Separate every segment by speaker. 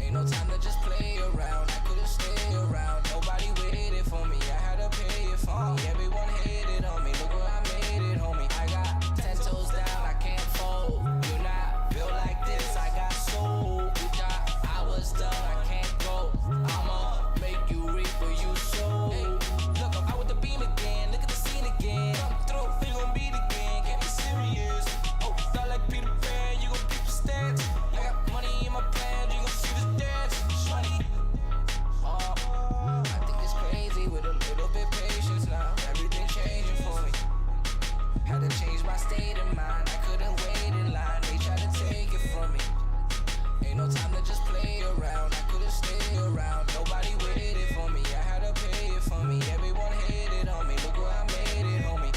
Speaker 1: Ain't no time to just play around. I couldn't stay around. Nobody waited for me. I had to pay it for me. Everyone hated on me. Look where I made it, homie. I got 10 toes down. I can't fold. You're not built like this. I got soul. You got hours done. I can't go. I'ma make you reap what you sow. Hey, look, I'm out with the beam again. Look at the scene again. Come through, we gon' beat again. Can't be serious. Oh, not like Peter Pan. You gon' keep the stats. I got money in my plans. You gon' see this dance. Shawty. I think it's crazy with a little bit patience now. Everything changing for me. Had to change my state of mind. I couldn't wait in line. They tried to take it from me. Ain't no time to just play around. I couldn't stay around. Nobody waited for me. I had to pay it for me. Everyone hated on me. Look where I made it, homie.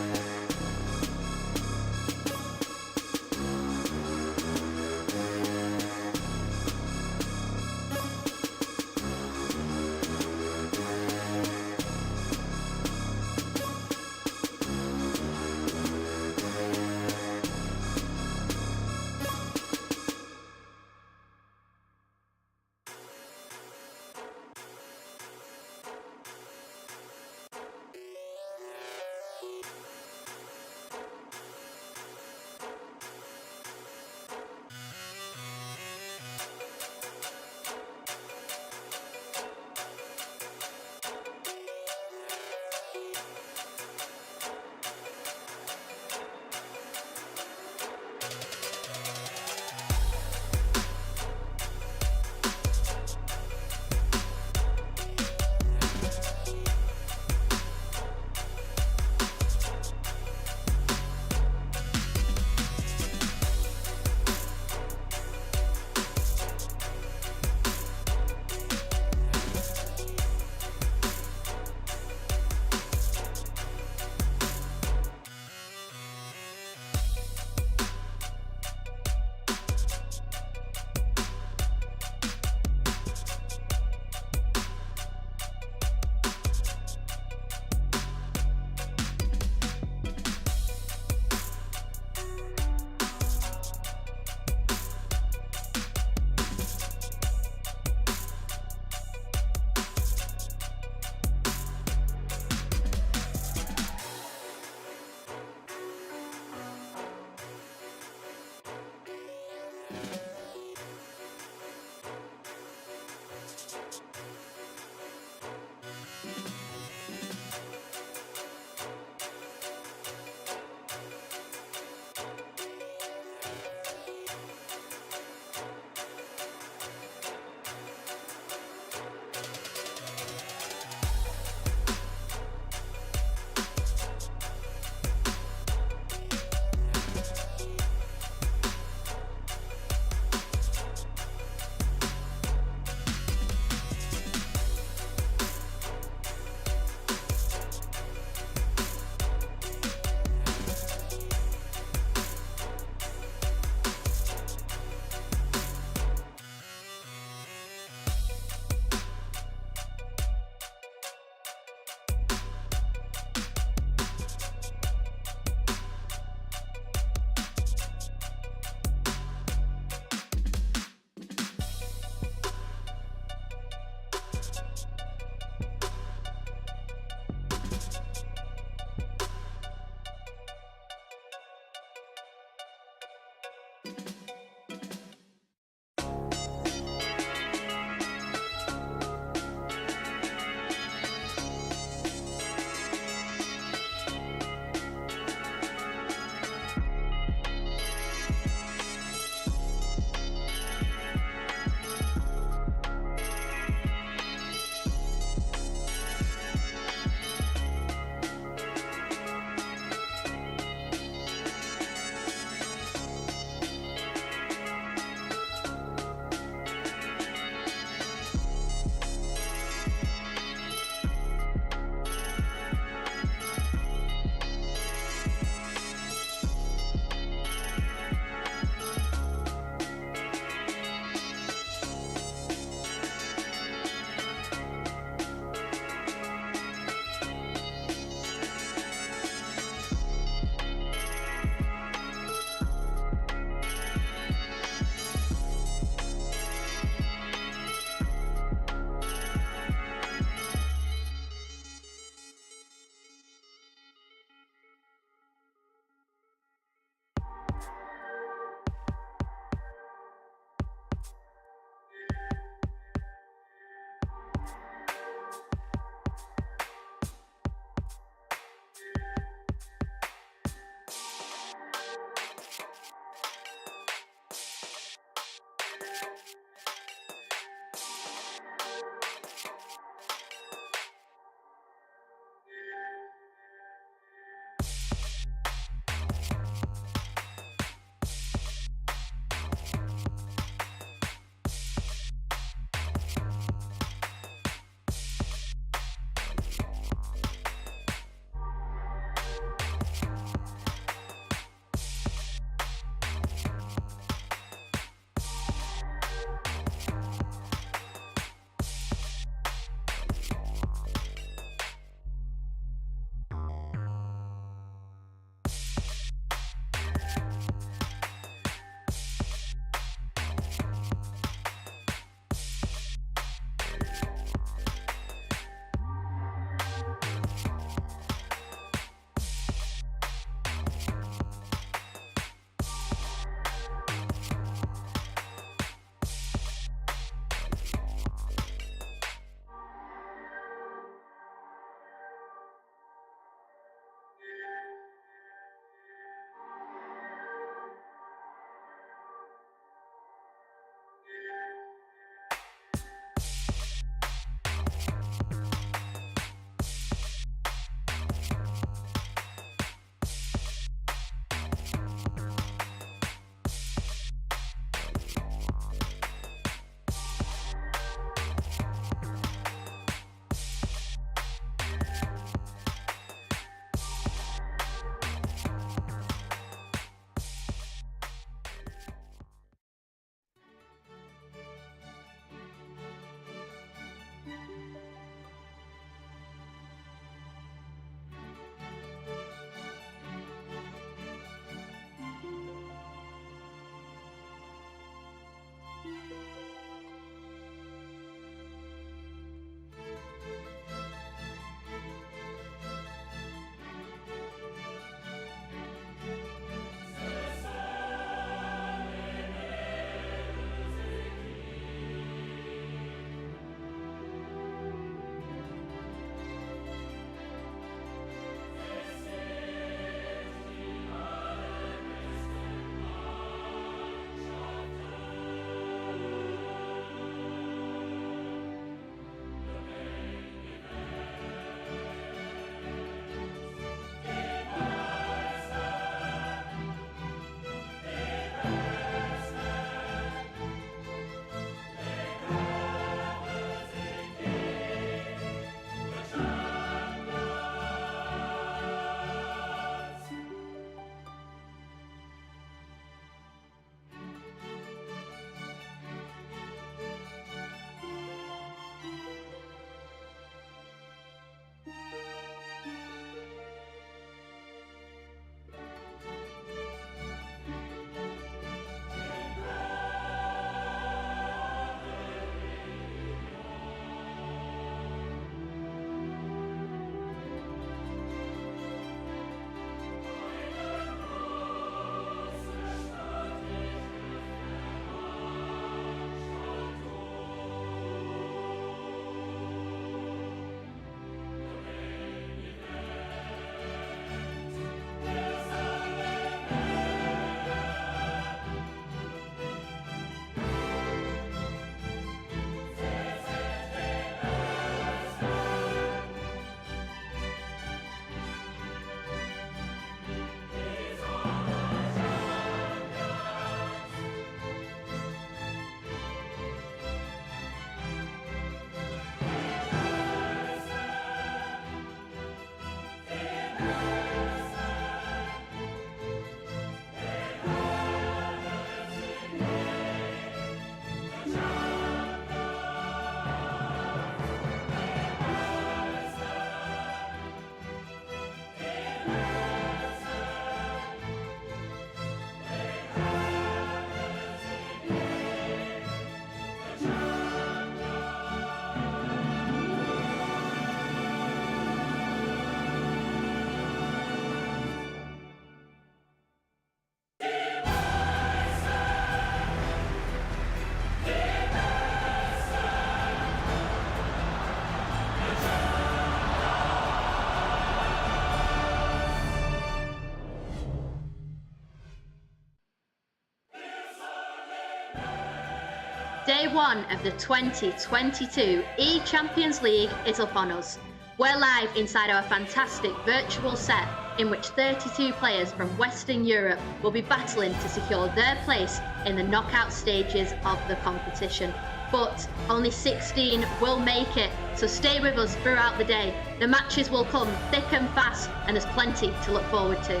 Speaker 2: Day one of the 2022 E-Champions League is upon us. We're live inside our fantastic virtual set in which 32 players from Western Europe will be battling to secure their place in the knockout stages of the competition. But only 16 will make it, so stay with us throughout the day. The matches will come thick and fast, and there's plenty to look forward to.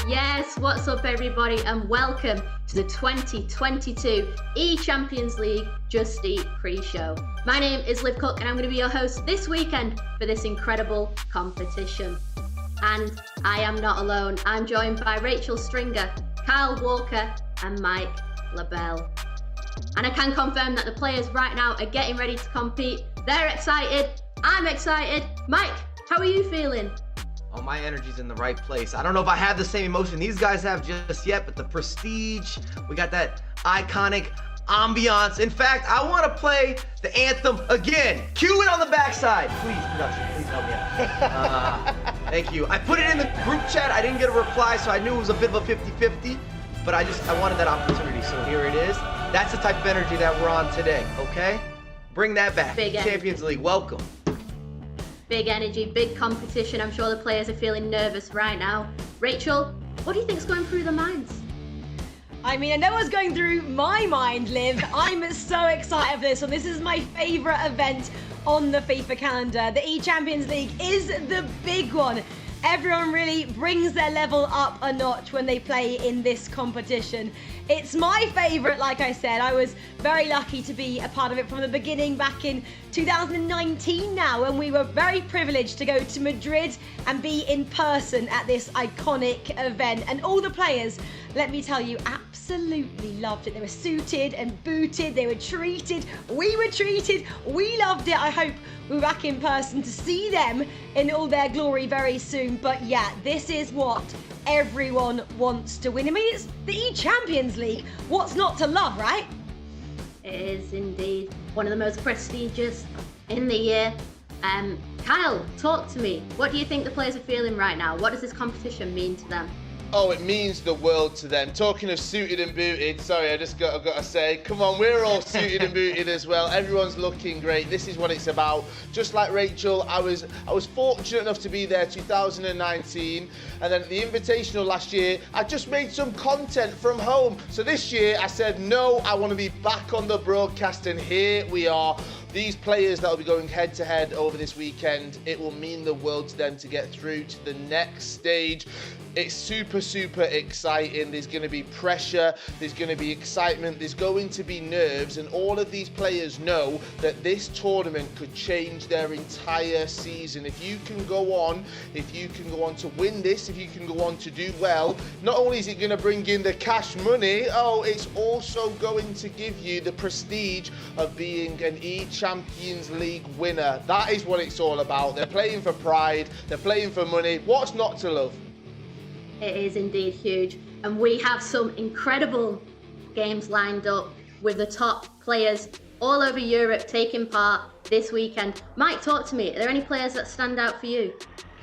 Speaker 2: Yes, what's up everybody, and welcome to the 2022 E-Champions League Just Eat pre-show. My name is Liv Cook and I'm going to be your host this weekend for this incredible competition. And I am not alone. I'm joined by Rachel Stringer, Kyle Walker and Mike LaBelle. And I can confirm that the players right now are getting ready to compete. They're excited, I'm excited. Mike, how are you feeling?
Speaker 3: Oh, my energy's in the right place. I don't know if I have the same emotion these guys have just yet, but the prestige, we got that iconic ambiance. In fact, I want to play the anthem again. Cue it on the backside. Please, production, please help me out. Thank you. I put it in the group chat. I didn't get a reply, so I knew it was a bit of a 50-50, but I wanted that opportunity, so here it is. That's the type of energy that we're on today, okay? Bring that back.
Speaker 2: Big
Speaker 3: Champions League, welcome.
Speaker 2: Big energy, big competition. I'm sure the players are feeling nervous right now. Rachel, what do you think's going through their minds?
Speaker 4: I mean, I know what's going through my mind, Liv. I'm so excited for this one. This is my favourite event on the FIFA calendar. The E-Champions League is the big one. Everyone really brings their level up a notch when they play in this competition. It's my favourite, like I said. I was very lucky to be a part of it from the beginning back in 2019 now, when we were very privileged to go to Madrid and be in person at this iconic event. And all the players, let me tell you, absolutely loved it. They were suited and booted, they were treated, we were treated, we loved it. I hope we're back in person to see them in all their glory very soon. But yeah, this is what everyone wants to win. I mean, it's the E-Champions League. What's not to love, right?
Speaker 2: It is indeed one of the most prestigious in the year. Kyle, talk to me. What do you think the players are feeling right now? What does this competition mean to them?
Speaker 5: Oh, it means the world to them. Talking of suited and booted, sorry, I've got to say, come on, we're all suited and booted as well. Everyone's looking great. This is what it's about. Just like Rachel, I was fortunate enough to be there 2019, and then at the Invitational last year, I just made some content from home. So this year, I said, no, I want to be back on the broadcast, and here we are. These players that will be going head to head over this weekend, it will mean the world to them to get through to the next stage. It's super, super exciting. There's going to be pressure, there's going to be excitement, there's going to be nerves, and all of these players know that this tournament could change their entire season. If you can go on to win this, if you can go on to do well, not only is it going to bring in the cash money, it's also going to give you the prestige of being an E-Champions League winner. That is what it's all about. They're playing for pride, they're playing for money. What's not to love?
Speaker 2: It is indeed huge, and we have some incredible games lined up with the top players all over Europe taking part this weekend. Mike, talk to me. Are there any players that stand out for you?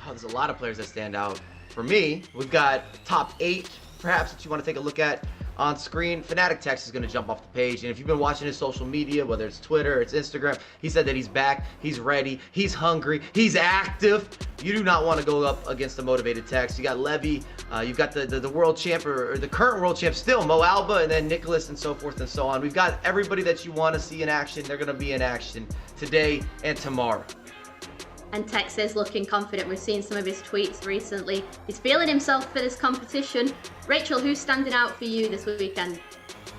Speaker 3: Oh, there's a lot of players that stand out. For me, we've got top 8, perhaps, that you want to take a look at on screen. Fnatic Text is going to jump off the page, and if you've been watching his social media, whether it's Twitter or it's Instagram, he said that he's back, he's ready, he's hungry, he's active. You do not want to go up against a motivated Text. You got Levy, you've got the world champ, or the current world champ still, Mo Alba, and then Nicholas, and so forth and so on. We've got everybody that you want to see in action. They're going to be in action today and tomorrow.
Speaker 2: And Tex is looking confident. We've seen some of his tweets recently. He's feeling himself for this competition. Rachel, who's standing out for you this weekend?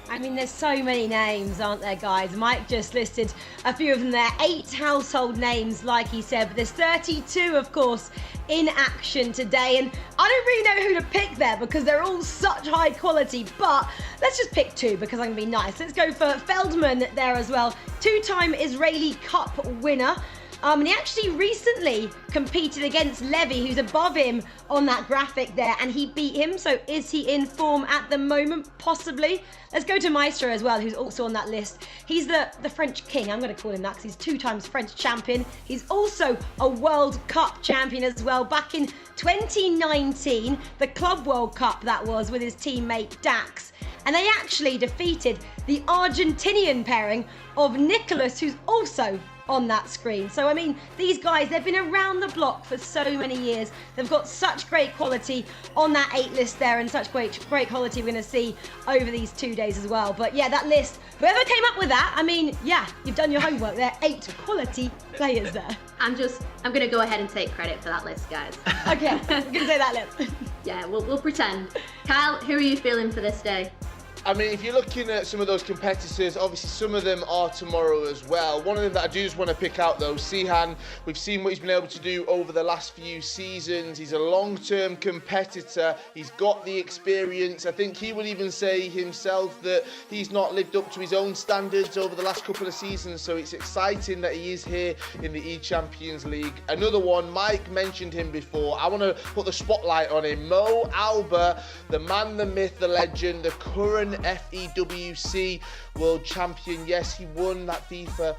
Speaker 4: I mean, there's so many names, aren't there, guys? Mike just listed a few of them there. 8 household names, like he said, but there's 32, of course, in action today. And I don't really know who to pick there because they're all such high quality, but let's just pick 2 because I'm going to be nice. Let's go for Feldman there as well. 2-time Israeli Cup winner. And he actually recently competed against Levy, who's above him on that graphic there, and he beat him. So is he in form at the moment? Possibly. Let's go to Maestro as well, who's also on that list. He's the French king. I'm going to call him that because he's 2 times French champion. He's also a World Cup champion as well. Back in 2019, the Club World Cup that was, with his teammate Dax. And they actually defeated the Argentinian pairing of Nicholas, who's also on that screen. So, I mean, these guys, they've been around the block for so many years. They've got such great quality on that 8 list there, and such great quality we're going to see over these 2 days as well. But yeah, that list, whoever came up with that, I mean, yeah, you've done your homework. There are 8 quality players there.
Speaker 2: I'm going to go ahead and take credit for that list, guys.
Speaker 4: Okay, we're going to say that list.
Speaker 2: Yeah, we'll pretend. Kyle, who are you feeling for this day?
Speaker 5: I mean, if you're looking at some of those competitors, obviously some of them are tomorrow as well. One of them that I do just want to pick out though, Sihan. We've seen what he's been able to do over the last few seasons. He's a long-term competitor. He's got the experience. I think he would even say himself that he's not lived up to his own standards over the last couple of seasons. So it's exciting that he is here in the E-Champions League. Another one, Mike mentioned him before. I want to put the spotlight on him. Mo Alba, the man, the myth, the legend, the current FEWC World Champion. Yes, he won that FIFA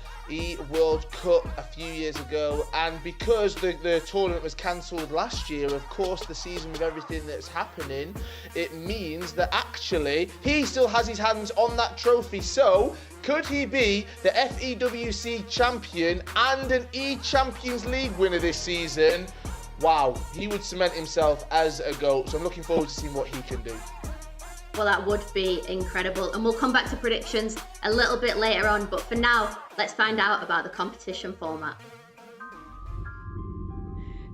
Speaker 5: World Cup a few years ago, and because the tournament was cancelled last year, of course, the season with everything that's happening, it means that actually he still has his hands on that trophy. So could he be the FEWC champion and an E-Champions League winner this season? Wow, he would cement himself as a GOAT, so I'm looking forward to seeing what he can do.
Speaker 2: Well, that would be incredible. And we'll come back to predictions a little bit later on. But for now, let's find out about the competition format.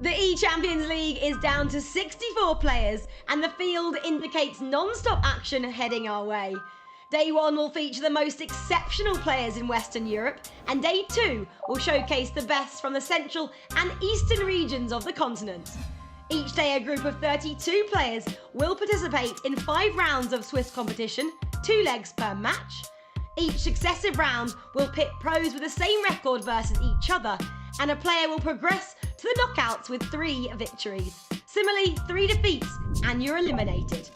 Speaker 4: The E-Champions League is down to 64 players, and the field indicates non-stop action heading our way. Day 1 will feature the most exceptional players in Western Europe, and Day 2 will showcase the best from the central and eastern regions of the continent. Each day, a group of 32 players will participate in 5 rounds of Swiss competition, 2 legs per match. Each successive round will pit pros with the same record versus each other, and a player will progress to the knockouts with 3 victories. Similarly, 3 defeats and you're eliminated,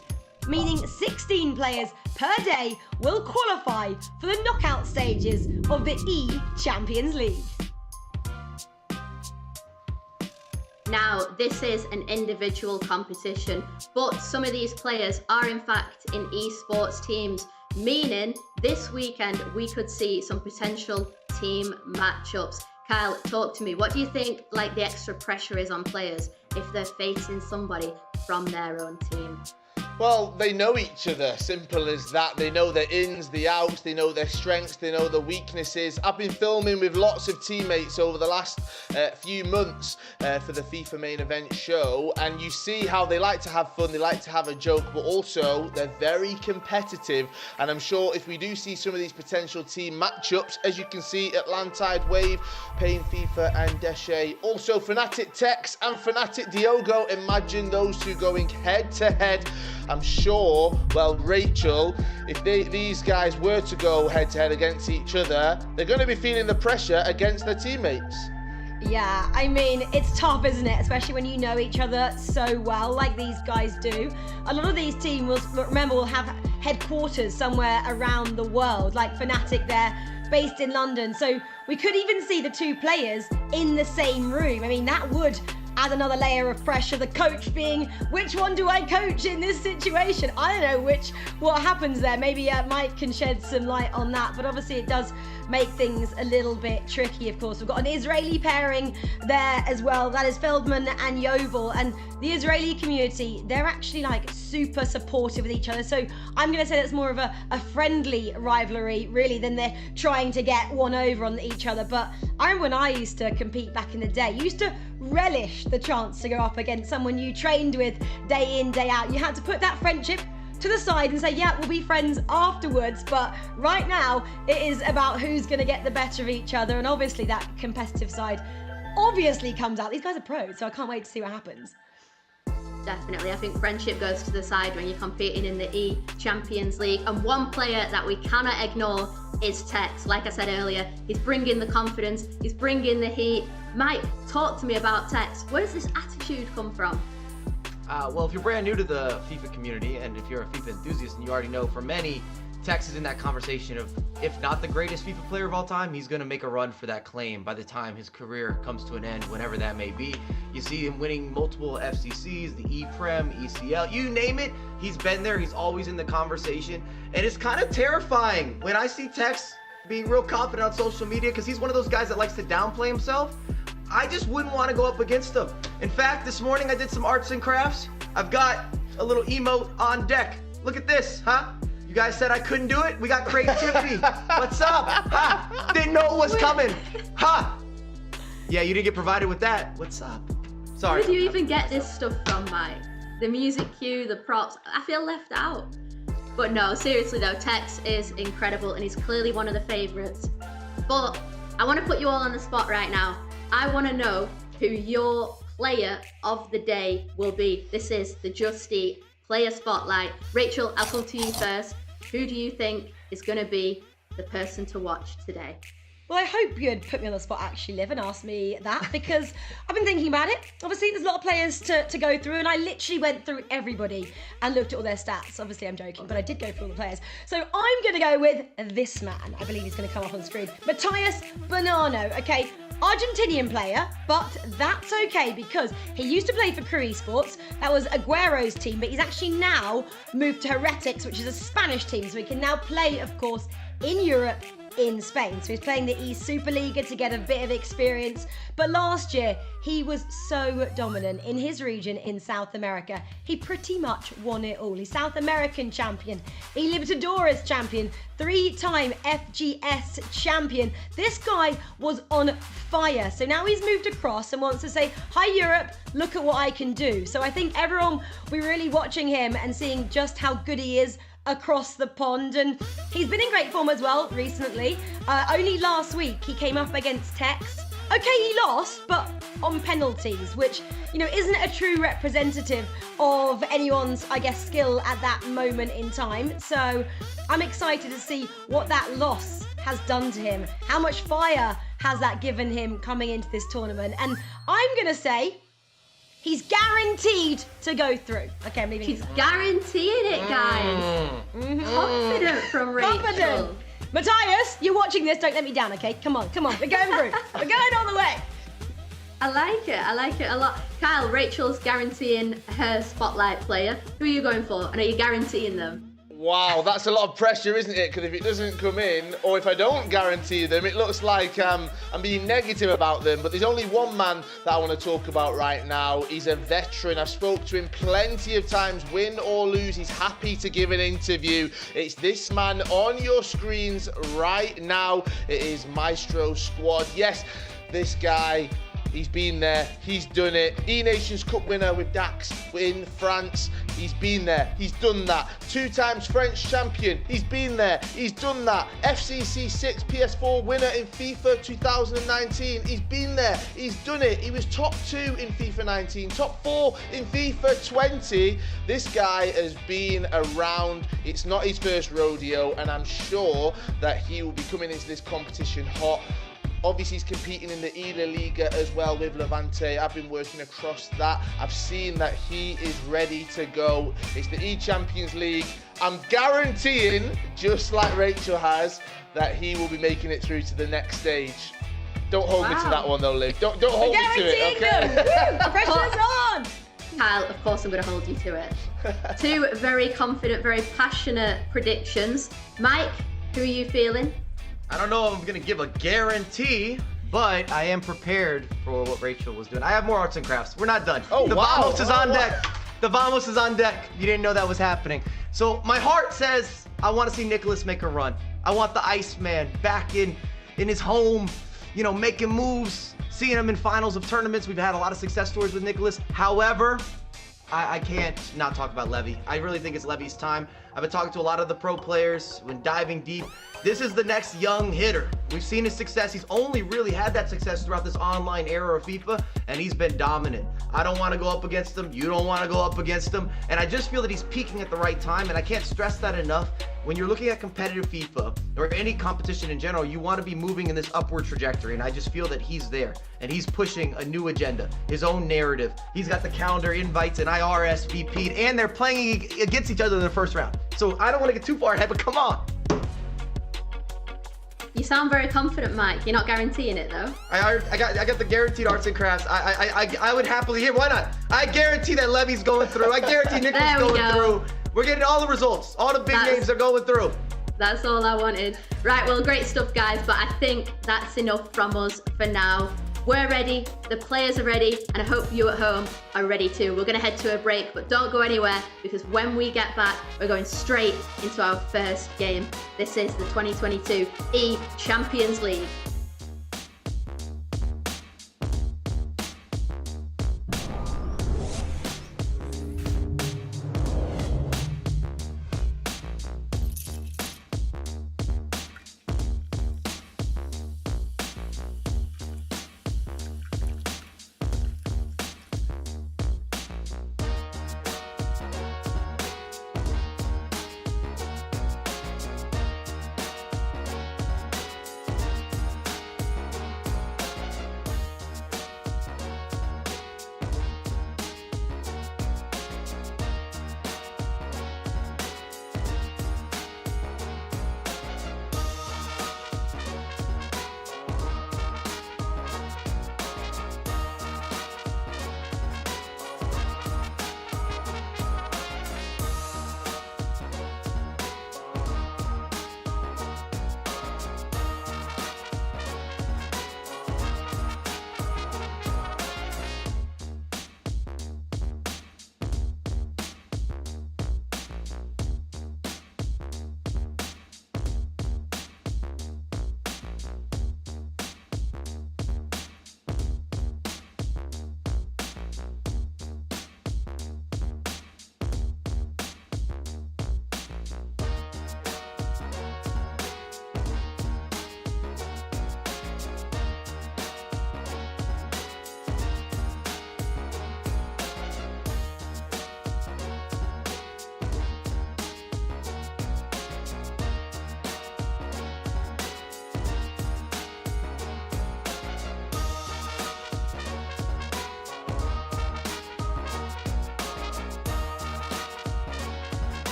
Speaker 4: meaning 16 players per day will qualify for the knockout stages of the E-Champions League.
Speaker 2: Now, this is an individual competition, but some of these players are in fact in esports teams, meaning this weekend we could see some potential team matchups. Kyle, talk to me. What do you think the extra pressure is on players if they're facing somebody from their own team?
Speaker 5: Well, they know each other, simple as that. They know their ins, the outs, they know their strengths, they know their weaknesses. I've been filming with lots of teammates over the last few months for the FIFA main event show, and you see how they like to have fun, they like to have a joke, but also they're very competitive. And I'm sure if we do see some of these potential team matchups, as you can see, Atlantide Wave, Pain FIFA and Deshe, also Fnatic Tex and Fnatic Diogo, imagine those two going head to head. I'm sure, well, Rachel, if these guys were to go head-to-head against each other, they're going to be feeling the pressure against their teammates.
Speaker 4: Yeah, I mean, it's tough, isn't it? Especially when you know each other so well, like these guys do. A lot of these teams, will have headquarters somewhere around the world, like Fnatic, they're based in London. So we could even see the 2 players in the same room. I mean, that would add another layer of pressure. The coach being, which one do I coach in this situation? I don't know what happens there. Maybe Mike can shed some light on that, but obviously it does make things a little bit tricky. Of course, we've got an Israeli pairing there as well. That is Feldman and Yovel, and the Israeli community, they're actually super supportive with each other. So I'm going to say that's more of a friendly rivalry really than they're trying to get one over on each other. But I remember when I used to compete back in the day, you used to relish the chance to go up against someone you trained with day in, day out. You had to put that friendship to the side and say, yeah, we'll be friends afterwards, but right now it is about who's going to get the better of each other, and obviously that competitive side obviously comes out. These guys are pros, so I can't wait to see what happens.
Speaker 2: Definitely, I think friendship goes to the side when you're competing in the E-Champions League, and one player that we cannot ignore is Tex. Like I said earlier, he's bringing the confidence, he's bringing the heat, Mike, talk to me about Tex. Where does this attitude come from?
Speaker 3: Well, if you're brand new to the FIFA community, and if you're a FIFA enthusiast, and you already know, for many, Tex is in that conversation of, if not the greatest FIFA player of all time, he's going to make a run for that claim by the time his career comes to an end, whenever that may be. You see him winning multiple FCCs, the E-Prem, ECL, you name it, he's been there, he's always in the conversation, and it's kind of terrifying when I see Tex being real confident on social media, because he's one of those guys that likes to downplay himself. I just wouldn't want to go up against him. In fact, this morning I did some arts and crafts. I've got a little emote on deck. Look at this, huh? You guys said I couldn't do it? We got creativity. What's up? Ha! Didn't know it was coming. Ha! Yeah, you didn't get provided with that. What's up? Sorry.
Speaker 2: Where do you even get this stuff from, Mike? The music cue, the props. I feel left out. But no, seriously though, Tex is incredible and he's clearly one of the favourites. But I want to put you all on the spot right now. I want to know who your player of the day will be. This is the Just Eat Player Spotlight. Rachel, I'll come to you first. Who do you think is going to be the person to watch today?
Speaker 4: Well, I hope you'd put me on the spot, actually, Liv, and ask me that, because I've been thinking about it. Obviously, there's a lot of players to go through, and I literally went through everybody and looked at all their stats. Obviously, I'm joking, but I did go through all the players. So I'm going to go with this man. I believe he's going to come up on screen. Matías Bonanno, okay? Argentinian player, but that's okay because he used to play for Crew Esports. That was Aguero's team, but he's actually now moved to Heretics, which is a Spanish team, so he can now play, of course, in Europe, in Spain. So he's playing the E-Superliga to get a bit of experience. But last year, he was so dominant in his region in South America. He pretty much won it all. He's South American champion, E Libertadores champion, 3-time FGS champion. This guy was on fire. So now he's moved across and wants to say, hi Europe, look at what I can do. So I think everyone, we're really watching him and seeing just how good he is across the pond, and he's been in great form as well recently. Only last week he came up against Tex. Okay, he lost, but on penalties, which, you know, isn't a true representative of anyone's, I guess, skill at that moment in time. So I'm excited to see what that loss has done to him. How much fire has that given him coming into this tournament? And I'm gonna say he's guaranteed to go through. Okay, I'm leaving.
Speaker 2: She's guaranteeing it, guys. Confident from Rachel.
Speaker 4: Confident. Matías, you're watching this, don't let me down, okay? Come on, we're going through. We're going all the way.
Speaker 2: I like it a lot. Kyle, Rachel's guaranteeing her spotlight player. Who are you going for? And are you guaranteeing them?
Speaker 5: Wow, that's a lot of pressure, isn't it? Because if it doesn't come in, or if I don't guarantee them, it looks like I'm being negative about them. But there's only one man that I want to talk about right now. He's a veteran. I've spoke to him plenty of times, win or lose. He's happy to give an interview. It's this man on your screens right now. It is Maestro Squad. Yes, this guy, he's been there, he's done it. E-Nations Cup winner with Dax in France. He's been there, he's done that. 2 times French champion, he's been there, he's done that. FCC 6 PS4 winner in FIFA 2019. He's been there, he's done it. He was top 2 in FIFA 19, top 4 in FIFA 20. This guy has been around. It's not his first rodeo, and I'm sure that he will be coming into this competition hot. Obviously, he's competing in the E La Liga as well with Levante. I've been working across that. I've seen that he is ready to go. It's the E-Champions League. I'm guaranteeing, just like Rachel has, that he will be making it through to the next stage. Don't hold me to that one though, Liv. Don't hold me to it, okay?
Speaker 4: The pressure's on!
Speaker 2: Kyle, of course I'm going to hold you to it. 2 very confident, very passionate predictions. Mike, who are you feeling?
Speaker 3: I don't know if I'm gonna give a guarantee, but I am prepared for what Rachel was doing. I have more arts and crafts. We're not done.
Speaker 5: Oh,
Speaker 3: the
Speaker 5: wow.
Speaker 3: Vamos is on deck. The Vamos is on deck. You didn't know that was happening. So my heart says I want to see Nicholas make a run. I want the Iceman back in his home, you know, making moves, seeing him in finals of tournaments. We've had a lot of success stories with Nicholas. However, I can't not talk about Levy. I really think it's Levy's time. I've been talking to a lot of the pro players, when diving deep. This is the next young hitter. We've seen his success. He's only really had that success throughout this online era of FIFA, and he's been dominant. I don't want to go up against him. You don't want to go up against him. And I just feel that he's peaking at the right time, and I can't stress that enough. when you're looking at competitive FIFA or any competition in general, you want to be moving in this upward trajectory. And I just feel that he's there and he's pushing a new agenda, his own narrative. He's got the calendar invites and IRSVP'd, and they're playing against each other in the first round. So I don't want to get too far ahead, but come on.
Speaker 2: You sound very confident, Mike. You're not guaranteeing it, though.
Speaker 3: I got the guaranteed arts and crafts. I would happily hear. Why not? I guarantee that Levy's going through. I guarantee Nicholas going through. We're getting all the results. All the big names are going through.
Speaker 2: That's all I wanted. Right, well, great stuff, guys, but I think that's enough from us for now. We're ready, the players are ready, and I hope you at home are ready too. We're gonna head to a break, but don't go anywhere, because when we get back, we're going straight into our first game. This is the 2022 E-Champions League.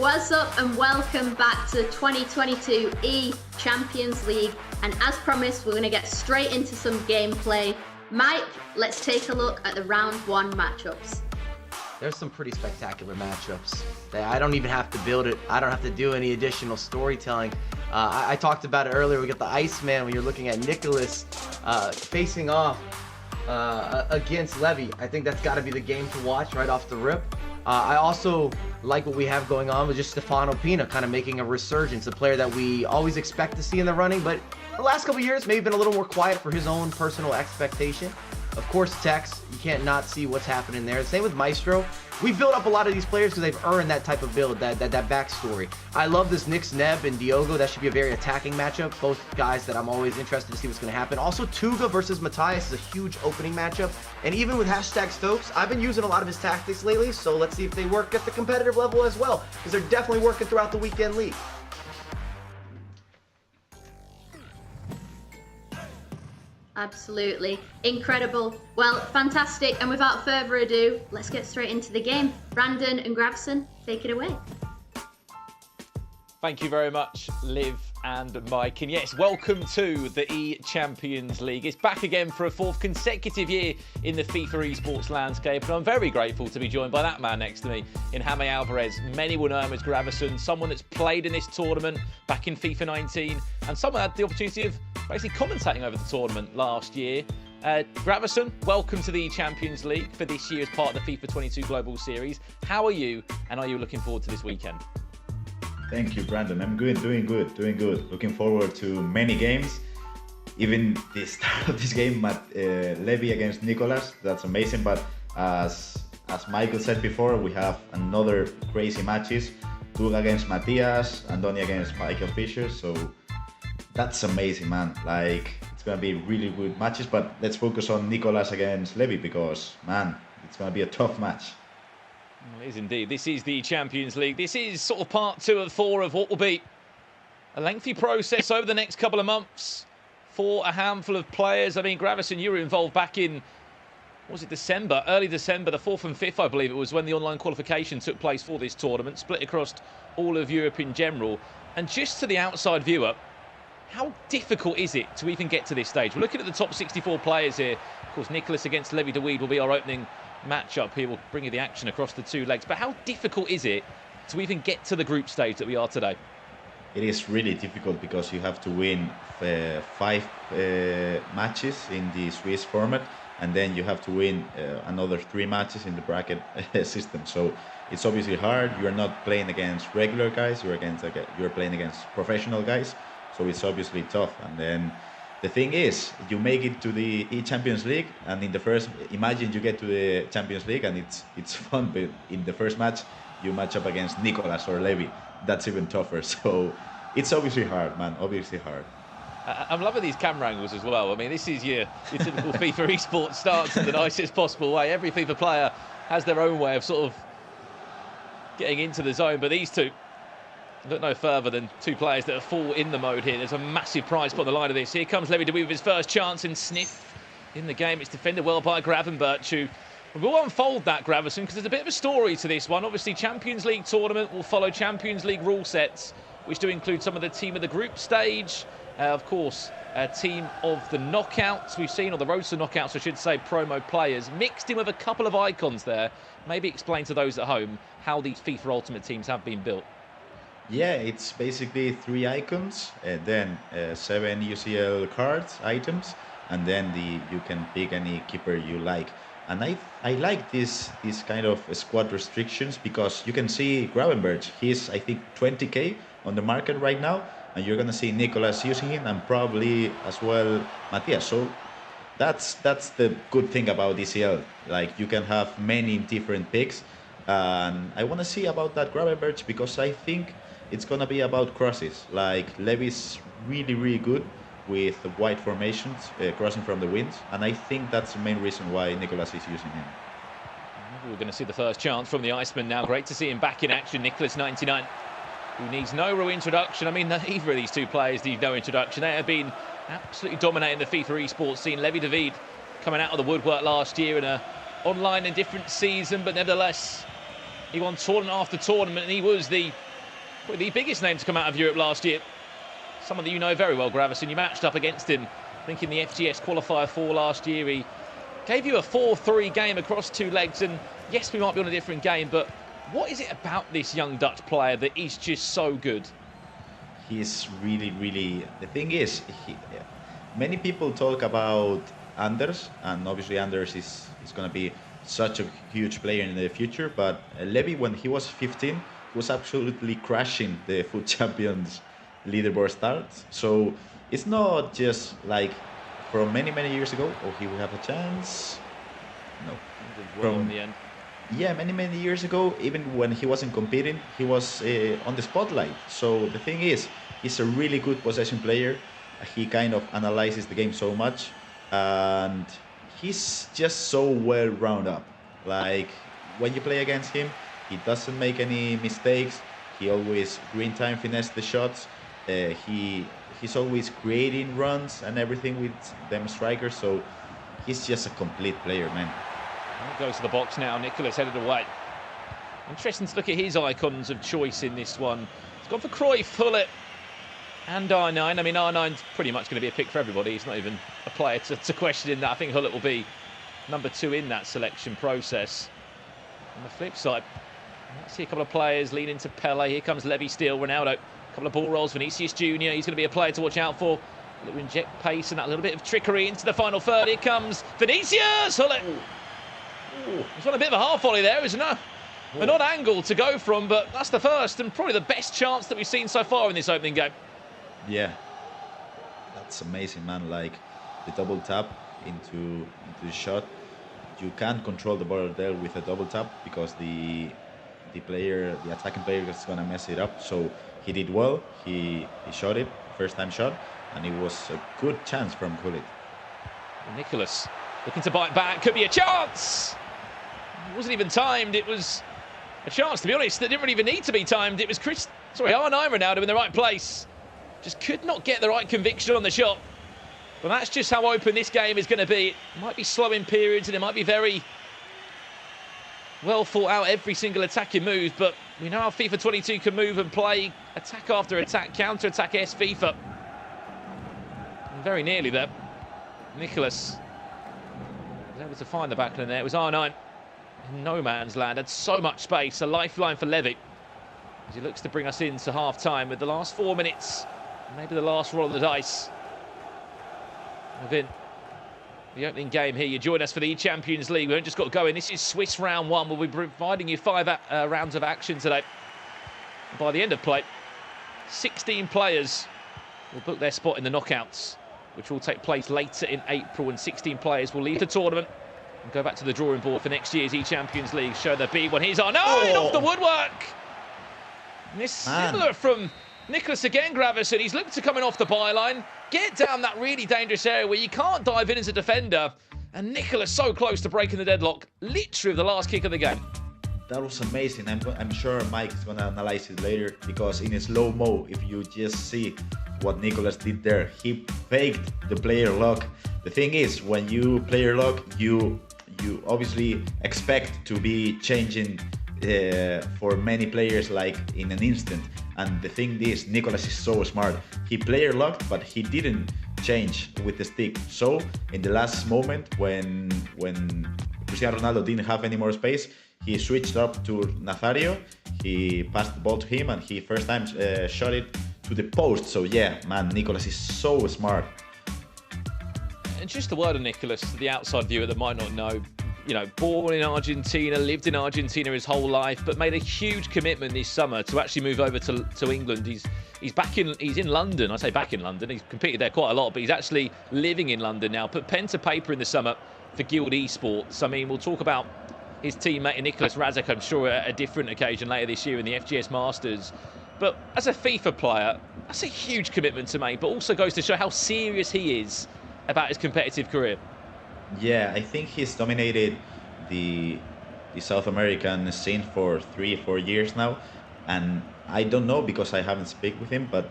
Speaker 2: What's up and welcome back to the 2022 E-Champions League, and as promised we're going to get straight into some gameplay. Mike, let's take a look at the round one matchups.
Speaker 3: There's some pretty spectacular matchups. I don't even have to build it. I don't have to do any additional storytelling. I talked about it earlier. We got the Iceman when you're looking at Nicholas facing off against Levy. I think that's got to be the game to watch right off the rip. I also like what we have going on with just Stefano Pina kind of making a resurgence, a player that we always expect to see in the running, but the last couple of years maybe been a little more quiet for his own personal expectation. Of course, Tex, you can't not see what's happening there. Same with Maestro. We've built up a lot of these players because they've earned that type of build, that backstory. I love this Nyx Neb and Diogo. That should be a very attacking matchup. Both guys that I'm always interested to see what's going to happen. Also, Tuga versus Matthias is a huge opening matchup. And even with #Stokes, I've been using a lot of his tactics lately, so let's see if they work at the competitive level as well, because they're definitely working throughout the weekend league.
Speaker 2: Absolutely. Incredible. Well, fantastic. And without further ado, let's get straight into the game. Brandon and Gravson, take it away.
Speaker 6: Thank you very much, Liv and Mike. And yes, welcome to the E-Champions League. It's back again for a fourth consecutive year in the FIFA esports landscape. And I'm very grateful to be joined by that man next to me in Jaime Alvarez. Many will know him as Gravison, someone that's played in this tournament back in FIFA 19, and someone had the opportunity of basically commentating over the tournament last year. Gravison, welcome to the E-Champions League for this year as part of the FIFA 22 Global Series. How are you, and are you looking forward to this weekend?
Speaker 7: Thank you, Brandon. I'm good, doing good. Looking forward to many games. Even the start of this game, Levy against Nicolas, that's amazing. But as Michael said before, we have another crazy matches. Tuga against Matthias, Andoni against Michael Fisher. So that's amazing, man. Like, it's gonna be really good matches. But let's focus on Nicolas against Levy because, man, it's gonna be a tough match.
Speaker 6: It is indeed. This is the Champions League. This is sort of part 2 of 4 of what will be a lengthy process over the next couple of months for a handful of players. I mean, Gravison, you were involved back in, what was it, December? Early December, the 4th and 5th, I believe it was, when the online qualification took place for this tournament, split across all of Europe in general. And just to the outside viewer, how difficult is it to even get to this stage? We're looking at the top 64 players here. Of course, Nicolas against Levy de Weed will be our opening matchup here. Will bring you the action across the 2 legs. But how difficult is it to even get to the group stage that we are today?
Speaker 7: It is really difficult because you have to win 5 matches in the Swiss format, and then you have to win another 3 matches in the bracket system. So it's obviously hard. You're not playing against regular guys. You're playing against professional guys. So it's obviously tough. And then the thing is, you make it to the E-Champions League, and in the first, imagine you get to the Champions League and it's fun, but in the first match, you match up against Nicolas or Levy. That's even tougher. So it's obviously hard, man, obviously hard.
Speaker 6: I'm loving these camera angles as well. I mean, this is your typical FIFA esports starts in the nicest possible way. Every FIFA player has their own way of sort of getting into the zone, but these two look no further than 2 players that are full in the mode here. There's a massive prize put on the line of this. Here comes Levy de Weed with his first chance and sniff in the game. It's defended well by Gravenberch, who will unfold that, Gravison, because there's a bit of a story to this one. Obviously, Champions League tournament will follow Champions League rule sets, which do include some of the team of the group stage. Of course, a team of the knockouts we've seen, or the road to knockouts, I should say, promo players, mixed in with a couple of icons there. Maybe explain to those at home how these FIFA Ultimate teams have been built.
Speaker 7: Yeah, it's basically 3 icons, then 7 UCL cards, items, and then you can pick any keeper you like. And I like this kind of squad restrictions because you can see Gravenberch, he's I think 20k on the market right now, and you're gonna see Nicolas using him, and probably as well Matthias. So that's the good thing about ECL. Like, you can have many different picks, and I want to see about that Gravenberch because I think it's gonna be about crosses. Like, Levy's really good with the wide formations, crossing from the wings, and I think that's the main reason why Nicolas is using him.
Speaker 6: We're going to see the first chance from the Iceman now. Great to see him back in action. Nicolas 99, who needs no real introduction. I mean, either of these 2 players need no introduction. They have been absolutely dominating the FIFA esports scene. Levy de Weed coming out of the woodwork last year in a online and different season, but nevertheless, he won tournament after tournament, and he was the biggest name to come out of Europe last year. Someone that you know very well, Gravison. You matched up against him, I think, in the FGS Qualifier 4 last year. He gave you a 4-3 game across 2 legs, and yes, we might be on a different game, but what is it about this young Dutch player that is just so good?
Speaker 7: He's really... The thing is, many people talk about Anders, and obviously Anders is going to be such a huge player in the future, but Levy, when he was 15, was absolutely crashing the FUT Champions leaderboard starts. So it's not just like from many years ago. Oh, he will have a chance. No.
Speaker 6: Well, in the end.
Speaker 7: Yeah, many years ago, even when he wasn't competing, he was on the spotlight. So the thing is, he's a really good possession player. He kind of analyzes the game so much, and he's just so well rounded up. Like when you play against him, he doesn't make any mistakes. He always green time finesse the shots. He's always creating runs and everything with them strikers. So he's just a complete player, man.
Speaker 6: Goes to the box now. Nicholas headed away. Interesting to look at his icons of choice in this one. He's gone for Cruyff, Hullet, and R9. I mean, R9's pretty much going to be a pick for everybody. He's not even a player to question in that. I think Hullet will be number 2 in that selection process. On the flip side, let's see a couple of players lean into Pele. Here comes Levi Steele, Ronaldo. A couple of ball rolls, Vinicius Junior. He's going to be a player to watch out for. A little inject pace and that little bit of trickery into the final third. Here comes Vinicius Hullet. He's on a bit of a half volley there, isn't it? An odd angle to go from, but that's the first and probably the best chance that we've seen so far in this opening game.
Speaker 7: Yeah, that's amazing, man. Like the double tap into the shot. You can't control the ball there with a double tap because the attacking player is gonna mess it up. So he did well. He shot it, first time shot, and it was a good chance from Hullet.
Speaker 6: Nicholas looking to bite back, could be a chance. It wasn't even timed. It was a chance, to be honest, that didn't really even need to be timed. It was R9 Ronaldo in the right place. Just could not get the right conviction on the shot. But that's just how open this game is going to be. It might be slow in periods and it might be very well thought out every single attacking move, but we know how FIFA 22 can move and play attack after attack, counter-attack FIFA. And very nearly there. Nicholas was able to find the backline there. It was R9 in no man's land, had so much space, a lifeline for Levy as he looks to bring us into half-time with the last 4 minutes, maybe the last roll of the dice within the opening game here. You join us for the Champions League. We haven't just got going. This is Swiss round 1. We'll be providing you 5 rounds of action today. By the end of play, 16 players will book their spot in the knockouts, which will take place later in April, and 16 players will leave the tournament and go back to the drawing board for next year's E-Champions League. Show the big one. Here's R9 off the woodwork. And this similar from Nicholas again, Gravison. He's looked to coming off the byline, get down that really dangerous area where you can't dive in as a defender. And Nicholas so close to breaking the deadlock, literally the last kick of the game.
Speaker 7: That was amazing. I'm sure Mike is going to analyze it later, because in slow-mo, if you just see what Nicholas did there, he faked the player lock. The thing is, when you player lock, you obviously expect to be changing for many players like in an instant. And the thing is, Nicholas is so smart. He player locked, but he didn't change with the stick. So in the last moment, when Cristiano Ronaldo didn't have any more space, he switched up to Nazario. He passed the ball to him, and he first time shot it to the post. So yeah, man, Nicholas is so smart.
Speaker 6: And just a word on Nicholas, the outside viewer that might not know, you know, born in Argentina, lived in Argentina his whole life, but made a huge commitment this summer to actually move over to England. He's in London. I say back in London. He's competed there quite a lot, but he's actually living in London now. Put pen to paper in the summer for Guild Esports. I mean, we'll talk about his teammate Nicholas Razak, I'm sure, at a different occasion later this year in the FGS Masters. But as a FIFA player, that's a huge commitment to make, but also goes to show how serious he is about his competitive career.
Speaker 7: Yeah, I think he's dominated the South American scene for 3 or 4 years now, and I don't know because I haven't spoken with him, but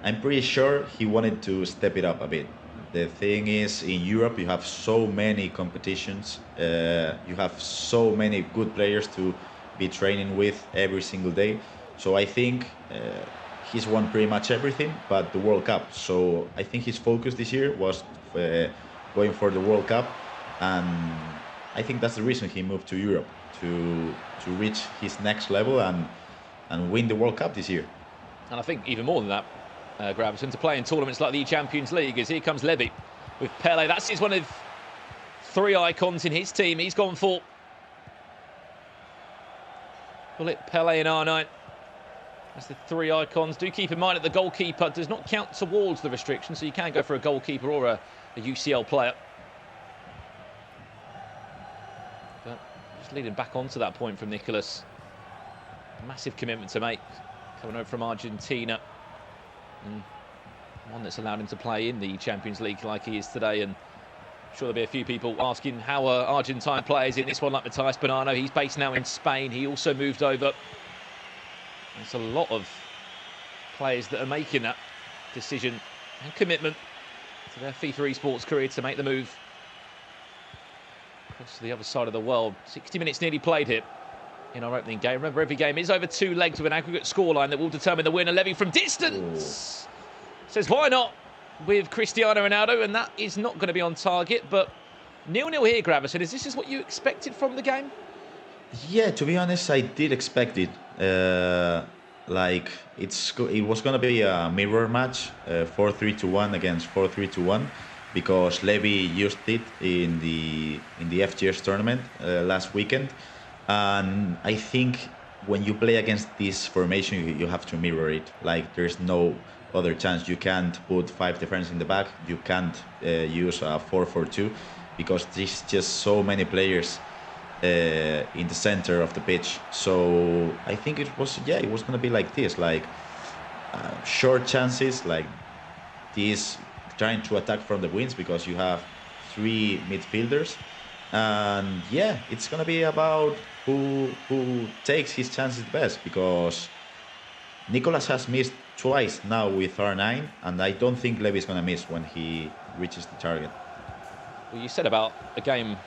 Speaker 7: I'm pretty sure he wanted to step it up a bit. The thing is, in Europe you have so many competitions, you have so many good players to be training with every single day, so I think he's won pretty much everything but the World Cup. So I think his focus this year was going for the World Cup, and I think that's the reason he moved to Europe, to reach his next level and win the World Cup this year.
Speaker 6: And I think even more than that, Gravison, to play in tournaments like the Champions League, as here comes Levy with Pele. That's his one of 3 icons in his team. He's gone for Pele and R9. That's the 3 icons. Do keep in mind that the goalkeeper does not count towards the restriction, so you can go for a goalkeeper or a UCL player. But just leading back onto that point from Nicolas. Massive commitment to make, coming over from Argentina. And one that's allowed him to play in the Champions League like he is today. And I'm sure there'll be a few people asking how are Argentine players in this one, like Matías Bonano. He's based now in Spain. He also moved over. There's a lot of players that are making that decision and commitment to their FIFA esports career to make the move across to the other side of the world. 60 minutes nearly played here in our opening game. Remember, every game is over 2 legs with an aggregate scoreline that will determine the winner. Levy from distance says, why not, with Cristiano Ronaldo, and that is not going to be on target. But 0-0 here, Gravison. Is this what you expected from the game?
Speaker 7: Yeah, to be honest, I did expect it. Like it was gonna be a mirror match, 4-3-1 against 4-3-1, because Levy used it in the FGS tournament last weekend, and I think when you play against this formation, you have to mirror it. Like there's no other chance. You can't put 5 defenders in the back. You can't use a 4-4-2 because there's just so many players in the center of the pitch. So I think it was going to be like this, like short chances, like this, trying to attack from the wings because you have 3 midfielders, and yeah, it's going to be about who takes his chances best, because Nicolas has missed twice now with R9, and I don't think Levy is going to miss when he reaches the target.
Speaker 6: Well, you said about a game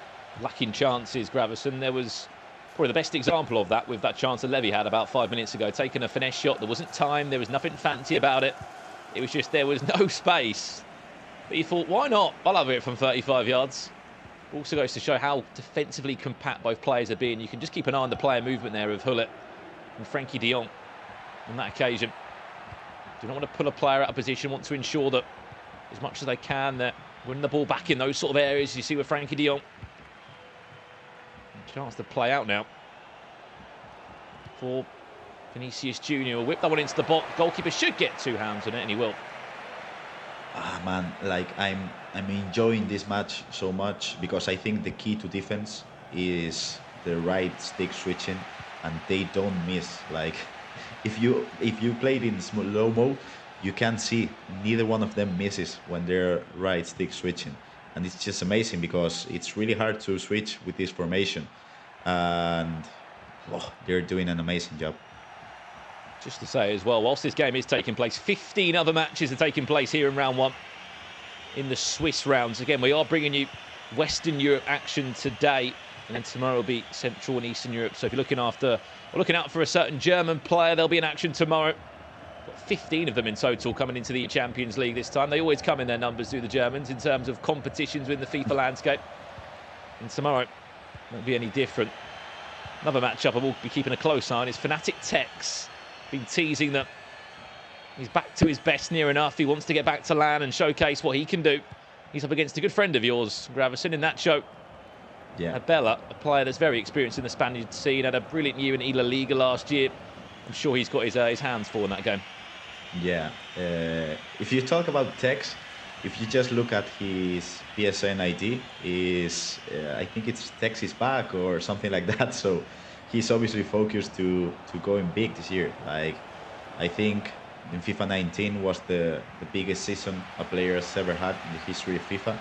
Speaker 6: lacking chances, Gravison. There was probably the best example of that with that chance that Levy had about 5 minutes ago, taking a finesse shot. There wasn't time, there was nothing fancy about it. It was just there was no space. But you thought, why not? I'll have it from 35 yards. Also goes to show how defensively compact both players are being. You can just keep an eye on the player movement there of Gullit and Frankie de Jong on that occasion. Do not want to pull a player out of position, want to ensure that as much as they can, they're winning the ball back in those sort of areas you see with Frankie de Jong. Chance to play out now for Vinicius Junior. Will whip that one into the box. Goalkeeper should get 2 hands on it, and he will.
Speaker 7: Ah man, like I'm enjoying this match so much because I think the key to defense is the right stick switching, and they don't miss. Like if you play it in slow-mo, you can see neither one of them misses when they're right stick switching, and it's just amazing because it's really hard to switch with this formation, and they're doing an amazing job.
Speaker 6: Just to say as well, whilst this game is taking place, 15 other matches are taking place here in round 1 in the Swiss rounds. Again, we are bringing you Western Europe action today, and then tomorrow will be Central and Eastern Europe. So if you're looking out for a certain German player, there'll be an action tomorrow. Got 15 of them in total coming into the Champions League this time. They always come in their numbers, do the Germans, in terms of competitions within the FIFA landscape. And tomorrow won't be any different. Another matchup I will be keeping a close eye on is Fnatic Tex. Been teasing that he's back to his best near enough. He wants to get back to LAN and showcase what he can do. He's up against a good friend of yours, Gravison, in that show.
Speaker 7: Yeah.
Speaker 6: Abella, a player that's very experienced in the Spanish scene, had a brilliant year in La Liga last year. I'm sure he's got his hands full in that game.
Speaker 7: Yeah. If you talk about Tex, if you just look at his PSN ID, I think it's Tex is back or something like that. So he's obviously focused to going big this year. Like I think in FIFA 19 was the biggest season a player has ever had in the history of FIFA,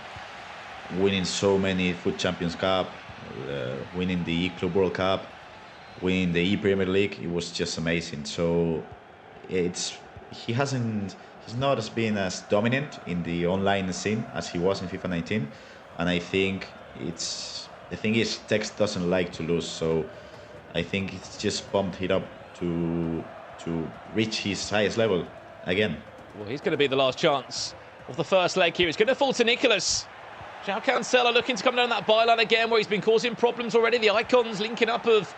Speaker 7: winning so many FUT Champions Cup, winning the E-Club World Cup, winning the E-Premier League. It was just amazing. So he's not as been as dominant in the online scene as he was in FIFA 19, and I think the thing is Tex doesn't like to lose, so I think it's just pumped it up to reach his highest level again.
Speaker 6: Well, he's going to be the last chance of the first leg here. It's going to fall to Nicolas. João Cancelo looking to come down that byline again, where he's been causing problems already. The icons linking up of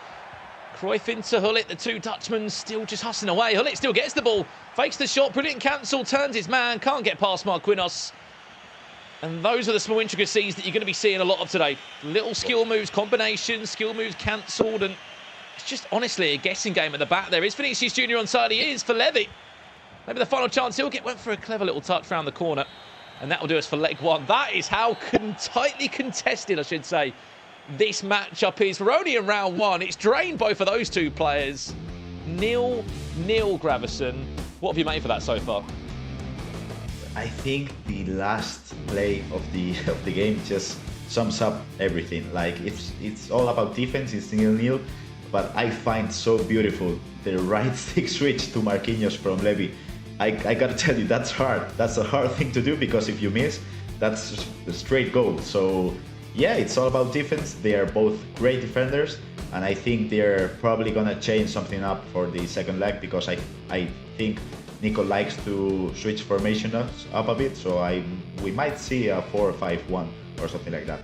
Speaker 6: Cruyff into Gullit. The 2 Dutchmen still just hustling away. Gullit still gets the ball, fakes the shot, brilliant cancel, turns his man, can't get past Marquinhos. And those are the small intricacies that you're going to be seeing a lot of today. Little skill moves, combinations, skill moves cancelled, and it's just honestly a guessing game at the back there. Is Vinicius Junior onside? He is for Levy. Maybe the final chance he'll get. Went for a clever little touch round the corner. And that will do us for leg one. That is how tightly contested, I should say, this matchup is. We're only in round one. It's drained both of those two players. 0-0, Gravison. What have you made for that so far?
Speaker 7: I think the last play of the game just sums up everything. Like it's all about defense. It's 0-0, but I find so beautiful the right stick switch to Marquinhos from Levy. I gotta tell you, that's hard. That's a hard thing to do, because if you miss, that's a straight goal. So yeah, it's all about defense. They are both great defenders, and I think they're probably gonna change something up for the second leg, because I think Nico likes to switch formation up a bit. So we might see a 4-5-1 or something like that.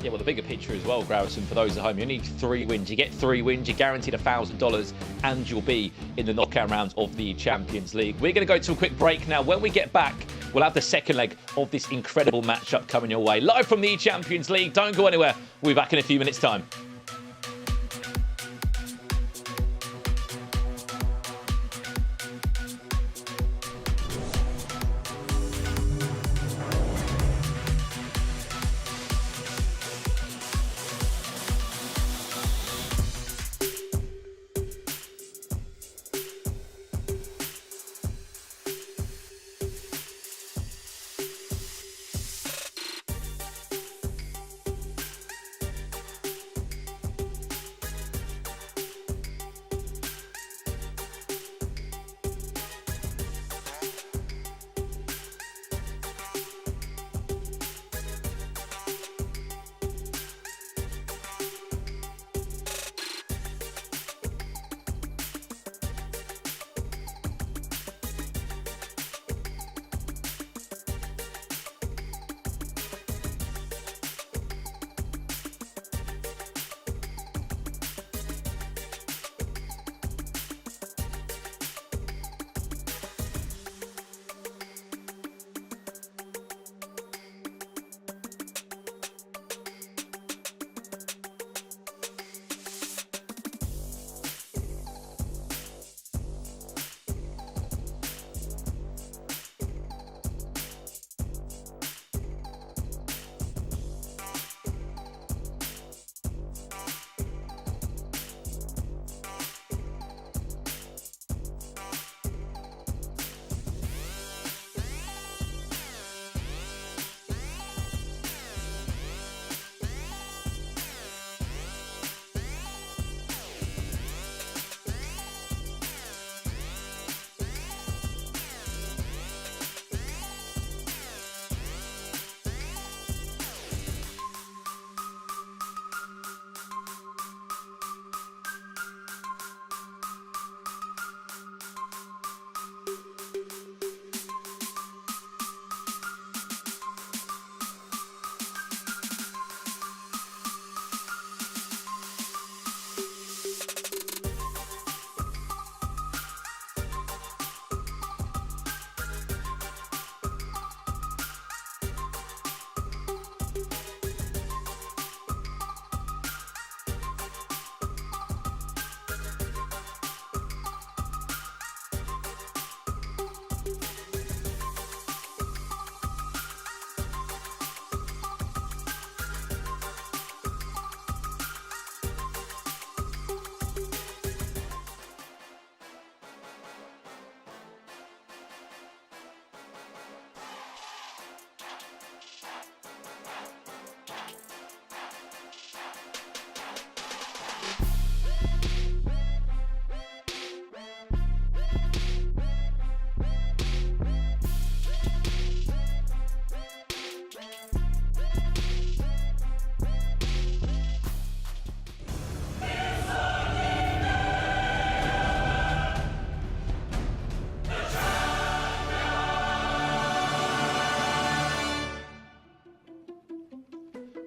Speaker 6: Yeah, well, the bigger picture as well, Gravison, for those at home, you need 3 wins. You get 3 wins, you're guaranteed $1,000, and you'll be in the knockout rounds of the Champions League. We're going to go to a quick break now. When we get back, we'll have the second leg of this incredible matchup coming your way. Live from the Champions League. Don't go anywhere. We'll be back in a few minutes' time.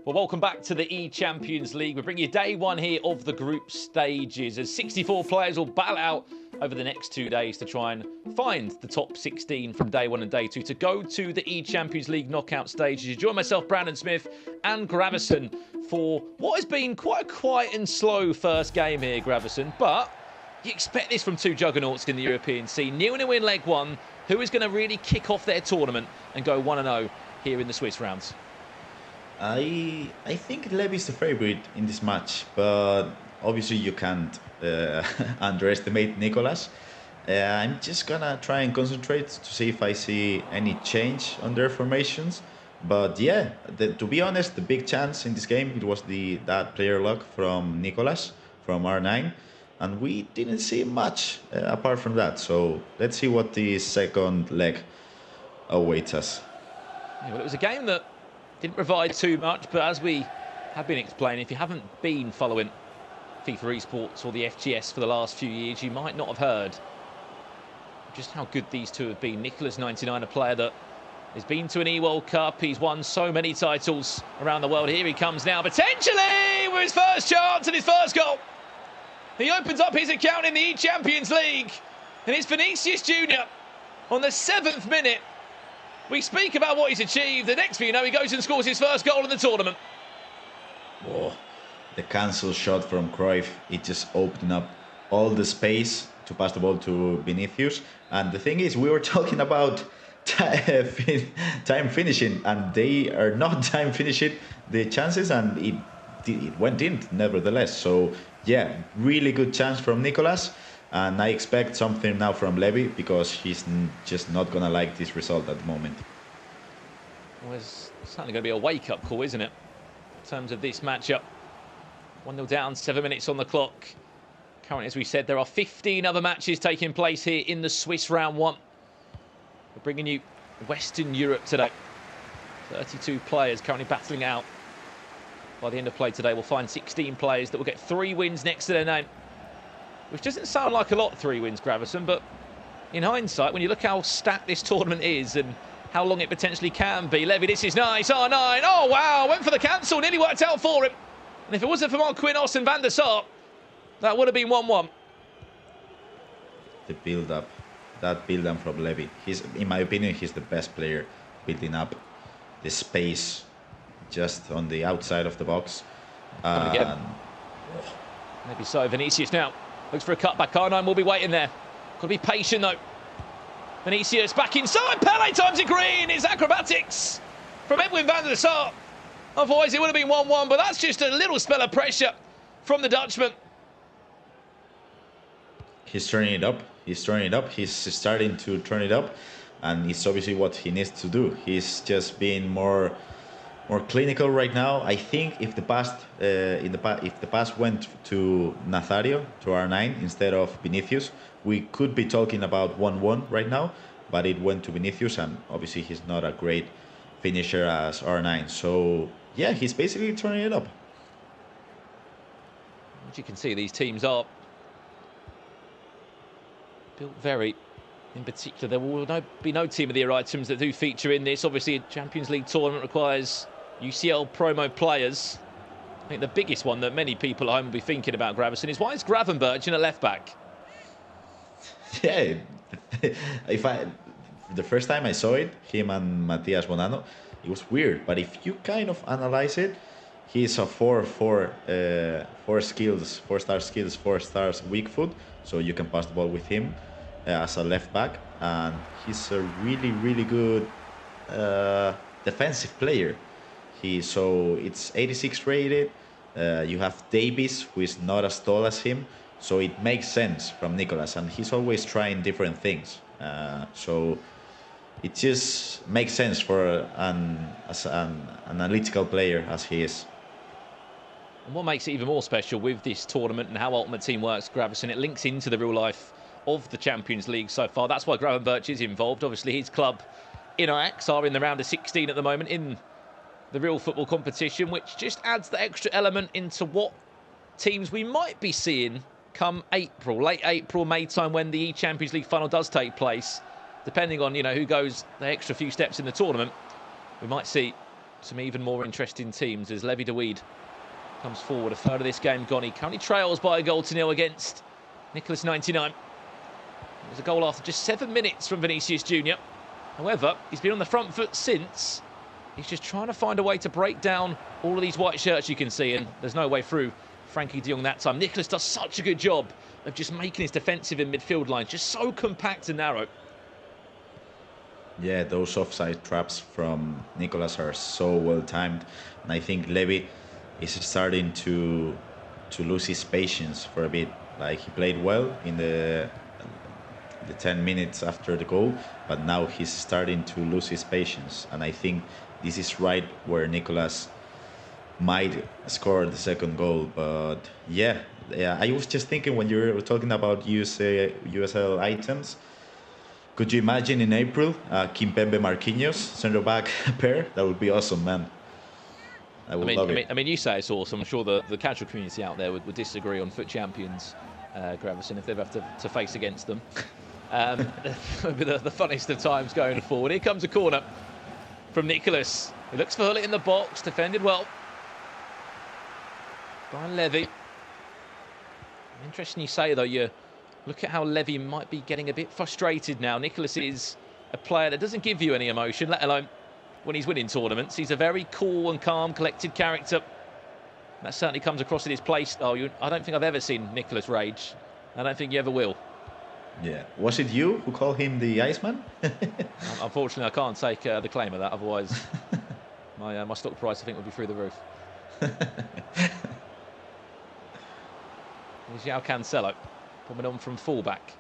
Speaker 6: Well, welcome back to the E-Champions League. We bring you day one here of the group stages as 64 players will battle out over the next 2 days to try and find the top 16 from day 1 and day 2 to go to the E-Champions League knockout stages. You join myself, Brandon Smith, and Gravison for what has been quite a quiet and slow first game here, Gravison, but you expect this from two juggernauts in the European scene. 0-0 in leg one. Who is going to really kick off their tournament and go 1-0 here in the Swiss rounds?
Speaker 7: I think Levi is the favorite in this match, but obviously you can't underestimate Nicolas. I'm just gonna try and concentrate to see if I see any change on their formations. But yeah, to be honest, the big chance in this game, it was that player luck from Nicolas from R9, and we didn't see much apart from that. So let's see what the second leg awaits us.
Speaker 6: Yeah, well, it was a game that didn't provide too much, but as we have been explaining, if you haven't been following FIFA Esports or the FGS for the last few years, you might not have heard just how good these two have been. Nicolas 99, a player that has been to an E-World Cup. He's won so many titles around the world. Here he comes now, potentially with his first chance and his first goal. He opens up his account in the E-Champions League, and it's Vinicius Junior on the 7th minute. We speak about what he's achieved. The next thing you know, he goes and scores his first goal in the tournament.
Speaker 7: Oh, the cancel shot from Cruyff, it just opened up all the space to pass the ball to Vinicius. And the thing is, we were talking about time finishing, and they are not time finishing the chances, and it went in nevertheless. So yeah, really good chance from Nicolas, and I expect something now from Levi, because he's just not gonna like this result at the moment.
Speaker 6: Well, it's certainly going to be a wake-up call, isn't it, in terms of this matchup? 1-0 down, 7 minutes on the clock. Currently, as we said, there are 15 other matches taking place here in the Swiss round one. We're bringing you Western Europe today. 32 players currently battling out. By the end of play today, we'll find 16 players that will get 3 wins next to their name. Which doesn't sound like a lot, 3 wins, Gravison, but in hindsight, when you look how stacked this tournament is and how long it potentially can be. Levi, this is nice. R9. Oh, wow. Went for the cancel. Nearly worked out for him. And if it wasn't for Marquinhos and Van der Sar, that would have been 1-1.
Speaker 7: The build-up, that build-up from Levi. In my opinion, he's the best player building up the space just on the outside of the box.
Speaker 6: Again. Maybe so. Vinicius now looks for a cutback. R9 will be waiting there. Got to be patient though. Vinicius back inside. Pele times it green. It's acrobatics from Edwin van der Sar. Otherwise, it would have been 1-1. But that's just a little spell of pressure from the Dutchman.
Speaker 7: He's turning it up. He's turning it up. He's starting to turn it up, and it's obviously what he needs to do. He's just being more clinical right now. I think if the pass went to Nazario, to R9 instead of Vinicius, we could be talking about 1-1 right now. But it went to Vinicius, and obviously he's not a great finisher as R9. So yeah, he's basically turning it up.
Speaker 6: As you can see, these teams are built very, in particular, there will be no team of the year items that do feature in this. Obviously, a Champions League tournament requires UCL promo players. I think the biggest one that many people at home will be thinking about, Gravison, is why is Gravenberch in a left back?
Speaker 7: Yeah, the first time I saw it, him and Matias Bonanno, it was weird. But if you kind of analyze it, he's a 4-4 skills, 4-star skills, 4 stars weak foot, so you can pass the ball with him as a left back, and he's a really good defensive player. So it's 86 rated. You have Davies, who is not as tall as him, so it makes sense from Nicolas, and he's always trying different things. So it just makes sense for an analytical player as he is.
Speaker 6: And what makes it even more special with this tournament and how Ultimate Team works, Gravison, it links into the real life of the Champions League so far. That's why Gravenberch is involved. Obviously, his club in Ajax are in the round of 16 at the moment in the real football competition, which just adds the extra element into what teams we might be seeing come April, late April, May time, when the E-Champions League final does take place. Depending on, who goes the extra few steps in the tournament, we might see some even more interesting teams as Levi de Weed comes forward. A third of this game gone. He currently trails by a 1-0 against Nicolas 99. There's a goal after just 7 minutes from Vinicius Junior. However, he's been on the front foot since. He's just trying to find a way to break down all of these white shirts you can see, and there's no way through Frankie de Jong that time. Nicholas does such a good job of just making his defensive and midfield lines just so compact and narrow.
Speaker 7: Yeah, those offside traps from Nicolas are so well timed, and I think Levy is starting to lose his patience for a bit. Like, he played well in the 10 minutes after the goal, but now he's starting to lose his patience, and I think this is right where Nicolas might score the second goal. But yeah, I was just thinking when you were talking about USL items, could you imagine in April Kimpembe Marquinhos centre back pair? That would be awesome, man. I would love it.
Speaker 6: I mean, you say it's awesome. I'm sure the casual community out there would disagree on FUT Champions, Gravesen, if they have to face against them. It'll be the funniest of times going forward. Here comes a corner from Nicholas. He looks for Hullet in the box, defended well by Levy. Interesting you say, though, you look at how Levy might be getting a bit frustrated now. Nicholas is a player that doesn't give you any emotion, let alone when he's winning tournaments. He's a very cool and calm, collected character. That certainly comes across in his play style. I don't think I've ever seen Nicholas rage. I don't think you ever will.
Speaker 7: Yeah. Was it you who called him the Iceman?
Speaker 6: Unfortunately, I can't take the claim of that. Otherwise, my stock price, I think, would be through the roof. Here's João Cancelo coming on from fullback.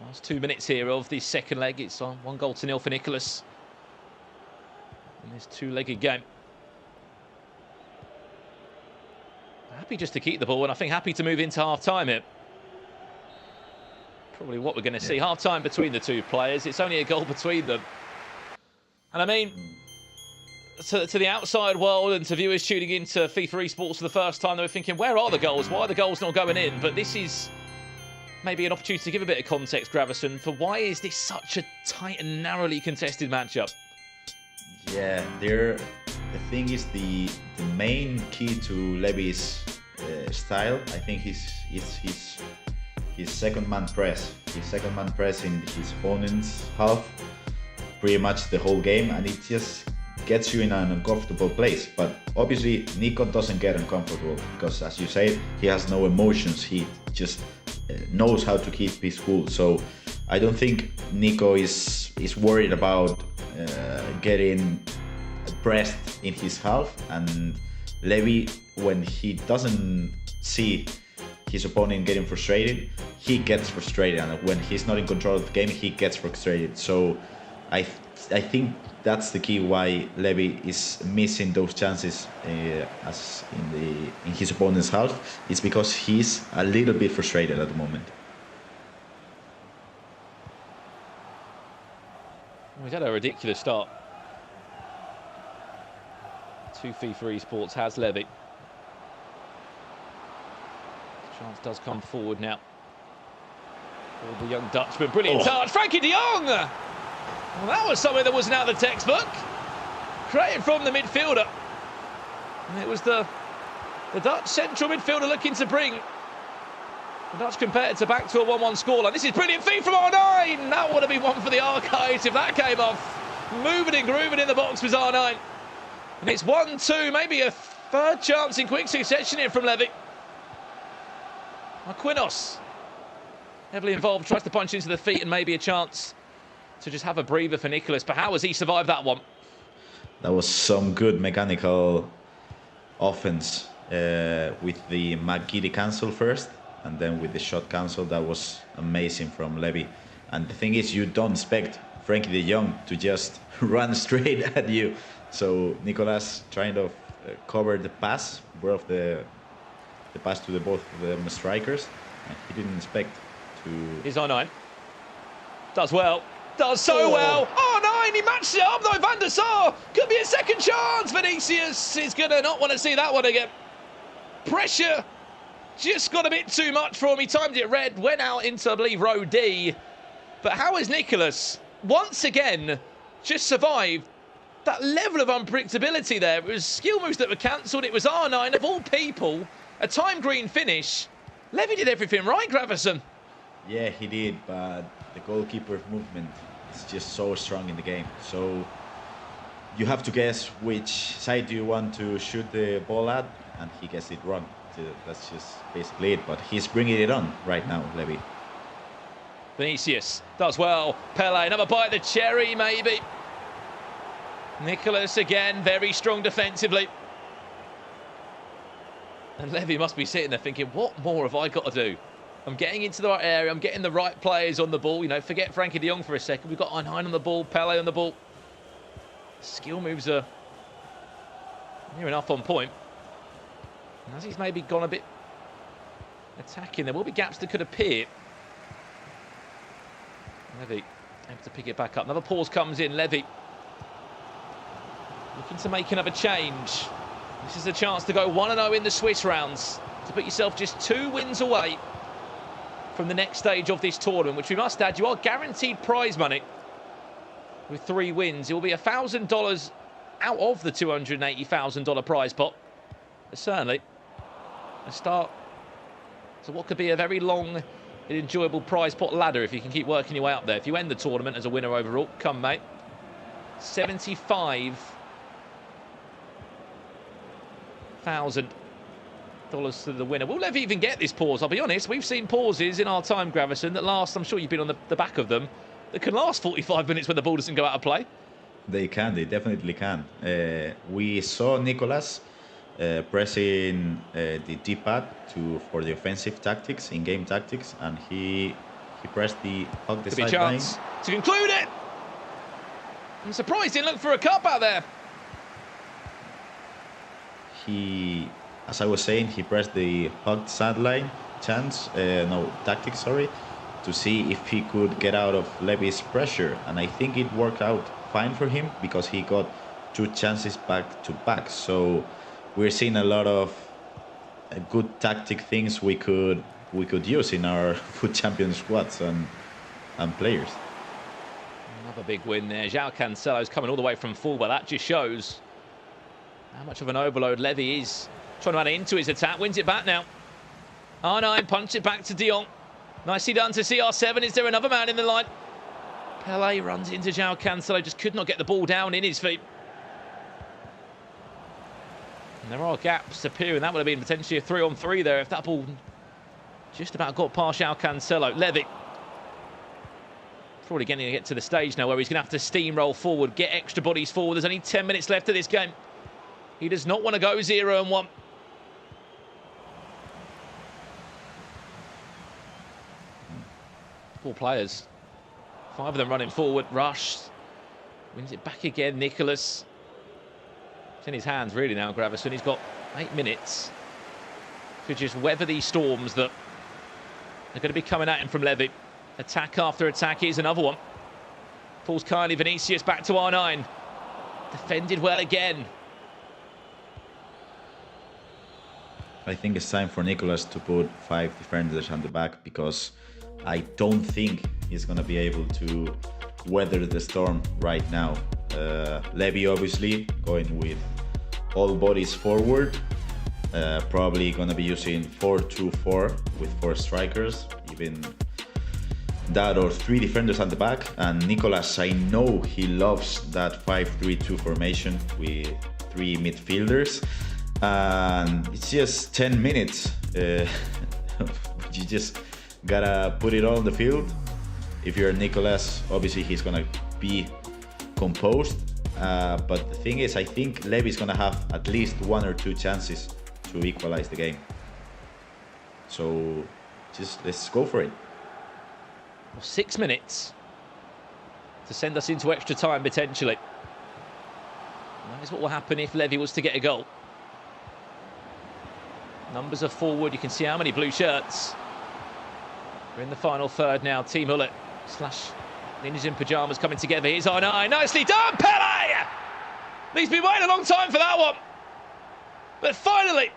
Speaker 6: Last 2 minutes here of the second leg. It's on 1-0 for Nicholas in this two-legged game. Happy just to keep the ball, and I think happy to move into half-time here. Probably what we're going to see. Half-time between the two players. It's only a goal between them. And I mean, to the outside world and to viewers tuning into FIFA Esports for the first time, they were thinking, where are the goals? Why are the goals not going in? But this is maybe an opportunity to give a bit of context, Gravesen, for why is this such a tight and narrowly contested matchup?
Speaker 7: Yeah, the thing is the main key to Levy's style, I think, his second man press. His second man press in his opponent's half pretty much the whole game, and it just gets you in an uncomfortable place. But obviously Nico doesn't get uncomfortable because, as you say, he has no emotions. He just knows how to keep his cool. So I don't think Nico is worried about getting pressed in his half, and Levy, when he doesn't see his opponent getting frustrated, he gets frustrated, and when he's not in control of the game, he gets frustrated. So I think that's the key why Levy is missing those chances as in his opponent's half. It's because he's a little bit frustrated at the moment.
Speaker 6: We've had a ridiculous start. To FIFA Esports has Levy. Chance does come forward now for the young Dutchman. Brilliant touch. Frankie de Jong! Well, that was something that wasn't out of the textbook. Created from the midfielder. And it was the Dutch central midfielder looking to bring the Dutch competitor back to a 1-1 scoreline. This is brilliant feed from R9. That would have been one for the archives if that came off. Moving and grooving in the box was R9. And it's 1-2, maybe a third chance in quick succession here from Levy. Marquinhos, heavily involved, tries to punch into the feet and maybe a chance to just have a breather for Nicholas. But how has he survived that one?
Speaker 7: That was some good mechanical offense with the McGiddy cancel first, and then with the shot cancel. That was amazing from Levy. And the thing is, you don't expect Frankie de Jong to just run straight at you. So Nicolas trying to cover the pass, the pass to both of the strikers. He didn't expect to.
Speaker 6: Here's R9. Does well. Does so well. R9, he matched it up though. Van der Sar. Could be a second chance. Vinicius is going to not want to see that one again. Pressure just got a bit too much for him. He timed it red, went out into, I believe, row D. But how has Nicholas, once again, just survived that level of unpredictability there? It was skill moves that were cancelled. It was R9, of all people, a time green finish. Levy did everything right, Gravesen.
Speaker 7: Yeah, he did, but the goalkeeper movement is just so strong in the game. So you have to guess which side do you want to shoot the ball at, and he gets it wrong. So that's just basically it, but he's bringing it on right now, Levy.
Speaker 6: Vinicius does well. Pele, another bite of the cherry, maybe. Nicolas again, very strong defensively. And Levy must be sitting there thinking, what more have I got to do? I'm getting into the right area. I'm getting the right players on the ball. You know, forget Frankie de Jong for a second. We've got Einheim on the ball, Pele on the ball. Skill moves are near enough on point. And as he's maybe gone a bit attacking, there will be gaps that could appear. Levy able to pick it back up. Another pause comes in. Levy looking to make another change. This is a chance to go 1-0 in the Swiss rounds, to put yourself just 2 wins away from the next stage of this tournament, which we must add, you are guaranteed prize money with 3 wins. It will be $1,000 out of the $280,000 prize pot. But certainly a start to what could be a very long and enjoyable prize pot ladder if you can keep working your way up there. If you end the tournament as a winner overall, come mate. $75,000 to the winner. Will Levy even get this pause? I'll be honest, we've seen pauses in our time, Gravison, that last, I'm sure you've been on the back of them, that can last 45 minutes when the ball doesn't go out of play.
Speaker 7: They definitely can. We saw Nicolas pressing the D-pad for the offensive tactics, in-game tactics, and he pressed the hug the
Speaker 6: Could be a
Speaker 7: sideline.
Speaker 6: chance to conclude it. I'm surprised he didn't look for a cup out there.
Speaker 7: He, as I was saying, he pressed the hugged sideline tactics, sorry, to see if he could get out of Levy's pressure, and I think it worked out fine for him because he got 2 chances back to back. So we're seeing a lot of good tactic things we could use in our Foot Champions squads and players.
Speaker 6: Another big win there. João Cancelo's coming all the way from fullback. That just shows how much of an overload Levy is trying to add into his attack. Wins it back now. R9 punch it back to de Jong. Nicely done to CR7. Is there another man in the line? Pele runs into João Cancelo. Just could not get the ball down in his feet. And there are gaps appearing. That would have been potentially a 3-on-3 there if that ball just about got past João Cancelo. Levy probably getting to get to the stage now where he's going to have to steamroll forward, get extra bodies forward. There's only 10 minutes left of this game. He does not want to go 0-1. 4 players. 5 of them running forward. Rush wins it back again. Nicolas. It's in his hands really now, Gravison. He's got 8 minutes to just weather these storms that are going to be coming at him from Levy. Attack after attack. Here's another one. Pulls kindly. Vinicius back to R9. Defended well again.
Speaker 7: I think it's time for Nicolas to put 5 defenders on the back because I don't think he's going to be able to weather the storm right now. Levy obviously going with all bodies forward. Probably going to be using 4-2-4 with 4 strikers, even that, or 3 defenders at the back. And Nicolas, I know he loves that 5-3-2 formation with 3 midfielders. And it's just 10 minutes. You just gotta put it all on the field. If you're Nicolas, obviously he's gonna be composed. But the thing is, I think Levy's gonna have at least 1 or 2 chances to equalize the game. So just let's go for it.
Speaker 6: Well, 6 minutes to send us into extra time potentially. And that is what will happen if Levy was to get a goal. Numbers are forward. You can see how many blue shirts. We're in the final third now. Team Hullet / Ninjas in Pyjamas coming together. Here's R9. Nicely done, Pele! He's been waiting a long time for that one. But finally,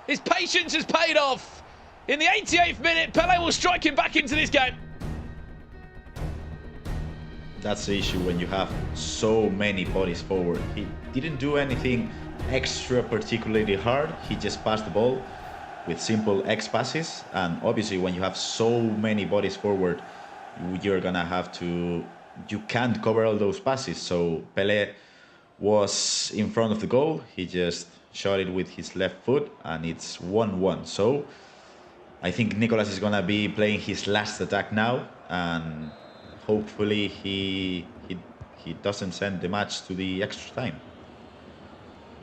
Speaker 6: his patience has paid off. In the 88th minute, Pele will strike him back into this game.
Speaker 7: That's the issue when you have so many bodies forward. He didn't do anything extra particularly hard. He just passed the ball with simple X passes. And obviously, when you have so many bodies forward, you're gonna have to. You can't cover all those passes. So Pelé was in front of the goal. He just shot it with his left foot, and it's 1-1. So I think Nicolas is gonna be playing his last attack now, and hopefully he doesn't send the match to the extra time.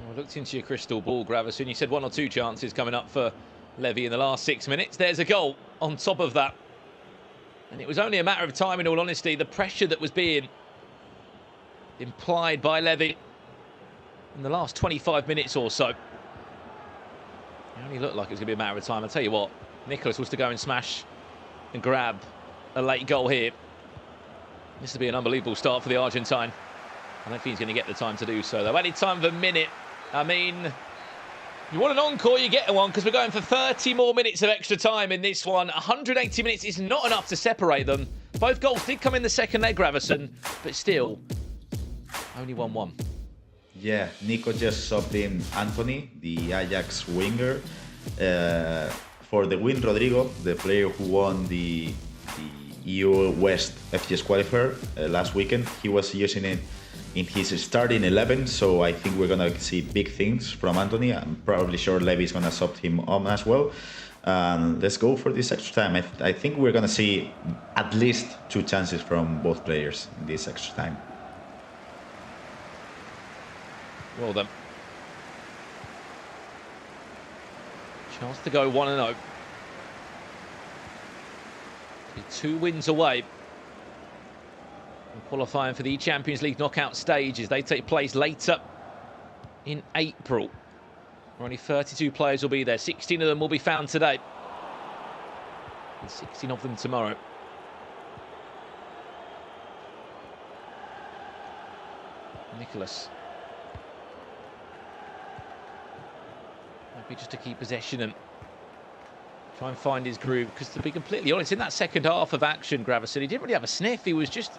Speaker 6: Well, I looked into your crystal ball, Gravison. You said 1 or 2 chances coming up for Levy in the last 6 minutes. There's a goal on top of that. And it was only a matter of time, in all honesty. The pressure that was being implied by Levy in the last 25 minutes or so. It only looked like it was going to be a matter of time. I'll tell you what, Nicolas was to go and smash and grab a late goal here. This would be an unbelievable start for the Argentine. I don't think he's going to get the time to do so, though. Any time of a minute. I mean, you want an encore, you get one, because we're going for 30 more minutes of extra time in this one. 180 minutes is not enough to separate them. Both goals did come in the second leg, Gravison, but still, only 1-1.
Speaker 7: Yeah, Nico just subbed in Anthony, the Ajax winger, for the win. Rodrigo, the player who won the EU West FGS qualifier last weekend, he was using it in his starting 11, so I think we're gonna see big things from Anthony. I'm probably sure Levy's gonna sub him on as well. Let's go for this extra time. I think we're gonna see at least 2 chances from both players in this extra time.
Speaker 6: Well done. Chance to go 1-0. 2 wins away from qualifying for the Champions League knockout stages. They take place later in April. Only 32 players will be there. 16 of them will be found today, and 16 of them tomorrow. Nicolas. Maybe just to keep possession and try and find his groove, because to be completely honest, in that second half of action, Gravison, he didn't really have a sniff. He was just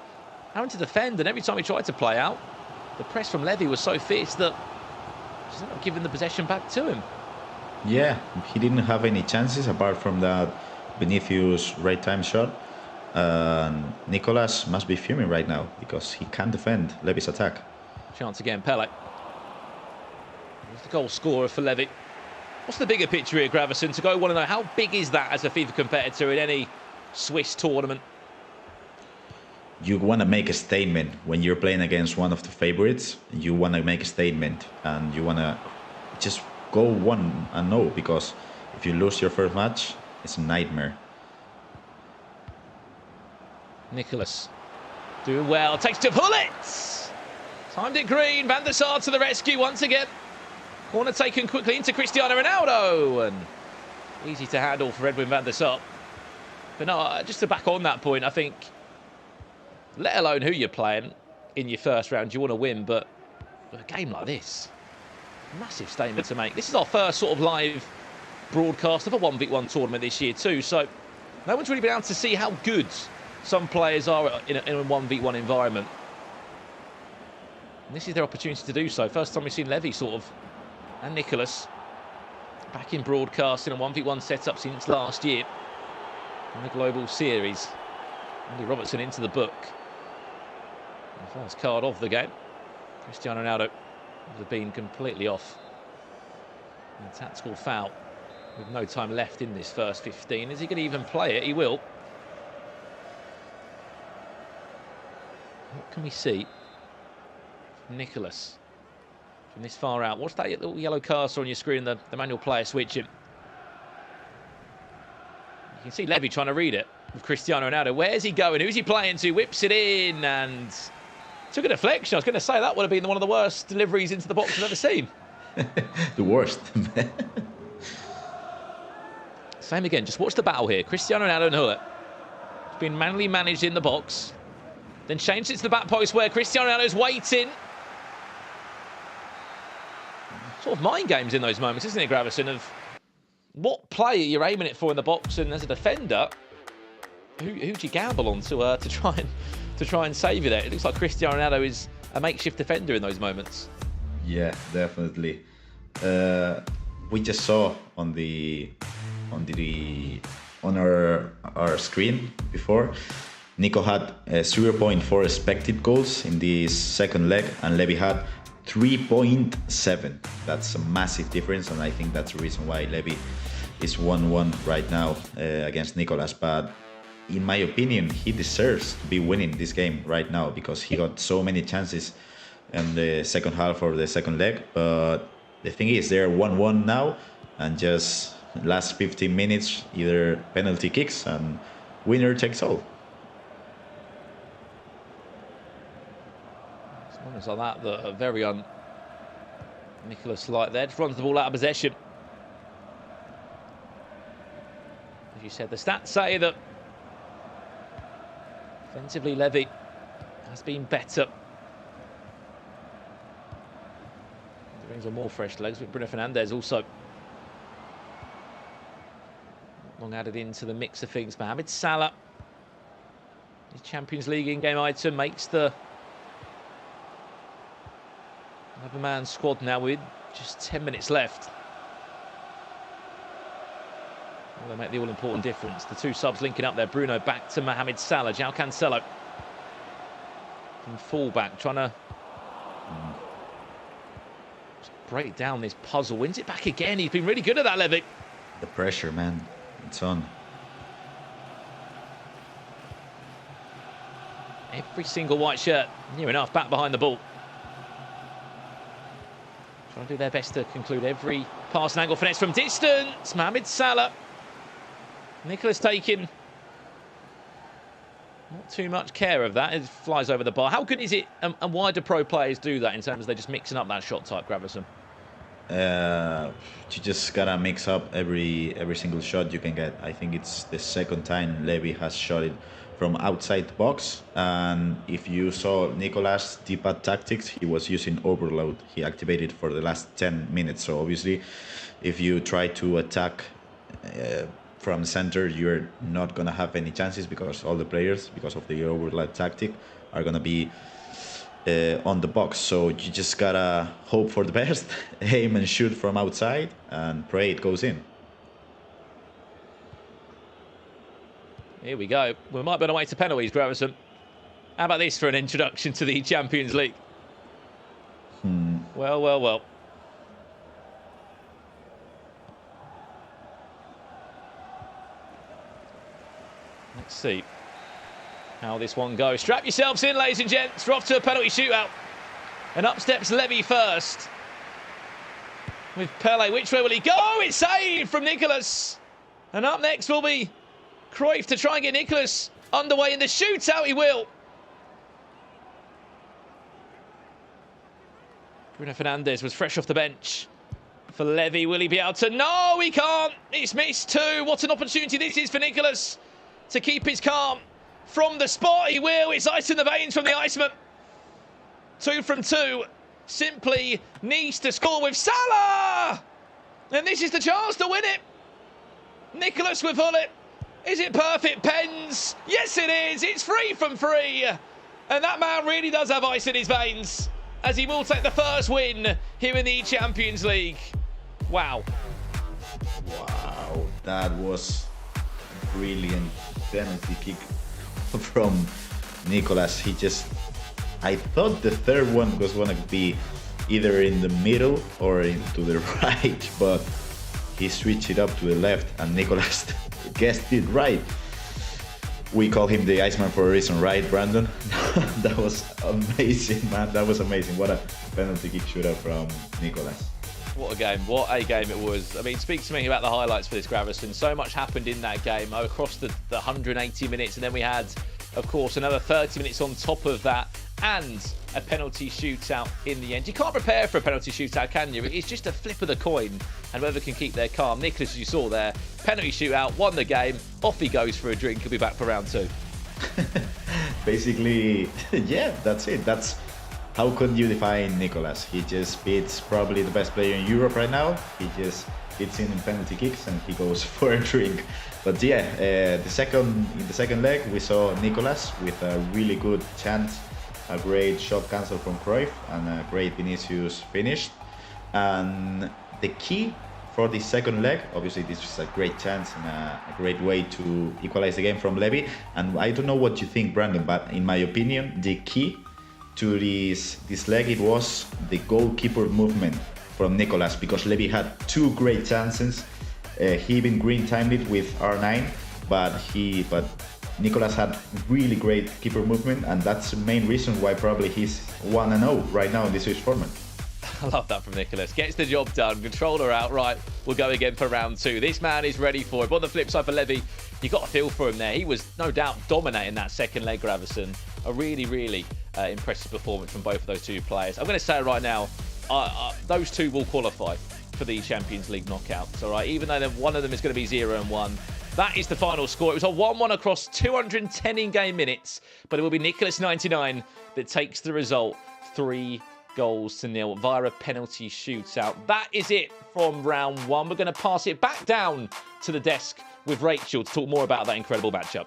Speaker 6: having to defend, and every time he tried to play out, the press from Levy was so fierce that he's not giving the possession back to him.
Speaker 7: Yeah, he didn't have any chances apart from that Vinicius right time shot. Nicolas must be fuming right now because he can't defend Levy's attack.
Speaker 6: Chance again, Pelé. He's the goal scorer for Levy. What's the bigger picture here, Gravison? To go 1-0, how big is that as a FIFA competitor in any Swiss tournament?
Speaker 7: You want to make a statement when you're playing against one of the favorites. You want to make a statement, and you want to just go 1-0, because if you lose your first match, it's a nightmare.
Speaker 6: Nicolas doing well, takes to pull it. Timed it green. Van der Sar to the rescue once again. Corner taken quickly into Cristiano Ronaldo, and easy to handle for Edwin van der Sar. But no, just to back on that point, I think, let alone who you're playing in your first round, you want to win, but a game like this, massive statement to make. This is our first sort of live broadcast of a 1v1 tournament this year too, so no one's really been able to see how good some players are in a 1v1 environment. And this is their opportunity to do so. First time we've seen Levy sort of, and Nicolas, back in broadcast in a 1v1 setup since last year in the Global Series. Andy Robertson into the book. The first card of the game. Cristiano Ronaldo would have been completely off. And a tactical foul with no time left in this first 15. Is he going to even play it? He will. What can we see from Nicolas from this far out? What's that little yellow cursor on your screen, the manual player switching? You can see Levy trying to read it with Cristiano Ronaldo. Where's he going? Who's he playing to? Whips it in and took a deflection. I was going to say that would have been one of the worst deliveries into the box I've ever seen.
Speaker 7: The worst.
Speaker 6: Same again. Just watch the battle here. Cristiano Ronaldo and Hullert. It's been manually managed in the box. Then changed it to the back post where Cristiano Ronaldo's waiting. Sort of mind games in those moments, isn't it, Gravison, of what player you're aiming it for in the box, and as a defender, who do you gamble on to try and save you there? It looks like Cristiano Ronaldo is a makeshift defender in those moments.
Speaker 7: Yeah, definitely. we just saw on our screen before, Nico had 0.4 expected goals in the second leg, and Levy had 3.7. That's a massive difference, and I think that's the reason why Levy is 1-1 right now against Nicolas. But in my opinion, he deserves to be winning this game right now because he got so many chances in the second half or the second leg. But the thing is, they're 1-1 now, and just last 15 minutes, either penalty kicks and winner takes all.
Speaker 6: Moments like that that are very Nicolas like there. Just runs the ball out of possession. As you said, the stats say that offensively Levy has been better. He brings on more fresh legs with Bruno Fernandes also long added into the mix of things. Mohamed Salah, his Champions League in-game item, makes the 11-man squad now with just 10 minutes left. Well, they make the all-important difference. The two subs linking up there. Bruno back to Mohamed Salah. João Cancelo from full-back, trying to just break down this puzzle. Wins it back again. He's been really good at that, Levy.
Speaker 7: The pressure, man. It's on.
Speaker 6: Every single white shirt, near enough, back behind the ball. Trying to do their best to conclude every pass and angle finesse from distance. Mohamed Salah. Nicolas taking not too much care of that. It flies over the bar. How good is it, and why do pro players do that in terms of they're just mixing up that shot type, Gravesen?
Speaker 7: You just gotta mix up every single shot you can get. I think it's the second time Levy has shot it from outside the box, and if you saw Nicolas' D-pad tactics, he was using overload. He activated for the last 10 minutes, so obviously if you try to attack from the center, you're not gonna have any chances because all the players, because of the overload tactic, are gonna be on the box. So you just gotta hope for the best, aim and shoot from outside, and pray it goes in.
Speaker 6: Here we go. We might be on our way to penalties, Gravesen. How about this for an introduction to the Champions League? Well, well, well. Let's see how this one goes. Strap yourselves in, ladies and gents. We're off to a penalty shootout. And up steps Levy first. With Pele. Which way will he go? It's saved from Nicolas. And up next will be Cruyff to try and get Nicolas underway in the shootout. He will. Bruno Fernandes was fresh off the bench for Levy. Will he be able to? No, he can't. It's missed too. What an opportunity this is for Nicolas to keep his calm. From the spot, he will. It's ice in the veins from the Iceman. 2 from 2. Simply needs to score with Salah. And this is the chance to win it. Nicolas with Hullet. Is it perfect, Pens? Yes, it is. It's 3 from 3. And that man really does have ice in his veins, as he will take the first win here in the Champions League. Wow.
Speaker 7: Wow, that was a brilliant penalty kick from Nicolas. I thought the third one was gonna be either in the middle or into the right, but he switched it up to the left, and Nicolas guessed it right. We call him the Iceman for a reason, right, Brandon? That was amazing, man. That was amazing. What a penalty kick shootout from Nicolas.
Speaker 6: What a game. What a game it was. I mean, speak to me about the highlights for this, Gravesen. So much happened in that game across the 180 minutes. And then we had, of course, another 30 minutes on top of that. And a penalty shootout in the end. You can't prepare for a penalty shootout, can you? It's just a flip of the coin. And whoever can keep their calm. Nicolas, as you saw there, penalty shootout, won the game. Off he goes for a drink. He'll be back for round 2.
Speaker 7: Basically, yeah, that's it. That's how could you define Nicolas? He just beats probably the best player in Europe right now. He just hits in penalty kicks and he goes for a drink. But yeah, in the second leg we saw Nicolas with a really good chance, a great shot cancel from Cruyff and a great Vinicius finish. And the key for the second leg. Obviously, this was a great chance and a great way to equalize the game from Levy. And I don't know what you think, Brandon, but in my opinion, the key to this leg, it was the goalkeeper movement from Nicolas, because Levy had two great chances. He even green timed it with R9, but Nicolas had really great keeper movement, and that's the main reason why probably he's 1-0 right now in this Swiss format.
Speaker 6: I love that from Nicolas. Gets the job done. Controller out. Right, we'll go again for round 2. This man is ready for it. But on the flip side for Levy, you got a feel for him there. He was no doubt dominating that second leg, Gravison. A really, really impressive performance from both of those two players. I'm going to say it right now, those two will qualify for the Champions League knockouts. All right, even though one of them is going to be 0-1. That is the final score. It was a 1-1 across 210 in-game minutes, but it will be Nicolas 99 that takes the result 3-0 via a penalty shootout. That is it from round 1. We're going to pass it back down to the desk with Rachel to talk more about that incredible matchup.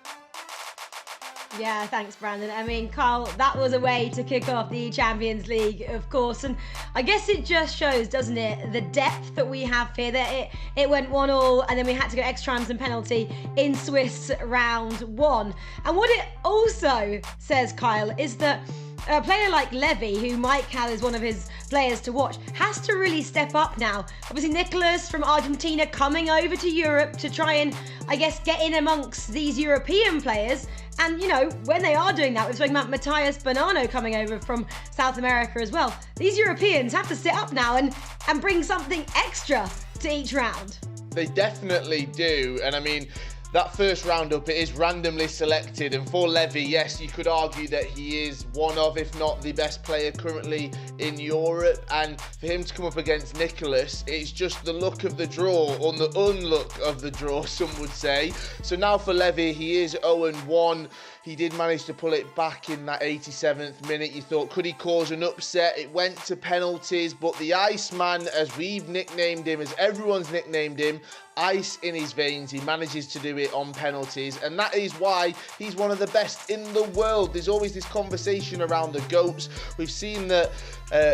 Speaker 4: Yeah, thanks, Brandon. I mean, Carl, that was a way to kick off the Champions League, of course. And I guess it just shows, doesn't it, the depth that we have here. That it went 1-1 and then we had to go extra times and penalty in Swiss round 1. And what it also says, Kyle, is that a player like Levy, who Mike Cal is one of his players to watch, has to really step up now. Obviously, Nicolas from Argentina coming over to Europe to try and, I guess, get in amongst these European players. And, you know, when they are doing that, we're talking about Matthias Bonanno coming over from South America as well. These Europeans have to sit up now and bring something extra to each round.
Speaker 5: They definitely do. And I mean, that first roundup, it is randomly selected, and for Levy, yes, you could argue that he is one of, if not the best player currently in Europe, and for him to come up against Nicolas, it's just the luck of the draw, or the unluck of the draw, some would say. So now for Levy, he is 0-1. He did manage to pull it back in that 87th minute. You thought, could he cause an upset? It went to penalties, but the Iceman, as we've nicknamed him, as everyone's nicknamed him, ice in his veins. He manages to do it on penalties, and that is why he's one of the best in the world. There's always this conversation around the GOATs. We've seen that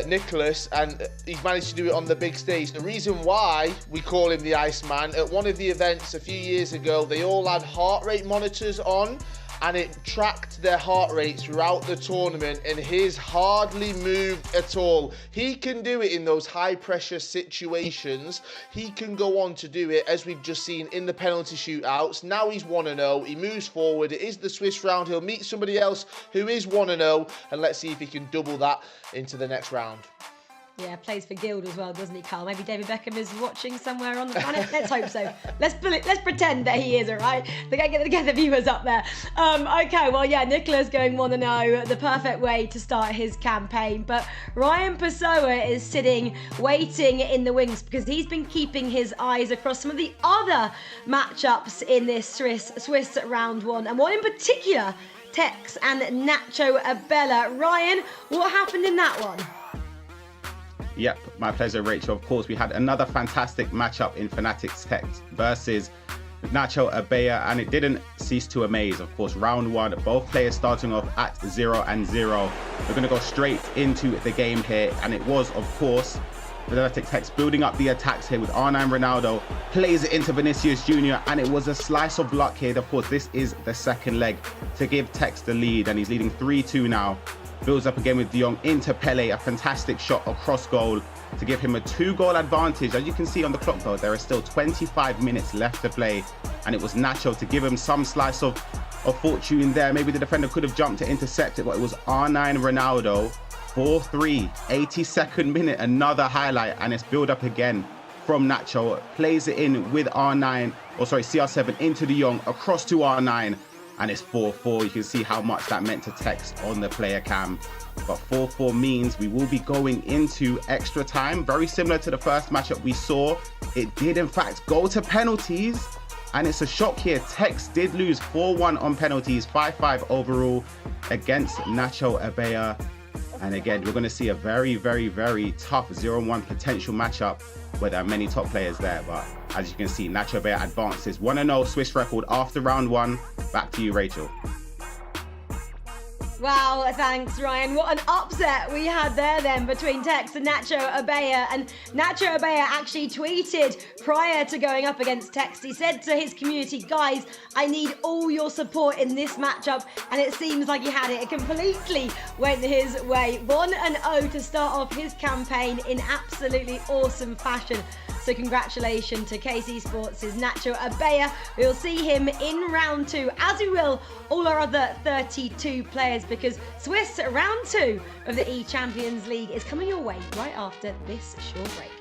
Speaker 5: Nicolas, and he's managed to do it on the big stage. The reason why we call him the Iceman, at one of the events a few years ago, they all had heart rate monitors on, and it tracked their heart rate throughout the tournament, and his hardly moved at all. He can do it in those high pressure situations. He can go on to do it, as we've just seen in the penalty shootouts. Now he's 1-0, he moves forward, it is the Swiss round, he'll meet somebody else who is 1-0, and let's see if he can double that into the next round.
Speaker 4: Yeah, plays for Guild as well, doesn't he, Carl? Maybe David Beckham is watching somewhere on the planet. Let's hope so. Let's pretend that he is, all right? They get the viewers up there. Okay, well, yeah, Nicolas going 1-0, the perfect way to start his campaign. But Ryan Pessoa is sitting, waiting in the wings, because he's been keeping his eyes across some of the other matchups in this Swiss round 1, and one in particular, Tex and Nacho Abella. Ryan, what happened in that one?
Speaker 8: Yep, my pleasure, Rachel. Of course, we had another fantastic matchup in Fanatics Tex versus Nacho Abella, and it didn't cease to amaze. Of course, round 1, both players starting off at 0-0. We're going to go straight into the game here, and it was, of course, Fanatics Tex building up the attacks here with R9 Ronaldo, plays it into Vinicius Jr., and it was a slice of luck here. Of course, this is the second leg to give Tex the lead, and he's leading 3-2 now. Builds up again with De Jong into Pele, a fantastic shot across goal to give him a 2-goal advantage. As you can see on the clock though, there are still 25 minutes left to play, and it was Nacho to give him some slice of fortune there. Maybe the defender could have jumped to intercept it, but it was R9 Ronaldo, 4-3, 82nd minute, another highlight, and it's build up again from Nacho, plays it in with CR7 into De Jong, across to R9, and it's 4-4. You can see how much that meant to Tex on the player cam. But 4-4 means we will be going into extra time, very similar to the first matchup we saw. It did in fact go to penalties, and it's a shock here. Tex did lose 4-1 on penalties, 5-5 overall against Nacho Abella. And again, we're going to see a very, very, very tough 0-1 potential matchup where there are many top players there. But as you can see, Nacho Abella advances 1-0 Swiss record after round 1. Back to you, Rachel.
Speaker 4: Wow, thanks, Ryan. What an upset we had there then between Tex and Nacho Abella. And Nacho Abella actually tweeted prior to going up against Tex. He said to his community, guys, I need all your support in this matchup. And it seems like he had it. It completely went his way. 1-0 to start off his campaign in absolutely awesome fashion. So congratulations to KC Sports' Nacho Abella. We'll see him in round 2, as we will all our other 32 players, because Swiss round 2 of the E-Champions League is coming your way right after this short break.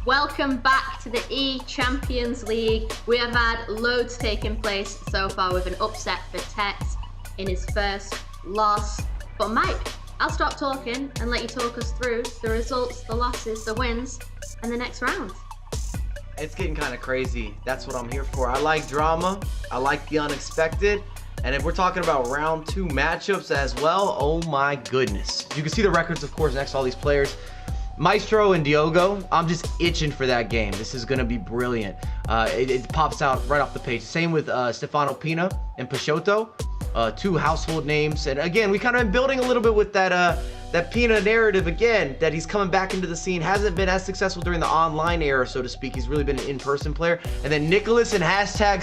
Speaker 2: Welcome back to the E-Champions League. We have had loads taking place so far with an upset for Tex in his first loss. But Mike, I'll stop talking and let you talk us through the results, the losses, the wins, and the next round.
Speaker 3: It's getting kind of crazy. That's what I'm here for. I like drama. I like the unexpected. And if we're talking about round 2 matchups as well, oh my goodness. You can see the records, of course, next to all these players. Maestro and Diogo, I'm just itching for that game. This is going to be brilliant. It pops out right off the page. Same with Stefano Pina and Peixoto, 2 household names. And again, we kind of been building a little bit with that Pina narrative again, that he's coming back into the scene. Hasn't been as successful during the online era, so to speak. He's really been an in-person player. And then Nicholas and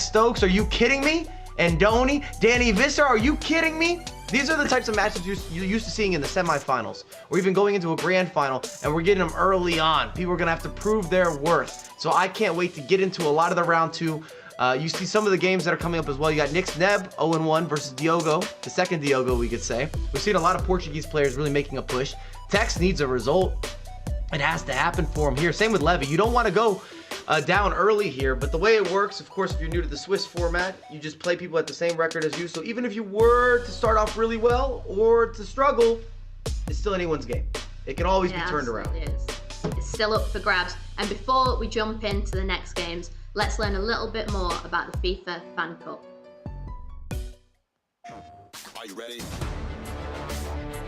Speaker 3: #Stokes. Are you kidding me? Andoni, Danny Visser, are you kidding me? These are the types of matches you're used to seeing in the semifinals, or even going into a grand final, and we're getting them early on. People are gonna have to prove their worth. So I can't wait to get into a lot of the round 2. You see some of the games that are coming up as well. You got Nix Neb, 0-1 versus Diogo, the second Diogo we could say. We've seen a lot of Portuguese players really making a push. Tex needs a result. It has to happen for him here. Same with Levy. You don't want to go down early here, but the way it works, of course, if you're new to the Swiss format, you just play people at the same record as you. So even if you were to start off really well or to struggle, it's still anyone's game. It can always be turned around.
Speaker 2: It's still up for grabs. And before we jump into the next games, let's learn a little bit more about the FIFA Fan Cup.
Speaker 9: Are you ready?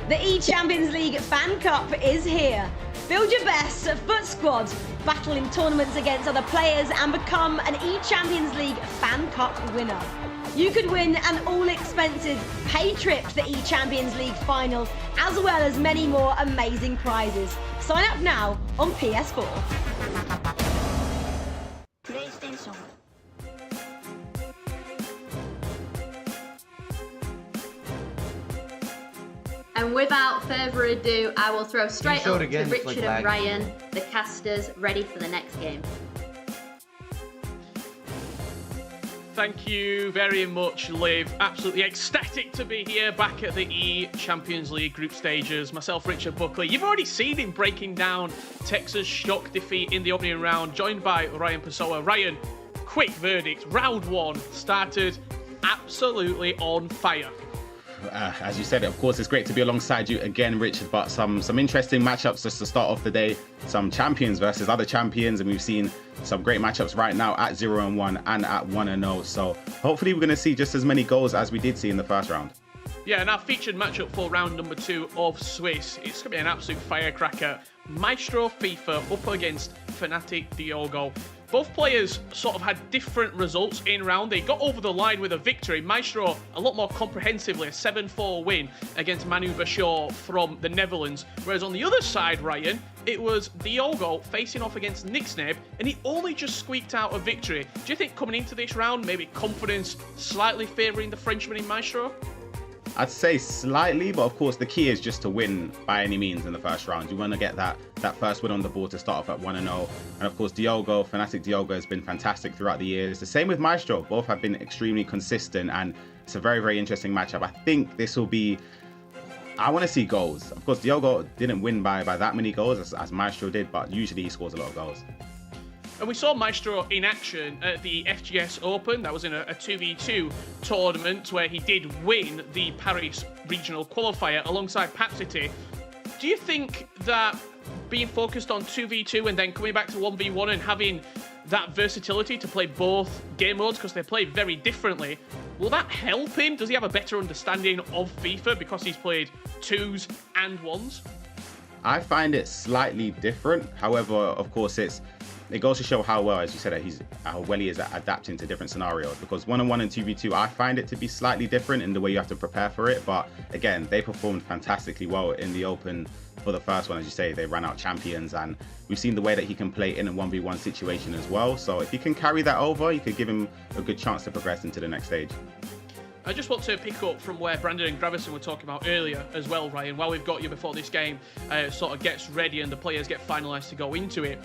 Speaker 4: The E-Champions League Fan Cup is here. Build your best FUT squad, battle in tournaments against other players, and become an E-Champions League Fan Cup winner. You could win an all-expensive pay trip to the E-Champions League final, as well as many more amazing prizes. Sign up now on PS4.
Speaker 10: PlayStation.
Speaker 2: And without further ado, I will throw straight up to
Speaker 3: again, it's
Speaker 2: Richard
Speaker 3: like
Speaker 2: and Ryan, the casters, ready for the next game.
Speaker 11: Thank you very much, Liv. Absolutely ecstatic to be here back at the E-Champions League group stages. Myself, Richard Buckley. You've already seen him breaking down Texas' shock defeat in the opening round, joined by Ryan Pessoa. Ryan, quick verdict. Round 1 started absolutely on fire.
Speaker 8: As you said, of course, it's great to be alongside you again, Richard, but some interesting matchups just to start off the day. Some champions versus other champions, and we've seen some great matchups right now at 0-1 and at 1-0. So hopefully we're going to see just as many goals as we did see in the first round.
Speaker 11: Yeah, and our featured matchup for round number 2 of Swiss, it's going to be an absolute firecracker. Maestro FIFA up against Fnatic Diogo. Both players sort of had different results in round. They got over the line with a victory. Maestro, a lot more comprehensively, a 7-4 win against Manu Bashar from the Netherlands. Whereas on the other side, Ryan, it was Diogo facing off against Nixneb, and he only just squeaked out a victory. Do you think coming into this round, maybe confidence slightly favouring the Frenchman in Maestro?
Speaker 8: I'd say slightly, but of course the key is just to win by any means in the first round. You want to get that first win on the board to start off at 1-0. And of course Diogo, Fnatic Diogo, has been fantastic throughout the years. The same with Maestro. Both have been extremely consistent, and it's a very, very interesting matchup. I think this will be... I want to see goals. Of course, Diogo didn't win by that many goals as Maestro did, but usually he scores a lot of goals.
Speaker 11: And we saw Maestro in action at the FGS Open. That was in a 2v2 tournament where he did win the Paris regional qualifier alongside Papsity. Do you think that being focused on 2v2 and then coming back to 1v1 and having that versatility to play both game modes, because they play very differently, will that help him? Does he have a better understanding of FIFA because he's played 2s and 1s?
Speaker 8: I find it slightly different. However, of course, it goes to show how well, as you said, how well he is at adapting to different scenarios. Because 1-on-1 and 2v2, I find it to be slightly different in the way you have to prepare for it. But again, they performed fantastically well in the Open for the first one. As you say, they ran out champions, and we've seen the way that he can play in a 1v1 situation as well. So if he can carry that over, you could give him a good chance to progress into the next stage.
Speaker 11: I just want to pick up from where Brandon and Gravison were talking about earlier as well, Ryan. While we've got you before this game sort of gets ready and the players get finalised to go into it,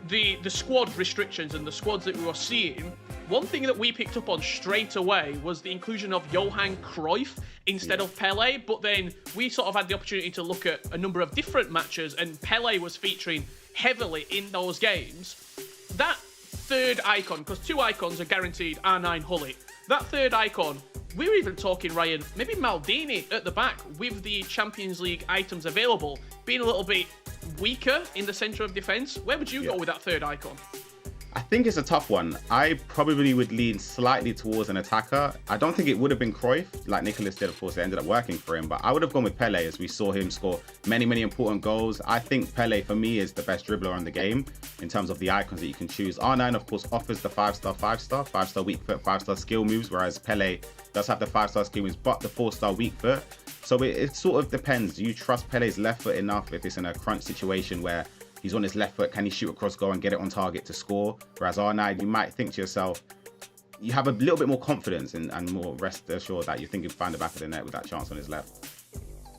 Speaker 11: the squad restrictions and the squads that we were seeing, one thing that we picked up on straight away was the inclusion of Johan Cruyff instead of Pele, but then we sort of had the opportunity to look at a number of different matches, and Pele was featuring heavily in those games. That third icon, because 2 icons are guaranteed R9 Hullet, that third icon, we're even talking, Ryan, maybe Maldini at the back with the Champions League items available, being a little bit weaker in the centre of defence. Where would you go with that third icon?
Speaker 8: I think it's a tough one. I probably would lean slightly towards an attacker. I don't think it would have been Cruyff, like Nicholas did. Of course, it ended up working for him, but I would have gone with Pele, as we saw him score many, many important goals. I think Pele, for me, is the best dribbler on the game in terms of the icons that you can choose. R9, of course, offers the 5-star, 5-star weak foot, 5-star skill moves, whereas Pele does have the 5-star skill moves, but the 4-star weak foot. So it sort of depends. Do you trust Pele's left foot enough if it's in a crunch situation where he's on his left foot? Can he shoot across goal and get it on target to score? Whereas R9, you might think to yourself, you have a little bit more confidence and more rest assured that you think you'll find the back of the net with that chance on his left.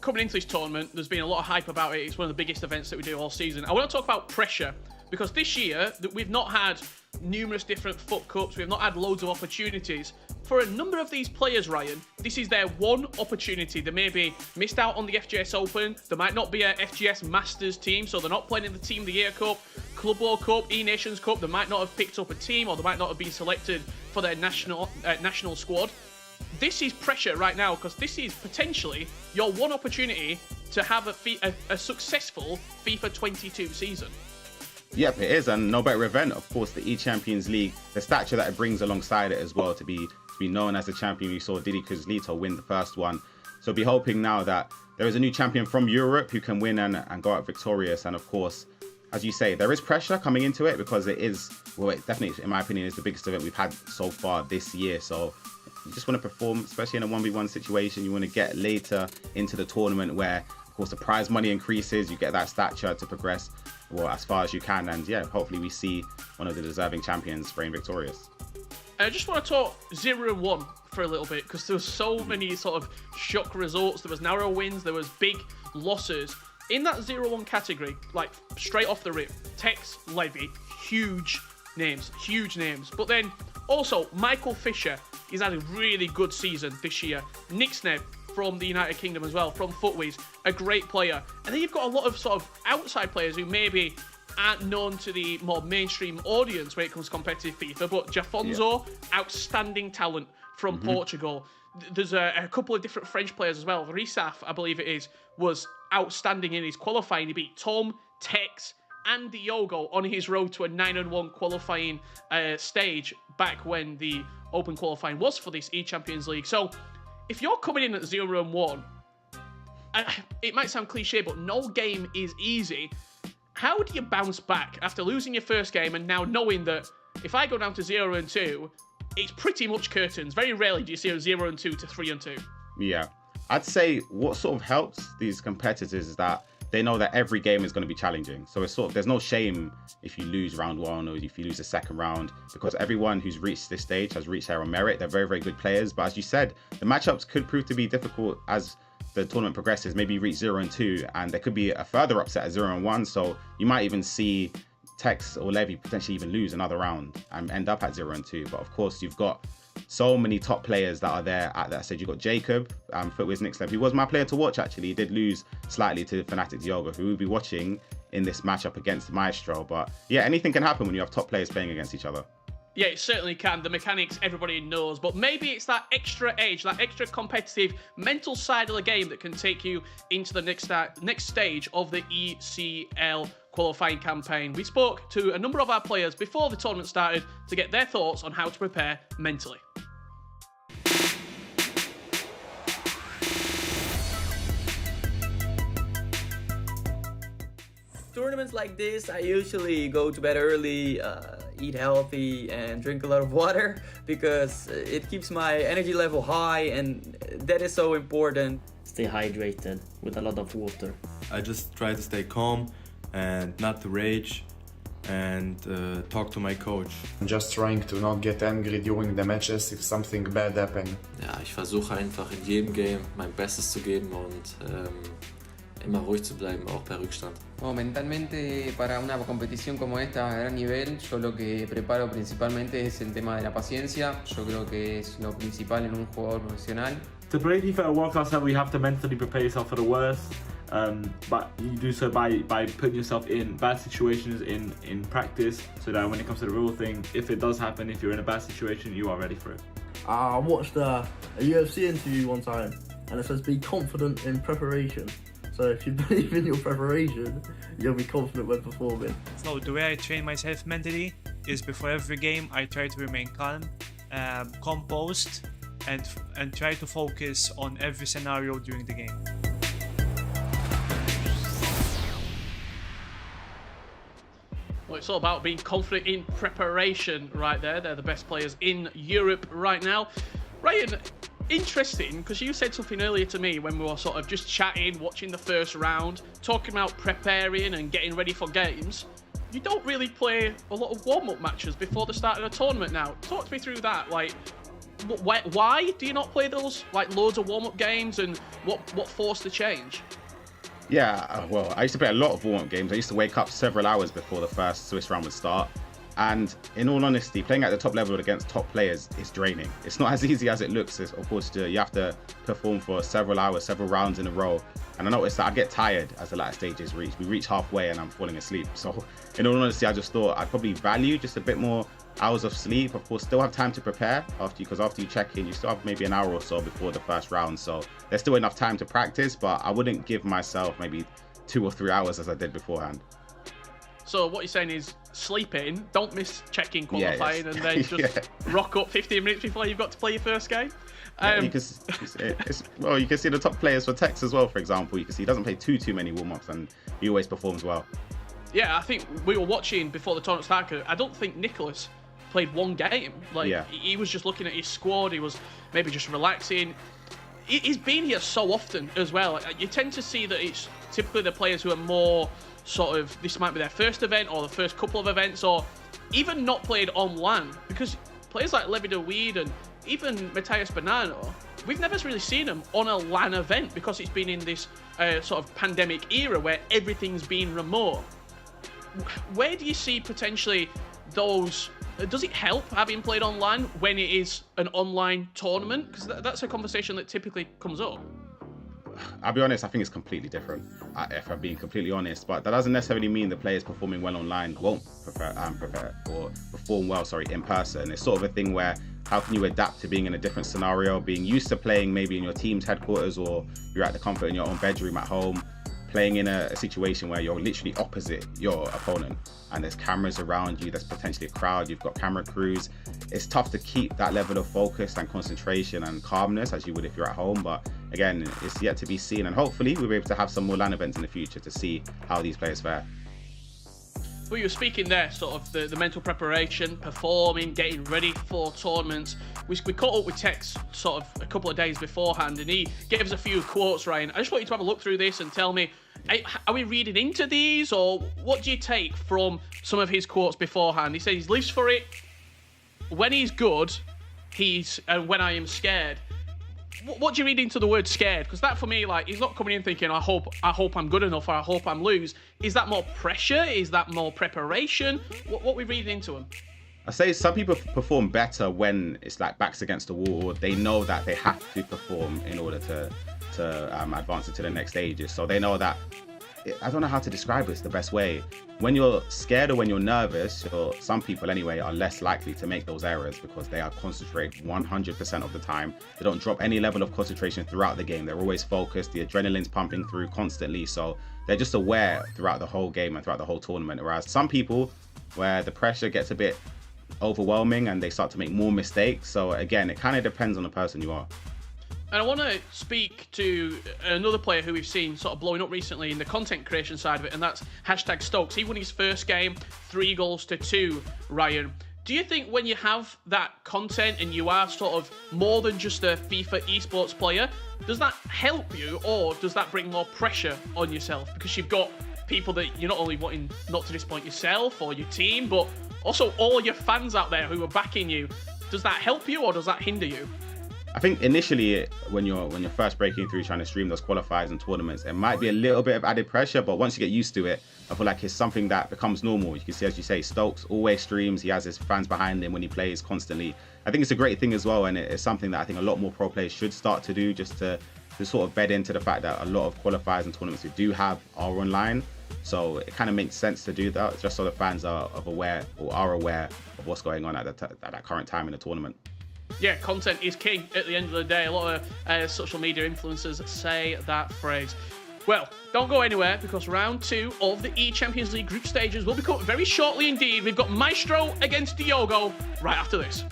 Speaker 11: Coming into this tournament, there's been a lot of hype about it. It's one of the biggest events that we do all season. I want to talk about pressure, because this year we've not had numerous different FUT Cups, we've not had loads of opportunities. For a number of these players, Ryan, this is their one opportunity. They maybe missed out on the FGS Open, there might not be a FGS Masters team, so they're not playing in the Team of the Year Cup, Club World Cup, E-Nations Cup, they might not have picked up a team, or they might not have been selected for their national squad. This is pressure right now, because this is potentially your one opportunity to have a successful FIFA 22 season.
Speaker 8: Yep, it is, and no better event, of course, the E-Champions League, the stature that it brings alongside it as well, to be known as the champion. We saw Didi Kuzlito win the first one, so be hoping now that there is a new champion from Europe who can win and go out victorious. And of course, as you say, there is pressure coming into it, because it is, well, it definitely, in my opinion, is the biggest event we've had so far this year. So you just want to perform, especially in a 1v1 situation. You want to get later into the tournament where, of course, the prize money increases, you get that stature to progress, well, as far as you can. And yeah, hopefully we see one of the deserving champions reign victorious.
Speaker 11: I just want to talk 0-1 for a little bit, because there was so many sort of shock results. There was narrow wins, there was big losses. In that 0-1 category, like straight off the rip, Tex, Levy, huge names. But then also Michael Fisher, he's had a really good season this year. Nixneb from the United Kingdom as well, from FUTWIZ, a great player. And then you've got a lot of sort of outside players who maybe aren't known to the more mainstream audience when it comes to competitive FIFA, but Jafonso, outstanding talent from Portugal. There's a couple of different French players as well. Risaf, I believe it is, was outstanding in his qualifying. He beat Tom, Tex, and Diogo on his road to a 9-1 qualifying stage back when the Open qualifying was for this E-Champions League. So if you're coming in at 0-1, it might sound cliche, but no game is easy. How do you bounce back after losing your first game and now knowing that if I go down to 0-2, it's pretty much curtains? Very rarely do you see a 0-2 to 3-2.
Speaker 8: Yeah, I'd say what sort of helps these competitors is that they know that every game is going to be challenging. So it's sort of, there's no shame if you lose round one or if you lose the second round, because everyone who's reached this stage has reached there on merit. They're very, very good players. But as you said, the matchups could prove to be difficult as the tournament progresses. Maybe you reach 0-2 and there could be a further upset at 0-1. So you might even see Tex or Levy potentially even lose another round and end up at 0-2. But of course, you've got so many top players that are there at that stage. You've got Jacob, FUTWIZ Nixneb, who was my player to watch actually. He did lose slightly to Fnatic Diogo, who we'll be watching in this matchup against Maestro. But yeah, anything can happen when you have top players playing against each other.
Speaker 11: Yeah, it certainly can. The mechanics everybody knows, but maybe it's that extra edge, that extra competitive mental side of the game that can take you into the next stage of the ECL qualifying campaign. We spoke to a number of our players before the tournament started to get their thoughts on how to prepare mentally.
Speaker 9: Tournaments like this, I usually go to bed early, eat healthy and drink a lot of water, because it keeps my energy level high, and that is so important.
Speaker 10: Stay hydrated with a lot of water.
Speaker 12: I just try to stay calm and not to rage, and talk to my coach.
Speaker 13: I'm just trying to not get angry during the matches if something bad happens.
Speaker 14: Ja, ich versuche einfach in jedem Game mein Bestes zu geben und immer ruhig zu bleiben, auch bei Rückstand.
Speaker 15: Mentalmente, para una competición como esta a gran nivel, yo lo que preparo principalmente es el tema de la paciencia. Yo creo que es lo principal en un jugador profesional.
Speaker 16: To play FIFA at world class level, you have to mentally prepare yourself for the worst, but you do so by putting yourself in bad situations in practice, so that when it comes to the real thing, if it does happen, if you're in a bad situation, you are ready for it.
Speaker 17: I watched a UFC interview one time, and it says be confident in preparation. So if you believe in your preparation, you'll be confident when performing.
Speaker 18: So the way I train myself mentally is before every game I try to remain calm, composed, and try to focus on every scenario during the game.
Speaker 11: Well, it's all about being confident in preparation right there. They're the best players in Europe right now. Ryan, interesting, because you said something earlier to me when we were sort of just chatting, watching the first round, talking about preparing and getting ready for games. you don't really play a lot of warm-up matches before the start of a tournament now. Talk me through that. Like, why do you not play those, like, loads of warm-up games, and what forced the change?
Speaker 8: Yeah, well, I used to play a lot of warm-up games. I used to wake up several hours before the first Swiss round would start. And in all honesty, playing at the top level against top players is draining. It's not as easy as it looks. Of course, you have to perform for several hours, several rounds in a row. And I noticed that I get tired as the latter stages reach. We reach halfway and I'm falling asleep. So in all honesty, I just thought I'd probably value just a bit more hours of sleep. Of course, still have time to prepare because after you check in, you still have maybe an hour or so before the first round. So there's still enough time to practice, but I wouldn't give myself maybe 2 or 3 hours as I did beforehand.
Speaker 11: So what you're saying is sleep in, don't miss check-in qualifying,
Speaker 8: yes.
Speaker 11: and then just rock up 15 minutes before you've got to play your first game.
Speaker 8: You can see the top players for Tex as well, for example. You can see he doesn't play too many warm-ups and he always performs well.
Speaker 11: Yeah, I think we were watching before the tournament started. I don't think Nicholas played one game. Like, he was just looking at his squad. He was maybe just relaxing. He's been here so often as well. You tend to see that it's typically the players who are more sort of, this might be their first event or the first couple of events, or even not played on LAN, because players like Levi de Weed and even Matthias Bonanno, we've never really seen them on a LAN event because it's been in this sort of pandemic era where everything's been remote. Where do you see potentially those, does it help having played on LAN when it is an online tournament? Because that's a conversation that typically comes up.
Speaker 8: I'll be honest, I think it's completely different, if I'm being completely honest. But that doesn't necessarily mean the players performing well online won't perform well, in person. It's sort of a thing where how can you adapt to being in a different scenario, being used to playing maybe in your team's headquarters, or you're at the comfort in your own bedroom at home, playing in a situation where you're literally opposite your opponent and there's cameras around you, there's potentially a crowd, you've got camera crews. It's tough to keep that level of focus and concentration and calmness as you would if you're at home. But again, it's yet to be seen, and hopefully we'll be able to have some more LAN events in the future to see how these players fare.
Speaker 11: Well, you were speaking there, sort of the mental preparation, performing, getting ready for tournaments. We caught up with Tex sort of a couple of days beforehand, and he gave us a few quotes, Ryan. I just want you to have a look through this and tell me, are we reading into these, or what do you take from some of his quotes beforehand? He says he lives for it. When he's good, when I am scared. What do you read into the word scared? Because that for me, like, he's not coming in thinking, I hope I'm good enough, or I hope I'm lose. Is that more pressure? Is that more preparation? What we reading into him?
Speaker 8: I say some people perform better when it's like backs against the wall, or they know that they have to perform in order to advance into the next stages. So they know that, I don't know how to describe this the best way. When you're scared or when you're nervous, some people anyway are less likely to make those errors because they are concentrated 100% of the time. They don't drop any level of concentration throughout the game. They're always focused. The adrenaline's pumping through constantly. So they're just aware throughout the whole game and throughout the whole tournament. Whereas some people, where the pressure gets a bit overwhelming and they start to make more mistakes. So again, it kind of depends on the person you are.
Speaker 11: And I want to speak to another player who we've seen sort of blowing up recently in the content creation side of it, and that's #Stokes. He won his first game, 3-2, Ryan. Do you think when you have that content and you are sort of more than just a FIFA esports player, does that help you, or does that bring more pressure on yourself? Because you've got people that you're not only wanting not to disappoint yourself or your team, but also all your fans out there who are backing you. Does that help you, or does that hinder you?
Speaker 8: I think initially, when you're first breaking through trying to stream those qualifiers and tournaments, it might be a little bit of added pressure, but once you get used to it, I feel like it's something that becomes normal. You can see, as you say, Stokes always streams. He has his fans behind him when he plays constantly. I think it's a great thing as well, and it's something that I think a lot more pro players should start to do, just to sort of bed into the fact that a lot of qualifiers and tournaments we do have are online. So it kind of makes sense to do that, just so the fans are aware of what's going on at that current time in the tournament.
Speaker 11: Yeah, content is king at the end of the day. A lot of social media influencers say that phrase. Well, don't go anywhere, because round 2 of the E-Champions League group stages will be coming very shortly indeed. We've got Maestro against Diogo right after this.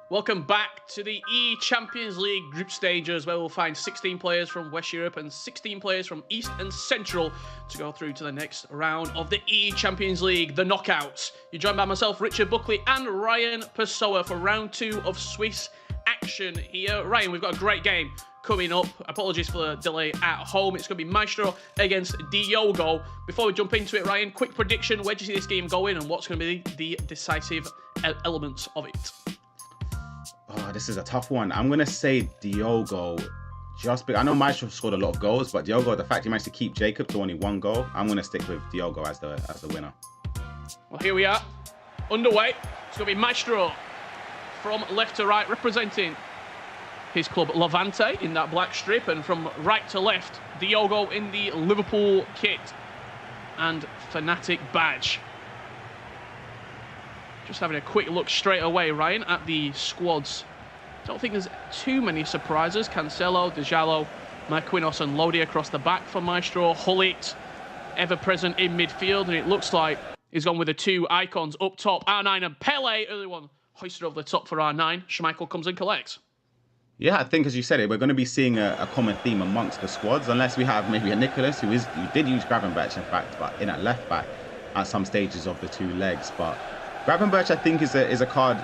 Speaker 11: Welcome back to the E-Champions League group stages, where we'll find 16 players from West Europe and 16 players from East and Central to go through to the next round of the E-Champions League, the knockouts. You're joined by myself, Richard Buckley, and Ryan Pessoa for round 2 of Swiss action here. Ryan, we've got a great game coming up. Apologies for the delay at home. It's going to be Maestro against Diogo. Before we jump into it, Ryan, quick prediction. Where do you see this game going and what's going to be the decisive elements of it?
Speaker 8: Oh, this is a tough one. I'm going to say Diogo. Just because I know Maestro scored a lot of goals, but Diogo, the fact he managed to keep Jacob to only 1 goal, I'm going to stick with Diogo as the winner.
Speaker 11: Well, here we are. Underway. It's going to be Maestro from left to right, representing his club Levante in that black strip, and from right to left, Diogo in the Liverpool kit and Fnatic badge. Just having a quick look straight away, Ryan, at the squads. Don't think there's too many surprises. Cancelo, Djaló, Marquinhos and Lodi across the back for Maestro. Hullet, ever present in midfield, and it looks like he's gone with the 2 icons up top, R9 and Pele. Early one hoisted over the top for R9. Schmeichel comes and collects.
Speaker 8: Yeah, I think, as you said it, we're going to be seeing a common theme amongst the squads, unless we have maybe a Nicholas, who did use Gravenberch, in fact, but in at left back at some stages of the 2 legs. But Gravenberch, I think, is a card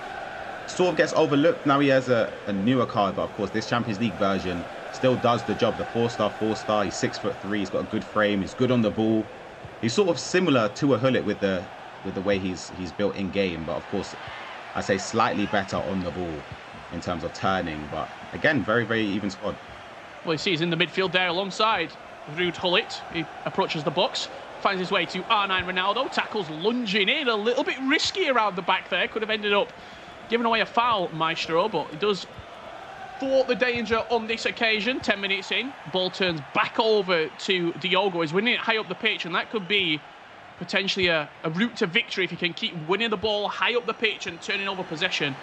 Speaker 8: sort of gets overlooked. Now he has a newer card, but of course this Champions League version still does the job. The 4-star. He's 6'3". He's got a good frame. He's good on the ball. He's sort of similar to a Hullet with the way he's built in game, but of course I say slightly better on the ball in terms of turning. But again, very, very even squad.
Speaker 11: Well, you see he's in the midfield there alongside Ruud Hullet. He approaches the box, finds his way to R9 Ronaldo, tackles lunging in, a little bit risky around the back there. Could have ended up giving away a foul, Maestro, but he does thwart the danger on this occasion. 10 minutes in, ball turns back over to Diogo. He's winning it high up the pitch, and that could be potentially a route to victory if he can keep winning the ball high up the pitch and turning over possession.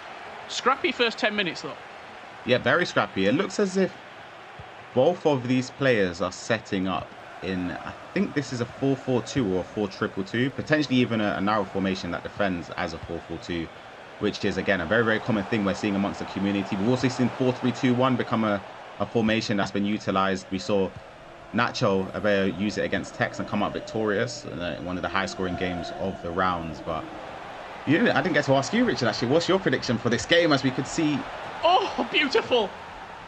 Speaker 11: Scrappy first 10 minutes, though.
Speaker 8: Yeah, very scrappy. It looks as if both of these players are setting up in, I think this is a 4-4-2 or a 4-2-2-2, potentially even a narrow formation that defends as a 4-4-2, which is, again, a very, very common thing we're seeing amongst the community. We've also seen 4-3-2-1 become a formation that's been utilized. We saw Nacho Abella use it against Tex and come out victorious in one of the high-scoring games of the rounds. But I didn't get to ask you, Richard, actually, what's your prediction for this game, as we could see?
Speaker 11: Oh, beautiful.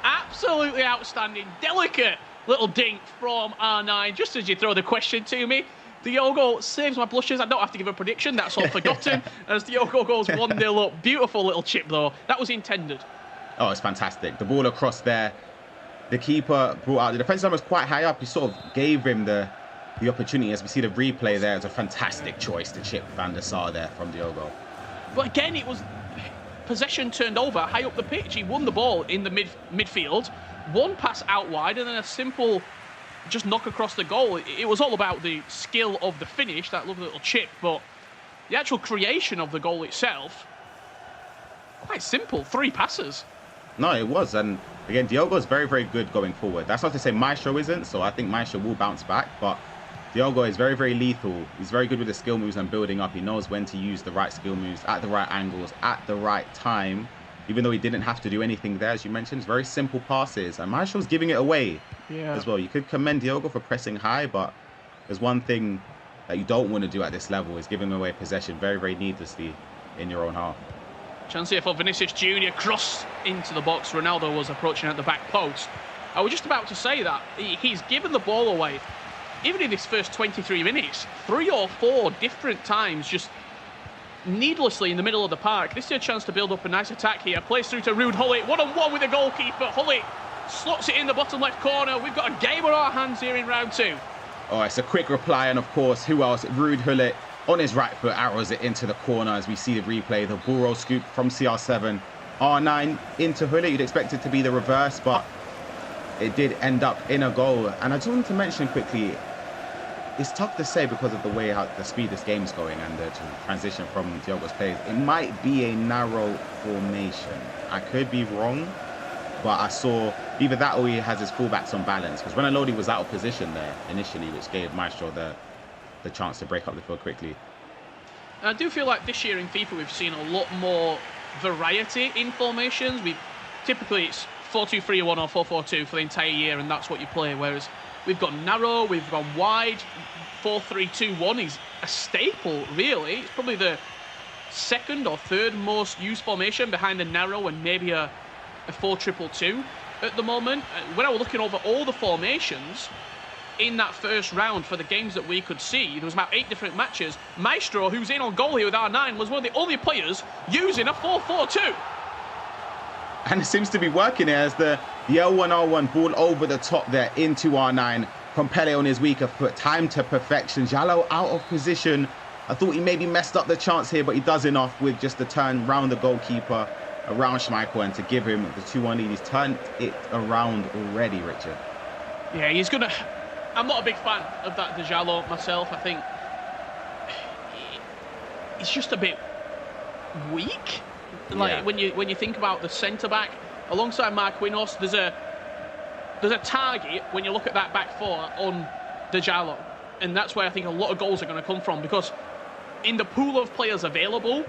Speaker 11: Absolutely outstanding. Delicate little dink from R9, just as you throw the question to me. Diogo saves my blushes. I don't have to give a prediction. That's all forgotten. As Diogo goes 1-0 up. Beautiful little chip, though. That was intended.
Speaker 8: Oh, it's fantastic. The ball across there. The keeper brought out. The defensive line was quite high up. He sort of gave him the opportunity. As we see the replay there, it's a fantastic choice to chip Van der Sar there from Diogo.
Speaker 11: But again, it was possession turned over high up the pitch. He won the ball in the midfield. One pass out wide and then a simple just knock across the goal. It was all about the skill of the finish, that lovely little chip, but the actual creation of the goal itself, quite simple. 3 passes.
Speaker 8: No, it was. And again, Diogo's very, very good going forward. That's not to say Maestro isn't, so I think Maestro will bounce back, but Diogo is very, very lethal. He's very good with the skill moves and building up. He knows when to use the right skill moves at the right angles, at the right time, even though he didn't have to do anything there, as you mentioned. It's very simple passes, and Maestro's giving it away as well. You could commend Diogo for pressing high, but there's one thing that you don't want to do at this level, is giving away possession very, very needlessly in your own half.
Speaker 11: Chance here for Vinicius Jr. Cross into the box. Ronaldo was approaching at the back post. I was just about to say that. He's given the ball away, even in this first 23 minutes, 3 or 4 different times, just needlessly in the middle of the park. This is a chance to build up a nice attack here. Plays through to Ruud Hullet. 1-on-1 with the goalkeeper. Hullet slots it in the bottom left corner. We've got a game on our hands here in round 2.
Speaker 8: Oh, it's a quick reply, and of course, who else? Ruud Hullet on his right foot arrows it into the corner as we see the replay. The ball roll scoop from CR7. R9 into Hullet. You'd expect it to be the reverse, but it did end up in a goal. And I just wanted to mention quickly, it's tough to say because of the way how the speed this game's going and the transition from Diogo's plays. It might be a narrow formation. I could be wrong, but I saw either that or he has his fullbacks on balance, because Ronaldo was out of position there initially, which gave Maestro the chance to break up the field quickly.
Speaker 11: And I do feel like this year in FIFA we've seen a lot more variety in formations. Typically it's 4-2-3-1 or 4-4-2 for the entire year, and that's what you play. Whereas we've got narrow, we've gone wide. 4-3-2-1 is a staple, really. It's probably the second or third most used formation behind the narrow and maybe a 4-2-2 at the moment. When I was looking over all the formations in that first round for the games that we could see, there was about 8 different matches. Maestro, who's in on goal here with R9, was one of the only players using a 4-4-2.
Speaker 8: And it seems to be working here as the L1R1 ball over the top there into R9 from Pele on his weaker foot. Time to perfection. Jallo out of position. I thought he maybe messed up the chance here, but he does enough with just the turn round the goalkeeper, around Schmeichel, and to give him the 2-1 lead. He's turned it around already, Richard.
Speaker 11: Yeah, he's going to... I'm not a big fan of that Jallo myself. I think he's just a bit weak. Like when you think about the centre back alongside Marquinhos, there's a target when you look at that back four on Jallo, and that's where I think a lot of goals are going to come from, because in the pool of players available,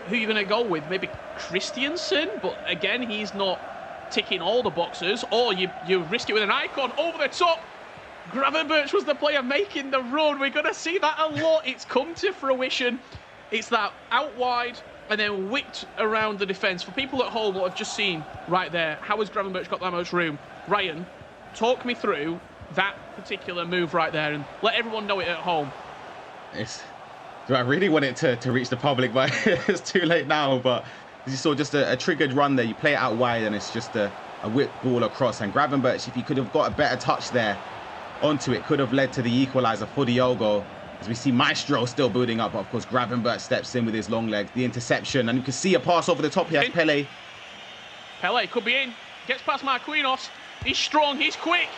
Speaker 11: who are you going to go with? Maybe Christiansen, but again, he's not ticking all the boxes. Or you risk it with an icon over the top. Gravenberch was the player making the run. We're going to see that a lot. It's come to fruition. It's that out wide and then whipped around the defence. For people at home, what I've just seen right there, how has Gravenberch got that much room? Ryan, talk me through that particular move right there and let everyone know it at home.
Speaker 8: I really want it to reach the public, but it's too late now. But you saw just a triggered run there. You play it out wide and it's just a whip ball across. And Gravenberch, if he could have got a better touch there onto it, could have led to the equaliser for Diogo. As we see Maestro still building up, but of course Gravenberch steps in with his long legs. The interception, and you can see a pass over the top here. Pele.
Speaker 11: Pele could be in. Gets past Marquinhos. He's strong, he's quick.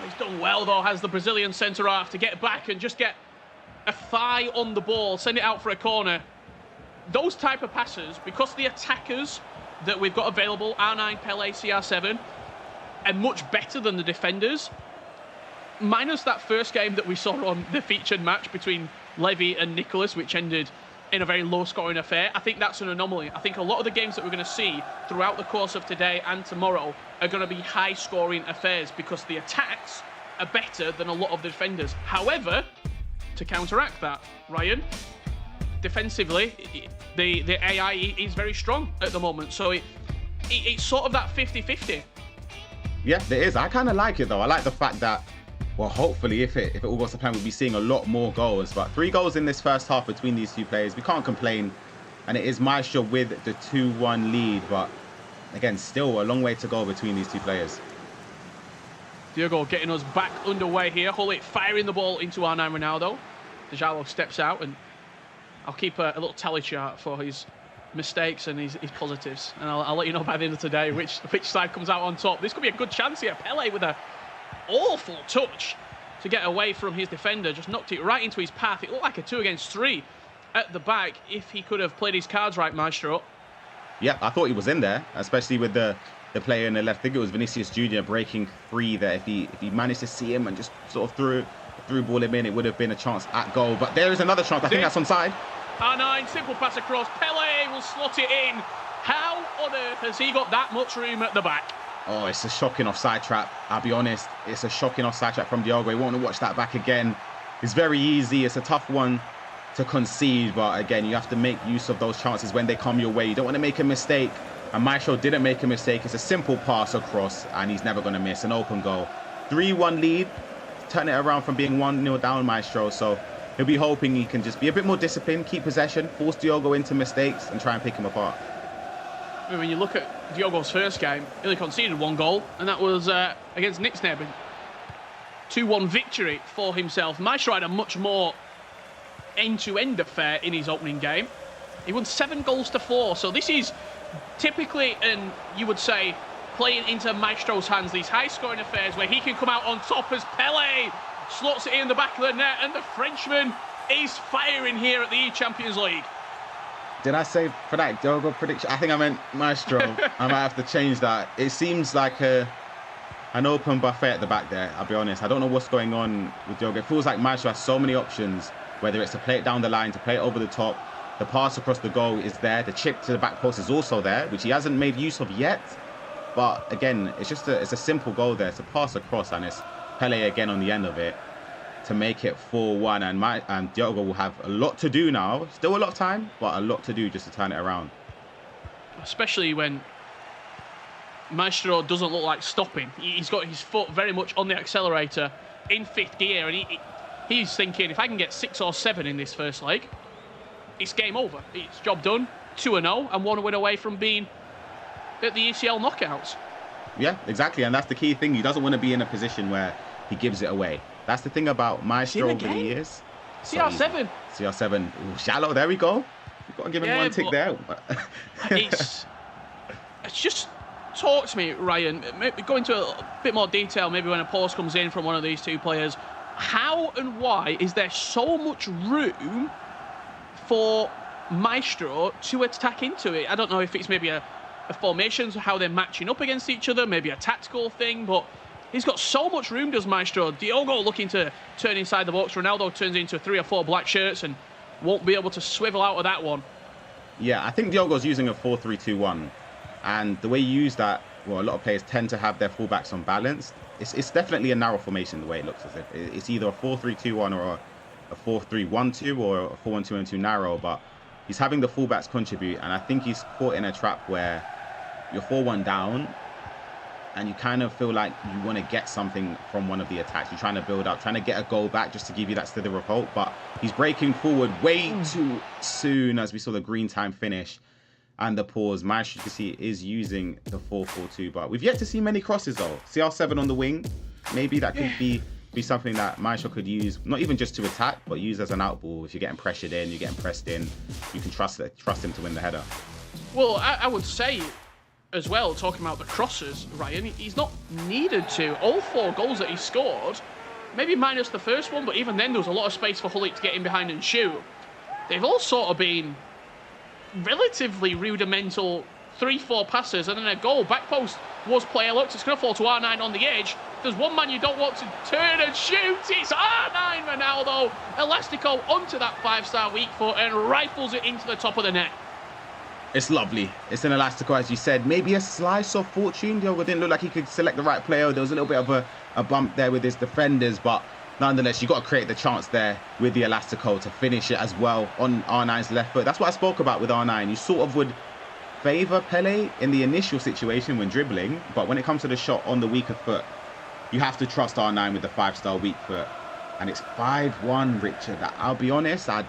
Speaker 11: He's done well though, has the Brazilian centre-half to get back and just get a thigh on the ball, send it out for a corner. Those type of passes, because the attackers that we've got available, R9, Pele, CR7, are much better than the defenders. Minus that first game that we saw on the featured match between Levy and Nicholas, which ended in a very low-scoring affair. I think that's an anomaly. I think a lot of the games that we're going to see throughout the course of today and tomorrow are going to be high-scoring affairs because the attacks are better than a lot of the defenders. However, to counteract that, Ryan, defensively, the AI is very strong at the moment. So it's sort of that 50-50.
Speaker 8: Yeah, there is. I kind of like it, though. I like the fact that, well, hopefully, if it all goes to plan, we'll be seeing a lot more goals. But 3 goals in this first half between these two players. We can't complain. And it is Maestro with the 2-1 lead. But again, still a long way to go between these two players.
Speaker 11: Diogo getting us back underway here. Hullet firing the ball into R9 Ronaldo. Jallo steps out, and I'll keep a little tally chart for his mistakes and his positives. And I'll let you know by the end of today which side comes out on top. This could be a good chance here. Pele with a awful touch to get away from his defender, just knocked it right into his path. It looked like a 2 against 3 at the back if he could have played his cards right, Maestro.
Speaker 8: Yeah, I thought he was in there, especially with the player in the left. I think it was Vinicius Junior breaking free there. If he managed to see him and just sort of threw ball him in, it would have been a chance at goal. But there is another chance. I think that's onside.
Speaker 11: R9, simple pass across. Pele will slot it in. How on earth has he got that much room at the back?
Speaker 8: Oh, it's a shocking offside trap. I'll be honest, it's a shocking offside trap from Diogo. You want to watch that back again. It's very easy. It's a tough one to concede, but again, you have to make use of those chances when they come your way. You don't want to make a mistake, and Maestro didn't make a mistake. It's a simple pass across, and he's never going to miss an open goal. 3-1 lead, turn it around from being 1-0 down, Maestro. So he'll be hoping he can just be a bit more disciplined, keep possession, force Diogo into mistakes, and try and pick him apart.
Speaker 11: When you look at Diogo's first game, he only conceded 1 goal, and that was against Nixneb. 2-1 victory for himself. Maestro had a much more end-to-end affair in his opening game. He won 7 goals to 4, so this is typically, and you would say, playing into Maestro's hands, these high-scoring affairs where he can come out on top as Pele slots it in the back of the net, and the Frenchman is firing here at the E-Champions League.
Speaker 8: Did I say for that Diogo prediction? I think I meant Maestro. I might have to change that. It seems like an open buffet at the back there, I'll be honest. I don't know what's going on with Diogo. It feels like Maestro has so many options, whether it's to play it down the line, to play it over the top, The pass across the goal is there. The chip to the back post is also there, which he hasn't made use of yet. But again, it's a simple goal there. It's a pass across, and it's Pele again on the end of it to make it 4-1. And Diogo will have a lot to do now. Still a lot of time, but a lot to do just to turn it around.
Speaker 11: Especially when Maestro doesn't look like stopping. He's got his foot very much on the accelerator in 5th gear, and he's thinking, if I can get 6 or 7 in this first leg, it's game over. It's job done. 2-0 and 1 win away from being at the ECL knockouts.
Speaker 8: Yeah, exactly. And that's the key thing. He doesn't want to be in a position where he gives it away. That's the thing about Maestro over the years.
Speaker 11: CR7.
Speaker 8: CR7. Ooh, shallow. There we go. You've got to give him one tick there.
Speaker 11: it's just... Talk to me, Ryan. Maybe go into a bit more detail, maybe when a post comes in from one of these two players. How and why is there so much room for Maestro to attack into it? I don't know if it's maybe a formation, how they're matching up against each other, maybe a tactical thing, but he's got so much room, does Maestro. Diogo looking to turn inside the box. Ronaldo turns into 3 or 4 black shirts and won't be able to swivel out of that one.
Speaker 8: Yeah, I think Diogo's using a 4-3-2-1. And the way you use that, well, a lot of players tend to have their fullbacks unbalanced. It's definitely a narrow formation the way it looks as if. It's either a 4-3-2-1 or a 4-3-1-2 or a 4-1-2-1-2 narrow, but he's having the fullbacks contribute, and I think he's caught in a trap where you're 4-1 down and you kind of feel like you want to get something from one of the attacks. You're trying to build up, trying to get a goal back just to give you that slither of hope, but he's breaking forward way too soon as we saw the green time finish and the pause. Maestro, you can see, is using the 4-4-2, but we've yet to see many crosses though. CR7 on the wing, maybe that could be something that Maestro could use, not even just to attack, but use as an out ball. If you're getting pressured in, you're getting pressed in, you can trust him to win the header.
Speaker 11: Well, I would say as well, talking about the crosses, Ryan, he's not needed to. All 4 goals that he scored, maybe minus the first one, but even then there was a lot of space for Hullet to get in behind and shoot. They've all sort of been relatively rudimental 3-4 passes and then a goal. Back post was player looked. It's going to fall to R9 on the edge. There's one man you don't want to turn and shoot. It's R9 Ronaldo. Elastico onto that 5-star weak foot and rifles it into the top of the net.
Speaker 8: It's lovely. It's an Elastico, as you said. Maybe a slice of fortune. Diogo didn't look like he could select the right player. There was a little bit of a bump there with his defenders, but nonetheless, you've got to create the chance there with the Elastico to finish it as well on R9's left foot. That's what I spoke about with R9. You sort of would favour Pele in the initial situation when dribbling, but when it comes to the shot on the weaker foot, you have to trust R9 with the 5-star weak foot. And it's 5-1, Richard. I'll be honest, I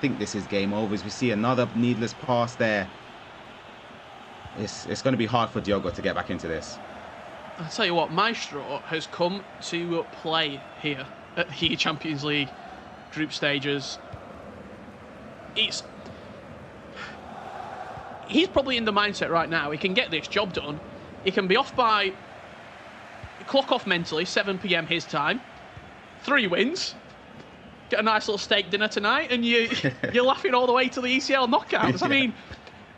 Speaker 8: think this is game over. As we see another needless pass there, it's going to be hard for Diogo to get back into this.
Speaker 11: I'll tell you what, Maestro has come to play here at the Champions League group stages. He's probably in the mindset right now. He can get this job done. He can be off by clock off mentally, 7 p.m. his time. 3 wins. Get a nice little steak dinner tonight, and you're laughing all the way to the ECL knockouts. Yeah. I mean,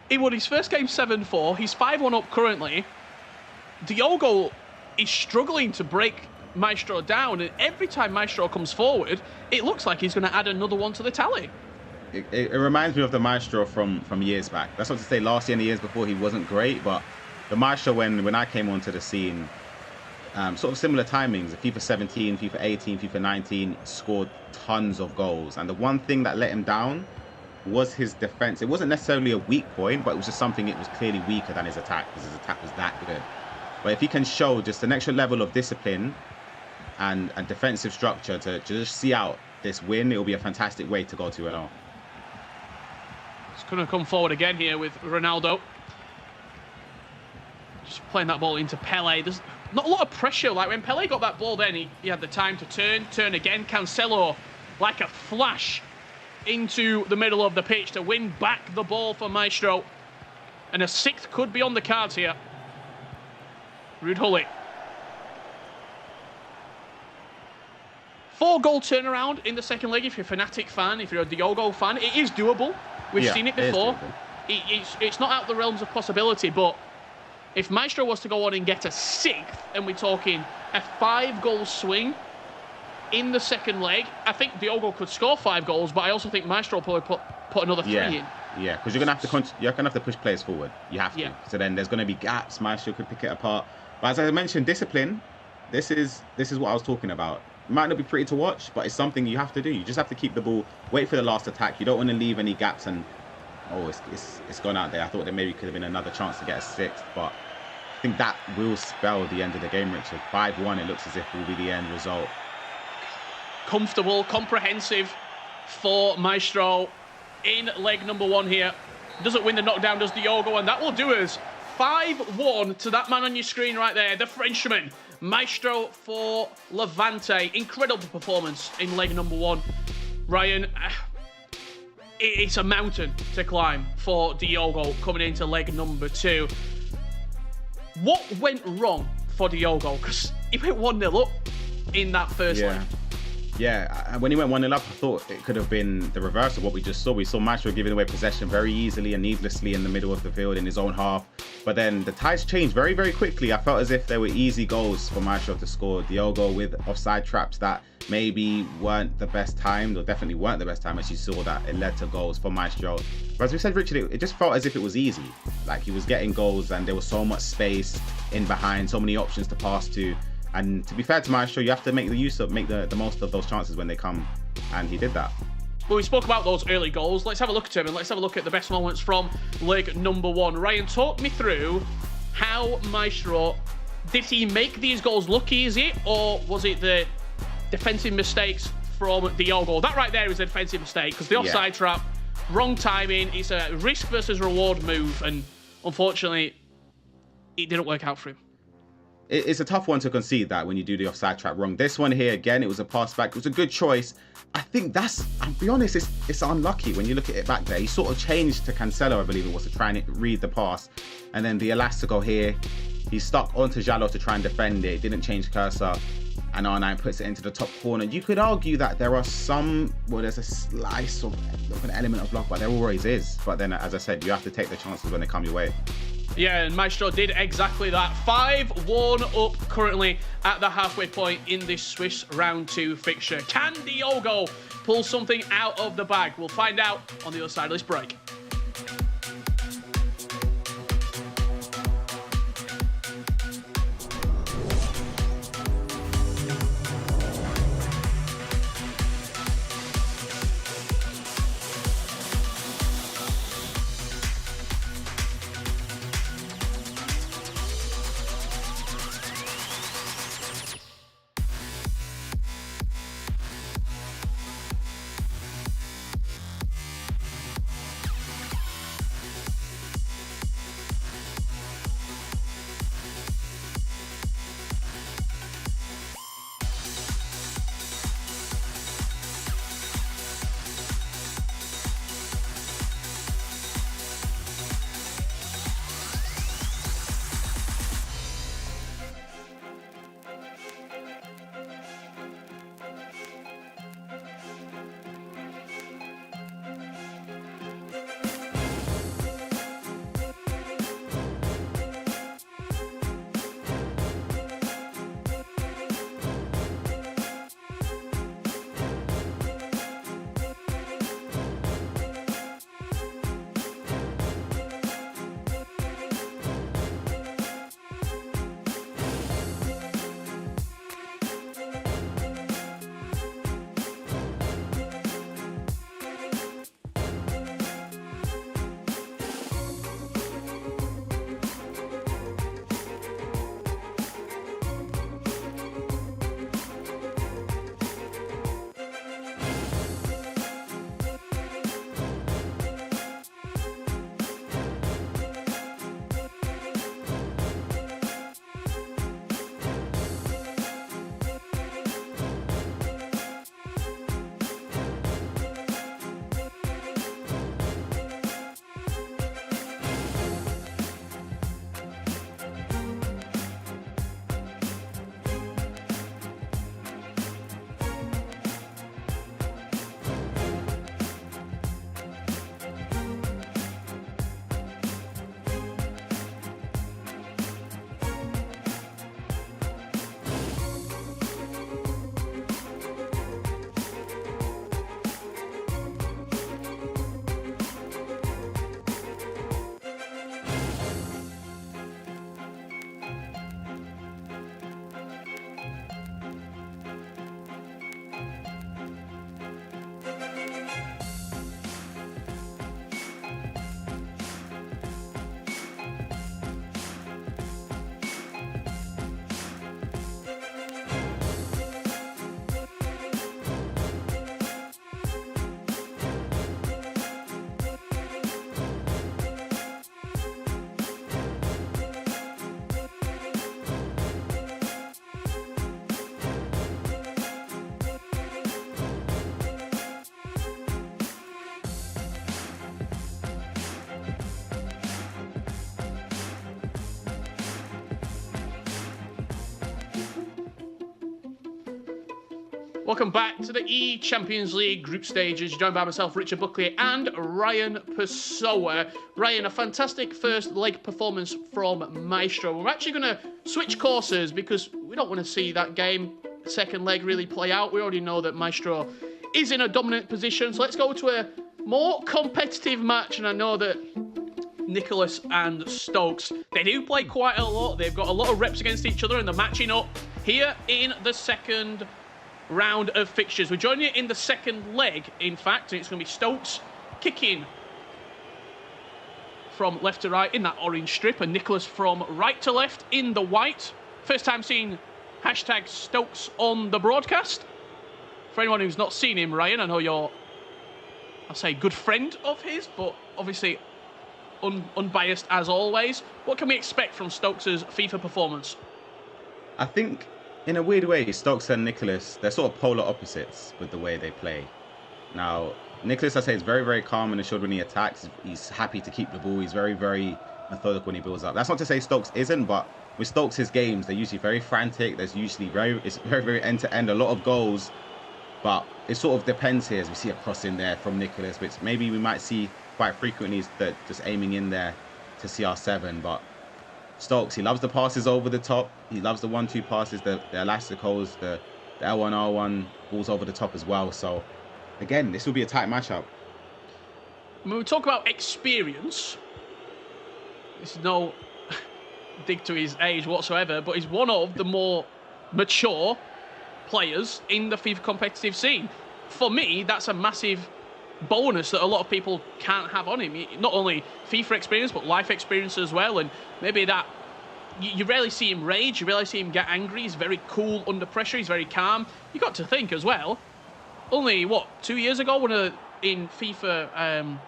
Speaker 11: he won his first game 7-4. He's 5-1 up currently. Diogo is struggling to break Maestro down, and every time Maestro comes forward, it looks like he's going to add another one to the tally.
Speaker 8: It reminds me of the Maestro from years back. That's not to say last year and the years before he wasn't great, but the Maestro when I came onto the scene, sort of similar timings, FIFA 17, FIFA 18, FIFA 19, scored tons of goals. And the one thing that let him down was his defense. It wasn't necessarily a weak point, but it was just something it was clearly weaker than his attack, because his attack was that good. But if he can show just an extra level of discipline and defensive structure to just see out this win, it will be a fantastic way to go 2-0.
Speaker 11: It's going to come forward again here with Ronaldo. Just playing that ball into Pele. There's not a lot of pressure. Like when Pele got that ball then, he had the time to turn again. Cancelo, like a flash, into the middle of the pitch to win back the ball for Maestro. And a 6th could be on the cards here. Ruud Gullit. 4-goal turnaround in the second leg if you're a Fnatic fan, if you're a Diogo fan. It is doable. We've seen it before. It's not out of the realms of possibility, but if Maestro was to go on and get a 6th, and we're talking a 5-goal swing in the second leg, I think Diogo could score 5 goals, but I also think Maestro will probably put put another 3 in.
Speaker 8: Yeah, because you're gonna have to push players forward. You have to.
Speaker 11: Yeah.
Speaker 8: So then there's gonna be gaps. Maestro could pick it apart. But as I mentioned, discipline. This is what I was talking about. It might not be pretty to watch, but it's something you have to do. You just have to keep the ball, wait for the last attack. You don't want to leave any gaps and it's gone out there. I thought there maybe could have been another chance to get a sixth, but I think that will spell the end of the game, Richard. 5-1, it looks as if will be the end result.
Speaker 11: Comfortable, comprehensive for Maestro in leg number 1 here. Doesn't win the knockdown, does Diogo, and that will do us 5-1 to that man on your screen right there, the Frenchman, Maestro for Levante. Incredible performance in leg number 1. Ryan, it's a mountain to climb for Diogo coming into leg number 2. What went wrong for Diogo? Because he went 1-0 up in that first leg.
Speaker 8: Yeah, when he went 1-0 up, I thought it could have been the reverse of what we just saw. We saw Maestro giving away possession very easily and needlessly in the middle of the field in his own half. But then the tides changed very, very quickly. I felt as if there were easy goals for Maestro to score. Diogo with offside traps that maybe weren't the best timed, or definitely weren't the best time, as you saw that it led to goals for Maestro. But as we said, Richard, it just felt as if it was easy. Like he was getting goals and there was so much space in behind, so many options to pass to. And to be fair to Maestro, you have to make the most of those chances when they come, and he did that.
Speaker 11: Well, we spoke about those early goals. Let's have a look at them, and let's have a look at the best moments from leg number 1. Ryan, talk me through how Maestro, did he make these goals look easy, or was it the defensive mistakes from Diogo? That right there is a defensive mistake, because the offside trap, wrong timing, it's a risk versus reward move, and unfortunately, it didn't work out for him.
Speaker 8: It's a tough one to concede that when you do the offside trap wrong. This one here, again, it was a pass back. It was a good choice. I think I'll be honest, it's unlucky when you look at it back there. He sort of changed to Cancelo, I believe it was, to try and read the pass. And then the Elastico here, he stuck onto Jallo to try and defend it. Didn't change cursor. And R9 puts it into the top corner. You could argue that there are there's a slice of an element of luck, but there always is. But then, as I said, you have to take the chances when they come your way.
Speaker 11: Yeah, and Maestro did exactly that. 5-1 up currently at the halfway point in this Swiss round 2 fixture. Can Diogo pull something out of the bag? We'll find out on the other side of this break. Welcome back to the E-Champions League group stages. Joined by myself, Richard Buckley, and Ryan Pessoa. Ryan, a fantastic first leg performance from Maestro. We're actually going to switch courses because we don't want to see that game, second leg, really play out. We already know that Maestro is in a dominant position. So let's go to a more competitive match. And I know that Nicholas and Stokes, they do play quite a lot. They've got a lot of reps against each other and they're matching up here in the second round of fixtures. We're joining you in the second leg, in fact, and it's going to be Stokes kicking from left to right in that orange strip, and Nicholas from right to left in the white. First time seeing hashtag Stokes on the broadcast. For anyone who's not seen him, Ryan, I know you're, I'll say, good friend of his, but obviously unbiased as always. What can we expect from Stokes' FIFA performance?
Speaker 8: I think, in a weird way, Stokes and Nicholas, they're sort of polar opposites with the way they play. Now, Nicholas, I say, is very, very calm and assured when he attacks. He's happy to keep the ball. He's very, very methodical when he builds up. That's not to say Stokes isn't, but with Stokes' games, they're usually very frantic. There's usually it's very, very end-to-end, a lot of goals. But it sort of depends here, as we see a cross in there from Nicholas, which maybe we might see quite frequently, that just aiming in there to CR7. But Stokes, he loves the passes over the top. He loves the 1-2 passes, the elasticals, the L1, R1 balls over the top as well. So, again, this will be a tight matchup.
Speaker 11: When we talk about experience, this is no dig to his age whatsoever, but he's one of the more mature players in the FIFA competitive scene. For me, that's a massive bonus that a lot of people can't have on him. Not only FIFA experience, but life experience as well. And maybe that you rarely see him rage, you rarely see him get angry. He's very cool under pressure, he's very calm. You got to think as well, only what, 2 years ago when in FIFA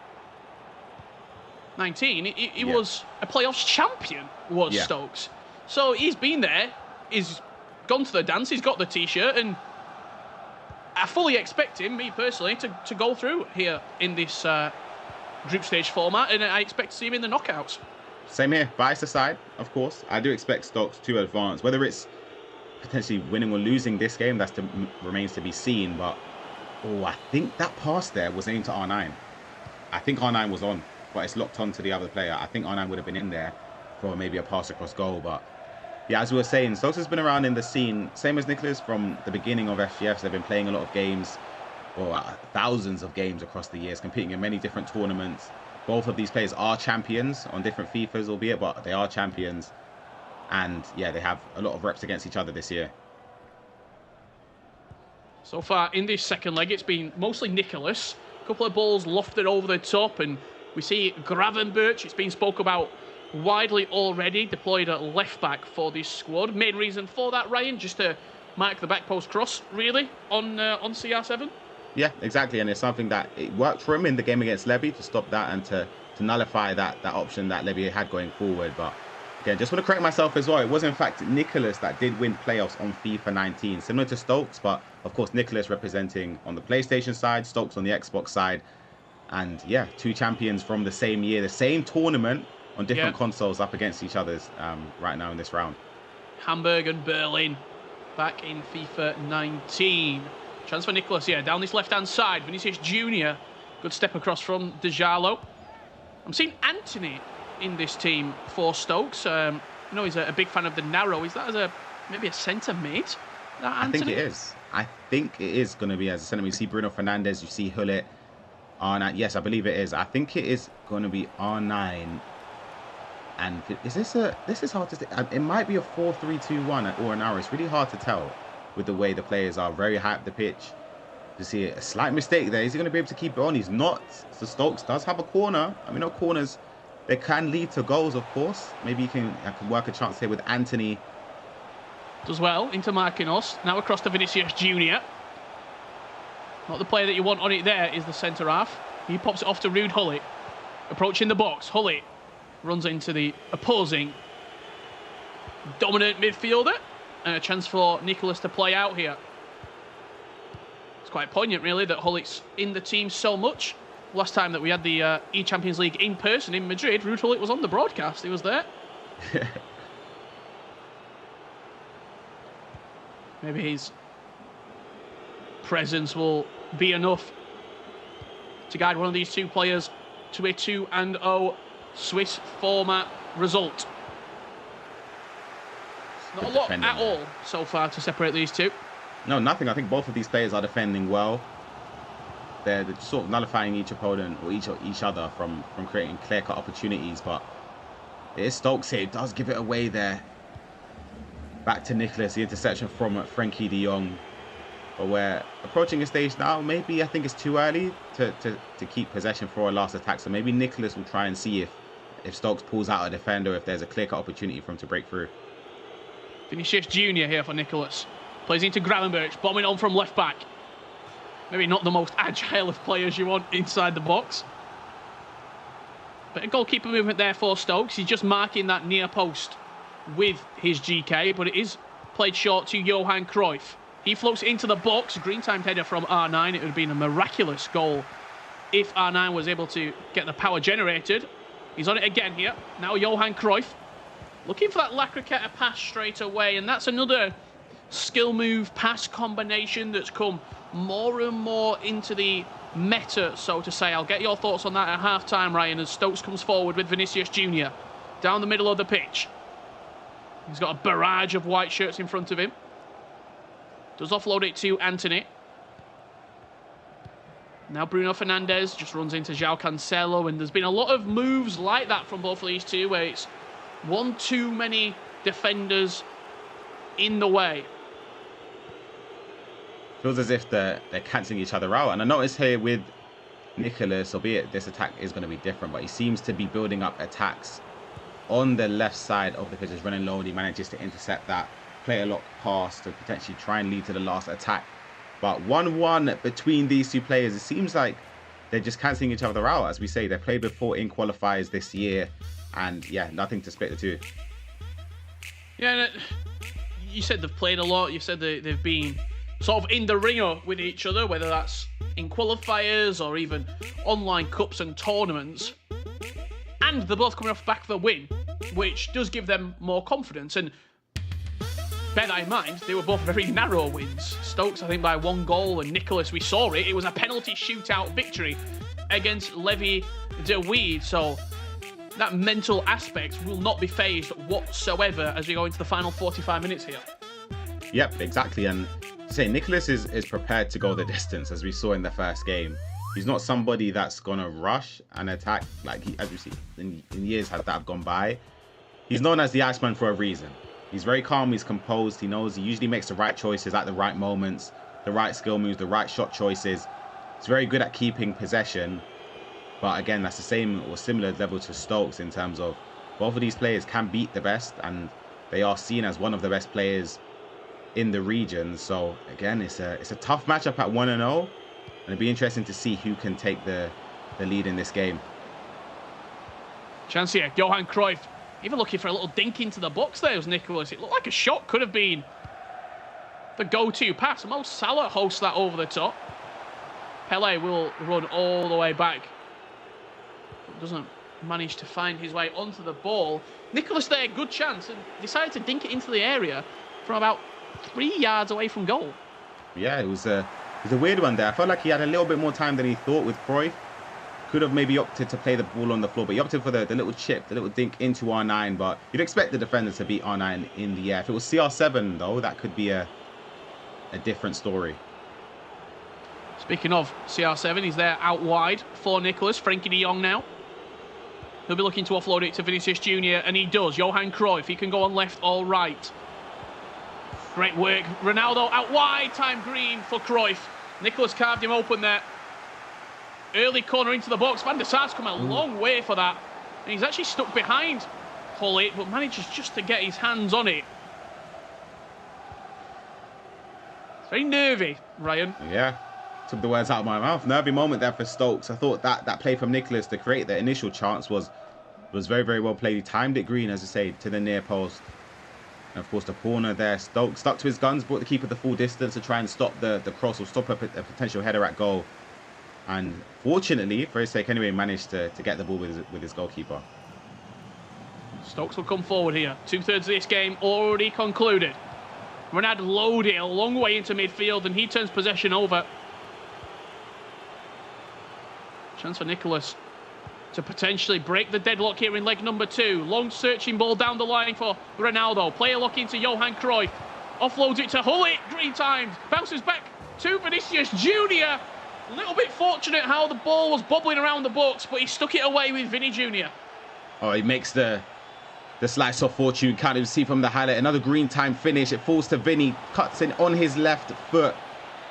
Speaker 11: 19 he was a playoffs champion, was Stokes. So he's been there, he's gone to the dance, he's got the t-shirt, and I fully expect him, me personally, to go through here in this group stage format, and I expect to see him in the knockouts.
Speaker 8: Same here, bias aside, of course. I do expect Stokes to advance. Whether it's potentially winning or losing this game, that remains to be seen. But, I think that pass there was aimed to R9. I think R9 was on, but it's locked on to the other player. I think R9 would have been in there for maybe a pass across goal. But, yeah, as we were saying, Stokes has been around in the scene, same as Nicholas, from the beginning of FGFs. They've been playing a lot of games, or thousands of games across the years, competing in many different tournaments. Both of these players are champions on different FIFAs, albeit, but they are champions. And, yeah, they have a lot of reps against each other this year.
Speaker 11: So far in this second leg, it's been mostly Nicholas. A couple of balls lofted over the top, and we see Gravenberch. It's been spoke about widely already, deployed at left back for this squad. Main reason for that, Ryan, just to mark the back post cross, really, on CR7?
Speaker 8: Yeah, exactly, and it's something that it worked for him in the game against Levy to stop that and to nullify that option that Levy had going forward. But again, just want to correct myself as well. It was in fact Nicholas that did win playoffs on FIFA 19, similar to Stokes, but of course Nicholas representing on the PlayStation side, Stokes on the Xbox side, and yeah, two champions from the same year, the same tournament on different consoles up against each other's right now in this round.
Speaker 11: Hamburg and Berlin back in FIFA 19. Chance for Nicholas, down this left-hand side. Vinicius Junior, good step across from Dejalo. I'm seeing Anthony in this team for Stokes. He's a big fan of the narrow. Is that as maybe a centre mid?
Speaker 8: I think it is. I think it is going to be as a centre mid. You see Bruno Fernandes, you see Hullet, R9. Yes, I believe it is. I think it is going to be R9. And this is hard to say. It might be a 4-3-2-1 or an arrow. It's really hard to tell with the way the players are very high up the pitch. You see a slight mistake there. Is he going to be able to keep it on? He's not. So Stokes does have a corner. I mean, no corners, they can lead to goals, of course. Maybe I can work a chance here with Anthony.
Speaker 11: Does well into Marquinhos. Now across to Vinicius Junior. Not the player that you want on it there is the centre half. He pops it off to Ruud Hullet. Approaching the box. Hullet runs into the opposing dominant midfielder. And a chance for Nicholas to play out here. It's quite poignant, really, that Hullet's in the team so much. Last time that we had the E-Champions League in person in Madrid, Ruud Hullet was on the broadcast. He was there. Maybe he's presence will be enough to guide one of these two players to a 2-0 Swiss format result. Not a lot at all so far to separate these two.
Speaker 8: No, nothing. I think both of these players are defending well. They're sort of nullifying each opponent or each other from creating clear-cut opportunities. But it is Stokes here. It does give it away there. Back to Nicholas, the interception from Frankie de Jong. But we're approaching a stage now. Maybe I think it's too early to keep possession for a last attack. So maybe Nicholas will try and see if Stokes pulls out a defender, if there's a clear-cut opportunity for him to break through.
Speaker 11: Vinicius Junior here for Nicholas. Plays into Gravenberch, bombing on from left back. Maybe not the most agile of players you want inside the box. But a goalkeeper movement there for Stokes. He's just marking that near post with his GK, but it is played short to Johan Cruyff. He floats into the box. Green-timed header from R9. It would have been a miraculous goal if R9 was able to get the power generated. He's on it again here. Now Johan Cruyff. Looking for that Lacroqueta pass straight away, and that's another skill move pass combination that's come more and more into the meta, so to say. I'll get your thoughts on that at half-time, Ryan, as Stokes comes forward with Vinicius Junior down the middle of the pitch. He's got a barrage of white shirts in front of him. Does offload it to Antony. Now Bruno Fernandes just runs into João Cancelo, and there's been a lot of moves like that from both of these two, where it's one too many defenders in the way.
Speaker 8: Feels as if they're cancelling each other out. And I notice here with Nicholas, albeit this attack is going to be different, but he seems to be building up attacks on the left side of the pitch. He's running low and he manages to intercept that, play a lock pass to potentially try and lead to the last attack. But 1-1 between these two players, it seems like they're just cancelling each other out. As we say, they played before in qualifiers this year, and yeah, nothing to split the two.
Speaker 11: Yeah, you said they've played a lot. You said they've been sort of in the ringer with each other, whether that's in qualifiers or even online cups and tournaments. And they're both coming off the back of a win, which does give them more confidence. And bear that in mind, they were both very narrow wins. Stokes, I think, by 1 goal, and Nicholas, we saw it. It was a penalty shootout victory against Levi de Weed. So that mental aspect will not be phased whatsoever as we go into the final 45 minutes here.
Speaker 8: Yep, exactly. And say Nicholas is prepared to go the distance, as we saw in the first game. He's not somebody that's gonna rush and attack like as we see in years that have gone by. He's known as the Iceman for a reason. He's very calm, he's composed, he knows he usually makes the right choices at the right moments, the right skill moves, the right shot choices. He's very good at keeping possession. But again, that's the same or similar level to Stokes in terms of both of these players can beat the best, and they are seen as one of the best players in the region. So again, it's a tough matchup at 1-0, and it'd be interesting to see who can take the lead in this game.
Speaker 11: Chance here, Johan Cruyff, even looking for a little dink into the box there was Nicholas. It looked like a shot could have been the go-to pass. Mo Salah hosts that over the top. Pele will run all the way back, but doesn't manage to find his way onto the ball. Nicholas there, good chance, and decided to dink it into the area from about 3 yards away from goal.
Speaker 8: Yeah, it was a weird one there. I felt like he had a little bit more time than he thought with Cruyff. Could have maybe opted to play the ball on the floor, but he opted for the little chip, the little dink into R9. But you'd expect the defender to beat R9 in the air. If it was CR7, though, that could be a different story.
Speaker 11: Speaking of CR7, he's there out wide for Nicholas. Frankie de Jong now. He'll be looking to offload it to Vinicius Junior, and he does. Johan Cruyff, he can go on left or right. Great work. Ronaldo out wide, time green for Cruyff. Nicholas carved him open there. Early corner into the box. Van der Sar's come a long way for that. And he's actually stuck behind Hullet, but manages just to get his hands on it. It's very nervy, Ryan.
Speaker 8: Yeah, took the words out of my mouth. Nervy moment there for Stokes. I thought that play from Nicholas to create the initial chance was very, very well played. He timed it green, as I say, to the near post. And of course, the corner there, Stokes stuck to his guns, brought the keeper the full distance to try and stop the cross or stop a potential header at goal. And fortunately, for his sake anyway, managed to get the ball with his goalkeeper.
Speaker 11: Stokes will come forward here. 2/3 of this game already concluded. Renard Lodi a long way into midfield, and he turns possession over. Chance for Nicholas to potentially break the deadlock here in leg number 2. Long searching ball down the line for Ronaldo. Player lock into Johan Cruyff. Offloads it to Hullet. Green times. Bounces back to Vinicius Junior. A little bit fortunate how the ball was bobbling around the box, but he stuck it away with Vinny Junior.
Speaker 8: Oh, he makes the slice of fortune. Can't even see from the highlight. Another green time finish. It falls to Vinny. Cuts in on his left foot.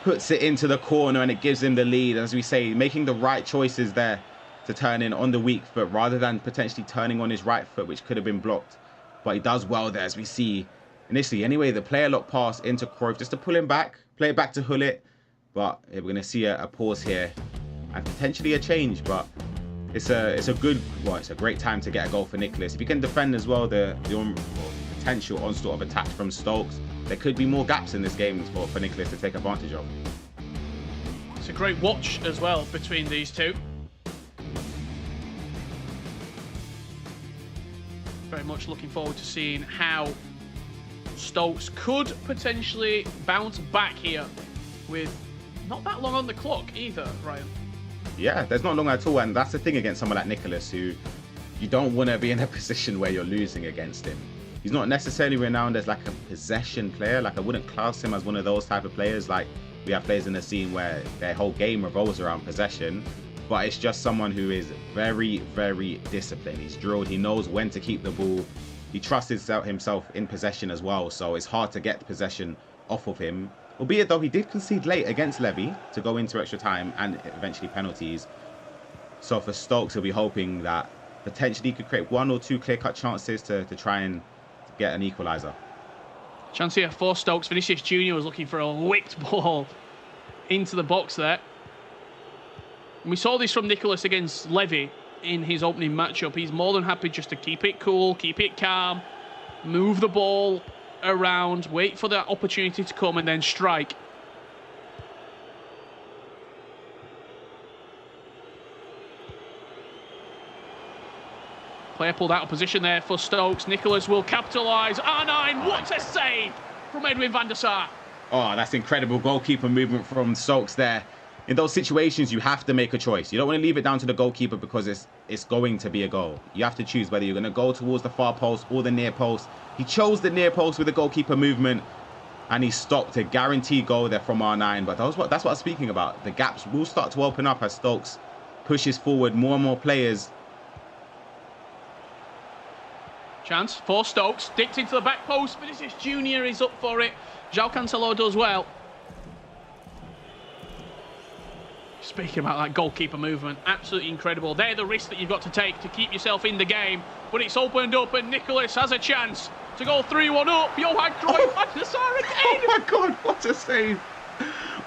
Speaker 8: Puts it into the corner, and it gives him the lead. As we say, making the right choices there to turn in on the weak foot rather than potentially turning on his right foot, which could have been blocked. But he does well there, as we see initially. Anyway, the player lock pass into Cruyff just to pull him back, play it back to Hullet. But we're going to see a pause here and potentially a change. But it's a great time to get a goal for Nicholas. If he can defend as well, the potential onslaught of attacks from Stokes, there could be more gaps in this game for Nicholas to take advantage of.
Speaker 11: It's a great watch as well between these two. Very much looking forward to seeing how Stokes could potentially bounce back here with not that long on the clock either, Ryan.
Speaker 8: Yeah, there's not long at all, and that's the thing against someone like Nicholas, who you don't want to be in a position where you're losing against him. He's not necessarily renowned as like a possession player. Like, I wouldn't class him as one of those type of players. Like, we have players in the scene where their whole game revolves around possession, but it's just someone who is very, very disciplined. He's drilled. He knows when to keep the ball. He trusts himself in possession as well, so it's hard to get the possession off of him. Albeit though, he did concede late against Levy to go into extra time and eventually penalties. So for Stokes, he'll be hoping that potentially he could create 1 or 2 clear-cut chances to try and get an equaliser.
Speaker 11: Chance here for Stokes. Vinicius Junior was looking for a whipped ball into the box there. And we saw this from Nicholas against Levy in his opening matchup. He's more than happy just to keep it cool, keep it calm, move the ball around, wait for that opportunity to come and then strike. Player pulled out of position there for Stokes. Nicholas will capitalise. R9, what a save from Edwin van der Sar.
Speaker 8: Oh, that's incredible goalkeeper movement from Stokes there. In those situations, you have to make a choice. You don't want to leave it down to the goalkeeper because it's going to be a goal. You have to choose whether you're going to go towards the far post or the near post. He chose the near post with the goalkeeper movement, and he stopped a guaranteed goal there from R9. But that's what I'm speaking about. The gaps will start to open up as Stokes pushes forward more and more players.
Speaker 11: Chance for Stokes, dipped into the back post. Vinicius Junior is up for it. João Cancelo does well. Speaking about that goalkeeper movement, absolutely incredible. They're the risks that you've got to take to keep yourself in the game. But it's opened up and Nicholas has a chance to go 3-1 up. Johan Cruyff, Van der Sar again.
Speaker 8: Oh my God, what a save.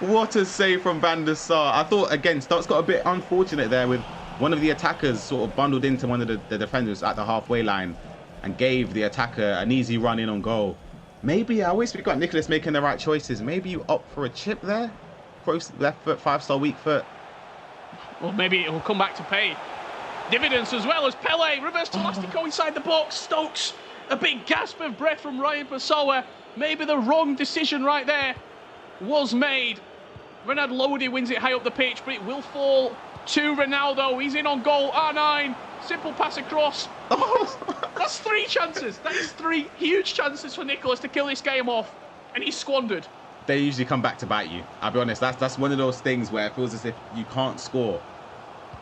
Speaker 8: What a save from Van der Sar. I thought, again, Stokes got a bit unfortunate there with one of the attackers sort of bundled into one of the defenders at the halfway line and gave the attacker an easy run in on goal. Maybe, I always speak about Nicholas making the right choices. Maybe you opt for a chip there. Cruyff's left foot, 5-star weak foot.
Speaker 11: Well, maybe it will come back to pay dividends as well as Pele. Reverse to Elastico inside the box. Stokes, a big gasp of breath from Ryan Pessoa. Maybe the wrong decision right there was made. Renard Lodi wins it high up the pitch, but it will fall to Ronaldo. He's in on goal. R9, simple pass across. That's 3 chances. That is 3 huge chances for Nicholas to kill this game off, and he's squandered.
Speaker 8: They usually come back to bite you. I'll be honest, that's one of those things where it feels as if you can't score.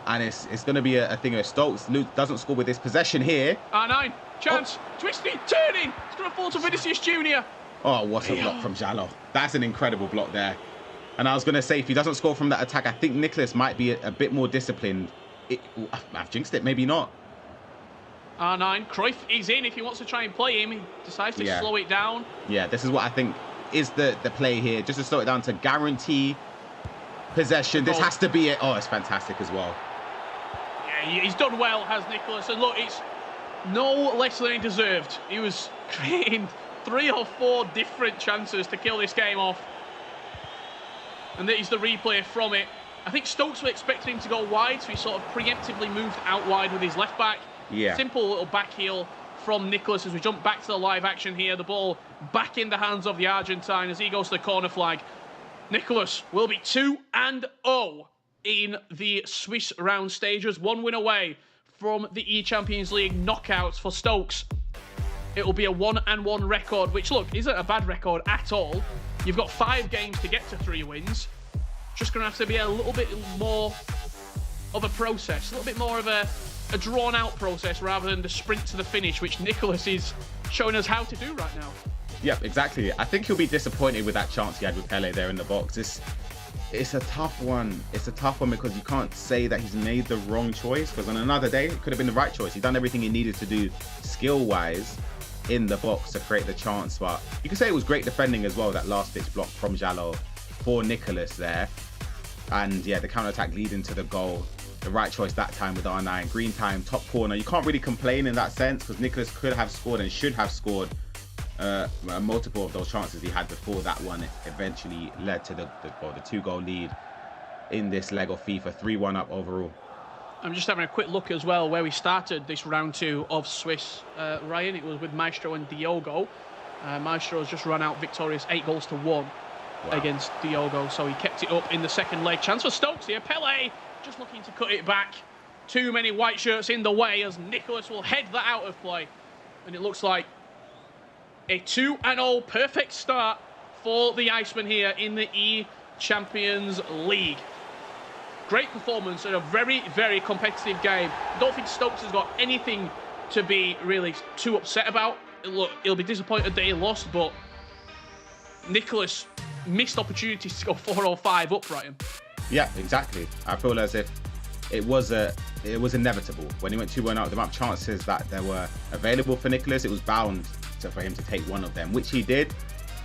Speaker 8: And it's going to be a thing of Stokes doesn't score with this possession here.
Speaker 11: R9, chance, twisting, turning. It's going to fall to Vinicius Junior.
Speaker 8: Oh, what a block from Jallo. That's an incredible block there. And I was going to say, if he doesn't score from that attack, I think Nicholas might be a bit more disciplined. I've jinxed it, maybe not.
Speaker 11: R9, Cruyff is in if he wants to try and play him. He decides to slow it down.
Speaker 8: Yeah, this is what I think is the play here, just to slow it down to guarantee possession. This has to be it. Oh, it's fantastic as well.
Speaker 11: Yeah, he's done well, has Nicholas. And look, it's no less than he deserved. He was creating 3 or 4 different chances to kill this game off. And that is the replay from it. I think Stokes were expecting him to go wide, so he sort of preemptively moved out wide with his left back.
Speaker 8: Yeah.
Speaker 11: Simple little back heel from Nicholas as we jump back to the live action here. The ball back in the hands of the Argentine as he goes to the corner flag. Nicholas will be 2-0 in the Swiss round stages. 1 win away from the E-Champions League knockouts for Stokes. It will be a 1-1 record, which, look, isn't a bad record at all. You've got 5 games to get to 3 wins. Just going to have to be a little bit more of a process, a little bit more of a drawn-out process rather than the sprint to the finish, which Nicholas is showing us how to do right now.
Speaker 8: Yep, exactly. I think he'll be disappointed with that chance he had with Pele there in the box. It's a tough one. It's a tough one because you can't say that he's made the wrong choice, because on another day, it could have been the right choice. He's done everything he needed to do skill-wise in the box to create the chance, but you can say it was great defending as well, that last ditch block from Jallo for Nicholas there. And yeah, the counter-attack leading to the goal. The right choice that time with R9. Green time, top corner. You can't really complain in that sense because Nicholas could have scored and should have scored multiple of those chances he had before that one eventually led to the 2-goal lead in this leg of FIFA, 3-1 up overall.
Speaker 11: I'm just having a quick look as well where we started this round 2 of Swiss. Ryan, it was with Maestro and Diogo. Maestro's just run out victorious 8-1 against Diogo, so he kept it up in the second leg. Chance for Stokes here. Pele just looking to cut it back. Too many white shirts in the way as Nicholas will head that out of play. And it looks like a 2-0 perfect start for the Iceman here in the E-Champions League. Great performance in a very, very competitive game. I don't think Stokes has got anything to be really too upset about. Look, he'll be disappointed that he lost, but Nicholas missed opportunities to go 4 or 5 up, Ryan.
Speaker 8: Yeah, exactly. I feel as if it was inevitable. When he went 2-1 out, the amount of chances that there were available for Nicholas, it was bound for him to take one of them, which he did.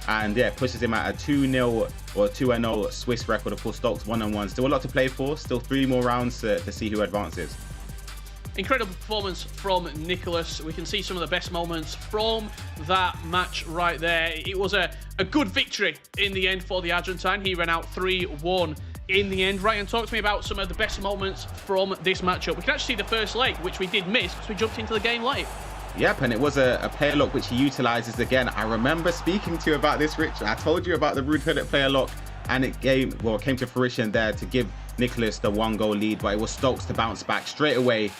Speaker 8: And yeah, pushes him at a 2-0 or 2-0 Swiss record. Of course, Stokes 1-1. Still a lot to play for. Still 3 more rounds to see who advances.
Speaker 11: Incredible performance from Nicholas. We can see some of the best moments from that match right there. It was a good victory in the end for the Argentine. He ran out 3-1 in the end. Ryan, talk to me about some of the best moments from this matchup. We can actually see the first leg, which we did miss because we jumped into the game late.
Speaker 8: Yep, and it was a player lock which he utilizes again. I remember speaking to you about this, Rich. I told you about the Ruud Gullit player lock, and it came to fruition there to give Nicholas the 1-goal lead, but it was Stokes to bounce back straight away.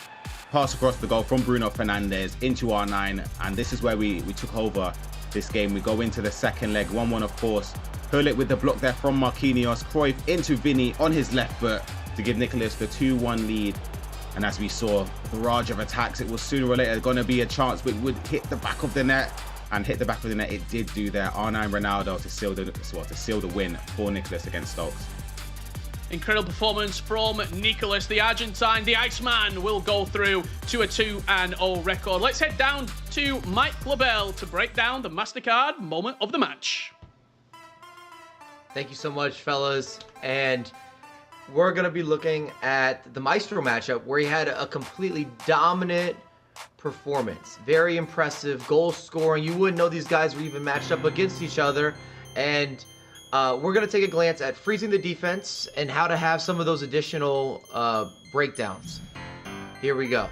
Speaker 8: Pass across the goal from Bruno Fernandes into R9, and this is where we took over this game. We go into the second leg, 1-1 of course. Gullit with the block there from Marquinhos. Cruyff into Vinny on his left foot to give Nicholas the 2-1 lead. And as we saw, the barrage of attacks, it was sooner or later going to be a chance which would hit the back of the net. And hit the back of the net, it did do there. R9 Ronaldo to seal the win for Nicholas against Stokes.
Speaker 11: Incredible performance from Nicholas. The Argentine, the Iceman, will go through to a 2-0 record. Let's head down to Mike Labelle to break down the MasterCard moment of the match.
Speaker 3: Thank you so much, fellas. And we're going to be looking at the Maestro matchup where he had a completely dominant performance. Very impressive goal scoring. You wouldn't know these guys were even matched up against each other. And we're going to take a glance at freezing the defense and how to have some of those additional breakdowns. Here we go.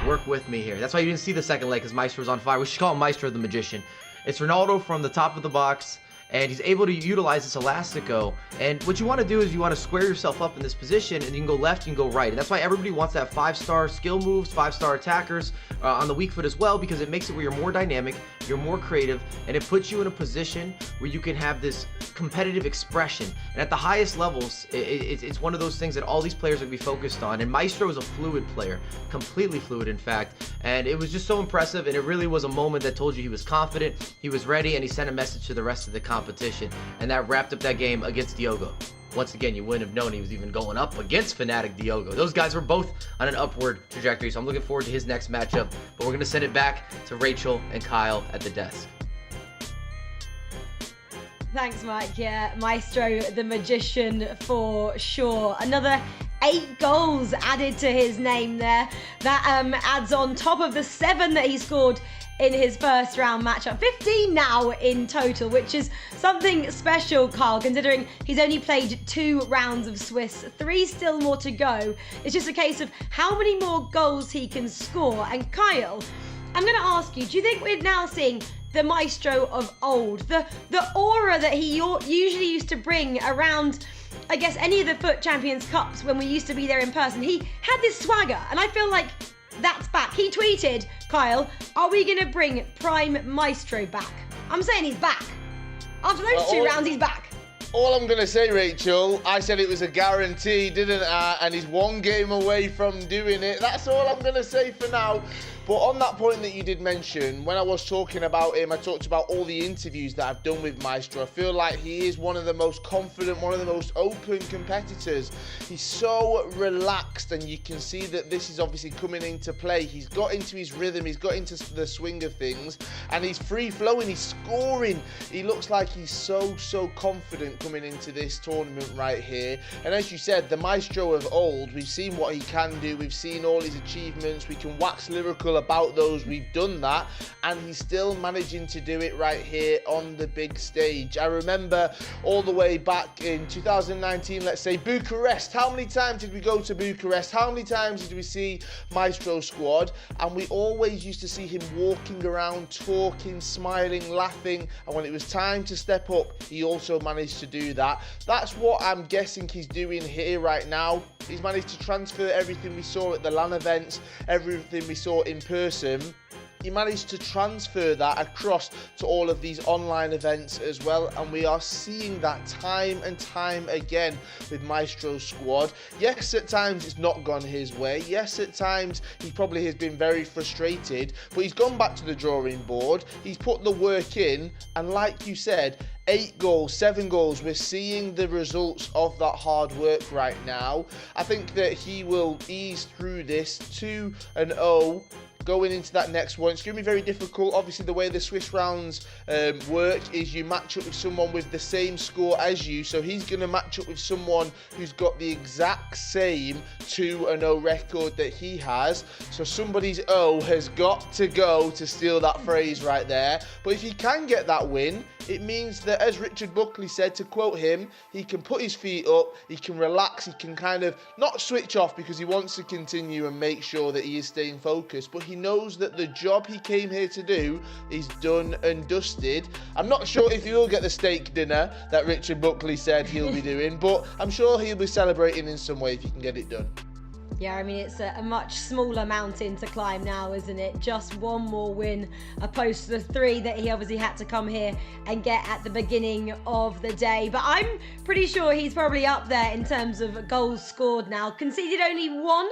Speaker 3: Work with me here. That's why you didn't see the second leg, because Maestro's on fire. We should call him Maestro the Magician. It's Ronaldo from the top of the box, and he's able to utilize this Elastico. And what you want to do is you want to square yourself up in this position, and you can go left, you can go right. And that's why everybody wants that 5-star skill moves, 5-star attackers on the weak foot as well, because it makes it where you're more dynamic, you're more creative, and it puts you in a position where you can have this competitive expression. And at the highest levels, it's one of those things that all these players are going to be focused on. And Maestro is a fluid player, completely fluid, in fact. And it was just so impressive, and it really was a moment that told you he was confident, he was ready, and he sent a message to the rest of the competition. And that wrapped up that game against Diogo. Once again, you wouldn't have known he was even going up against Fnatic Diogo. Those guys were both on an upward trajectory, so I'm looking forward to his next matchup. But we're going to send it back to Rachel and Kyle at the desk.
Speaker 4: Thanks, Mike. Yeah, Maestro the Magician for sure. Another 8 goals added to his name there. That adds on top of the 7 that he scored in his first round matchup. 15 now in total, which is something special, Carl, considering he's only played 2 rounds of Swiss, 3 still more to go. It's just a case of how many more goals he can score. And Kyle, I'm going to ask you, do you think we're now seeing the Maestro of old? The aura that he usually used to bring around, I guess, any of the FUT Champions Cups when we used to be there in person. He had this swagger, and I feel like that's back. He tweeted, Kyle, are we going to bring Prime Maestro back? I'm saying he's back. After those 2 rounds, he's back.
Speaker 5: All I'm going to say, Rachel, I said it was a guarantee, didn't I? And he's 1 game away from doing it. That's all I'm going to say for now. But on that point that you did mention, when I was talking about him, I talked about all the interviews that I've done with Maestro. I feel like he is one of the most confident, one of the most open competitors. He's so relaxed, and you can see that this is obviously coming into play. He's got into his rhythm, he's got into the swing of things, and he's free-flowing, he's scoring. He looks like he's so confident coming into this tournament right here. And as you said, the Maestro of old, we've seen what he can do, we've seen all his achievements, we can wax lyrical about those, we've done that, and he's still managing to do it right here on the big stage. I remember all the way back in 2019, let's say Bucharest. How many times did we go to Bucharest? How many times did we see Maestro squad? And we always used to see him walking around, talking, smiling, laughing, and when it was time to step up, he also managed to do that. That's what I'm guessing he's doing here right now. He's managed to transfer everything we saw at the LAN events, everything we saw in person. He managed to transfer that across to all of these online events as well, and we are seeing that time and time again with Maestro's squad. Yes, at times it's not gone his way. Yes, at times he probably has been very frustrated, but he's gone back to the drawing board. He's put the work in, and like you said, 8 goals, 7 goals. We're seeing the results of that hard work right now. I think that he will ease through this 2-0 going into that next one. It's going to be very difficult. Obviously, the way the Swiss rounds work is you match up with someone with the same score as you. So he's going to match up with someone who's got the exact same 2-0 record that he has. So somebody's O has got to go to steal that phrase right there. But if he can get that win, it means that, as Richard Buckley said, to quote him, he can put his feet up, he can relax, he can kind of not switch off because he wants to continue and make sure that he is staying focused, but he knows that the job he came here to do is done and dusted. I'm not sure if he will get the steak dinner that Richard Buckley said he'll be doing, but I'm sure he'll be celebrating in some way if he can get it done.
Speaker 4: Yeah, I mean, it's a much smaller mountain to climb now, isn't it? Just 1 more win opposed to the 3 that he obviously had to come here and get at the beginning of the day. But I'm pretty sure he's probably up there in terms of goals scored now. Conceded only 1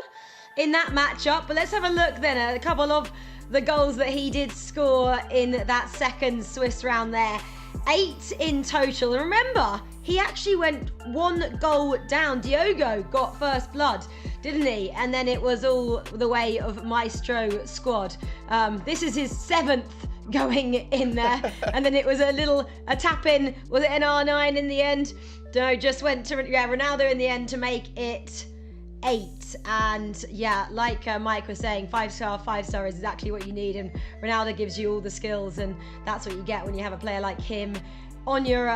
Speaker 4: in that matchup. But let's have a look then at a couple of the goals that he did score in that second Swiss round there. 8 in total. And remember, he actually went 1 goal down. Diogo got first blood, didn't he? And then it was all the way of Maestro squad. This is his 7th going in there. And then it was a tap in. Was it an R9 in the end? No, just went to Ronaldo in the end to make it 8. And yeah, like Mike was saying, 5-star is exactly what you need, and Ronaldo gives you all the skills, and that's what you get when you have a player like him on your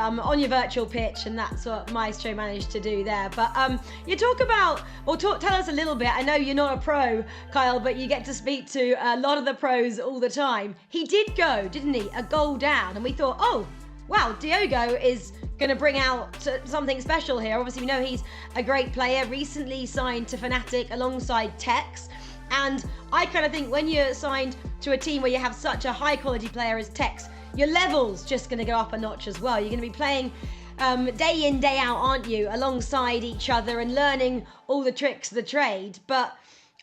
Speaker 4: virtual pitch, and that's what Maestro managed to do there. But you talk about, or tell us a little bit. I know you're not a pro, Kyle, but you get to speak to a lot of the pros all the time. He did go, didn't he, a goal down, and we thought, oh wow, Diogo is going to bring out something special here. Obviously, we know he's a great player, recently signed to Fnatic alongside Tex. And I kind of think when you're signed to a team where you have such a high quality player as Tex, your level's just going to go up a notch as well. You're going to be playing day in, day out, aren't you, alongside each other and learning all the tricks of the trade. But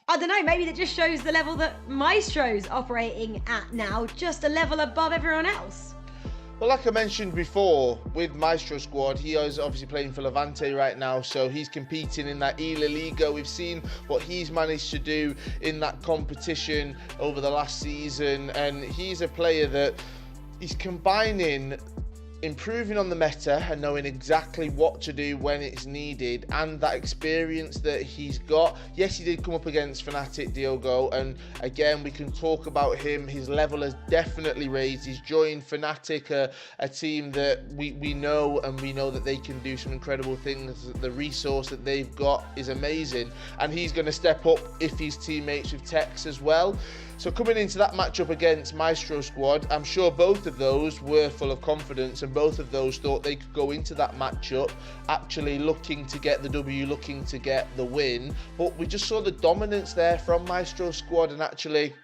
Speaker 4: I don't know, maybe that just shows the level that Maestro's operating at now, just a level above everyone else.
Speaker 5: Well, like I mentioned before, with Maestro squad, he is obviously playing for Levante right now, so he's competing in that La Liga. We've seen what he's managed to do in that competition over the last season, and he's a player that he's combining improving on the meta and knowing exactly what to do when it's needed, and that experience that he's got. Yes, he did come up against Fnatic, Diogo, and again, we can talk about him. His level has definitely raised. He's joined Fnatic, a team that we know, and we know that they can do some incredible things. The resource that they've got is amazing, and he's going to step up if he's teammates with Tex as well. So coming into that matchup against Maestro squad, I'm sure both of those were full of confidence and both of those thought they could go into that matchup actually looking to get the W, looking to get the win. But we just saw the dominance there from Maestro squad, and actually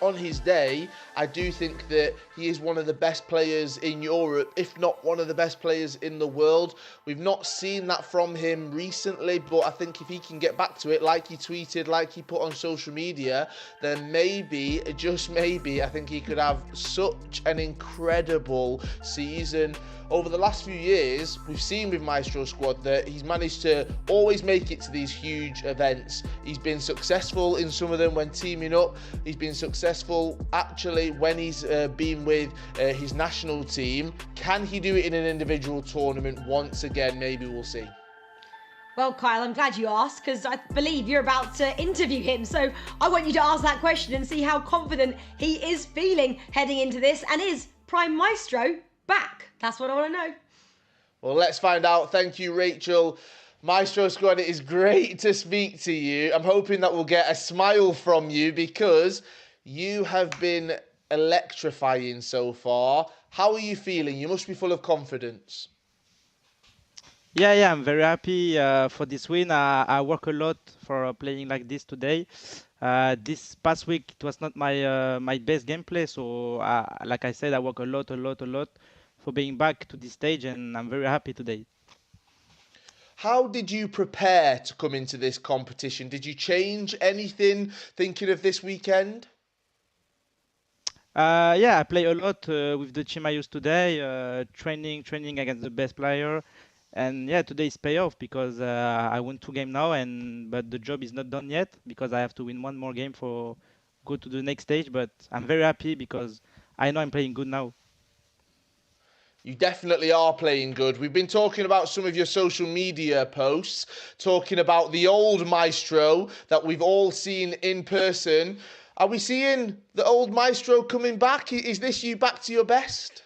Speaker 5: on his day, I do think that he is one of the best players in Europe, if not one of the best players in the world. We've not seen that from him recently, but I think if he can get back to it, like he tweeted, like he put on social media, then maybe, just maybe, I think he could have such an incredible season. Over the last few years, we've seen with Maestro squad that he's managed to always make it to these huge events. He's been successful in some of them when teaming up. He's been successful actually when he's been with his national team. Can he do it in an individual tournament once again? Maybe we'll see.
Speaker 4: Well, Kyle, I'm glad you asked because I believe you're about to interview him. So I want you to ask that question and see how confident he is feeling heading into this. And is Prime Maestro back? That's what I want to know.
Speaker 5: Well, let's find out. Thank you, Rachel. Maestro squad, it is great to speak to you. I'm hoping that we'll get a smile from you because you have been electrifying so far. How are you feeling? You must be full of confidence.
Speaker 19: Yeah, I'm very happy for this win. I work a lot for playing like this today. This past week, it was not my best gameplay, so like I said, I work a lot for being back to this stage, and I'm very happy today.
Speaker 5: How did you prepare to come into this competition? Did you change anything thinking of this weekend?
Speaker 19: Yeah, I play a lot with the team I used today, training against the best player. And yeah, today is payoff because I won 2 games now, but the job is not done yet because I have to win 1 more game for go to the next stage. But I'm very happy because I know I'm playing good now.
Speaker 5: You definitely are playing good. We've been talking about some of your social media posts, talking about the old Maestro that we've all seen in person. Are we seeing the old Maestro coming back? Is this you back to your best?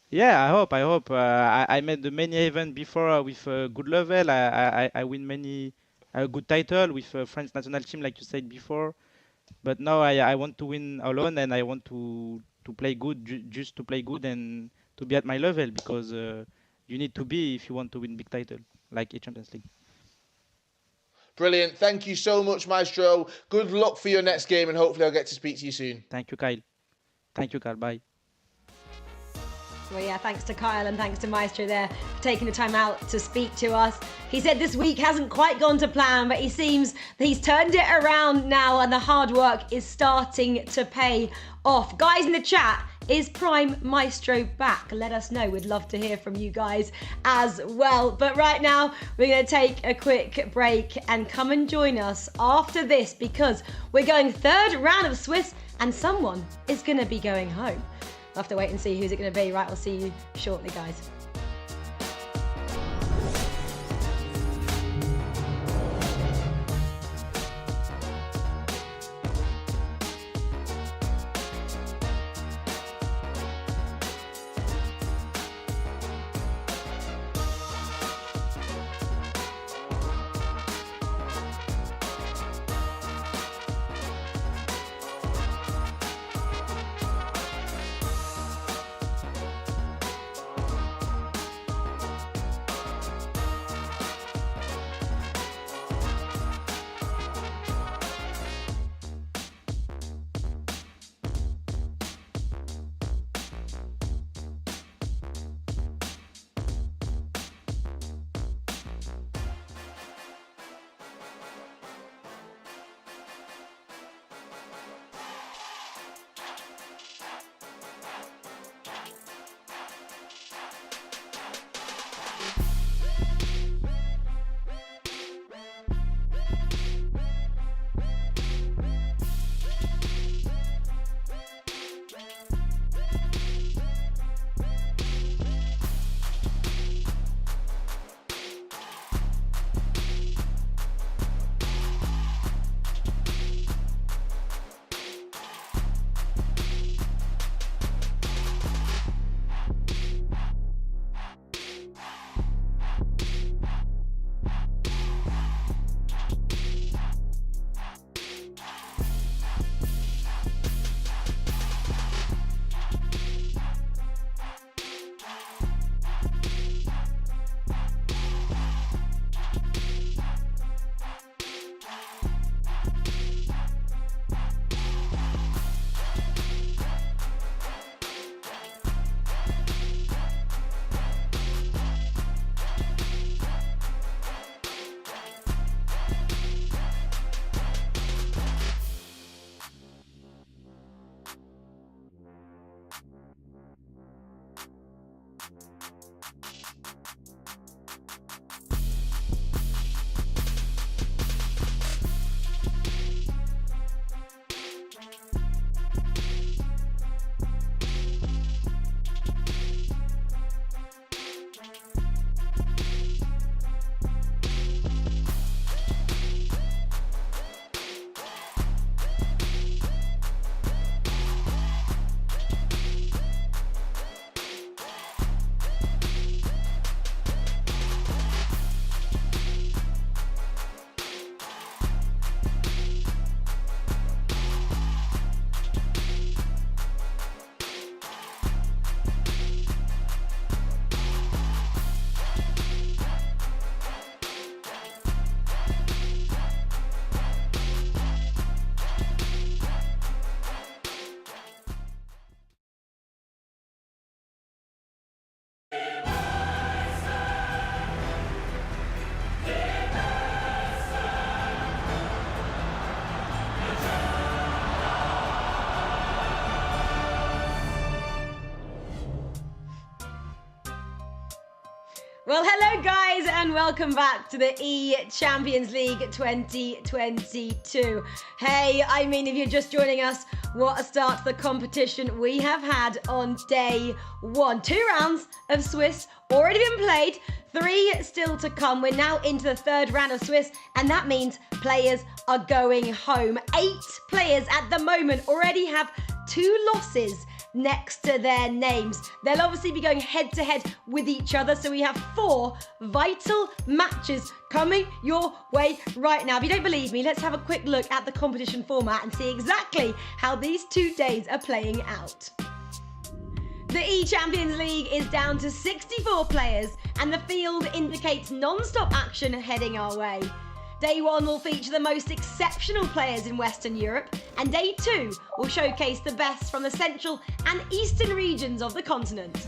Speaker 19: Yeah, I hope. I made many events before with a good level. I win many good title with French national team, like you said before. But now I want to win alone, and I want to play good, just to play good and to be at my level, because you need to be if you want to win big title, like a Champions League.
Speaker 5: Brilliant. Thank you so much, Maestro. Good luck for your next game, and hopefully I'll get to speak to you soon.
Speaker 19: Thank you, Kyle. Bye.
Speaker 4: Well, yeah, thanks to Kyle and thanks to Maestro there for taking the time out to speak to us. He said this week hasn't quite gone to plan, but he seems that he's turned it around now and the hard work is starting to pay off. Guys in the chat, is Prime Maestro back? Let us know. We'd love to hear from you guys as well. But right now, we're going to take a quick break and come and join us after this because we're going 3rd round of Swiss and someone is going to be going home. We'll have to wait and see who's it going to be. Right, we'll see you shortly, guys. Well, hello guys, and welcome back to the E-Champions League 2022. Hey, I mean, if you're just joining us, what a start to the competition we have had on day one. 2 rounds of Swiss already been played, 3 still to come. We're now into the 3rd round of Swiss, and that means players are going home. 8 players at the moment already have 2 losses next to their names. They'll obviously be going head to head with each other, so we have 4 vital matches coming your way right now. If you don't believe me, let's have a quick look at the competition format and see exactly how these 2 days are playing out. The E-Champions League is down to 64 players, and the field indicates non-stop action heading our way. Day 1 will feature the most exceptional players in Western Europe, and Day 2 will showcase the best from the central and eastern regions of the continent.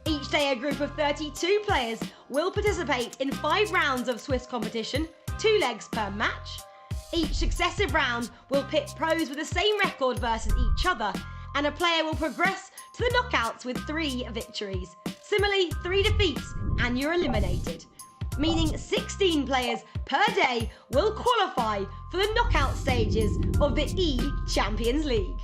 Speaker 4: Each day, a group of 32 players will participate in 5 rounds of Swiss competition, 2 legs per match. Each successive round will pit pros with the same record versus each other, and a player will progress to the knockouts with 3 victories. Similarly, 3 defeats, and you're eliminated, meaning 16 players per day will qualify for the knockout stages of the E-Champions League.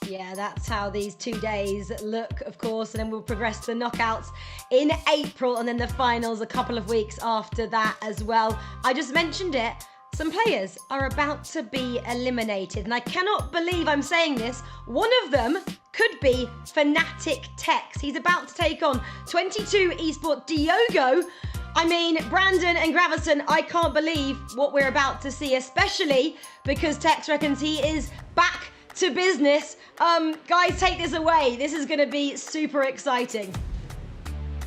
Speaker 4: Yeah, that's how these 2 days look, of course, and then we'll progress to the knockouts in April, and then the finals a couple of weeks after that as well. I just mentioned it. Some players are about to be eliminated, and I cannot believe I'm saying this. One of them could be Fnatic Tex. He's about to take on 22 eSport Diogo. I mean, Brandon and Gravison, I can't believe what we're about to see, especially because Tex reckons he is back to business. Guys, take this away. This is going to be super exciting.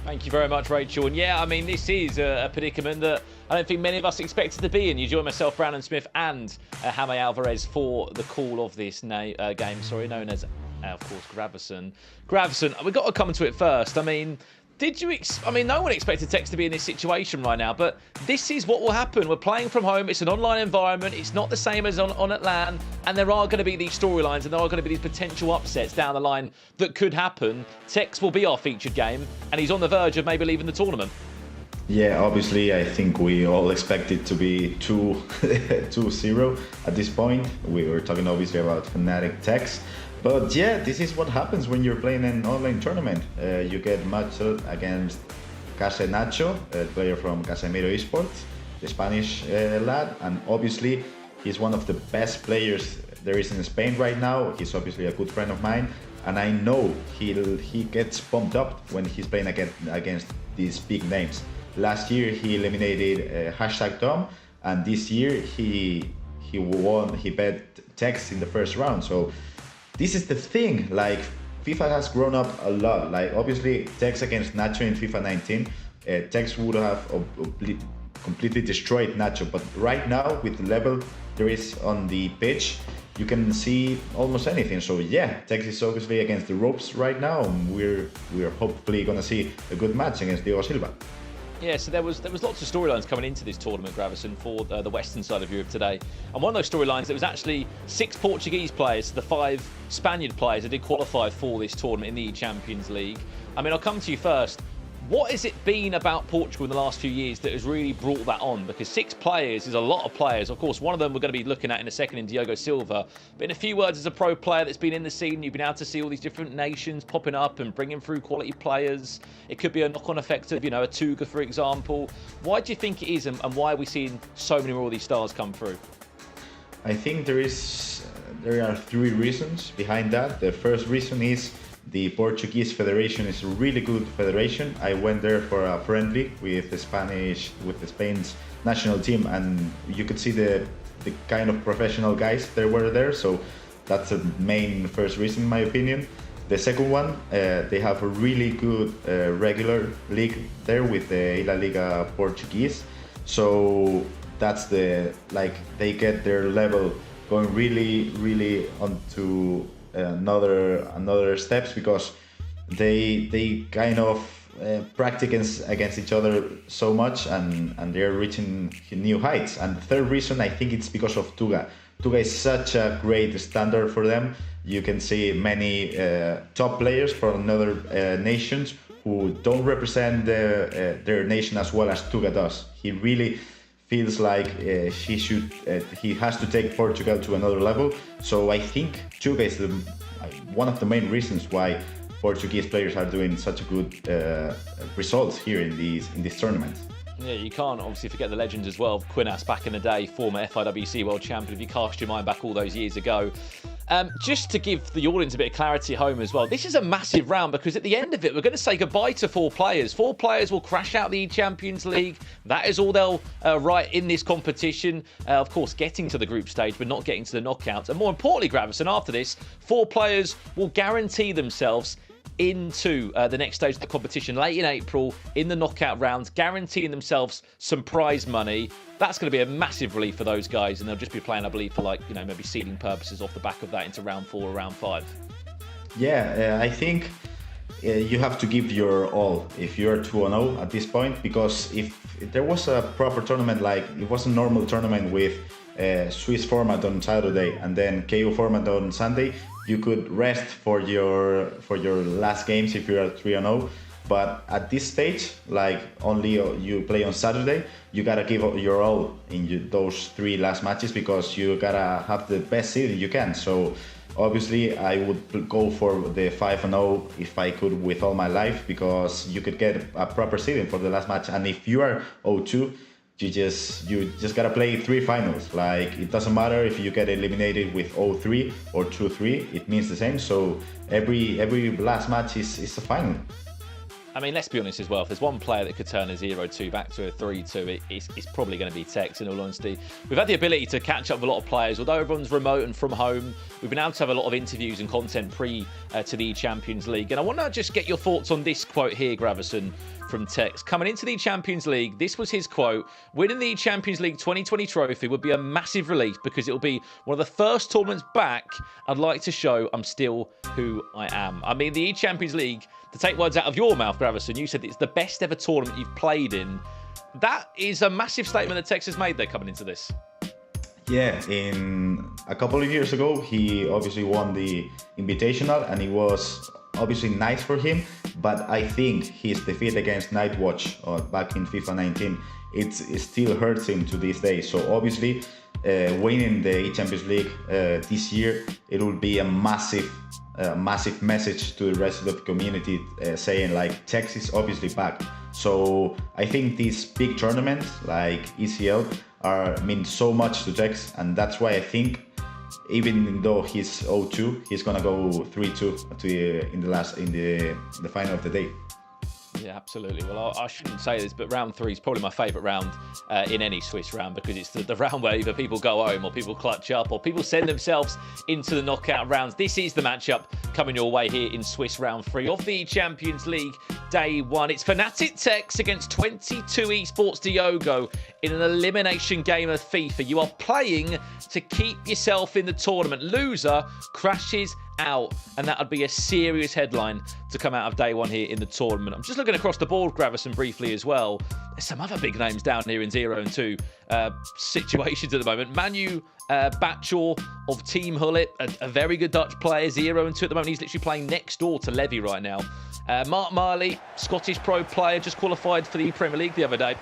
Speaker 6: Thank you very much, Rachel. And yeah, I mean, this is a predicament that I don't think many of us expected to be in. You join myself, Brandon Smith, and Jaime Alvarez for the call of this game, known as, of course, Gravison. Gravison, we've got to come to it first. I mean, no one expected Tex to be in this situation right now, but this is what will happen. We're playing from home. It's an online environment. It's not the same as on at LAN, and there are going to be these storylines, and there are going to be these potential upsets down the line that could happen. Tex will be our featured game, and he's on the verge of maybe leaving the tournament.
Speaker 7: Yeah, obviously, I think we all expect it to be 2-0 at this point. We were talking obviously about Fnatic Tex. But yeah, this is what happens when you're playing an online tournament. You get matched against Case Nacho, a player from Casemiro Esports, the Spanish lad, and obviously he's one of the best players there is in Spain right now. He's obviously a good friend of mine, and I know he gets pumped up when he's playing against these big names. Last year he eliminated #Tom, and this year he bet Tex in the first round. So this is the thing, like, FIFA has grown up a lot. Like, obviously, Tex against Nacho in FIFA 19, Tex would have completely destroyed Nacho. But right now, with the level there is on the pitch, you can see almost anything. So yeah, Tex is obviously against the ropes right now, and we're hopefully gonna see a good match against Diogo Silva.
Speaker 6: Yeah, so there was lots of storylines coming into this tournament, Gravison, for the western side of Europe today. And one of those storylines, there was actually 6 Portuguese players to the 5 Spaniard players that did qualify for this tournament in the Champions League. I mean, I'll come to you first. What has it been about Portugal in the last few years that has really brought that on? Because 6 players is a lot of players. Of course, one of them we're going to be looking at in a second in Diogo Silva. But in a few words, as a pro player that's been in the scene, you've been able to see all these different nations popping up and bringing through quality players. It could be a knock-on effect of, a Tuga, for example. Why do you think it is, and why are we seeing so many more of these stars come through?
Speaker 7: I think there are 3 reasons behind that. The first reason is the Portuguese Federation is a really good federation. I went there for a friendly with Spain's national team, and you could see the kind of professional guys that were there. So that's the main first reason, in my opinion. The second one, they have a really good regular league there with the La Liga Portuguese. So that's they get their level going really onto another steps, because they kind of practice against each other so much, and they're reaching new heights. And the third reason, I think it's because of Tuga. Tuga is such a great standard for them. You can see many top players from other nations who don't represent their nation as well as Tuga does. He really feels like he has to take Portugal to another level. So I think Tuga is one of the main reasons why Portuguese players are doing such good results here in this tournament.
Speaker 6: Yeah, you can't obviously forget the legends as well. Quinas back in the day, former FIWC world champion. If you cast your mind back all those years ago. Just to give the audience a bit of clarity at home as well, this is a massive round because at the end of it, we're going to say goodbye to 4 players. 4 players will crash out the Champions League. That is all they'll write in this competition. Of course, getting to the group stage, but not getting to the knockouts. And more importantly, Gravison, after this, 4 players will guarantee themselves into the next stage of the competition late in April in the knockout rounds, guaranteeing themselves some prize money. That's going to be a massive relief for those guys, and they'll just be playing, I believe, for maybe seeding purposes off the back of that into round 4 or round 5.
Speaker 7: Yeah, I think you have to give your all if you're 2-0 at this point, because if there was a proper tournament, like it was a normal tournament with Swiss format on Saturday and then KO format on Sunday, you could rest for your last games if you're 3-0. But at this stage, like only you play on Saturday, you gotta give your all in those 3 last matches because you gotta have the best seeding you can. So obviously I would go for the 5-0 if I could with all my life, because you could get a proper seeding for the last match. And if you are 0-2, you just gotta play 3 finals. Like it doesn't matter if you get eliminated with 0-3 or 2-3, it means the same. So every last match is a final.
Speaker 6: I mean, let's be honest as well. If there's one player that could turn a 0-2 back to a 3-2, it's probably going to be Tex, in all honesty. We've had the ability to catch up with a lot of players. Although everyone's remote and from home, we've been able to have a lot of interviews and content pre to the Champions League. And I want to just get your thoughts on this quote here, Gravison, from Tex. Coming into the Champions League, this was his quote: winning the Champions League 2020 trophy would be a massive relief because it will be one of the first tournaments back I'd like to show I'm still who I am. I mean, the Champions League, to take words out of your mouth, Gravison, you said it's the best ever tournament you've played in. That is a massive statement that Tex has made there coming into this.
Speaker 7: Yeah, in a couple of years ago, he obviously won the Invitational, and it was obviously nice for him, but I think his defeat against Nightwatch back in FIFA 19, it still hurts him to this day. So obviously, winning the Champions League this year, it will be a massive message to the rest of the community, saying like Tex is obviously back. So I think these big tournaments like ECL mean so much to Tex, and that's why I think even though he's 0-2, he's gonna go 3-2 in the final of the day.
Speaker 6: Yeah, absolutely. Well, I shouldn't say this, but round 3 is probably my favourite round in any Swiss round, because it's the round where either people go home or people clutch up or people send themselves into the knockout rounds. This is the matchup coming your way here in Swiss round 3 of the Champions League day 1. It's Fnatic Tex against 22 Esports Diogo in an elimination game of FIFA. You are playing to keep yourself in the tournament. Loser crashes out, and that would be a serious headline to come out of day 1 here in the tournament. I'm just looking across the board, Gravison, briefly as well. There's some other big names down here in 0 and 2 situations at the moment. Manu Batchor of Team Hullet, a very good Dutch player, 0 and 2 at the moment. He's literally playing next door to Levy right now. Mark Marley, Scottish pro player, just qualified for the Premier League the other day.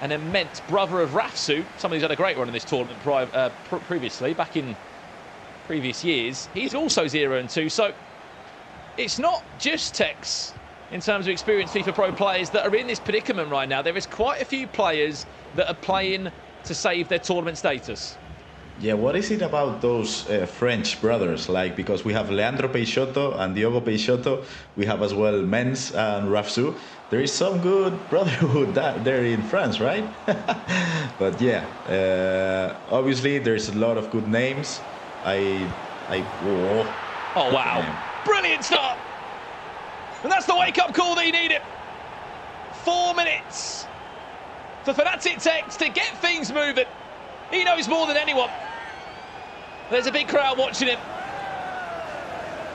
Speaker 6: An immense brother of Rafsu, somebody who's had a great run in this tournament previously, back in previous years. He's also 0 and 2, so it's not just Tex in terms of experienced FIFA Pro players that are in this predicament right now. There is quite a few players that are playing to save their tournament status.
Speaker 7: Yeah, what is it about those French brothers? Like, because we have Leandro Peixoto and Diogo Peixoto, we have as well Mens and Rafsu. There is some good brotherhood there in France, right? But yeah, obviously there's a lot of good names.
Speaker 6: Oh wow, brilliant start, and that's the wake-up call that he needed. 4 minutes for Fnatic Tex to get things moving. He knows more than anyone. There's a big crowd watching him,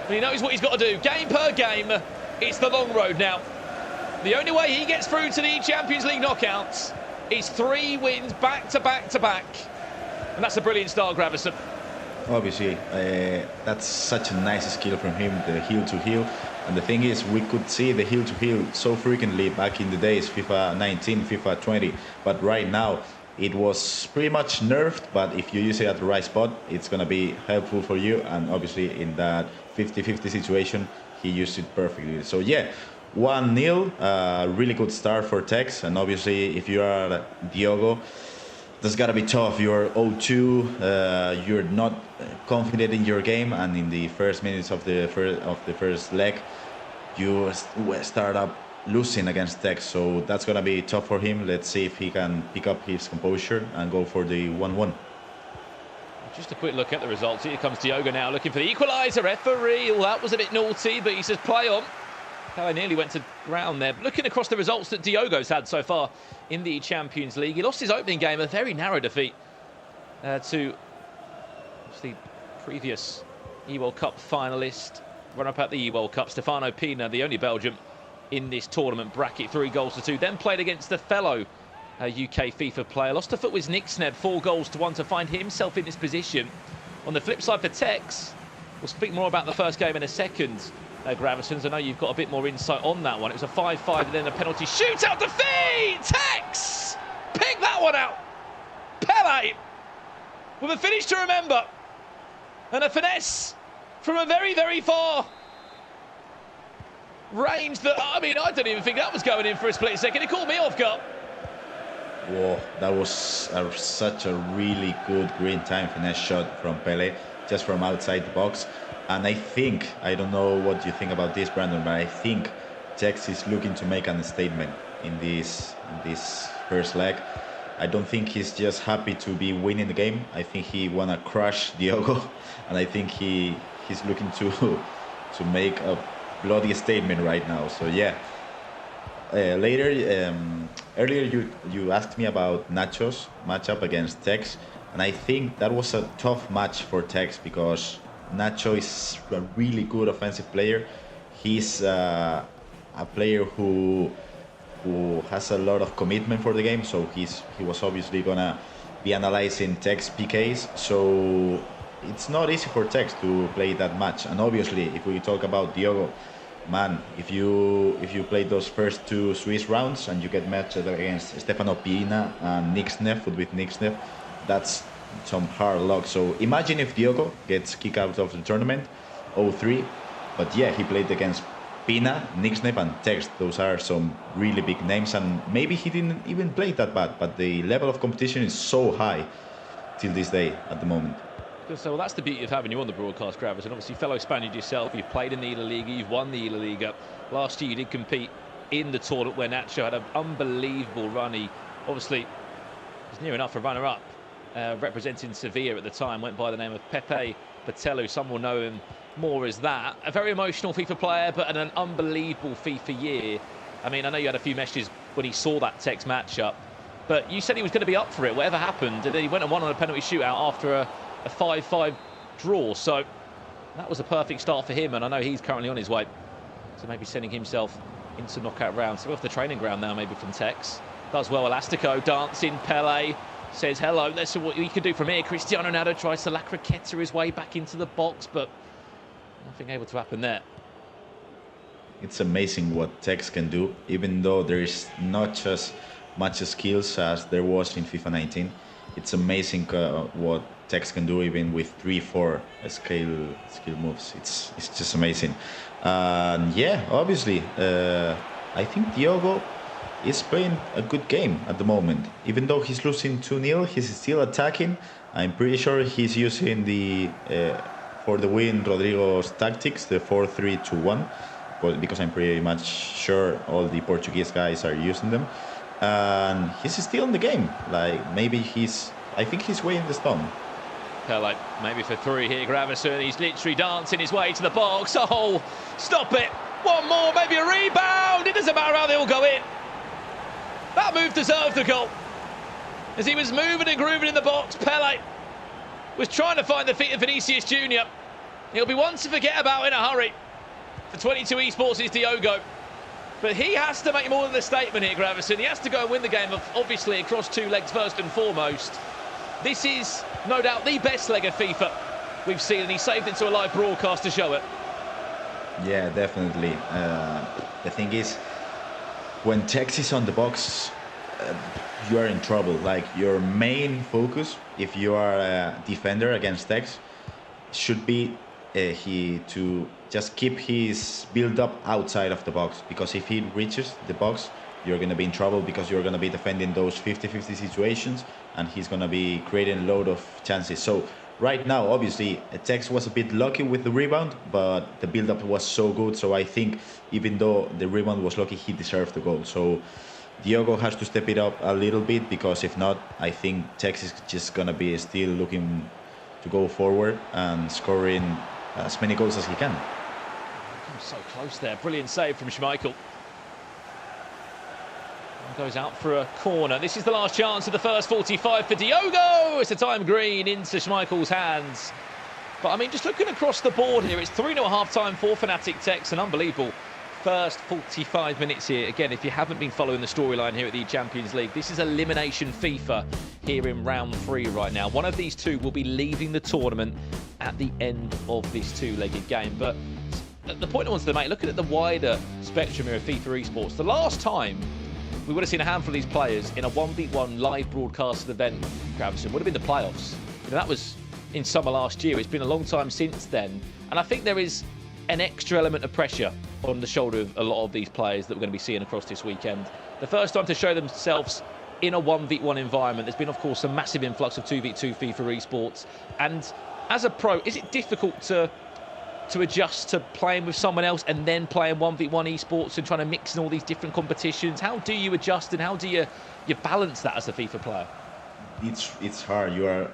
Speaker 6: and he knows what he's got to do. Game per game, it's the long road now. The only way he gets through to the Champions League knockouts is 3 wins back to back to back, and that's a brilliant start, Gravison.
Speaker 7: Obviously, that's such a nice skill from him, the heel to heel. And the thing is, we could see the heel-to-heel so frequently back in the days, FIFA 19, FIFA 20, but right now it was pretty much nerfed, but if you use it at the right spot, it's going to be helpful for you. And obviously in that 50-50 situation, he used it perfectly. So yeah, 1-0, really good start for Tex. And obviously if you are Diogo, that's got to be tough. You're 0-2, you're not confident in your game, and in the first minutes of the first leg, you start up losing against Tex. So that's going to be tough for him. Let's see if he can pick up his composure and go for the 1-1.
Speaker 6: Just a quick look at the results. Here comes Diogo now looking for the equaliser. Referee, well, that was a bit naughty, but he says play on. I nearly went to ground there. Looking across the results that Diogo's had so far in the Champions League, he lost his opening game, a very narrow defeat to the previous E-World Cup finalist, runner-up at the E-World Cup, Stefano Pina, the only Belgian in this tournament bracket, 3-2. Then played against the fellow UK FIFA player, lost to foot with Nixneb, 4-1 to find himself in this position. On the flip side for Tex, we'll speak more about the first game in a second. Gravesons, I know you've got a bit more insight on that one. It was a 5-5 and then a penalty shootout defeat! Tex! Pick that one out! Pele! With a finish to remember. And a finesse from a very, very far range that, I mean, I don't even think that was going in for a split second. It caught me off guard.
Speaker 7: Whoa, that was such a really good green time finesse shot from Pele, just from outside the box. And I think, I don't know what you think about this, Brandon, but I think Tex is looking to make a statement in this first leg. I don't think he's just happy to be winning the game. I think he wanna crush Diogo, and I think he's looking to make a bloody statement right now. So yeah. Earlier you asked me about Nacho's matchup against Tex, and I think that was a tough match for Tex because Nacho is a really good offensive player. He's a player who has a lot of commitment for the game, so he was obviously gonna be analyzing Tex PKs. So it's not easy for Tex to play that match. And obviously, if we talk about Diogo, man, if you play those first two Swiss rounds and you get matched against Stefano Pina and Nixneb, with Nixneb, that's some hard luck. So imagine if Diogo gets kicked out of the tournament, 0-3, but yeah, he played against Pina, Nixneb and Tex. Those are some really big names, and maybe he didn't even play that bad, but the level of competition is so high till this day at the moment.
Speaker 6: So well, that's the beauty of having you on the broadcast, Gravis, and obviously fellow Spaniard yourself. You've played in the La Liga, you've won the La Liga. Last year you did compete in the tournament where Nacho had an unbelievable run. He obviously was near enough a runner-up, representing Sevilla at the time, went by the name of Pepe Botelho. Some will know him more as that. A very emotional FIFA player, but an unbelievable FIFA year. I mean, I know you had a few messages when he saw that Tex matchup, but you said he was going to be up for it, whatever happened, and then he went and won on a penalty shootout after a 5-5 draw. So that was a perfect start for him, and I know he's currently on his way to maybe sending himself into knockout rounds. So we're off the training ground now, maybe from Tex. Does well, Elastico dancing, Pele says hello, let's see what he can do from here. Cristiano Ronaldo tries to La Croqueta his way back into the box, but nothing able to happen there.
Speaker 7: It's amazing what Tex can do, even though there is not just much skills as there was in FIFA 19. It's amazing what Tex can do even with 3-4 skill moves. It's just amazing. Yeah, obviously, I think Diogo is playing a good game at the moment. Even though he's losing 2-0, he's still attacking. I'm pretty sure he's using the for the win Rodrigo's tactics, the 4-3-2-1, because I'm pretty much sure all the Portuguese guys are using them. And he's still in the game. Like, maybe I think he's way in the stone.
Speaker 6: Pele, maybe for 3 here, Gravison. He's literally dancing his way to the box. Oh, stop it. One more, maybe a rebound. It doesn't matter how they all go in. That move deserved the goal. As he was moving and grooving in the box, Pele was trying to find the feet of Vinicius Junior. He'll be one to forget about in a hurry. For 22 Esports is Diogo. But he has to make more than a statement here, Gravison. He has to go and win the game, obviously, across 2 legs first and foremost. This is, no doubt, the best leg of FIFA we've seen, and he saved it to a live broadcast to show it.
Speaker 7: Yeah, definitely. The thing is, when Tex is on the box, you are in trouble. Like, your main focus, if you are a defender against Tex, should be to just keep his build up outside of the box, because if he reaches the box, you're going to be in trouble, because you're going to be defending those 50-50 situations, and he's going to be creating a load of chances. So right now, obviously, Tex was a bit lucky with the rebound, but the build up was so good. So I think even though the rebound was lucky, he deserved the goal. So Diogo has to step it up a little bit, because if not, I think Tex is just going to be still looking to go forward and scoring as many goals as he can.
Speaker 6: So close there. Brilliant save from Schmeichel. Goes out for a corner. This is the last chance of the first 45 for Diogo. It's a time green into Schmeichel's hands. But I mean, just looking across the board here, it's 3-0 at half-time for Fnatic Tex. An unbelievable first 45 minutes here. Again, if you haven't been following the storyline here at the Champions League, this is elimination FIFA here in round 3 right now. One of these two will be leaving the tournament at the end of this two-legged game. But the point I wanted to make, looking at the wider spectrum here of FIFA esports, the last time we would have seen a handful of these players in a 1v1 live broadcasted event, Gravison, would have been the playoffs. You know, that was in summer last year. It's been a long time since then. And I think there is an extra element of pressure on the shoulder of a lot of these players that we're going to be seeing across this weekend. The first time to show themselves in a 1v1 environment. There's been, of course, a massive influx of 2v2 FIFA esports. And as a pro, is it difficult to adjust to playing with someone else and then playing 1v1 esports and trying to mix in all these different competitions? How do you adjust, and how do you balance that as a FIFA player?
Speaker 7: It's hard. You are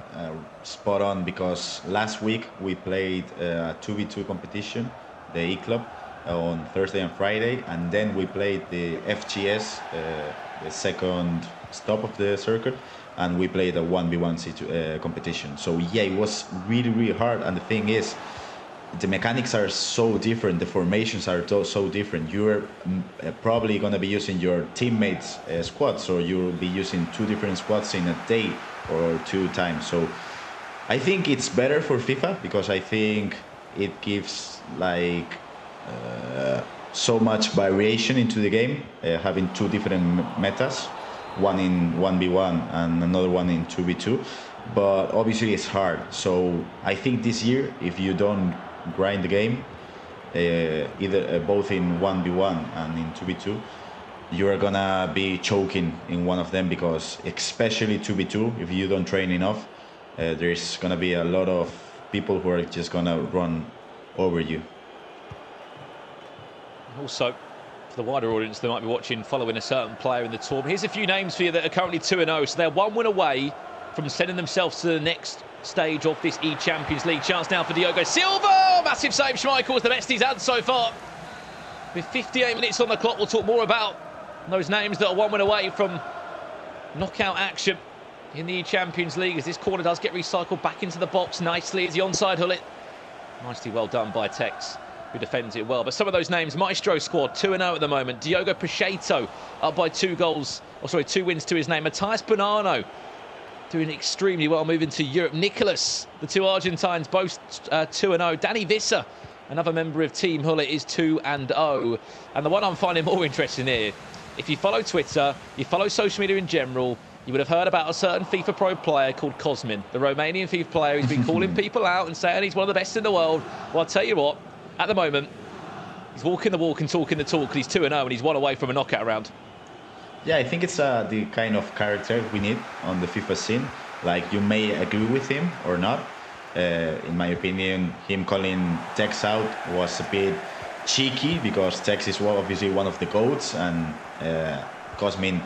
Speaker 7: spot on, because last week we played a 2v2 competition, the E-Club, on Thursday and Friday, and then we played the FGS, the second stop of the circuit, and we played a 1v1 competition. So yeah, it was really, really hard. And the thing is, the mechanics are so different, the formations are so different. You're probably going to be using your teammates' squads, or you'll be using 2 different squads in a day or 2 times. So I think it's better for FIFA, because I think it gives like so much variation into the game, having 2 different metas, one in 1v1 and another one in 2v2. But obviously it's hard. So I think this year, if you don't grind the game, either both in 1v1 and in 2v2, you're gonna be choking in one of them, because especially 2v2, if you don't train enough, there's gonna be a lot of people who are just gonna run over you.
Speaker 6: Also, for the wider audience that might be watching, following a certain player in the tournament, here's a few names for you that are currently 2-0, so they're 1 win away from sending themselves to the next stage of this E-Champions League. Chance now for Diogo Silva. Massive save. Schmeichel is the best he's had so far. With 58 minutes on the clock, we'll talk more about those names that are 1 win away from knockout action in the E-Champions League, as this corner does get recycled back into the box nicely as the onside hullet. Nicely well done by Tex, who defends it well. But some of those names, Maestro squad, 2-0 at the moment. Diogo Peixoto up by 2 wins to his name. Matthias Bonanno doing extremely well, moving to Europe. Nicholas, the 2 Argentines, both 2-0. Danny Visser, another member of Team Hullet, is 2-0. And the one I'm finding more interesting here, if you follow Twitter, you follow social media in general, you would have heard about a certain FIFA Pro player called Cosmin, the Romanian FIFA player who's been calling people out and saying he's one of the best in the world. Well, I'll tell you what, at the moment, he's walking the walk and talking the talk, and he's 2-0 and he's 1 away from a knockout round.
Speaker 7: Yeah, I think it's the kind of character we need on the FIFA scene. Like, you may agree with him or not. In my opinion, him calling Tex out was a bit cheeky, because Tex is obviously one of the GOATs, and Cosmin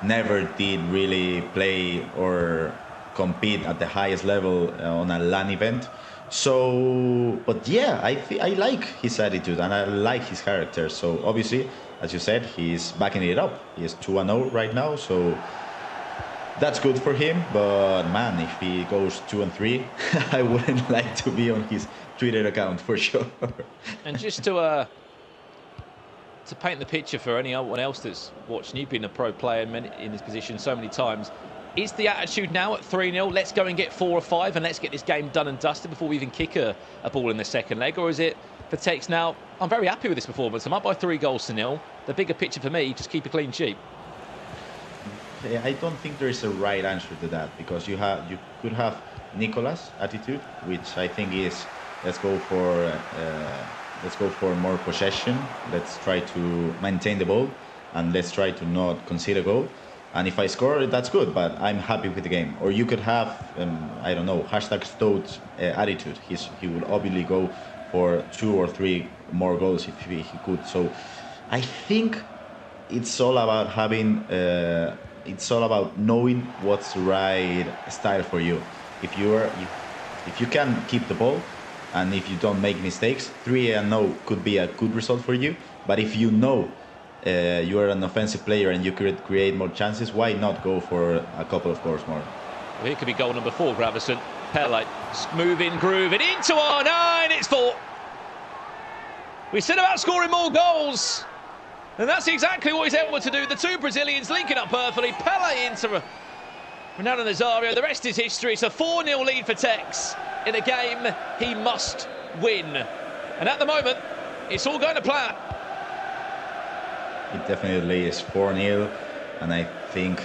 Speaker 7: never did really play or compete at the highest level on a LAN event. So, but yeah, I like his attitude and I like his character. So obviously, as you said, he's backing it up. He is 2-0 right now, so that's good for him. But man, if he goes 2-3, I wouldn't like to be on his Twitter account for sure.
Speaker 6: And just to paint the picture for anyone else that's watching, you've been a pro player in this position so many times. Is the attitude now at 3-0, let's go and get 4 or 5 and let's get this game done and dusted before we even kick a ball in the second leg? Or is it for Tex now, I'm very happy with this performance. I'm up by 3-0. The bigger picture for me, just keep a clean sheet.
Speaker 7: I don't think there is a right answer to that, because you could have Nicolas' attitude, which I think is let's go for more possession. Let's try to maintain the ball, and let's try to not concede a goal. And if I score, that's good, but I'm happy with the game. Or you could have, I don't know, #Stoat attitude. He would obviously go for 2 or 3 more goals if he could. So I think it's all about having, it's all about knowing what's the right style for you. If you can keep the ball, and if you don't make mistakes, 3-0 could be a good result for you. But if you know you are an offensive player and you could create more chances, why not go for a couple of goals more?
Speaker 6: Well, here could be goal number 4, Gravesen. Pele, moving, grooving into R9, it's 4. We said about scoring more goals, and that's exactly what he's able to do. The two Brazilians linking up perfectly. Pele into Ronaldo Nazario. The rest is history. It's a 4-0 lead for Tex in a game he must win. And at the moment, it's all going to plan.
Speaker 7: It definitely is 4-0, and I think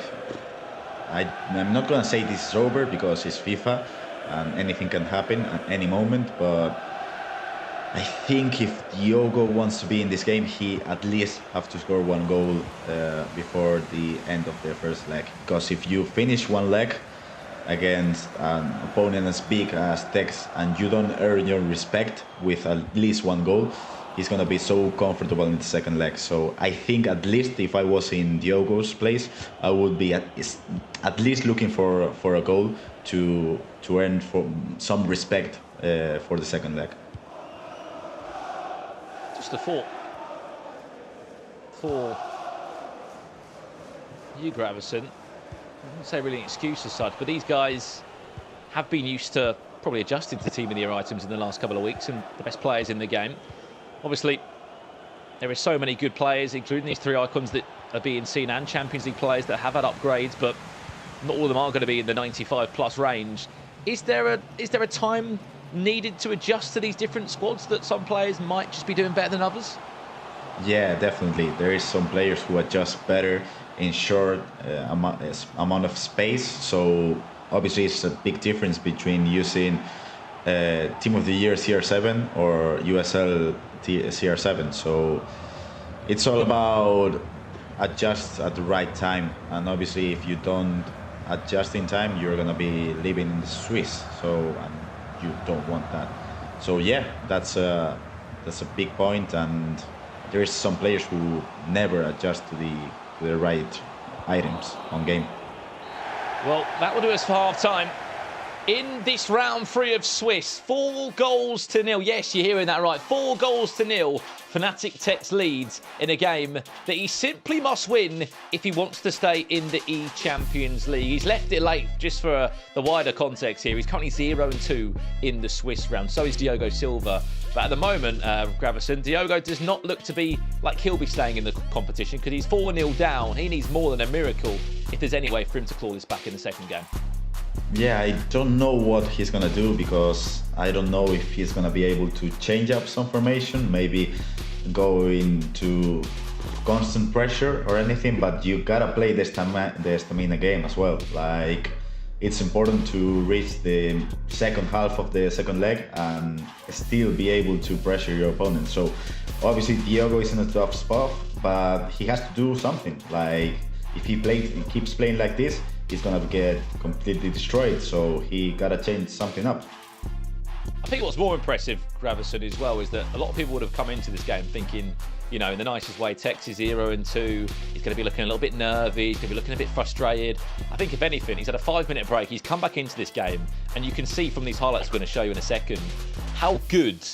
Speaker 7: I'm not going to say this is over, because it's FIFA and anything can happen at any moment, but I think if Diogo wants to be in this game, he at least have to score 1 goal before the end of the first leg, because if you finish 1 leg against an opponent as big as Tex and you don't earn your respect with at least 1 goal, he's going to be so comfortable in the second leg. So I think at least if I was in Diogo's place, I would be at least looking for a goal to earn some respect for the second leg.
Speaker 6: Just a 4 for you, Gravesen. I wouldn't say really an excuse as such, but these guys have been used to probably adjusting to Team of the Year items in the last couple of weeks, and the best players in the game. Obviously, there are so many good players, including these 3 icons that are being seen, and Champions League players that have had upgrades, but not all of them are going to be in the 95+ range. Is there a time needed to adjust to these different squads, that some players might just be doing better than others?
Speaker 7: Yeah, definitely. There is some players who adjust better in short amount of space. So obviously it's a big difference between using Team of the Year CR7 or USL CR7. So it's all about adjust at the right time. And obviously if you don't adjust in time, you're going to be living in the Swiss. So you don't want that. So yeah, that's a big point, and there is some players who never adjust to the right items on game.
Speaker 6: Well, that will do us for half time. In this round 3 of Swiss, 4-0. Yes, you're hearing that right. 4-0. Fnatic Tex leads in a game that he simply must win if he wants to stay in the E-Champions League. He's left it late, just for the wider context here. He's currently 0-2 in the Swiss round. So is Diogo Silva. But at the moment, Gravesen, Diogo does not look to be like he'll be staying in the competition, because he's 4-0 down. He needs more than a miracle if there's any way for him to claw this back in the second game.
Speaker 7: Yeah, I don't know what he's gonna do, because I don't know if he's gonna be able to change up some formation, maybe go into constant pressure or anything, but you gotta play the stamina game as well. Like, it's important to reach the second half of the second leg and still be able to pressure your opponent. So obviously Diogo is in a tough spot, but he has to do something. Like, if he keeps playing like this, he's gonna get completely destroyed. So he gotta change something up.
Speaker 6: I think what's more impressive, Gravesen, as well, is that a lot of people would have come into this game thinking, you know, in the nicest way, Tex is 0-2. He's going to be looking a little bit nervy. He's going to be looking a bit frustrated. I think, if anything, he's had a 5-minute break. He's come back into this game, and you can see from these highlights we're going to show you in a second how good,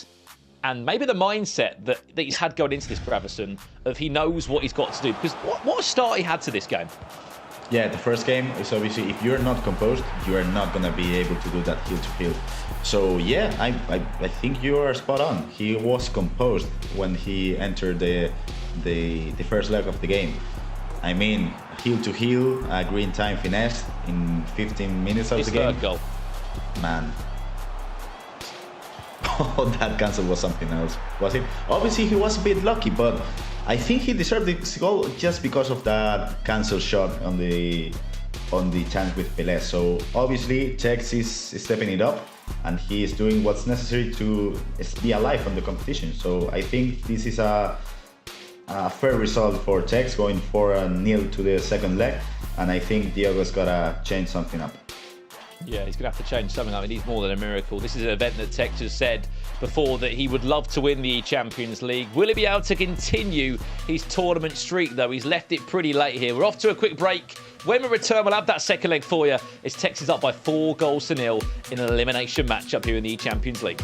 Speaker 6: and maybe the mindset that he's had going into this, Gravesen, of he knows what he's got to do. Because what a start he had to this game.
Speaker 7: Yeah, the first game is obviously, if you're not composed, you are not going to be able to do that heel to heel. So yeah, I think you are spot on. He was composed when he entered the first leg of the game. I mean, heel to heel, green time finesse in 15 minutes of the game.
Speaker 6: Third goal.
Speaker 7: Man. that cancel was something else, was it? Obviously, he was a bit lucky, but I think he deserved this goal just because of that cancel shot on the chance with Pelé. So obviously, Tex is stepping it up, and he is doing what's necessary to be alive on the competition. So I think this is a fair result for Tex, going 4-0 to the second leg, and I think Diogo's gotta change something up.
Speaker 6: Yeah, he's going to have to change something up. It needs more than a miracle. This is an event that Tex has said before that he would love to win the Champions League. Will he be able to continue his tournament streak, though? He's left it pretty late here. We're off to a quick break. When we return, we'll have that second leg for you as Tex is up by 4-0 in an elimination matchup here in the Champions League.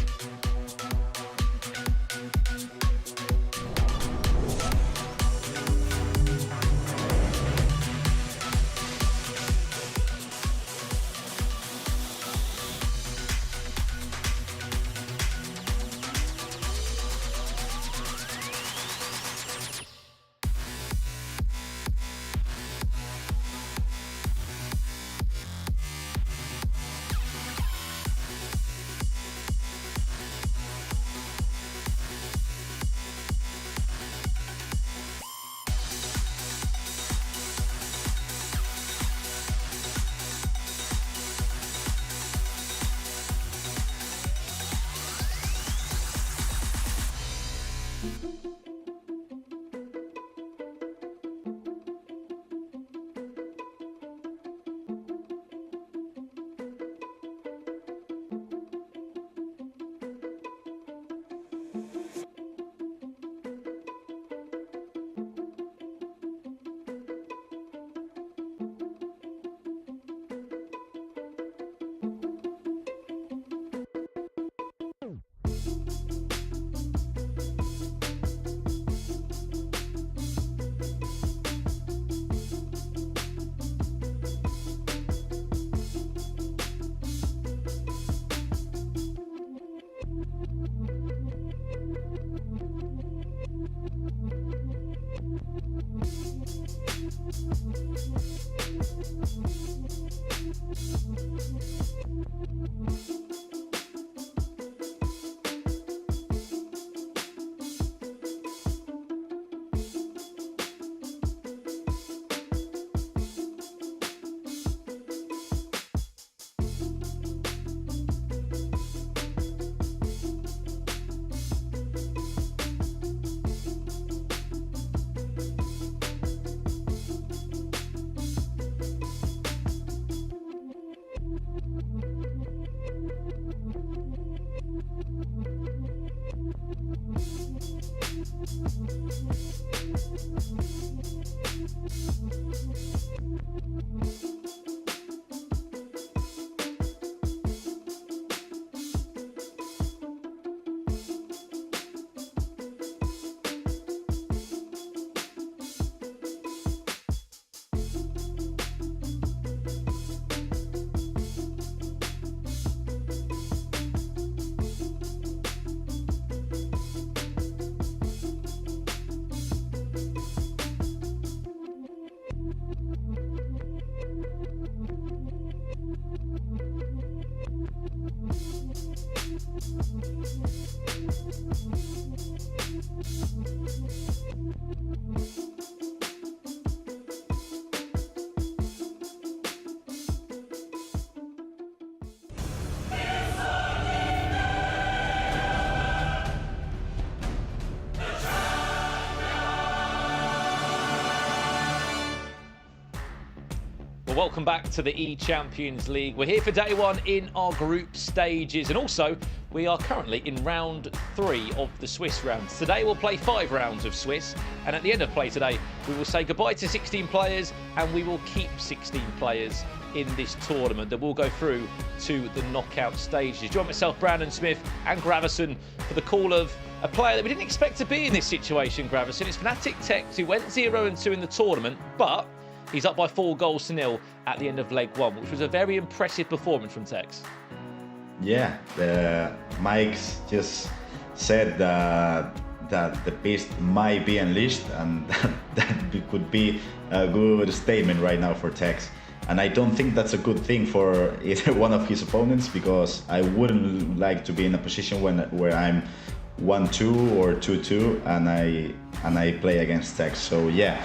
Speaker 6: Well, welcome back to the E-Champions League. We're here for day one in our group stages, and also we are currently in round 3 of the Swiss rounds. Today we'll play 5 rounds of Swiss, and at the end of play today we will say goodbye to 16 players and we will keep 16 players in this tournament that will go through to the knockout stages. Join myself, Brandon Smith and Gravison for the call of a player that we didn't expect to be in this situation, Gravison. It's Fnatic Tex, who went 0-2 in the tournament, but he's up by 4-0 at the end of leg 1, which was a very impressive performance from Tex.
Speaker 7: Yeah, Mike's just said that the beast might be unleashed, and that could be a good statement right now for Tex. And I don't think that's a good thing for either one of his opponents, because I wouldn't like to be in a position where I'm 1-2 or 2-2 and I play against Tex. So yeah,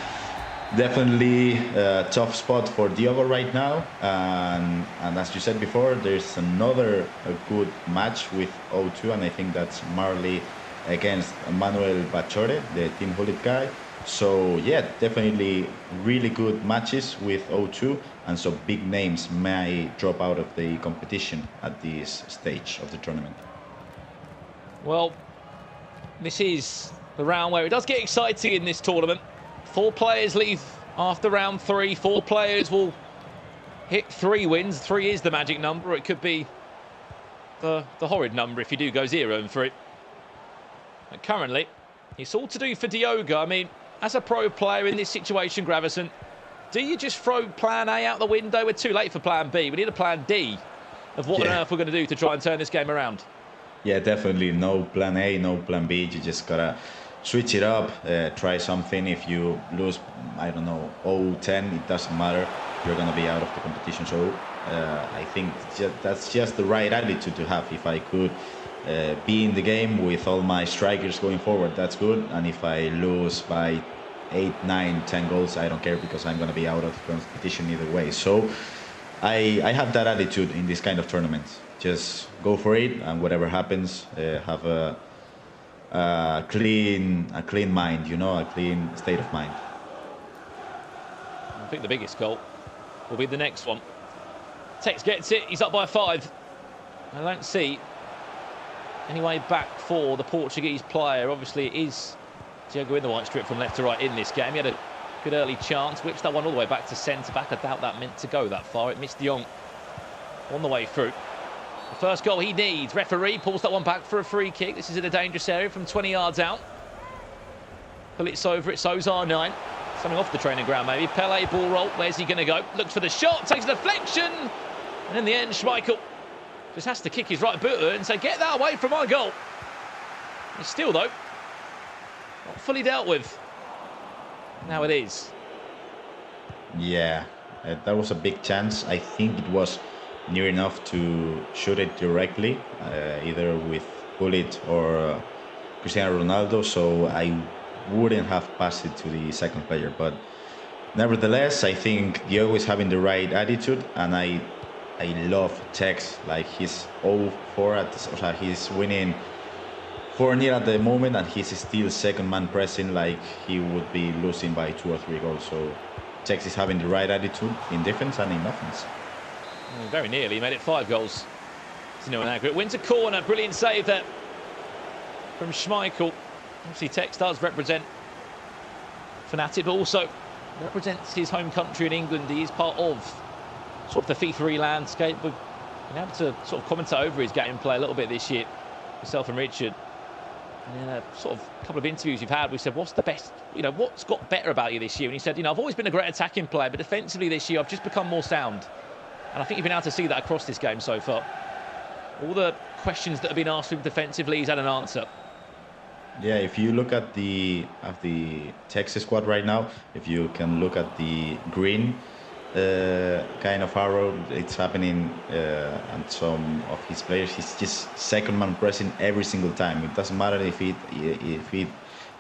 Speaker 7: definitely a tough spot for Diogo right now. And as you said before, there's another good match with O2, and I think that's Marley against Manuel Bachore, the Team Hullet guy. So yeah, definitely really good matches with O2, and so big names may drop out of the competition at this stage of the tournament.
Speaker 6: Well, this is the round where it does get exciting in this tournament. 4 players leave after round 3. 4 players will hit 3 wins. 3 is the magic number. It could be the horrid number if you do go 0-3. But currently, it's all to do for Diogo. I mean, as a pro player in this situation, Gravison, do you just throw plan A out the window? We're too late for plan B. We need a plan D of what on earth we're going to do to try and turn this game around. Yeah, definitely. No plan A, no plan B. You just got to switch it up, try something. If you lose, I don't know, 0-10, it doesn't matter. You're going to be out of the competition. So I think that's just the right attitude to have. If I could be in the game with all my strikers going forward, that's good. And if I lose by 8, 9, 10 goals, I don't care, because I'm going to be out of the competition either way. So I have that attitude in this kind of tournaments. Just go for it, and whatever happens, have a clean mind, you know, a clean state of mind. I think the biggest goal will be the next one. Tex gets it, he's up by 5. I don't see any way back for the Portuguese player. Obviously, it is Diogo in the white strip from left to right in this game. He had a good early chance, whipped that one all the way back to centre-back. I doubt that meant to go that far. It missed Young on the way through. The first goal he needs. Referee pulls that one back for a free kick. This is in a dangerous area from 20 yards out. Pullits over it, so's R9. Something off the training ground maybe. Pele, ball roll. Where's he going to go? Looks for the shot, takes a deflection. And in the end, Schmeichel just has to kick his right boot and say, get that away from my goal. It's still, though, not fully dealt with. Now it is. Yeah, that was a big chance. I think it was near enough to shoot it directly, either with Gullit or Cristiano Ronaldo, so I wouldn't have passed it to the second player. But nevertheless, I think Diogo is having the right attitude, and I love Tex. Like, he's 0-4 he's winning 4-0 at the moment, and he's still second man pressing, like he would be losing by 2 or 3 goals. So Tex is having the right attitude in defense and in offense. Very nearly, he made it 5 goals. It's no aggregate. Wins a corner, brilliant save there from Schmeichel. Obviously, Tex does represent Fnatic, but also represents his home country in England. He is part of sort of the FIFA landscape. We've been able to sort of commentate over his gameplay a little bit this year, myself and Richard. And in a sort of couple of interviews we've had, we said, what's the best, you know, what's got better about you this year? And he said, you know, I've always been a great attacking player, but defensively this year I've just become more sound. And I think you've been able to see that across this game so far. All the questions that have been asked him defensively, he's had an answer. Yeah, if you look at the Texas squad right now, if you can look at the green kind of arrow, it's happening, and some of his players, he's just second man pressing every single time. It doesn't matter if it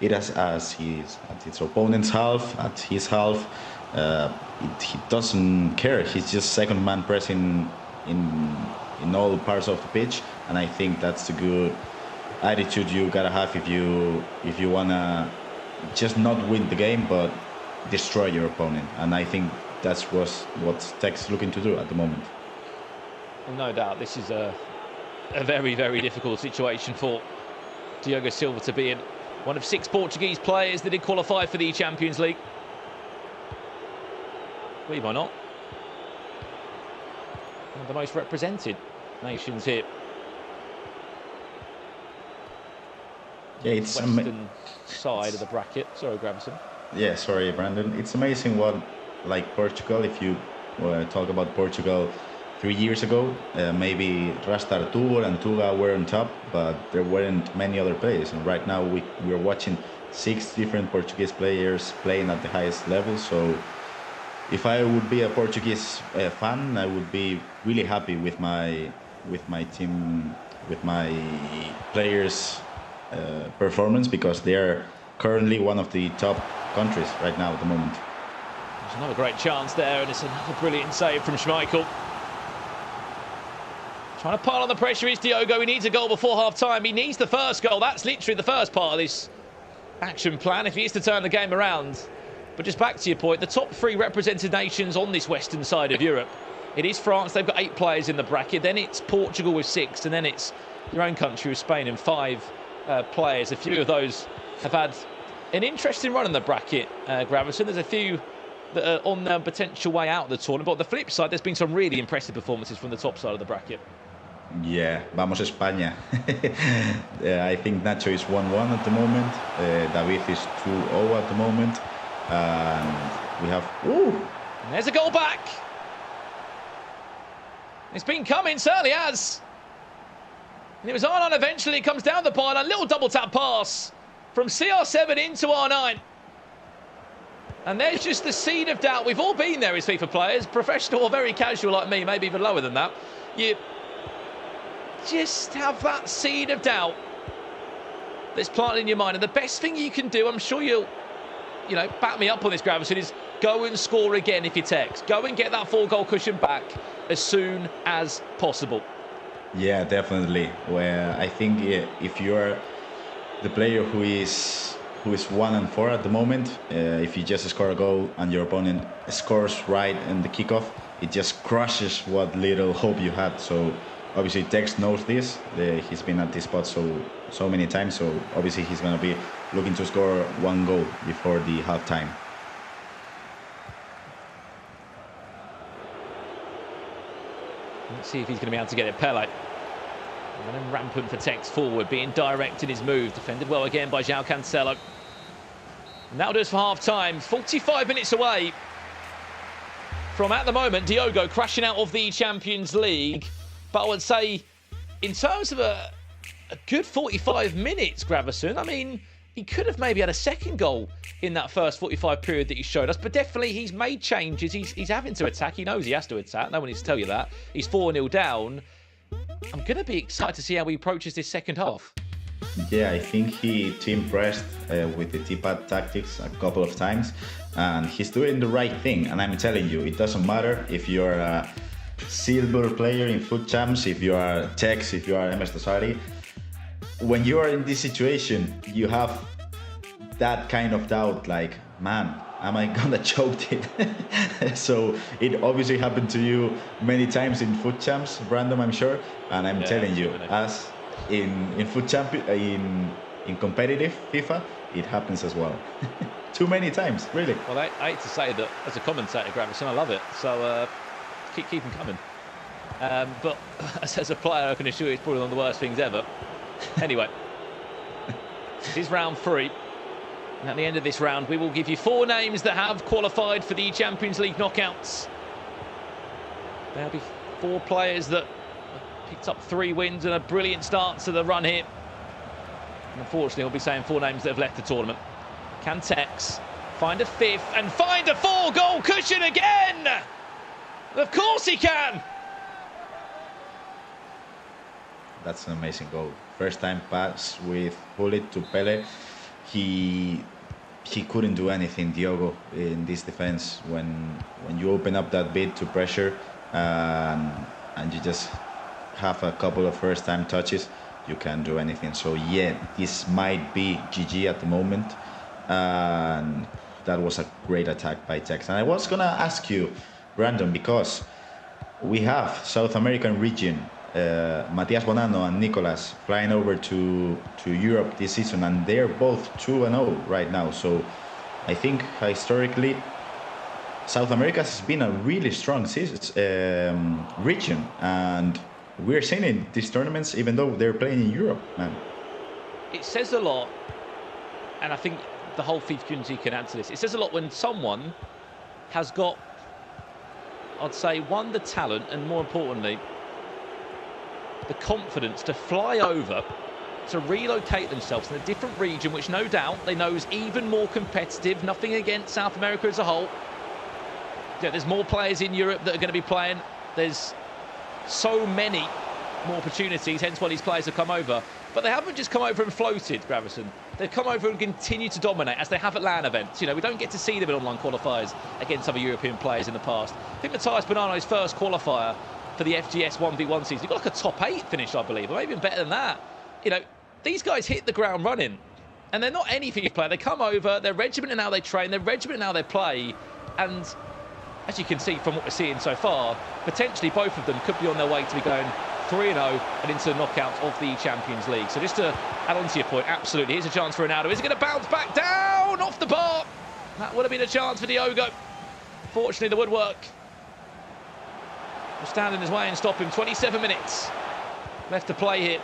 Speaker 6: is as his opponent's half, at his half. He doesn't care. He's just second man pressing in all parts of the pitch, and I think that's the good attitude you gotta have if you wanna just not win the game but destroy your opponent. And I think that's what Tex is looking to do at the moment. No doubt, this is a very, very difficult situation for Diogo Silva to be in. One of 6 Portuguese players that did qualify for the Champions League. Believe it or not, one of the most represented nations here. Yeah, it's western side of the bracket. Sorry, Gravison. Yeah, sorry, Brandon. It's amazing what, like Portugal, if you talk about Portugal 3 years ago, maybe Rasta Artur and Tuga were on top, but there weren't many other players. And right now we're watching 6 different Portuguese players playing at the highest level. So
Speaker 7: if I would be a Portuguese fan, I would be really happy with my team, with my players' performance, because they are currently one of the top countries right now at the moment.
Speaker 6: There's another great chance there, and it's another brilliant save from Schmeichel. Trying to pile on the pressure is Diogo. He needs a goal before half-time. He needs the first goal. That's literally the first part of this action plan if he is to turn the game around. But just back to your point, the top 3 represented nations on this western side of Europe. It is France. They've got 8 players in the bracket. Then it's Portugal with 6. And then it's your own country with Spain and 5 players. A few of those have had an interesting run in the bracket, Gravison. There's a few that are on their potential way out of the tournament. But on the flip side, there's been some really impressive performances from the top side of the bracket.
Speaker 7: Yeah, vamos España. I think Nacho is 1-1 at the moment. David is 2-0 at the moment. And we have... Ooh!
Speaker 6: And there's a goal back. It's been coming, certainly has. And it was R9 eventually. It comes down the byline. Little double tap pass from CR7 into R9. And there's just the seed of doubt. We've all been there as FIFA players, professional or very casual like me, maybe even lower than that. You just have that seed of doubt that's planted in your mind. And the best thing you can do, I'm sure you'll, back me up on this, Gravison, is go and score again if you text. Go and get that 4-goal cushion back as soon as possible.
Speaker 7: Yeah, definitely. Well, I think if you're the player who is 1-4 at the moment, if you just score a goal and your opponent scores right in the kickoff, it just crushes what little hope you had. So obviously Tex knows this. He's been at this spot so many times. So obviously he's going to be looking to score 1 goal before the half-time.
Speaker 6: Let's see if he's going to be able to get it. Pele running rampant for Tex forward, being direct in his move. Defended well again by João Cancelo. And that'll do us for half-time. 45 minutes away from, at the moment, Diogo crashing out of the Champions League. But I would say, in terms of a good 45 minutes, Gravison, I mean, he could have maybe had a second goal in that first 45 period that he showed us. But definitely he's made changes. He's having to attack. He knows he has to attack. No one needs to tell you that. He's 4-0 down. I'm going to be excited to see how he approaches this second half.
Speaker 7: Yeah, I think he team pressed with the T-pad tactics a couple of times. And he's doing the right thing. And I'm telling you, it doesn't matter if you're a silver player in Foot Champs, if you are Tex, if you are MS Tosari. When you are in this situation, you have that kind of doubt, like, man, am I gonna choke it? So it obviously happened to you many times in Foot Champs, Brandon, I'm sure. And I'm telling you, as in Foot Champ, in competitive FIFA, it happens as well. Too many times, really.
Speaker 6: Well, I hate to say that as a commentator, Gravison, I love it. So keep them coming. But as a player, I can assure you it's probably one of the worst things ever. Anyway, this is round 3. And at the end of this round, we will give you 4 names that have qualified for the Champions League knockouts. There'll be 4 players that picked up 3 wins and a brilliant start to the run here. And unfortunately, we'll be saying 4 names that have left the tournament. Can Tex find a 5th and find a 4-goal cushion again? Of course he can!
Speaker 7: That's an amazing goal. First time pass with Bullet to Pele. He couldn't do anything, Diogo, in this defense. When you open up that bit to pressure and you just have a couple of first time touches, you can't do anything. So yeah, this might be GG at the moment. And that was a great attack by Tex. And I was gonna ask you, Brandon, because we have South American region, Matias Bonanno and Nicolas flying over to Europe this season, and they're both 2-0 right now. So I think historically South America has been a really strong region, and we're seeing in these tournaments even though they're playing in Europe, man.
Speaker 6: It says a lot, and I think the whole FIFA community can add to this. It says a lot when someone has got, I'd say, one, the talent, and more importantly, the confidence to fly over, to relocate themselves in a different region, which no doubt they know is even more competitive. Nothing against South America as a whole. Yeah, there's more players in Europe that are going to be playing. There's so many more opportunities, hence why these players have come over. But they haven't just come over and floated, Gravison. They've come over and continue to dominate, as they have at LAN events. You know, we don't get to see them in online qualifiers against other European players in the past. I think Matthias Bonanno's first qualifier for the FGS 1v1 season, he got like a top 8 finish, I believe, or maybe even better than that. You know, these guys hit the ground running, and they're not anything you play. They come over, they're regimented in how they train, they're regimented in how they play, and as you can see from what we're seeing so far, potentially both of them could be on their way to be going 3-0 and into the knockouts of the Champions League. So just to add on to your point, absolutely, here's a chance for Ronaldo. Is it going to bounce back down off the bar? That would have been a chance for Diogo. Fortunately, the woodwork will stand in his way and stop him. 27 minutes left to play here.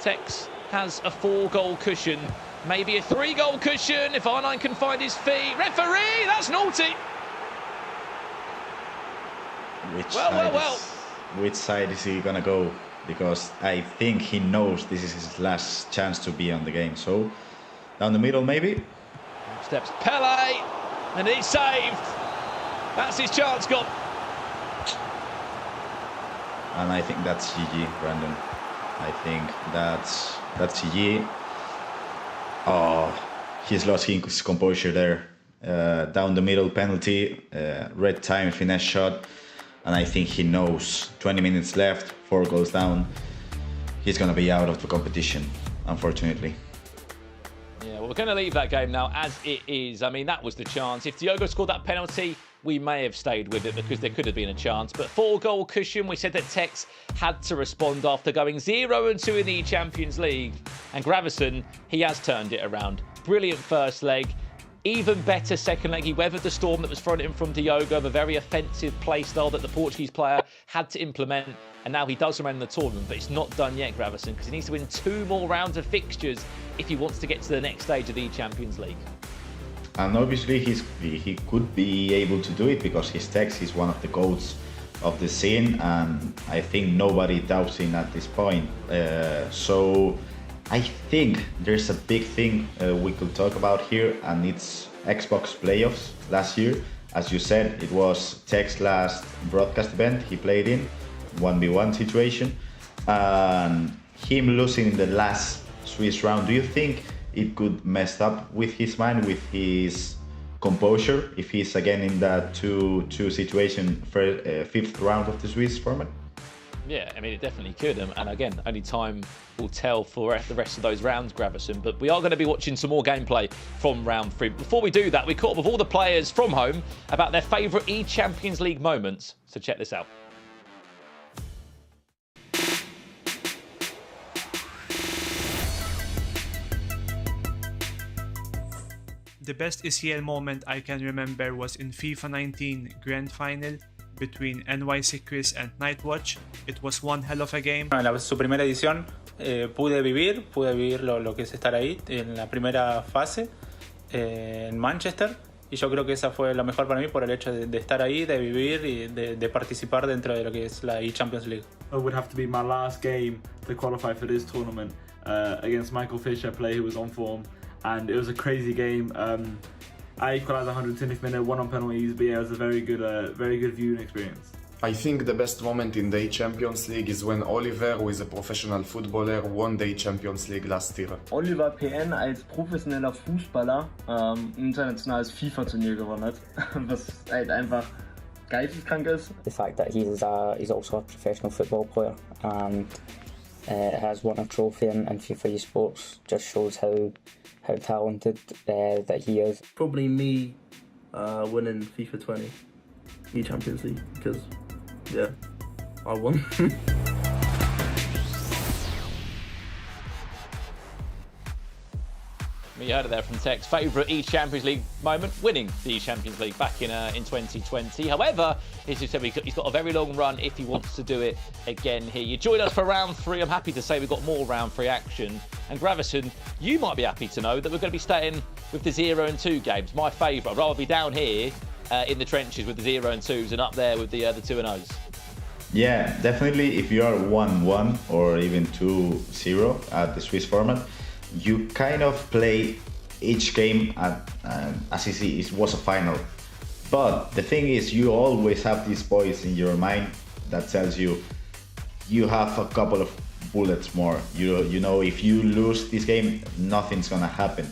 Speaker 6: Tex has a 4-goal cushion, maybe a 3-goal cushion if R9 can find his feet. Referee, that's naughty.
Speaker 7: Which side is he gonna go? Because I think he knows this is his last chance to be on the game. So down the middle, maybe.
Speaker 6: Steps Pele, and it's saved. That's his chance gone.
Speaker 7: And I think that's GG, Brandon. I think that's GG. Oh, he's lost his composure there. Down the middle penalty, red time, finesse shot. And I think he knows 20 minutes left, 4 goals down. He's going to be out of the competition, unfortunately.
Speaker 6: Yeah, well, we're going to leave that game now as it is. I mean, that was the chance. If Diogo scored that penalty, we may have stayed with it because there could have been a chance. But 4-goal cushion, we said that Tex had to respond after going 0-2 in the Champions League. And Gravison, he has turned it around. Brilliant first leg. Even better second leg. He weathered the storm that was thrown at him from Diogo, the very offensive play style that the Portuguese player had to implement. And now he does remain in the tournament, but it's not done yet, Gravison, because he needs to win 2 more rounds of fixtures if he wants to get to the next stage of the Champions League.
Speaker 7: And obviously he could be able to do it because his Tex is one of the GOATs of the scene, and I think nobody doubts him at this point. So I think there's a big thing we could talk about here, and it's Xbox playoffs last year. As you said, it was Tech's last broadcast event he played in, 1v1 situation, and him losing in the last Swiss round. Do you think it could mess up with his mind, with his composure, if he's again in that 2-2 situation for 5th round of the Swiss format?
Speaker 6: Yeah, I mean, it definitely could. And again, only time will tell for the rest of those rounds, Gravison. But we are going to be watching some more gameplay from round 3. Before we do that, we caught up with all the players from home about their favourite E-Champions League moments. So check this out.
Speaker 18: The best ECL moment I can remember was in FIFA 19 Grand Final between NYC Chris and Nightwatch. It was one hell of a game.
Speaker 20: En su primera edición pude vivir lo que es estar ahí en la primera fase en Manchester, y yo creo que esa fue lo mejor para mí por el hecho de estar ahí, de vivir y de participar dentro de lo que es la E-Champions League.
Speaker 16: It would have to be my last game to qualify for this tournament against Michael Fisher, a player who was on form, and it was a crazy game. I equalised 120th minute, won on penalties, but yeah, it was a very good viewing experience.
Speaker 13: I think the best moment in the Champions League is when Oliver, who is a professional footballer, won the Champions League last year.
Speaker 21: Oliver PN als professioneller Fußballer internationales FIFA-Turnier gewonnen hat, was halt einfach geisteskrank ist.
Speaker 22: The fact that he's also a professional football player and has won a trophy in FIFA eSports just shows how talented that he is.
Speaker 17: Probably me winning FIFA 20 E-Champions League, because yeah, I won.
Speaker 6: You heard it there from Tex. Favourite E-Champions League moment, winning the E-Champions League back in 2020. However, as you said, he's got a very long run if he wants to do it again here. You joined us for round 3. I'm happy to say we've got more round 3 action. And Gravison, you might be happy to know that we're going to be staying with the 0 and 2 games. My favourite. I'd rather be down here in the trenches with the 0 and 2s and up there with the 2 and 0s.
Speaker 7: Yeah, definitely. If you are 1-1 or even 2-0 at the Swiss format, you kind of play each game as if it was a final. But the thing is, you always have this voice in your mind that tells you you have a couple of bullets more. You know, if you lose this game, nothing's gonna happen.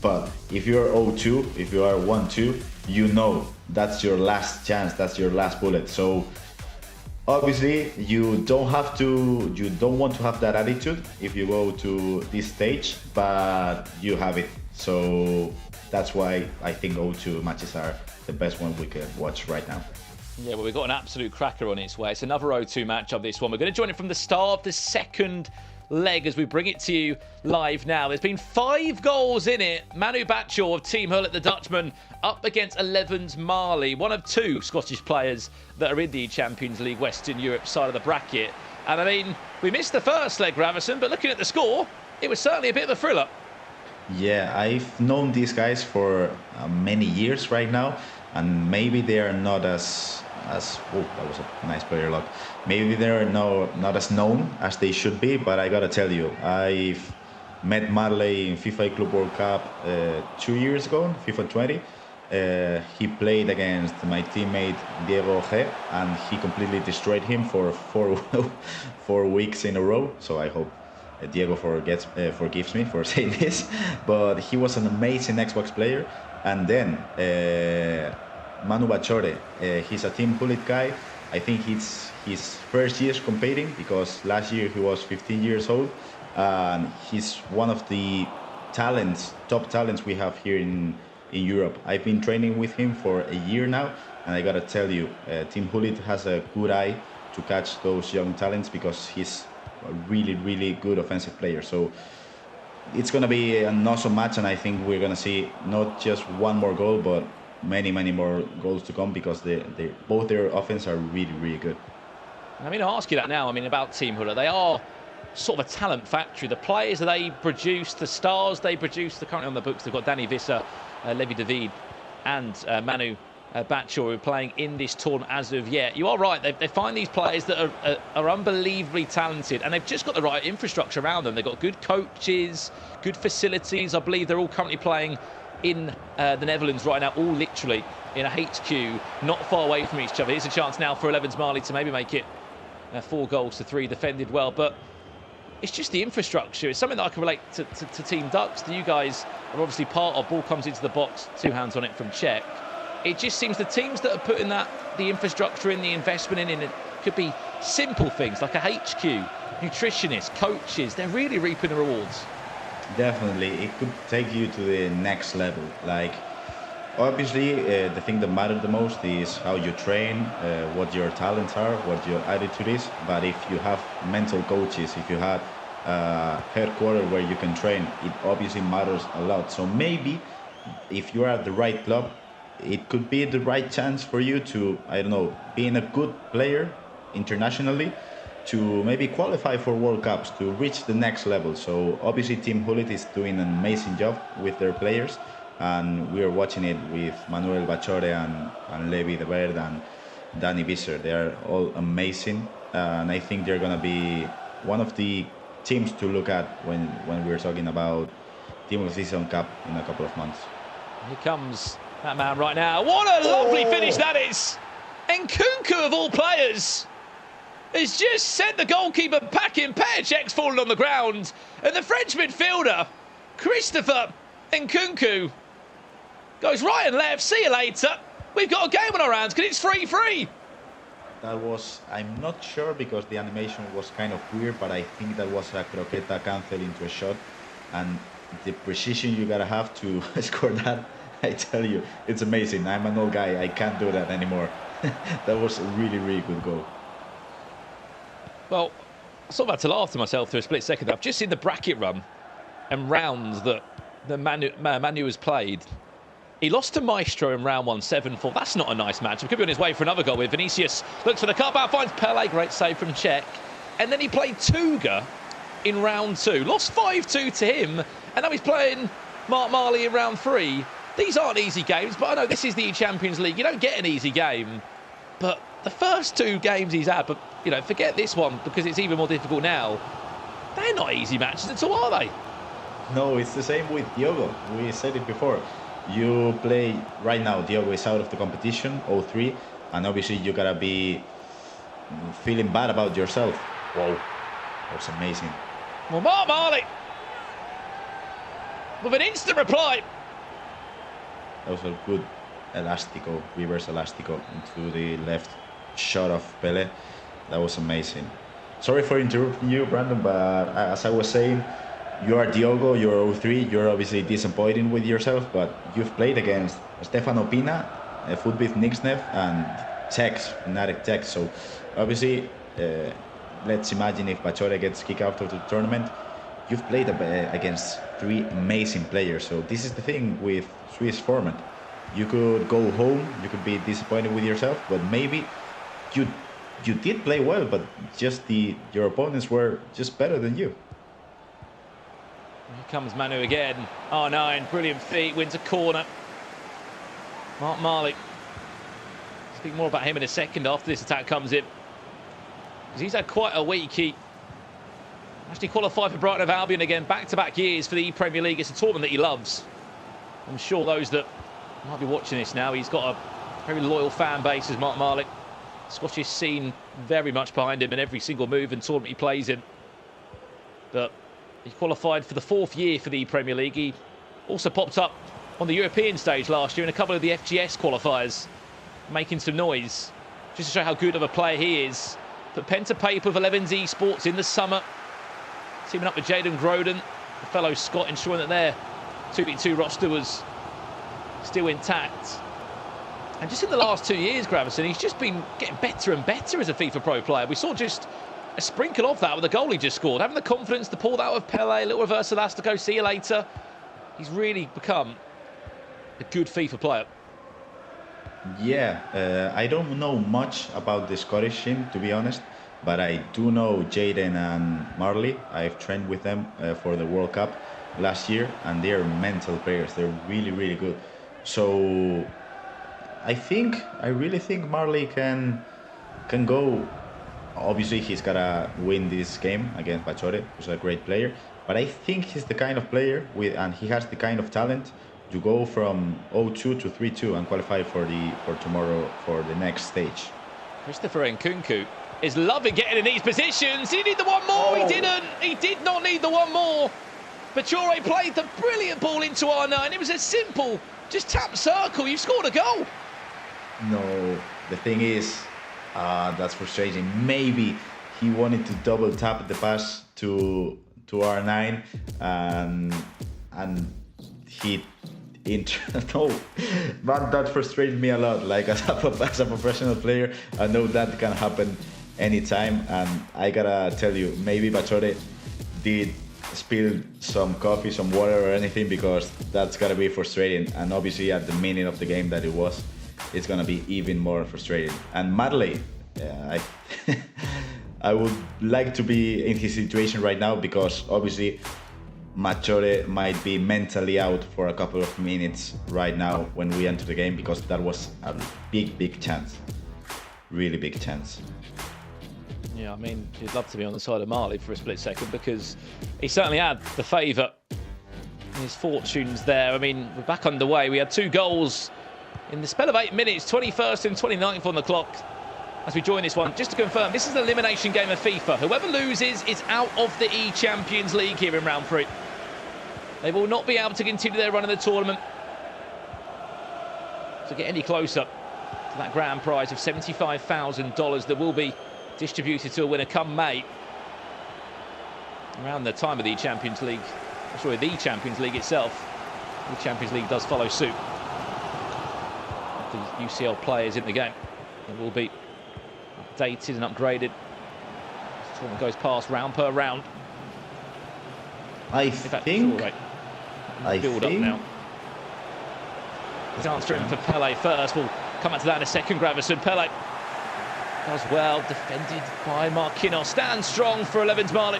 Speaker 7: But if you're 0-2, if you are 1-2, you know that's your last chance, that's your last bullet. So obviously you don't want to have that attitude if you go to this stage, but you have it. So that's why I think 0-2 matches are the best one we can watch right now.
Speaker 6: Yeah, well, we've got an absolute cracker on its way. It's another 0-2 match of this one. We're going to join it from the start of the second leg as we bring it to you live now. There's been 5 goals in it. Manu Bachor of Team Hull at the Dutchman up against 11's Marley, one of 2 Scottish players that are in the Champions League Western Europe side of the bracket. And I mean, we missed the first leg, Gravison, but looking at the score, it was certainly a bit of a thriller.
Speaker 7: Yeah, I've known these guys for many years right now, and maybe they are not as oh, that was a nice player lock. Maybe they're not as known as they should be, but I gotta tell you, I've met Marley in FIFA Club World Cup 2 years ago, FIFA 20. He played against my teammate Diego G, and he completely destroyed him for 4 weeks in a row. So I hope Diego forgives me for saying this, but he was an amazing Xbox player. And then Manu Bachor, he's a Team Hullet guy. I think he's his first year competing because last year he was 15 years old. And he's one of the top talents we have here in Europe. I've been training with him for a year now, and I gotta tell you, Team Hullet has a good eye to catch those young talents because he's a really, really good offensive player. So it's gonna be an awesome match, and I think we're gonna see not just one more goal, but many, many more goals to come because both their offense are really, really good.
Speaker 6: I mean, I'll ask you that now. I mean, about Team Hull, they are sort of a talent factory. The players that they produce, the stars they produce, they're currently on the books. They've got Danny Visser, Levi David, and Manu Bachor who are playing in this tournament as of yet. You are right. They find these players that are unbelievably talented, and they've just got the right infrastructure around them. They've got good coaches, good facilities. I believe they're all currently playing in the Netherlands right now, all literally in a HQ, not far away from each other. Here's a chance now for 11's Marley to maybe make it 4-3, defended well. But it's just the infrastructure. It's something that I can relate to Team Ducks. You guys are obviously part of. Ball comes into the box, 2 hands on it from Czech. It just seems the teams that are putting the infrastructure in, the investment in it, could be simple things like a HQ, nutritionists, coaches. They're really reaping the rewards.
Speaker 7: Definitely, it could take you to the next level. Like, obviously, the thing that matters the most is how you train, what your talents are, what your attitude is. But if you have mental coaches, if you have headquarters where you can train, it obviously matters a lot. So maybe if you are at the right club, it could be the right chance for you to, I don't know, being a good player internationally, to maybe qualify for World Cups, to reach the next level. So obviously Team Hullet is doing an amazing job with their players, and we are watching it with Manuel Bachor and Levi de Verde and Danny Visser. They are all amazing, and I think they're going to be one of the teams to look at when we're talking about Team of the Season Cup in a couple of months.
Speaker 6: Here comes that man right now. What a lovely finish that is. Nkunku, of all players, has just sent the goalkeeper packing. Petr fallen on the ground, and the French midfielder, Christopher Nkunku, goes right and left. See you later. We've got a game on our hands because it's 3-3.
Speaker 7: That was, I'm not sure because the animation was kind of weird, but I think that was a croqueta cancel into a shot. And the precision you gotta have to score that, I tell you, it's amazing. I'm an old guy, I can't do that anymore. That was a really, really good goal.
Speaker 6: Well, I sort of had to laugh to myself for a split second. I've just seen the bracket run and rounds that Manu has played. He lost to Maestro in round 1, 7-4. That's not a nice match. He could be on his way for another goal with Vinicius. Looks for the cut out, finds Pele. Great save from Czech. And then he played Tuga in round 2. Lost 5-2 to him. And now he's playing Mark Marley in round 3. These aren't easy games, but I know this is the Champions League. You don't get an easy game. But the first 2 games he's had, but, you know, forget this one because it's even more difficult now. They're not easy matches at all, are they?
Speaker 7: No, it's the same with Diogo. We said it before. you play right now. Diogo is out of the competition, 0-3, and obviously you gotta be feeling bad about yourself. Whoa, that was amazing.
Speaker 6: Well, Mark Marley with an instant reply.
Speaker 7: That was a good elastico, reverse elastico into the left shot of Pele. That was amazing. Sorry for interrupting you, Brandon, but as I was saying, you are Diogo, you're 0-3, you're obviously disappointing with yourself, but you've played against Stefano Pina, Footbith Nixnev, and Tex, Fnatic Tex. So obviously, let's imagine if Pachore gets kicked out of the tournament, you've played against 3 amazing players. So this is the thing with Swiss format. You could go home, you could be disappointed with yourself, but maybe you did play well, but just your opponents were just better than you.
Speaker 6: Here comes Manu again. R9, brilliant feet, wins a corner. Mark Marley. Speak more about him in a second after this attack comes in. Because he's had quite a week. He actually qualified for Brighton of Albion again, back-to-back years for the Premier League. It's a tournament that he loves. I'm sure those that might be watching this now, he's got a very loyal fan base as Mark Marley. Scottish scene very much behind him in every single move and tournament he plays in. But he qualified for the 4th year for the Premier League. He also popped up on the European stage last year in a couple of the FGS qualifiers, making some noise, just to show how good of a player he is. Put pen to paper with 11's Esports in the summer, teaming up with Jaden Groden, a fellow Scot, ensuring that their 2v2 roster was still intact. And just in the last 2 years, Gravison, he's just been getting better and better as a FIFA Pro player. We saw just a sprinkle of that with the goal he just scored. Having the confidence to pull that out of Pele, a little reverse elastico, see you later. He's really become a good FIFA player.
Speaker 7: Yeah, I don't know much about the Scottish team, to be honest, but I do know Jaden and Marley. I've trained with them for the World Cup last year, and they're mental players. They're really, really good. So I really think Marley can go. Obviously, he's gotta win this game against Pachore, who's a great player. But I think he's the kind of player and he has the kind of talent to go from 0-2 to 3-2 and qualify for tomorrow for the next stage.
Speaker 6: Christopher Nkunku is loving getting in these positions. Did he need the one more? He didn't. He did not need the one more. Pachore played the brilliant ball into R9. It was a simple, just tap circle. You scored a goal.
Speaker 7: No, the thing is, that's frustrating. Maybe he wanted to double tap the pass to R9 and he no, but that frustrated me a lot. Like as a professional player, I know that can happen anytime, and I gotta tell you, maybe Pachore did spill some coffee, some water or anything, because that's gotta be frustrating. And obviously at the minute of the game that it was, it's gonna be even more frustrating. And Marley, I would like to be in his situation right now, because obviously Pachore might be mentally out for a couple of minutes right now when we enter the game, because that was a big chance, really big chance.
Speaker 6: Yeah, I mean, you'd love to be on the side of Marley for a split second, because he certainly had the favour in his fortunes there. I mean, we're back underway. We had 2 goals in the spell of 8 minutes, 21st and 29th on the clock as we join this one. Just to confirm, this is an elimination game of FIFA. Whoever loses is out of the E-Champions League here in round 3. They will not be able to continue their run in the tournament to get any closer to that grand prize of $75,000 that will be distributed to a winner come May. Around the time of the Champions League, sorry, the Champions League itself. The Champions League does follow suit. The UCL players in the game, it will be updated and upgraded. This tournament goes past round per round.
Speaker 7: I think
Speaker 6: build up now. He's answering for Pele first. We'll come back to that in a second. Gravison. Pele does well, defended by Marquinhos. Stands strong for 11's Marley.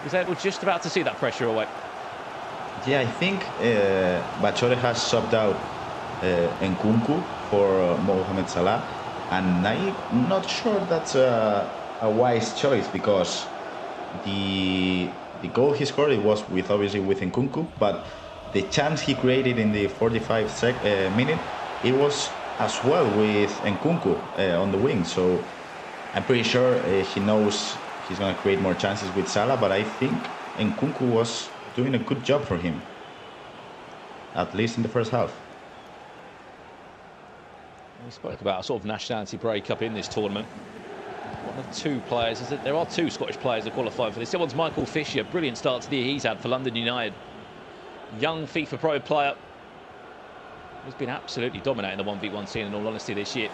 Speaker 6: Was able just about to see that pressure away.
Speaker 7: Yeah, I think Pachore has subbed out Nkunku for Mohamed Salah, and I'm not sure that's a wise choice, because the goal he scored, it was obviously with Nkunku, but the chance he created in the 45th minute, it was as well with Nkunku on the wing. So I'm pretty sure he knows he's going to create more chances with Salah, but I think Nkunku was doing a good job for him, at least in the first half.
Speaker 6: We spoke about a sort of nationality breakup in this tournament. One of two players, there are two Scottish players that qualified for this. The other one's Michael Fisher. Brilliant start to the year he's had for London United. Young FIFA Pro player who's been absolutely dominating the 1v1 scene, in all honesty, this year.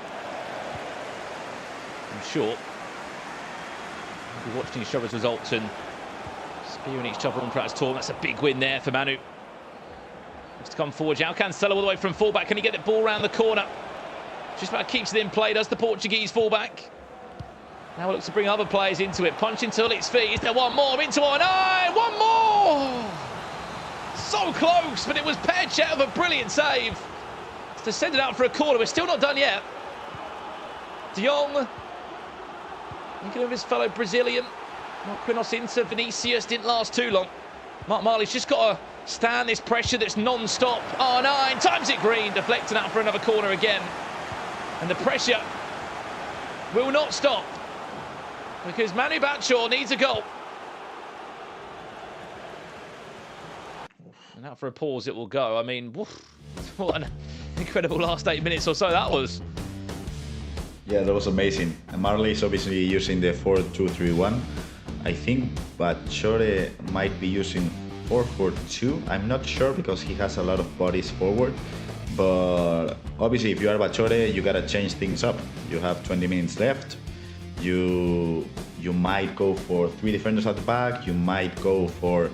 Speaker 6: I'm sure we'll be watching each other's results and spearing each other on practice tour. That's a big win there for Manu. Looks to come forward. João Cancelo all the way from fullback. Can he get the ball round the corner? Just about keeps it in play, does the Portuguese fullback. Now it looks to bring other players into it. Punch into its feet. Is there one more? Into R9. One more! So close, but it was Peche with a brilliant save to send it out for a corner. We're still not done yet. De Jong, thinking of his fellow Brazilian. Marquinhos into Vinicius, didn't last too long. Mark Marley's just got to stand this pressure that's non-stop. R9 times it green, deflecting out for another corner again. And the pressure will not stop because Manu Batshuayi needs a goal. And out for a pause it will go. I mean, woof, what an incredible last 8 minutes or so that was.
Speaker 7: Yeah, that was amazing. And Marley is obviously using the 4-2-3-1. I think Batshuayi might be using 4-4-2. I'm not sure because he has a lot of bodies forward. But obviously, if you are Batshuayi, you gotta change things up. You have 20 minutes left. You might go for 3 defenders at the back. You might go for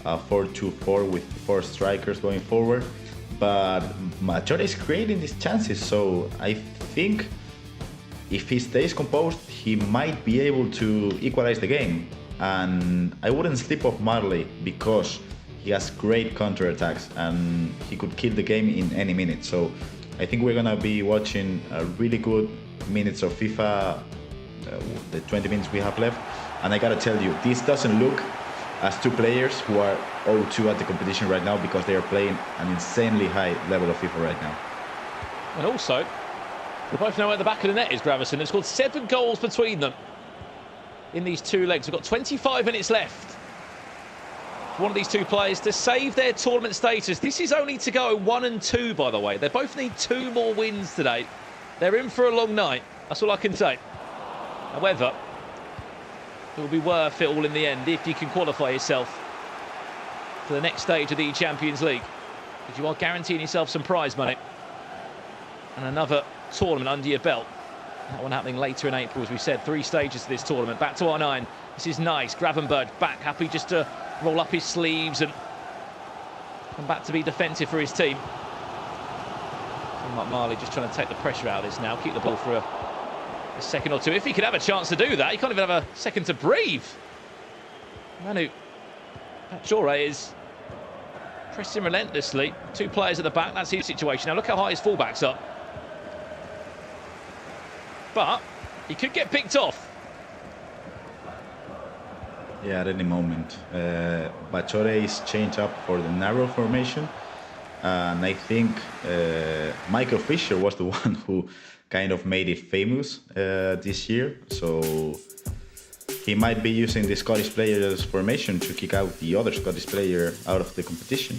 Speaker 7: a 4-2-4 with 4 strikers going forward. But Batshuayi is creating these chances, so I think if he stays composed, he might be able to equalize the game. And I wouldn't slip off Marley because he has great counter-attacks and he could kill the game in any minute. So I think we're gonna be watching really good minutes of FIFA, the 20 minutes we have left. And I gotta tell you, this doesn't look as two players who are 0-2 at the competition right now because they are playing an insanely high level of FIFA right now.
Speaker 6: And also, we both know where the back of the net is, Gravison. They've scored 7 goals between them in these 2 legs. We've got 25 minutes left. One of these two players to save their tournament status. This is only to go 1 and 2, by the way. They both need 2 more wins today. They're in for a long night. That's all I can say. However, it will be worth it all in the end if you can qualify yourself for the next stage of the Champions League, because you are guaranteeing yourself some prize money and another tournament under your belt. That one happening later in April, as we said. 3 stages to this tournament. Back to R9. This is nice. Gravenberch back, happy just to roll up his sleeves and come back to be defensive for his team. Mark Marley just trying to take the pressure out of this now. Keep the ball for a second or two. If he could have a chance to do that, he can't even have a second to breathe. Manu Batshuayi is pressing relentlessly. 2 players at the back. That's his situation. Now look how high his fullback's up. But he could get picked off.
Speaker 7: Yeah, at any moment. Batshuayi is changed up for the narrow formation. And I think Michael Fisher was the one who kind of made it famous this year. So he might be using the Scottish player's formation to kick out the other Scottish player out of the competition.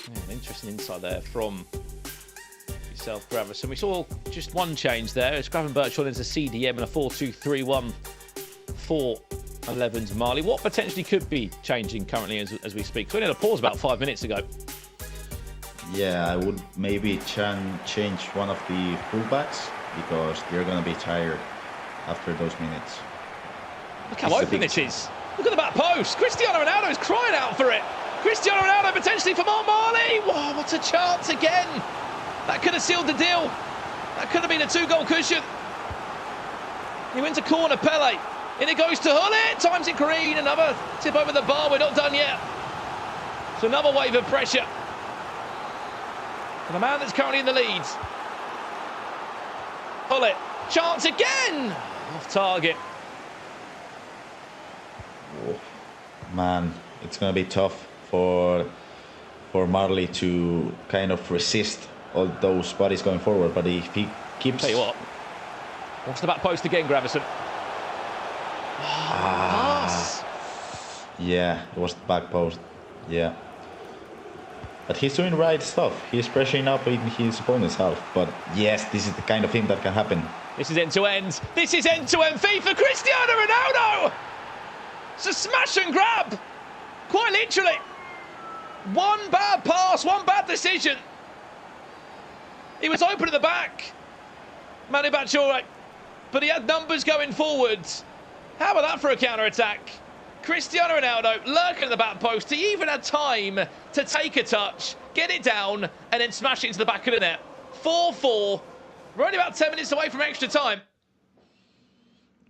Speaker 6: Yeah, an interesting insight there from yourself, Gravison. We saw just one change there. It's Gravenberch on into CDM and a 4-2-3-1 for 11's Marley. What potentially could be changing currently as we speak? So we had a pause about 5 minutes ago.
Speaker 7: Yeah, I would maybe change one of the fullbacks because they're going to be tired after those minutes.
Speaker 6: Look how open this is. Look at the back post. Cristiano Ronaldo is crying out for it. Cristiano Ronaldo potentially for Mark Marley. Whoa, what a chance again. That could have sealed the deal. That could have been a 2-goal cushion. He went to corner, Pele. In it goes to Hullet. Times it green. Another tip over the bar. We're not done yet. So another wave of pressure. And the man that's currently in the lead. Hullet. Chance again. Off target.
Speaker 7: Oh, man, it's going to be tough for for Marley to kind of resist all those bodies going forward. But if he keeps...
Speaker 6: Tell you what, watch the back post again, Gravison. Pass.
Speaker 7: Yeah, it was the back post. Yeah. But he's doing right stuff. He's pressuring up in his opponent's half. But yes, this is the kind of thing that can happen.
Speaker 6: This is end-to-end. This is end-to-end FIFA. Cristiano Ronaldo! It's a smash and grab. Quite literally. One bad pass, one bad decision. He was open at the back, Manu Batshuayi, but he had numbers going forwards. How about that for a counter-attack? Cristiano Ronaldo lurking at the back post. He even had time to take a touch, get it down, and then smash it into the back of the net. 4-4. We're only about 10 minutes away from extra time.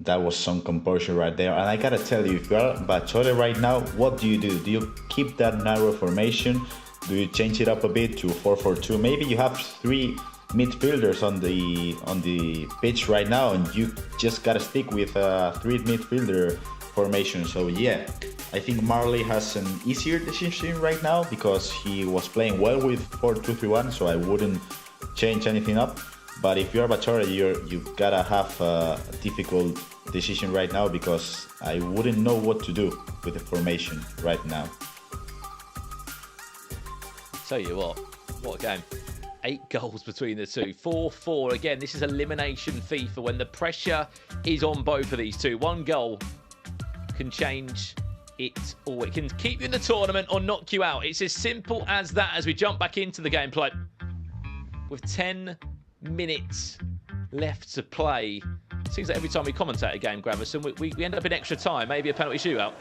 Speaker 7: That was some composure right there. And I gotta tell you, if you're Batshuayi right now, what do? Do you keep that narrow formation? Do you change it up a bit to 4-4-2? Maybe you have 3 midfielders on the pitch right now, and you just gotta stick with a 3 midfielder formation. So yeah, I think Marley has an easier decision right now because he was playing well with 4-2-3-1, so I wouldn't change anything up. But if you're Batshuayi, you've gotta have a difficult decision right now because I wouldn't know what to do with the formation right now.
Speaker 6: Tell you what a game. 8 goals between the two. 4-4. Again, this is elimination FIFA when the pressure is on both of these two. 1 goal can change it, or it can keep you in the tournament or knock you out. It's as simple as that as we jump back into the gameplay. With 10 minutes left to play. Seems like every time we commentate a game, Gravison, we end up in extra time. Maybe a penalty shootout.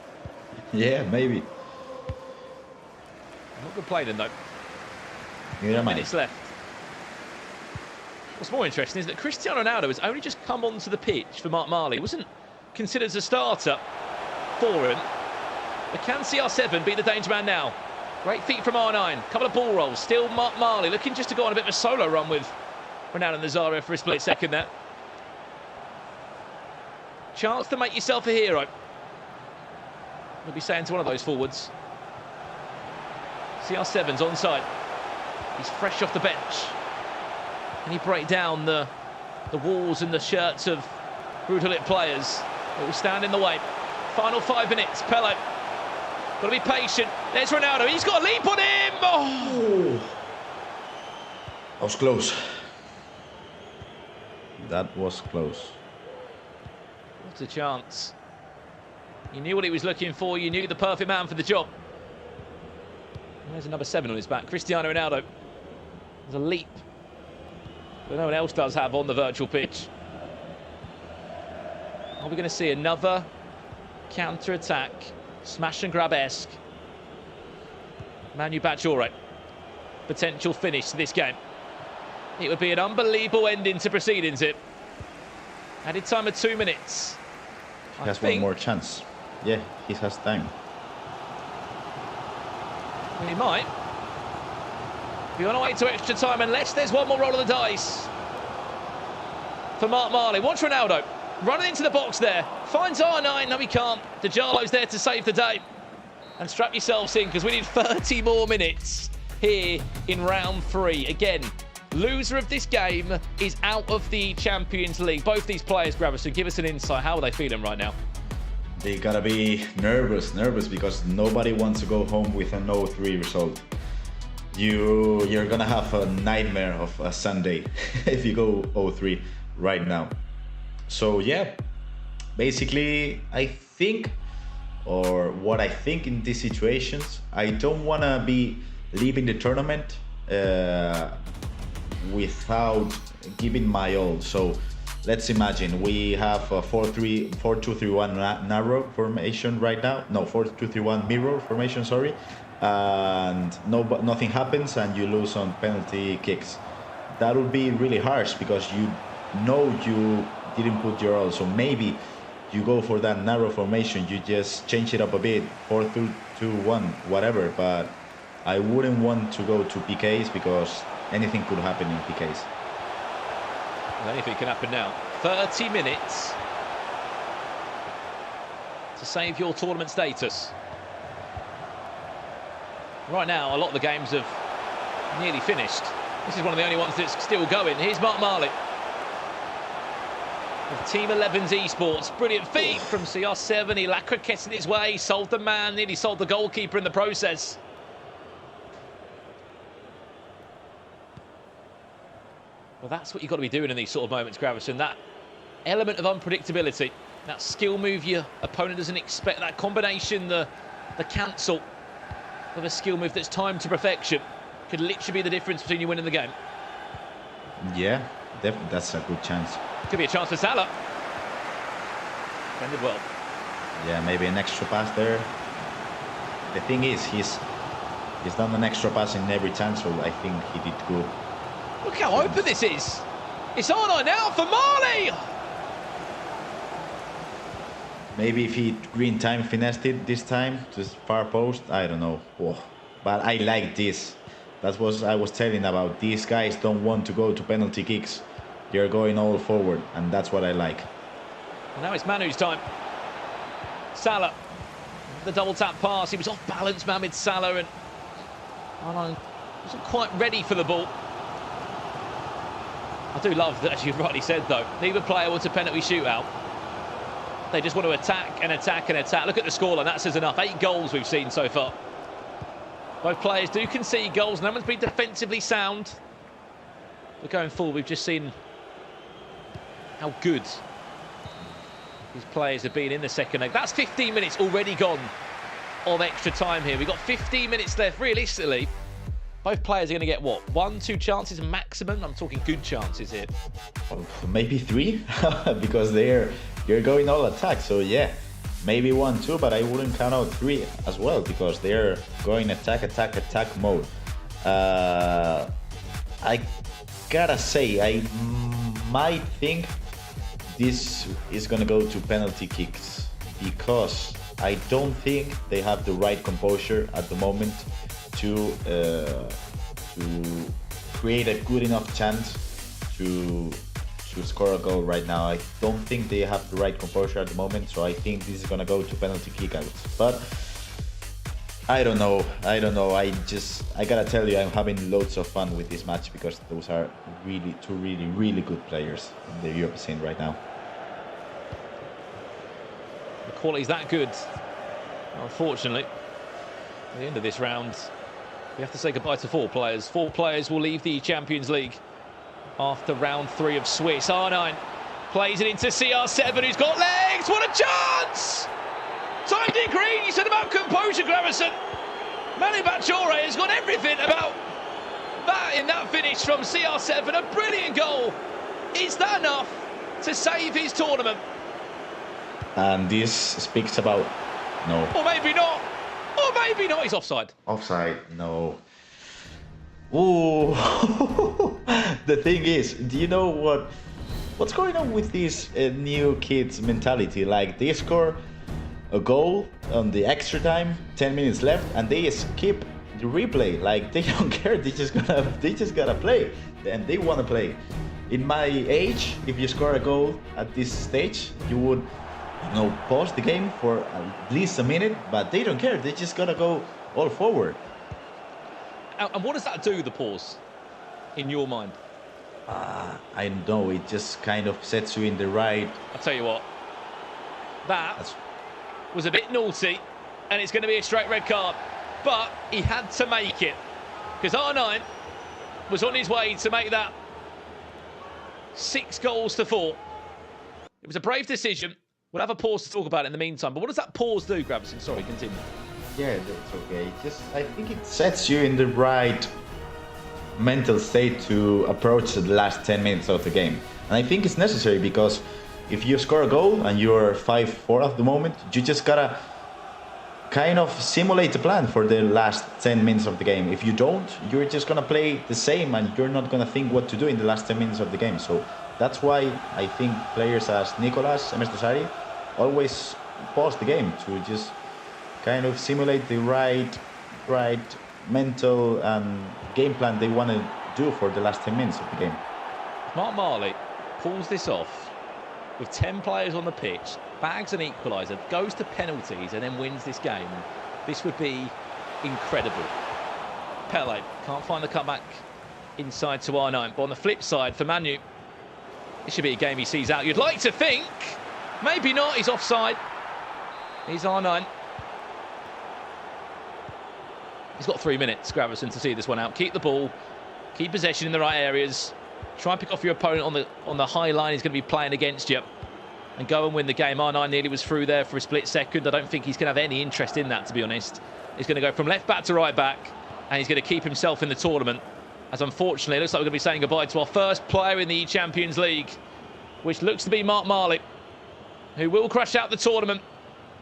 Speaker 7: Yeah, maybe.
Speaker 6: Not complaining though.
Speaker 7: Yeah,
Speaker 6: minutes left. What's more interesting is that Cristiano Ronaldo has only just come onto the pitch for Mark Marley. He wasn't considered as a starter for him. But can CR7 beat the danger man now? Great feet from R9. Couple of ball rolls. Still Mark Marley looking just to go on a bit of a solo run with Ronaldo Nazario for a split second there. Chance to make yourself a hero. We'll be saying to one of those forwards. CR7's onside. He's fresh off the bench. Can he break down the walls and the shirts of Brutal players that will stand in the way? Final 5 minutes. Pele. Got to be patient. There's Ronaldo. He's got a leap on him. Oh.
Speaker 7: That was close. That was close.
Speaker 6: What a chance. You knew what he was looking for. You knew the perfect man for the job. There's a number 7 on his back. Cristiano Ronaldo. There's a leap that no one else does have on the virtual pitch. Are we going to see another counter-attack, smash and grab-esque? Manu Batshuayi. Potential finish to this game. It would be an unbelievable ending to proceedings. It added time of 2 minutes.
Speaker 7: He has one more chance. Yeah, he has time.
Speaker 6: He might be on our way to extra time unless there's one more roll of the dice for Mark Marley. Watch Ronaldo running into the box there. Finds R9. No, he can't. Djalo's there to save the day. And strap yourselves in because we need 30 more minutes here in round 3. Again, loser of this game is out of the Champions League. Both these players, Gravison, give us an insight. How are they feeling right now?
Speaker 7: They gotta be nervous because nobody wants to go home with a 0-3 result. You're gonna have a nightmare of a Sunday if you go 0-3 right now. So yeah, basically I think, or what I think in these situations, I don't wanna be leaving the tournament without giving my all. So let's imagine we have a 4-2-3-1 narrow formation right now. No, 4-2-3-1 mirror formation, sorry. And nothing happens and you lose on penalty kicks. That would be really harsh because you know you didn't put your all. So maybe you go for that narrow formation, you just change it up a bit, 4-2-1, whatever. But I wouldn't want to go to PKs because anything could happen in PKs.
Speaker 6: Anything can happen now. 30 minutes to save your tournament status. Right now, a lot of the games have nearly finished. This is one of the only ones that's still going. Here's Mark Marley. Of Team 11's Esports. Brilliant feat from CR7. He croquetted his way, sold the man, nearly sold the goalkeeper in the process. Well, that's what you've got to be doing in these sort of moments, Gravison. That element of unpredictability, that skill move your opponent doesn't expect, that combination, the cancel of a skill move that's timed to perfection could literally be the difference between you winning the game.
Speaker 7: Yeah, definitely, that's a good chance.
Speaker 6: Could be a chance for Salah. Defended well.
Speaker 7: Yeah, maybe an extra pass there. The thing is, he's done an extra pass in every chance, so I think he did good.
Speaker 6: Look how open this is. It's on now for Marley.
Speaker 7: Maybe if he green time finessed it this time to far post, I don't know. Whoa. But I like this. That's what I was telling about. These guys don't want to go to penalty kicks. They're going all forward, and that's what I like.
Speaker 6: Well, now it's Manu's time. Salah, the double tap pass. He was off balance, Mohamed Salah, and wasn't quite ready for the ball. I do love that, as you rightly said, though. Neither player wants a penalty shootout. They just want to attack and attack and attack. Look at the scoreline. That says enough. 8 goals we've seen so far. Both players do concede goals. No one's been defensively sound. But going forward, we've just seen how good these players have been in the second leg. That's 15 minutes already gone of extra time here. We've got 15 minutes left. Realistically, both players are going to get, what, 1-2 chances maximum? I'm talking good chances here.
Speaker 7: Maybe 3, because they're going all attack. So yeah, maybe 1-2, but I wouldn't count out 3 as well, because they're going attack mode. I gotta say, I might think this is gonna go to penalty kicks, because I don't think they have the right composure at the moment to create a good enough chance to score a goal right now. I don't think they have the right composure at the moment, so I think this is gonna go to penalty kickouts. But I don't know. I gotta tell you, I'm having loads of fun with this match, because those are two really good players in the Europe scene right now.
Speaker 6: The quality's that good. Unfortunately, at the end of this round, we have to say goodbye to 4 players. 4 players will leave the Champions League after round 3 of Swiss. R9 plays it into CR7, who's got legs. What a chance! Timed it green. You said about composure, Gravison. Manu Bachore has got everything about that in that finish from CR7. A brilliant goal. Is that enough to save his tournament?
Speaker 7: And this speaks about no.
Speaker 6: Or maybe not. Or maybe not. He's offside.
Speaker 7: Offside, no. Ooh. The thing is, do you know what's going on with these new kids' mentality? Like, they score a goal on the extra time, 10 minutes left, and they skip the replay. Like, they don't care. They just gotta play, and they want to play. In my age, if you score a goal at this stage, you would, pause the game for at least a minute, but they don't care. They just gotta go all forward.
Speaker 6: And what does that do, the pause, in your mind?
Speaker 7: I don't know. It just kind of sets you in the right.
Speaker 6: I'll tell you what. That was a bit naughty, and it's going to be a straight red card. But he had to make it, because R9 was on his way to make that 6 goals to 4. It was a brave decision. We'll have a pause to talk about it in the meantime. But what does that pause do, Gravison? Sorry, continue.
Speaker 7: Yeah, that's okay. I think it sets you in the right mental state to approach the last 10 minutes of the game. And I think it's necessary, because if you score a goal and you're 5-4 at the moment, you just gotta kind of simulate the plan for the last 10 minutes of the game. If you don't, you're just gonna play the same, and you're not gonna think what to do in the last 10 minutes of the game. So that's why I think players as Nicolas Mestosari always pause the game to just kind of simulate the right mental and game plan they want to do for the last 10 minutes of the game.
Speaker 6: Mark Marley pulls this off with 10 players on the pitch, bags an equaliser, goes to penalties, and then wins this game. This would be incredible. Pele can't find the cutback inside to R9. But on the flip side, for Manu, this should be a game he sees out. You'd like to think. Maybe not. He's offside. He's R9. He's got 3 minutes, Gravesen, to see this one out. Keep the ball. Keep possession in the right areas. Try and pick off your opponent on the high line he's going to be playing against you. And go and win the game. R9 nearly was through there for a split second. I don't think he's going to have any interest in that, to be honest. He's going to go from left back to right back. And he's going to keep himself in the tournament. As unfortunately, it looks like we're going to be saying goodbye to our first player in the E-Champions League, which looks to be Mark Marley, who will crash out the tournament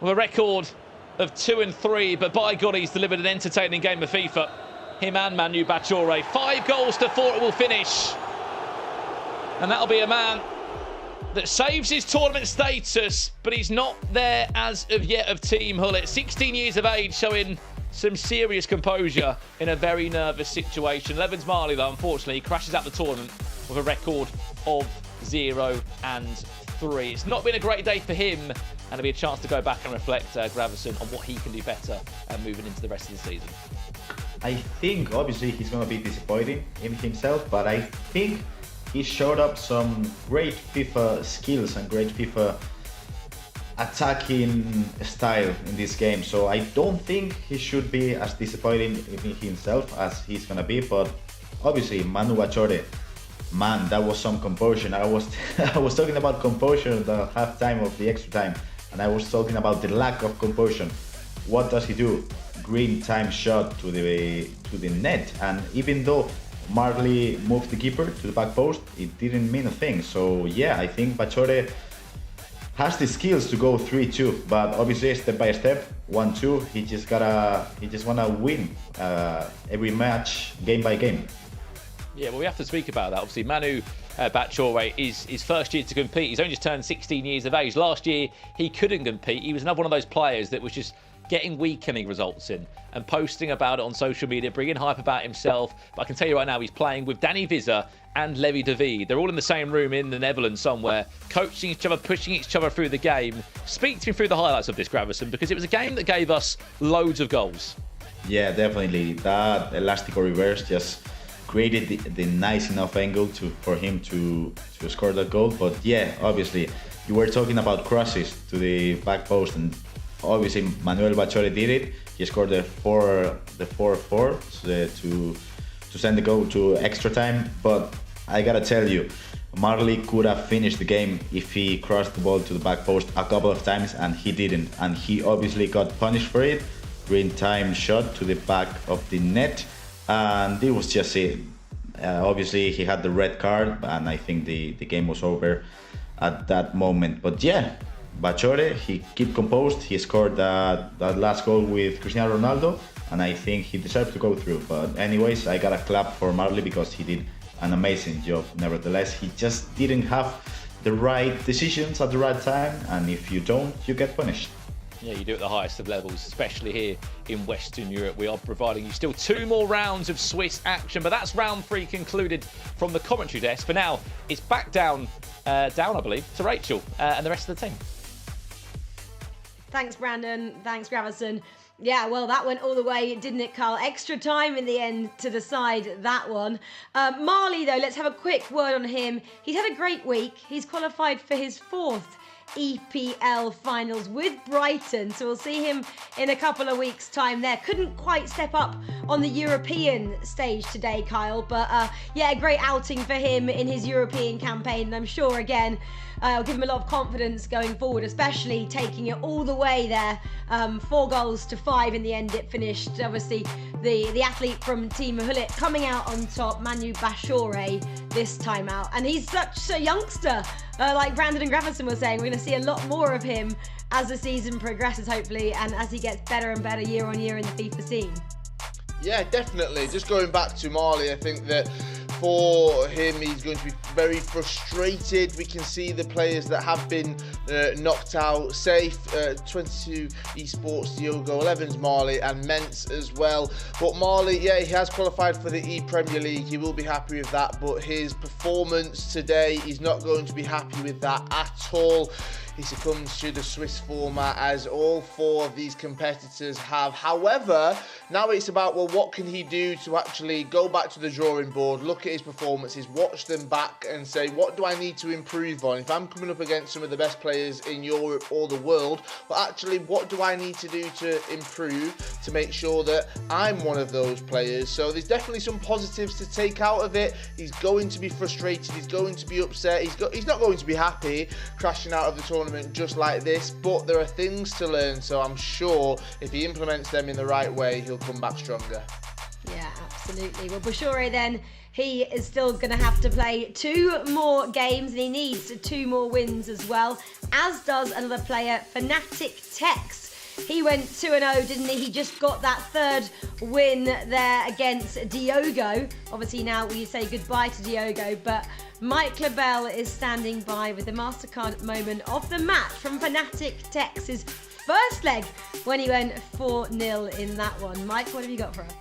Speaker 6: with a record of 2-3. But by God, he's delivered an entertaining game of FIFA. Him and Manu Bachore. 5 goals to 4 it will finish. And that'll be a man that saves his tournament status, but he's not there as of yet of Team Hullet. 16 years of age, showing some serious composure in a very nervous situation. Levens Marley, though, unfortunately, crashes out the tournament with a record of 0-3. It's not been a great day for him, and it'll be a chance to go back and reflect, Gravesen, on what he can do better moving into the rest of the season.
Speaker 7: I think, obviously, he's going to be disappointing in himself, but I think he showed up some great FIFA skills and great FIFA attacking style in this game. So I don't think he should be as disappointing in himself as he's gonna be. But obviously, Manu Bachore, man, that was some composure. I was talking about composure at the half time of the extra time, and I was talking about the lack of composure. What does he do? Green time shot to the net, and even though Marley moved the keeper to the back post, it didn't mean a thing. So yeah, I think Bachore has the skills to go 3-2, but obviously step by step, 1-2, he just wanna win every match, game by game.
Speaker 6: Yeah, well, we have to speak about that. Obviously, Manu Bachore is his first year to compete. He's only just turned 16 years of age. Last year, he couldn't compete. He was another one of those players that was just getting weakening results in and posting about it on social media, bringing hype about himself. But I can tell you right now, he's playing with Danny Visser and Levi David. They're all in the same room in the Netherlands somewhere, coaching each other, pushing each other through the game. Speak to me through the highlights of this, Gravesen, because it was a game that gave us loads of goals.
Speaker 7: Yeah, definitely. That Elastico reverse just created the nice enough angle for him to score that goal. But yeah, obviously, you were talking about crosses to the back post, and obviously Manuel Bachore did it. He scored the 4-4 to send the goal to extra time. But I gotta tell you, Marley could have finished the game if he crossed the ball to the back post a couple of times, and he didn't. And he obviously got punished for it. Green time shot to the back of the net, and it was just it. Obviously, he had the red card, and I think the game was over at that moment. But yeah, Bachore, he kept composed. He scored that last goal with Cristiano Ronaldo, and I think he deserves to go through. But anyways, I gotta clap for Marley because he did an amazing job. Nevertheless, he just didn't have the right decisions at the right time, and if you don't, you get punished.
Speaker 6: Yeah, you do it at the highest of levels, especially here in Western Europe. We are providing you still 2 more rounds of Swiss action, but that's round 3 concluded from the commentary desk. For now, it's back down, I believe, to Rachel and the rest of the team.
Speaker 4: Thanks, Brandon. Thanks, Gravesen. Yeah, well, that went all the way, didn't it, Carl? Extra time in the end to decide that one. Marley, though, let's have a quick word on him. He's had a great week. He's qualified for his 4th EPL finals with Brighton, so we'll see him in a couple of weeks' time there. Couldn't quite step up on the European stage today, Kyle, but yeah, a great outing for him in his European campaign, and I'm sure, again, I'll give him a lot of confidence going forward, especially taking it all the way there. 4 goals to 5 in the end it finished. Obviously, the athlete from Team Hullet coming out on top, Manu Bachore, this time out. And he's such a youngster. Like Brandon and Gravesen were saying, we're going to see a lot more of him as the season progresses, hopefully, and as he gets better and better year on year in the FIFA scene.
Speaker 5: Yeah, definitely. Just going back to Marley, I think that for him, he's going to be very frustrated. We can see the players that have been knocked out safe. 22 Esports, Diogo, Levens Marley and Mentz as well. But Marley, yeah, he has qualified for the E-Premier League. He will be happy with that. But his performance today, he's not going to be happy with that at all. he succumbs to the Swiss format, as all 4 of these competitors have. However, now it's about, well, what can he do to actually go back to the drawing board, look at his performances, watch them back and say, what do I need to improve on? If I'm coming up against some of the best players in Europe or the world, well, actually, what do I need to do to improve to make sure that I'm one of those players? So there's definitely some positives to take out of it. He's going to be frustrated, he's going to be upset, he's not going to be happy crashing out of the tournament just like this, but there are things to learn, so I'm sure if he implements them in the right way, he'll come back stronger.
Speaker 4: Yeah, absolutely. Well, Bushore then, he is still going to have to play 2 more games, and he needs 2 more wins as well, as does another player, Fnatic Tex. He went 2-0, didn't he? He just got that 3rd win there against Diogo. Obviously now we say goodbye to Diogo, but Mike Lebel is standing by with the MasterCard moment of the match from Fnatic Tex's first leg when he went 4-0 in that one. Mike, what have you got for us?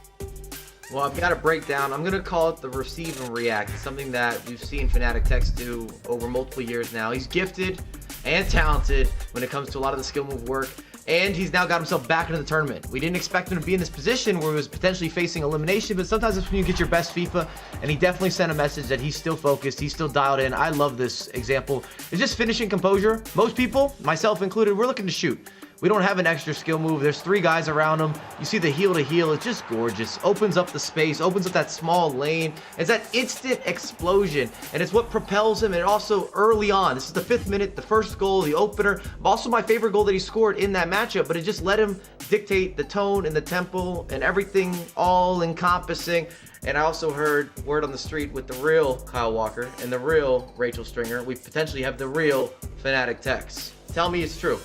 Speaker 3: Well, I've got a breakdown. I'm going to call it the receive and react. It's something that we've seen Fnatic Tex do over multiple years now. He's gifted and talented when it comes to a lot of the skill move work, and he's now got himself back into the tournament. We didn't expect him to be in this position where he was potentially facing elimination, but sometimes it's when you get your best FIFA, and he definitely sent a message that he's still focused, he's still dialed in. I love this example. It's just finishing composure. Most people, myself included, we're looking to shoot. We don't have an extra skill move. There's 3 guys around him. You see the heel to heel. It's just gorgeous. Opens up the space, opens up that small lane. It's that instant explosion, and it's what propels him. And also early on, this is the 5th minute, the first goal, the opener. Also my favorite goal that he scored in that matchup, but it just let him dictate the tone and the tempo and everything all encompassing. And I also heard word on the street with the real Kyle Walker and the real Rachel Stringer, we potentially have the real Fnatic Tex. Tell me it's true.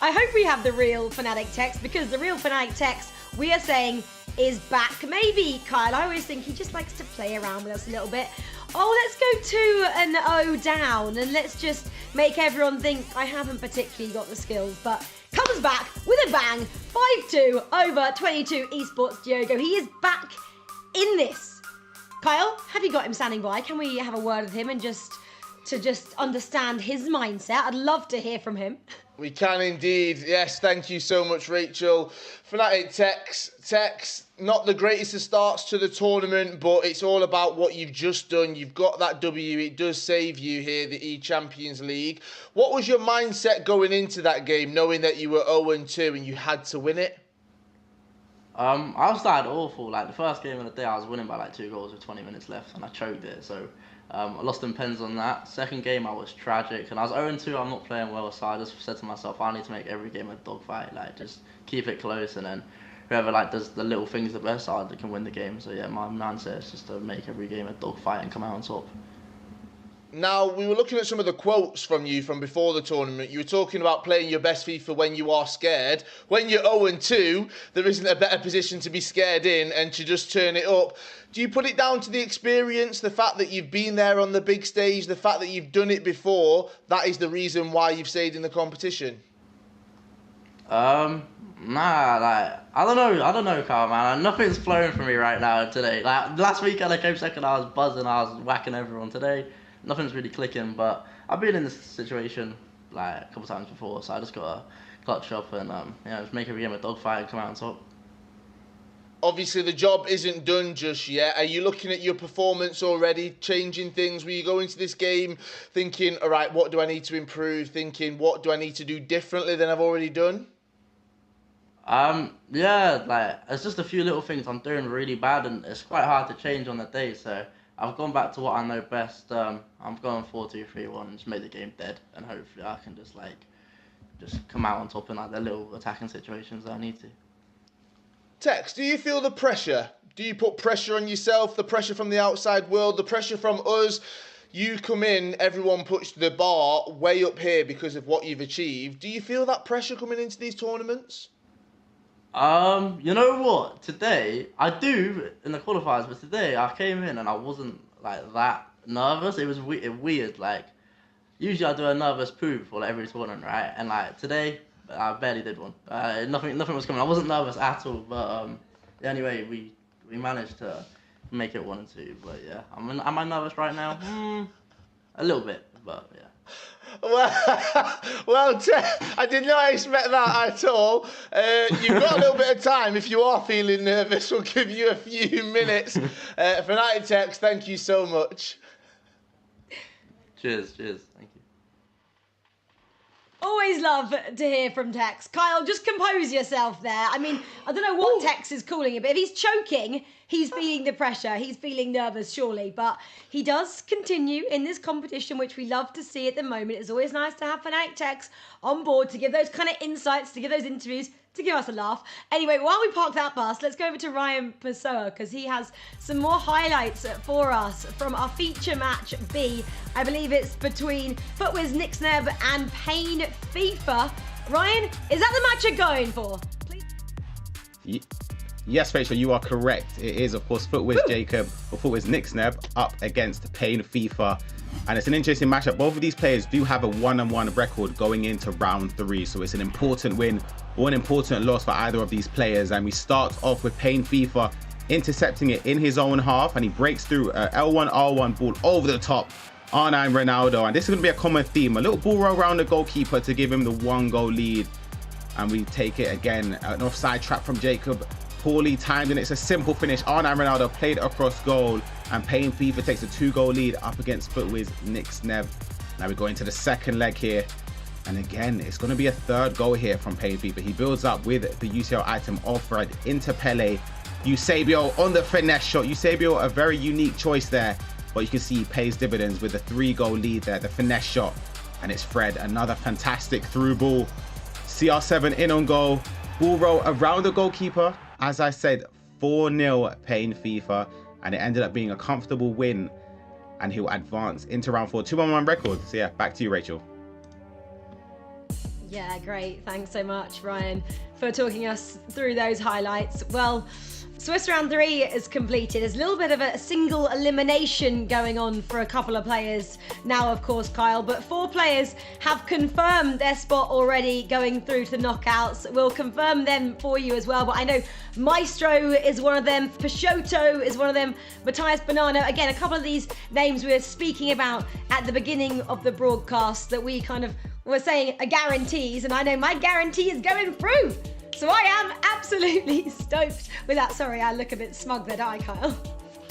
Speaker 4: I hope we have the real Fnatic Tex, because the real Fnatic Tex, we are saying, is back. Maybe, Kyle, I always think he just likes to play around with us a little bit. Oh, let's go 2-0 down, and let's just make everyone think I haven't particularly got the skills, but comes back with a bang, 5-2 over 22 Esports Diogo. He is back in this. Kyle, have you got him standing by? Can we have a word with him and just understand his mindset? I'd love to hear from him.
Speaker 5: We can indeed. Yes, thank you so much, Rachel. Fnatic Tex, not the greatest of starts to the tournament, but it's all about what you've just done. You've got that W. It does save you here, the E-Champions League. What was your mindset going into that game, knowing that you were 0-2 and you had to win it?
Speaker 1: I started awful. Like, the first game of the day, I was winning by like 2 goals with 20 minutes left, and I choked it. So I lost in pens on that. Second game, I was tragic, and I was 0-2. I'm not playing well, so I just said to myself, I need to make every game a dogfight. Like, just keep it close, and then whoever like does the little things the best side can win the game. So yeah, my mindset is just to make every game a dogfight and come out on top.
Speaker 5: Now, we were looking at some of the quotes from you from before the tournament. You were talking about playing your best FIFA when you are scared. When you're 0-2, there isn't a better position to be scared in and to just turn it up. Do you put it down to the experience, the fact that you've been there on the big stage, the fact that you've done it before, that is the reason why you've stayed in the competition?
Speaker 1: Nah, like, I don't know, Carl, man. Nothing's flowing for me right now today. Like, last weekend I came second, I was buzzing, I was whacking everyone. Today, nothing's really clicking, but I've been in this situation like a couple times before, so I just gotta clutch up and just make every game a dogfight and come out on top.
Speaker 5: Obviously, the job isn't done just yet. Are you looking at your performance already, changing things? Were you going into this game thinking, all right, what do I need to improve? Thinking, what do I need to do differently than I've already done?
Speaker 1: Yeah, like, it's just a few little things I'm doing really bad, and it's quite hard to change on the day, so I've gone back to what I know best. I'm going 4-2-3-1 and just make the game dead, and hopefully I can just come out on top in like the little attacking situations that I need to.
Speaker 5: Tex, do you feel the pressure? Do you put pressure on yourself, the pressure from the outside world, the pressure from us? You come in, everyone puts the bar way up here because of what you've achieved. Do you feel that pressure coming into these tournaments?
Speaker 1: You know what? Today, I do in the qualifiers, but today I came in and I wasn't like that nervous. It was weird. Like, usually I do a nervous poo before like, every tournament, right? And like today, I barely did one. Nothing was coming. I wasn't nervous at all. But anyway, we managed to make it 1 and 2. But yeah, am I nervous right now? A little bit. but yeah.
Speaker 5: Well, I did not expect that at all. You've got a little bit of time. If you are feeling nervous, we'll give you a few minutes. Fnatic Tex, thank you so much.
Speaker 1: Cheers. Thank you.
Speaker 4: Always love to hear from Tex. Kyle, just compose yourself there. I mean, I don't know what Tex is calling it, but if he's choking, he's feeling the pressure. He's feeling nervous, surely. But he does continue in this competition, which we love to see at the moment. It's always nice to have Fnatic Tex on board to give those kind of insights, to give those interviews, to give us a laugh. Anyway, while we park that bus, let's go over to Ryan Pessoa because he has some more highlights for us from our feature match B. I believe it's between Futwiz Nixneb and Pain FIFA. Ryan, is that the match you're going for? Please.
Speaker 8: Yes, Rachel, you are correct. It is, of course, Futwiz Jacob or Futwiz Nixneb up against Pain FIFA. And it's an interesting matchup. Both of these players do have a 1-1 record going into round 3. So it's an important win or an important loss for either of these players. And we start off with Pain FIFA intercepting it in his own half. And he breaks through a L1, R1 ball over the top. R9 Ronaldo. And this is going to be a common theme. A little ball roll around the goalkeeper to give him the 1-goal lead. And we take it again. An offside trap from Jacob. Poorly timed, and it's a simple finish. R9 Ronaldo played across goal, and Pain FIFA takes a 2-goal lead up against Futwiz Nixneb. Now we go into the second leg here, and again, it's going to be a 3rd goal here from Pain FIFA. He builds up with the UCL item Offred into Pele. Eusebio on the finesse shot. Eusebio, a very unique choice there, but you can see he pays dividends with a 3-goal lead there, the finesse shot, and it's Fred, another fantastic through ball. CR7 in on goal, ball roll around the goalkeeper. As I said, 4-0 Pain FIFA, and it ended up being a comfortable win, and he'll advance into round 4. 2-1-1 record. So yeah, back to you, Rachel.
Speaker 4: Yeah, great. Thanks so much, Ryan, for talking us through those highlights. Well, Swiss round 3 is completed. There's a little bit of a single elimination going on for a couple of players now, of course, Kyle, but 4 players have confirmed their spot already going through to the knockouts. We'll confirm them for you as well, but I know Maestro is one of them, Peixoto is one of them, Matthias Banana. Again, a couple of these names we were speaking about at the beginning of the broadcast that we kind of were saying are guarantees, and I know my guarantee is going through. So I am absolutely stoked with that. Sorry, I look a bit smug there, don't I, Kyle?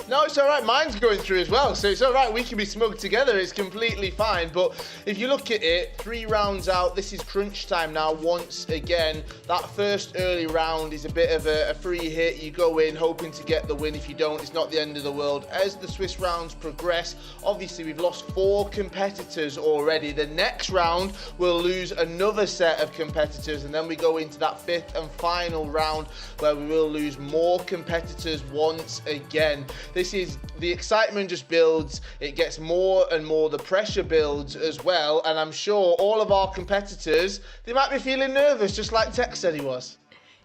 Speaker 5: No, it's all right. Mine's going through as well, so it's all right. We can be smug together. It's completely fine. But if you look at it, 3 rounds out, this is crunch time now once again. That first early round is a bit of a free hit. You go in hoping to get the win. If you don't, it's not the end of the world. As the Swiss rounds progress, obviously we've lost 4 competitors already. The next round, we'll lose another set of competitors, and then we go into that 5th and final round where we will lose more competitors once again. This is, the excitement just builds, it gets more and more, the pressure builds as well, and I'm sure all of our competitors, they might be feeling nervous, just like Tex said he was.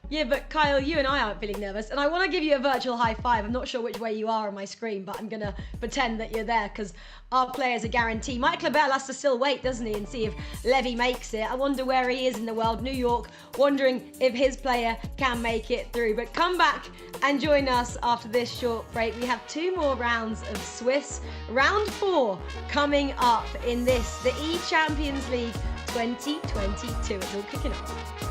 Speaker 4: Yeah, but Kyle, you and I aren't feeling nervous, and I want to give you a virtual high five. I'm not sure which way you are on my screen, but I'm going to pretend that you're there, because our players are guaranteed. Mike LaBelle has to still wait, doesn't he, and see if Levy makes it. I wonder where he is in the world, New York, wondering if his player can make it through. But come back and join us after this short break. We have 2 more rounds of Swiss. Round 4 coming up in this, the E-Champions League 2022. It's all kicking off.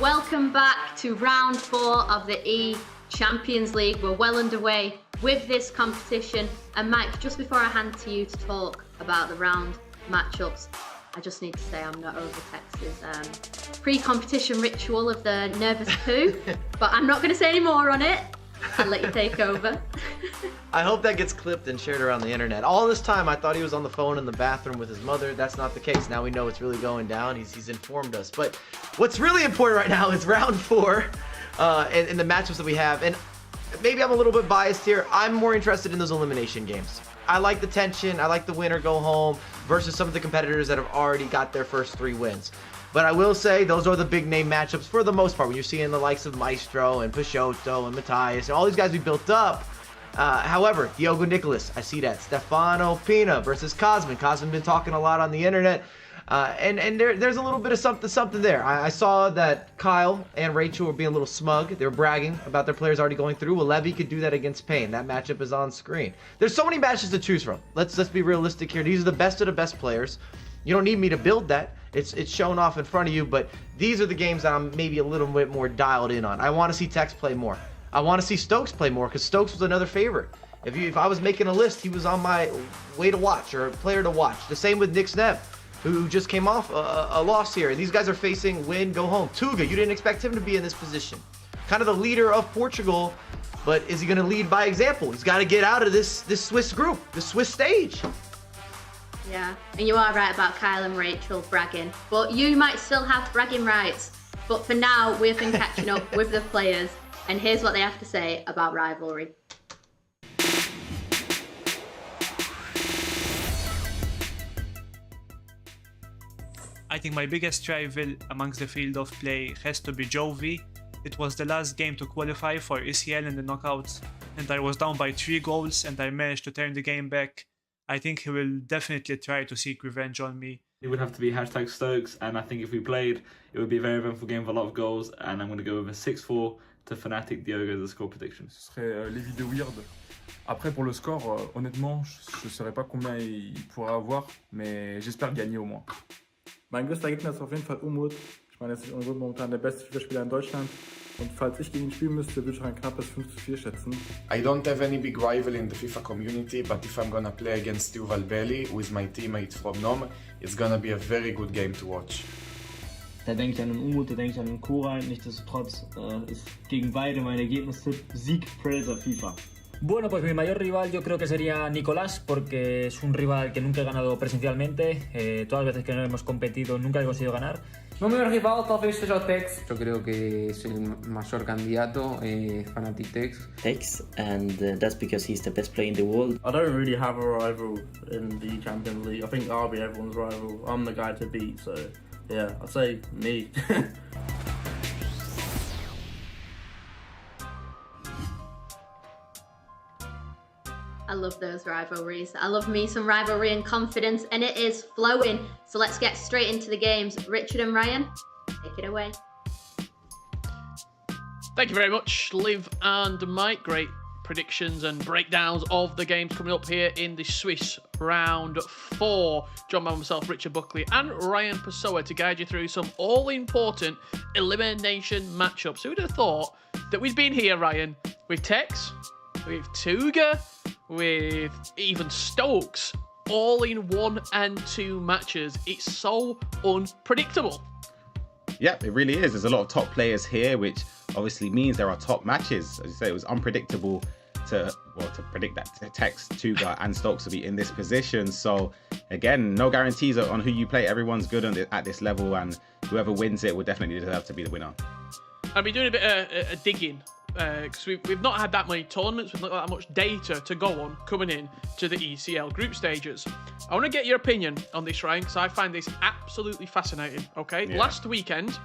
Speaker 2: Welcome back to round 4 of the E-Champions League. We're well underway with this competition. And Mike, just before I hand to you to talk about the round matchups, I just need to say I'm not over Tex's pre-competition ritual of the nervous poo, but I'm not going to say any more on it. I'll let you take over.
Speaker 3: I hope that gets clipped and shared around the internet. All this time, I thought he was on the phone in the bathroom with his mother. That's not the case. Now we know it's really going down. He's informed us. But what's really important right now is round 4 and the matchups that we have. And maybe I'm a little bit biased here. I'm more interested in those elimination games. I like the tension. I like the winner go home versus some of the competitors that have already got their first 3 wins. But I will say those are the big name matchups for the most part. When you're seeing the likes of Maestro and Peixoto and Matthias and all these guys we built up. However, Diogo Nicolas, I see that. Stefano Pina versus Cosmin. Cosmin been talking a lot on the internet. And there's a little bit of something there. I saw that Kyle and Rachel were being a little smug. They were bragging about their players already going through. Well, Levy could do that against Payne. That matchup is on screen. There's so many matches to choose from. Let's be realistic here. These are the best of the best players. You don't need me to build that. It's shown off in front of you, but these are the games that I'm maybe a little bit more dialed in on. I want to see Tex play more. I want to see Stokes play more because Stokes was another favorite. If I was making a list, he was on my way to watch or player to watch. The same with Nick Sneb, who just came off a loss here. And these guys are facing win, go home. Tuga, you didn't expect him to be in this position. Kind of the leader of Portugal, but is he going to lead by example? He's got to get out of this Swiss group, the Swiss stage.
Speaker 2: Yeah, and you are right about Kyle and Rachel bragging, but you might still have bragging rights. But for now, we've been catching up with the players, and here's what they have to say about rivalry.
Speaker 18: I think my biggest rival amongst the field of play has to be Jovi. It was the last game to qualify for ECL in the knockouts, and I was down by 3 goals, and I managed to turn the game back. I think he will definitely try to seek revenge on me.
Speaker 16: It would have to be #Stokes, and I think if we played, it would be a very eventful game with a lot of goals, and I'm going to go with a 6-4 to Fnatic Diogo as a score prediction.
Speaker 9: Ce serait Lévi de Weird. Après, pour le score, honnêtement, je ne saurais pas combien il pourra avoir, mais j'espère gagner au moins.
Speaker 17: Mein größter Gegner ist auf jeden Fall Umut. Ich meine, jetzt ist Umut momentan der beste FIFA-Spieler in Deutschland. Und falls ich gegen ihn spielen müsste, würde ich ein knappes 5-4 schätzen.
Speaker 13: I don't have any big rival in the FIFA community, but if I'm gonna play against Yuval Belli, who is my teammate from NOM, it's gonna be a very good game to watch.
Speaker 23: Da denke ich an den Umut, da denke ich an den Koray. Nichtsdestotrotz ist gegen beide mein Ergebnistipp Sieg Predator FIFA.
Speaker 24: Bueno, pues mi mayor rival yo creo que sería Nicolás, porque es un rival que nunca he ganado presencialmente. Todas las veces que no hemos competido nunca he conseguido ganar.
Speaker 15: Mi mayor rival talvez seja o Tex. Yo creo que es el mayor candidato, Fnatic Tex.
Speaker 10: Tex, and that's because he's the best player in the world.
Speaker 17: I don't really have a rival in the Champions League. I think I'll be everyone's rival. I'm the guy to beat, so yeah, I'd say me.
Speaker 2: I love those rivalries. I love me some rivalry and confidence, and it is flowing. So let's get straight into the games. Richard and Ryan, take it away.
Speaker 11: Thank you very much, Liv and Mike. Great predictions and breakdowns of the games coming up here in the Swiss round 4. Joined by myself, Richard Buckley, and Ryan Pessoa to guide you through some all-important elimination matchups. Who'd have thought that we'd been here, Ryan, with Tex, with Tuga, with even Stokes, all in 1 and 2 matches. It's so unpredictable.
Speaker 8: Yeah, it really is. There's a lot of top players here, which obviously means there are top matches. As you say, it was unpredictable to predict that Tex, Tuga and Stokes will be in this position. So again, no guarantees on who you play. Everyone's good at this level, and whoever wins it will definitely deserve to be the winner.
Speaker 11: I've been doing a bit of digging because we've not had that many tournaments, we've not got that much data to go on coming in to the ECL group stages. I want to get your opinion on this, Ryan, because I find this absolutely fascinating. Okay,
Speaker 8: Yeah.
Speaker 11: Last weekend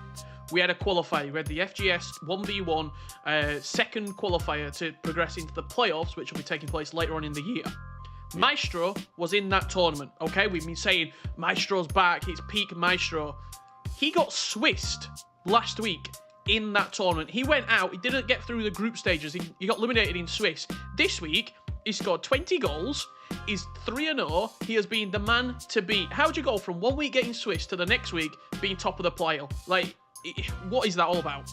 Speaker 11: we had a qualifier. We had the FGS 1v1 second qualifier to progress into the playoffs, which will be taking place later on in the year. Maestro was in that tournament. Okay, we've been saying Maestro's back, it's peak Maestro. He got Swissed last week in that tournament. He went out, he didn't get through the group stages, he got eliminated in Swiss. This week, he scored 20 goals, he's 3-0, he has been the man to beat. How'd you go from 1 week getting Swiss to the next week being top of the pile? Like, What is that all about?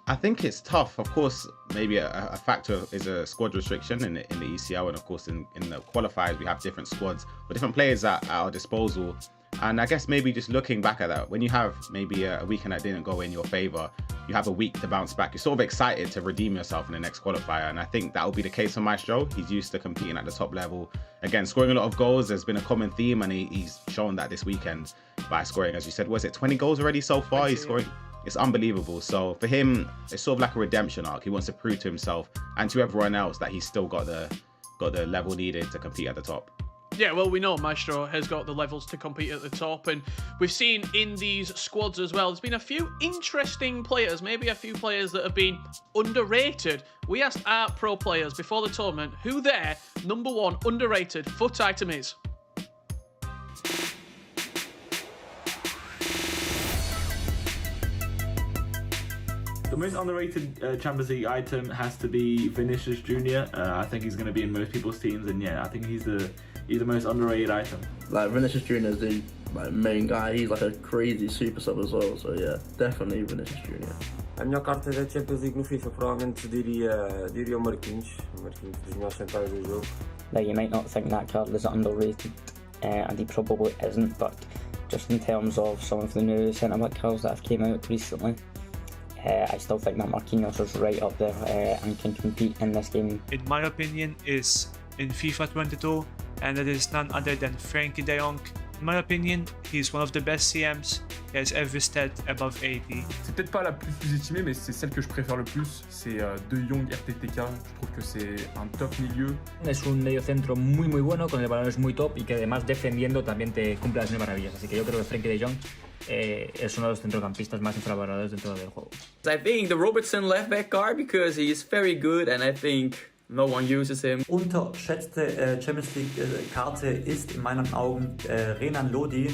Speaker 8: I think it's tough. Of course, maybe a factor is a squad restriction in the ECL, and of course in the qualifiers we have different squads with different players at our disposal. And I guess maybe just looking back at that, when you have maybe a weekend that didn't go in your favour, you have a week to bounce back. You're sort of excited to redeem yourself in the next qualifier, and I think that will be the case for Maestro. He's used to competing at the top level. Again, scoring a lot of goals has been a common theme, and he's shown that this weekend by scoring, as you said, was it 20 goals already so far? He's scoring. It's unbelievable. So for him, it's sort of like a redemption arc. He wants to prove to himself and to everyone else that he's still got the level needed to compete at the top.
Speaker 11: Yeah, well, we know Maestro has got the levels to compete at the top, and we've seen in these squads as well, there's been a few interesting players, maybe a few players that have been underrated. We asked our pro players before the tournament who their #1 underrated FUT item is.
Speaker 16: The most underrated Champions League item has to be Vinicius Jr. I think he's going to be in most people's teams, and yeah, I think he's the most underrated item.
Speaker 17: Like Vinicius Jr. is the main guy. He's like a crazy super sub as well. So yeah, definitely Vinicius Jr.
Speaker 12: A melhor carta da Champions League no FIFA provavelmente diria o Marquinhos dos melhores centrais do jogo.
Speaker 22: Like, you might not think that card is underrated, and he probably isn't, but just in terms of some of the new centre-back cards that have came out recently, I still think that Marquinhos is right up there and can compete in this game.
Speaker 18: In my opinion, is in FIFA 22, and it is none other than Frankie de Jong. In my opinion, he's one of the best CMs. He has every stat above 80.
Speaker 9: C'est peut-être pas la plus sous-estimée, mais c'est celle que je préfère le plus. C'est De Jong RTTK. Je trouve que c'est un top milieu.
Speaker 24: Es un medio centro muy bueno, con el valores muy top y que además defendiendo también te cumple las mil maravillas. Así que yo creo que Frankie de Jong es uno de los centrocampistas más infravalorados dentro del juego.
Speaker 14: I think the Robertson left back card because he is very good and I think no one uses him.
Speaker 19: Unterschätzte Champions League Karte ist in meinen Augen Renan Lodi,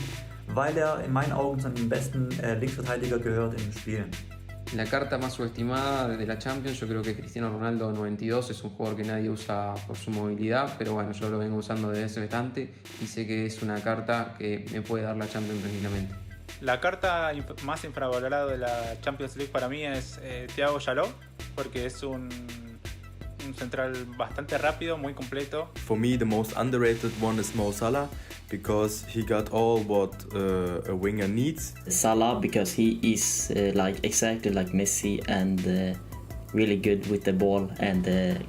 Speaker 19: weil in meinen Augen zu den besten Linksverteidiger gehört im Spiel.
Speaker 15: La carta más subestimada de la Champions, yo creo que Cristiano Ronaldo 92 es un jugador que nadie usa por su movilidad, pero bueno, yo lo vengo usando desde ese bastante y sé que es una carta que me puede dar la Champions tranquilamente.
Speaker 20: La carta más infravalorada de la Champions League para mí es Thiago Jaló, porque es un central bastante rápido, muy completo.
Speaker 25: For me, the most underrated one is Mo Salah, because he got all what a winger needs.
Speaker 10: Salah, because he is exactly like Messi and really good with the ball and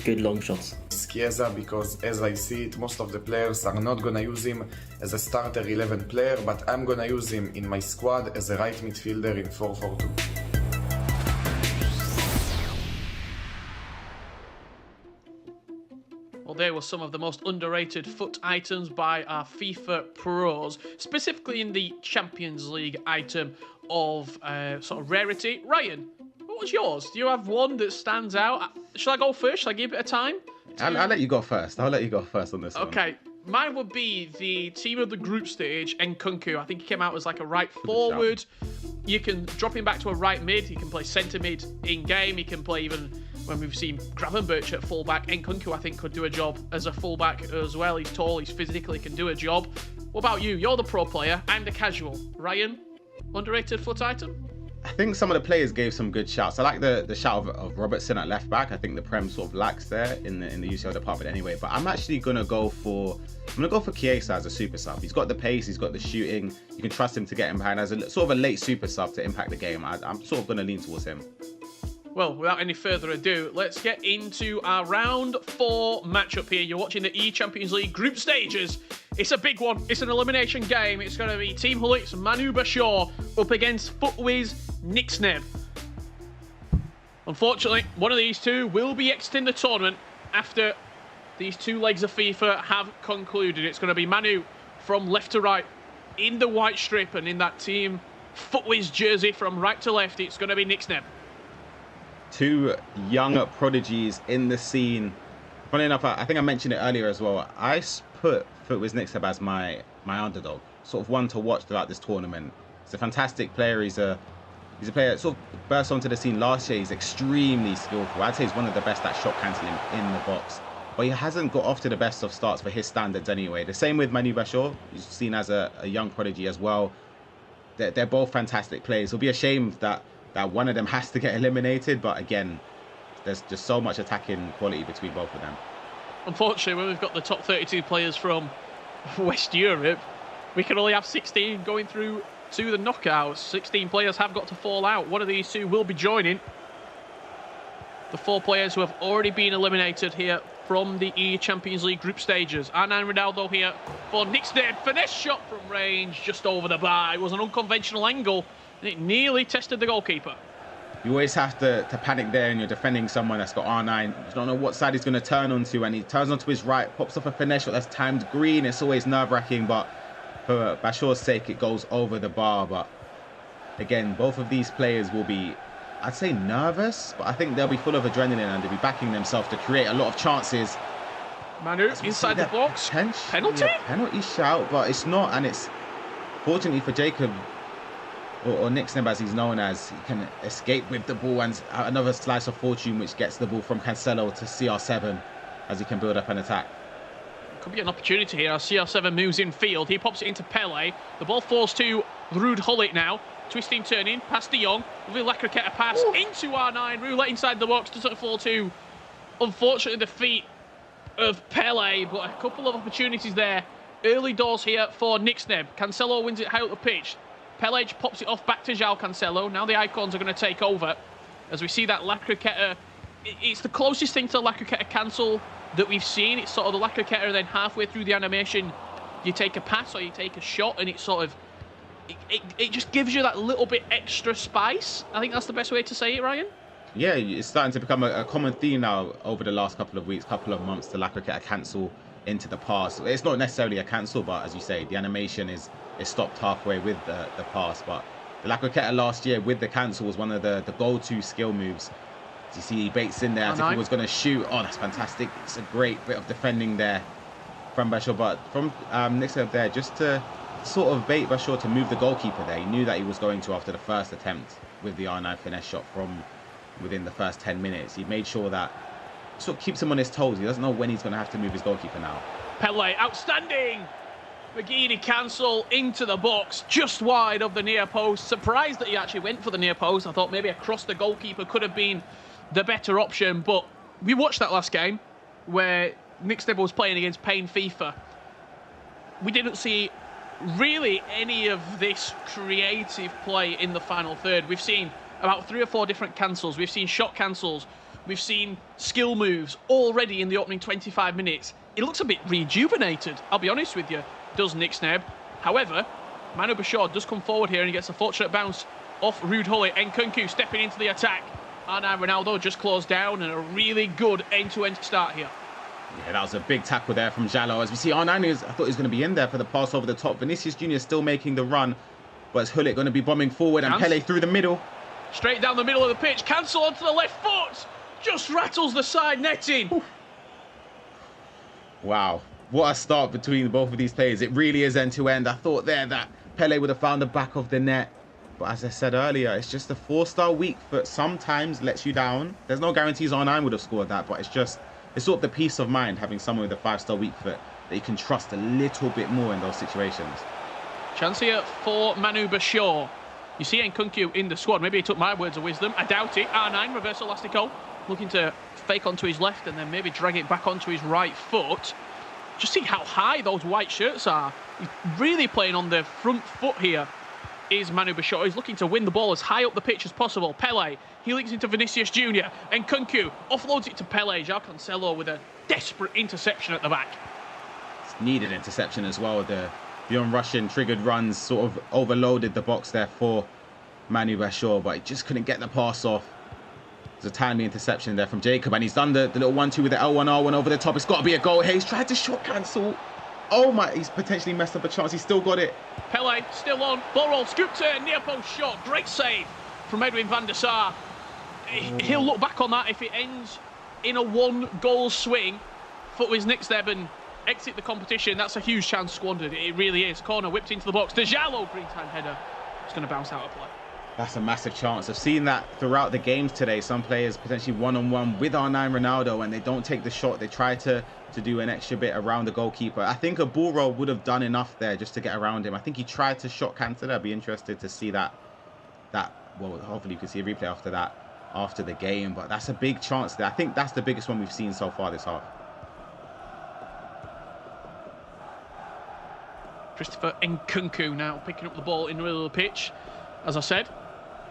Speaker 10: good long shots.
Speaker 13: Chiesa, because as I see it, most of the players are not gonna use him as a starter 11 player, but I'm gonna use him in my squad as a right midfielder in 4-4-2.
Speaker 11: Well, there were some of the most underrated FUT items by our FIFA pros, specifically in the Champions League item of sort of rarity. Ryan, what was yours? Do you have one that stands out? Shall I go first? Shall I give it a time?
Speaker 8: I'll let you go first. I'll let you go first on this one.
Speaker 11: Okay. Mine would be the team of the group stage, Nkunku. I think he came out as like a right forward. You can drop him back to a right mid. He can play centre mid in game. He can play even when we've seen Gravenberch at fullback. Nkunku, I think, could do a job as a fullback as well. He's tall, he's physical, he can do a job. What about you? You're the pro player. I'm the casual. Ryan, underrated FUT item?
Speaker 8: I think some of the players gave some good shouts. I like the shout of Robertson at left back. I think the Prem sort of lacks there in the UCL department anyway. But I'm actually gonna go for Chiesa as a super sub. He's got the pace, he's got the shooting. You can trust him to get him behind as a sort of a late super sub to impact the game. I'm sort of gonna lean towards him.
Speaker 11: Well, without any further ado, let's get into our round 4 matchup here. You're watching the E-Champions League group stages. It's a big one. It's an elimination game. It's going to be Team Hullit's Manu Bashar up against FUTWIZ Nixneb. Unfortunately, one of these two will be exiting the tournament after these 2 legs of FIFA have concluded. It's going to be Manu from left to right in the white strip, and in that Team FUTWIZ jersey from right to left, it's going to be Nixneb.
Speaker 8: 2 young prodigies in the scene. Funny enough, I think I mentioned it earlier as well. I put FUTWIZ Nixneb as my underdog, sort of one to watch throughout this tournament. He's a fantastic player. He's a player that sort of burst onto the scene last year. He's extremely skillful. I'd say he's one of the best at shot cancelling in the box. But he hasn't got off to the best of starts for his standards anyway. The same with Manu Bashar. He's seen as a young prodigy as well. They're both fantastic players. It'll be a shame that that one of them has to get eliminated. But again, there's just so much attacking quality between both of them.
Speaker 11: Unfortunately, when we've got the top 32 players from West Europe, we can only have 16 going through to the knockouts. 16 players have got to fall out. One of these two will be joining the 4 players who have already been eliminated here from the E Champions League group stages. R9 Ronaldo here for Nixneb. Finesse shot from range, just over the bar. It was an unconventional angle, and it nearly tested the goalkeeper.
Speaker 8: You always have to panic there, and you're defending someone that's got R9. You don't know what side he's going to turn onto, and he turns onto his right, pops off a finesse shot that's timed green. It's always nerve-wracking, but for Bashor's sake, it goes over the bar. But again, both of these players will be, I'd say, nervous, but I think they'll be full of adrenaline and they'll be backing themselves to create a lot of chances.
Speaker 11: Manu inside the box. Penalty?
Speaker 8: Yeah, penalty shout, but it's not, and it's fortunately for Jacob, or Nixneb as he's known as, he can escape with the ball, and another slice of fortune which gets the ball from Cancelo to CR7 as he can build up an attack.
Speaker 11: Could be an opportunity here as CR7 moves in field. He pops it into Pele. The ball falls to Ruud Gullit now. Twisting, turning, past De Jong. Lovely Lacroqueta pass into R9. Roulette inside the box, doesn't fall to, unfortunately, the feet of Pele, but a couple of opportunities there. Early doors here for Nixneb. Cancelo wins it high up the pitch. Pele pops it off back to João Cancelo. Now the Icons are going to take over as we see that Lacroqueta. It's the closest thing to Lacroqueta cancel that we've seen. It's sort of the Lacroqueta, and then halfway through the animation, you take a pass or you take a shot, and it's sort of, it just gives you that little bit extra spice. I think that's the best way to say it, Ryan.
Speaker 8: Yeah, it's starting to become a common theme now over the last couple of weeks, couple of months, to Lacroqueta cancel into the pass. It's not necessarily a cancel, but as you say, the animation is stopped halfway with the pass. But the Lacroqueta last year with the cancel was one of the go-to skill moves. As you see, he baits in there as if he was going to shoot. Oh, that's fantastic. It's a great bit of defending there from Bashor. But from Nixneb there, just to sort of bait Bashor to move the goalkeeper there. He knew that he was going to after the first attempt with the R9 finesse shot from within the first 10 minutes. He made sure that sort of keeps him on his toes. He doesn't know when he's going to have to move his goalkeeper now.
Speaker 11: Pele, outstanding! McGeady cancel into the box, just wide of the near post. Surprised that he actually went for the near post. I thought maybe across the goalkeeper could have been the better option, but we watched that last game where Nixneb was playing against Pain FIFA. We didn't see really any of this creative play in the final third. We've seen about 3 or 4 different cancels. We've seen shot cancels. We've seen skill moves already in the opening 25 minutes. It looks a bit rejuvenated, I'll be honest with you, does Nixneb. However, Manu Bashor does come forward here and he gets a fortunate bounce off Ruud Gullit, and Nkunku stepping into the attack. R9 Ronaldo just closed down, and a really good end-to-end start here.
Speaker 8: Yeah, that was a big tackle there from Jallo. As we see, R9 I thought he was going to be in there for the pass over the top. Vinicius Jr. still making the run, but it's Gullit going to be bombing forward, and Pele through the middle.
Speaker 11: Straight down the middle of the pitch, cancel onto the left foot, just rattles the side netting. Oof.
Speaker 8: Wow, what a start between both of these players. It really is end-to-end. I thought there that Pele would have found the back of the net, but as I said earlier, it's just a 4-star weak foot sometimes lets you down. There's no guarantees R9 would have scored that, but it's sort of the peace of mind having someone with a 5-star weak foot that you can trust a little bit more in those situations.
Speaker 11: Chance here for Manu Bashor. You see Nkunku in the squad. Maybe he took my words of wisdom. I doubt it. R9, reverse elastico. Looking to fake onto his left and then maybe drag it back onto his right foot. Just see how high those white shirts are. He's really playing on the front foot here, is Manu Bashor. He's looking to win the ball as high up the pitch as possible. Pele, he links into Vinicius Jr. And Nkunku offloads it to Pele. João Cancelo with a desperate interception at the back.
Speaker 8: It's needed interception as well. The on-rushing triggered runs sort of overloaded the box there for Manu Bashor, but he just couldn't get the pass off. There's a timely interception there from Jacob, and he's done the little 1-2 with the L1R1 over the top. It's got to be a goal. Hayes tried to short cancel. Oh my, he's potentially messed up a chance. He's still got it.
Speaker 11: Pele still on. Ball roll, scoop turn, near post shot. Great save from Edwin van der Sar. He'll look back on that if it ends in a 1-goal swing for his Nixneb and exit the competition. That's a huge chance squandered. It really is. Corner whipped into the box. Diallo, green time header. It's going to bounce out of play.
Speaker 8: That's a massive chance. I've seen that throughout the games today. Some players potentially one-on-one with R9 Ronaldo, and they don't take the shot. They try to do an extra bit around the goalkeeper. I think a ball roll would have done enough there just to get around him. I think he tried to shot cancel. I'd be interested to see that well, hopefully you can see a replay after that, after the game. But that's a big chance there. I think that's the biggest one we've seen so far this half.
Speaker 11: Christopher Nkunku now picking up the ball in the middle of the pitch. As I said,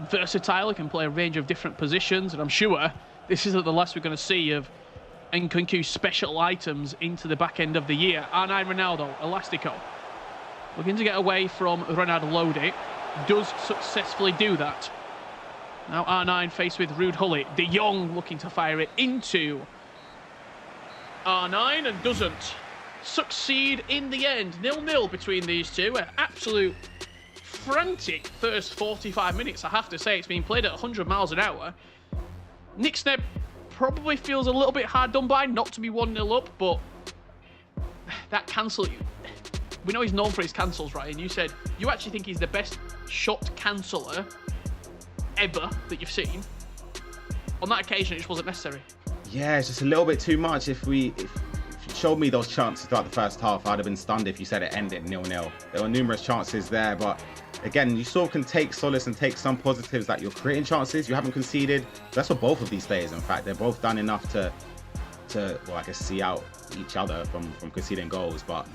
Speaker 11: versatile, he can play a range of different positions, and I'm sure this isn't the last we're going to see of Nkunku's special items into the back end of the year. R9 Ronaldo, Elastico, looking to get away from Ronaldo Lodi, does successfully do that. Now R9 faced with Ruud Gullit. De Jong looking to fire it into R9 and doesn't succeed in the end. 0-0 between these two. An absolute frantic first 45 minutes, I have to say. It's been played at 100 miles an hour. Nick Snebb probably feels a little bit hard done by not to be 1-0 up, but that cancel, we know he's known for his cancels, right? And you said you actually think he's the best shot canceller ever that you've seen. On that occasion, it just wasn't necessary.
Speaker 8: Yeah, it's just a little bit too much. If you showed me those chances throughout the first half, I'd have been stunned if you said it ended 0-0. There were numerous chances there, but again, you sort of can take solace and take some positives that you're creating chances. You haven't conceded. That's for both of these players, in fact. They're both done enough to well, I guess, see out each other from conceding goals, but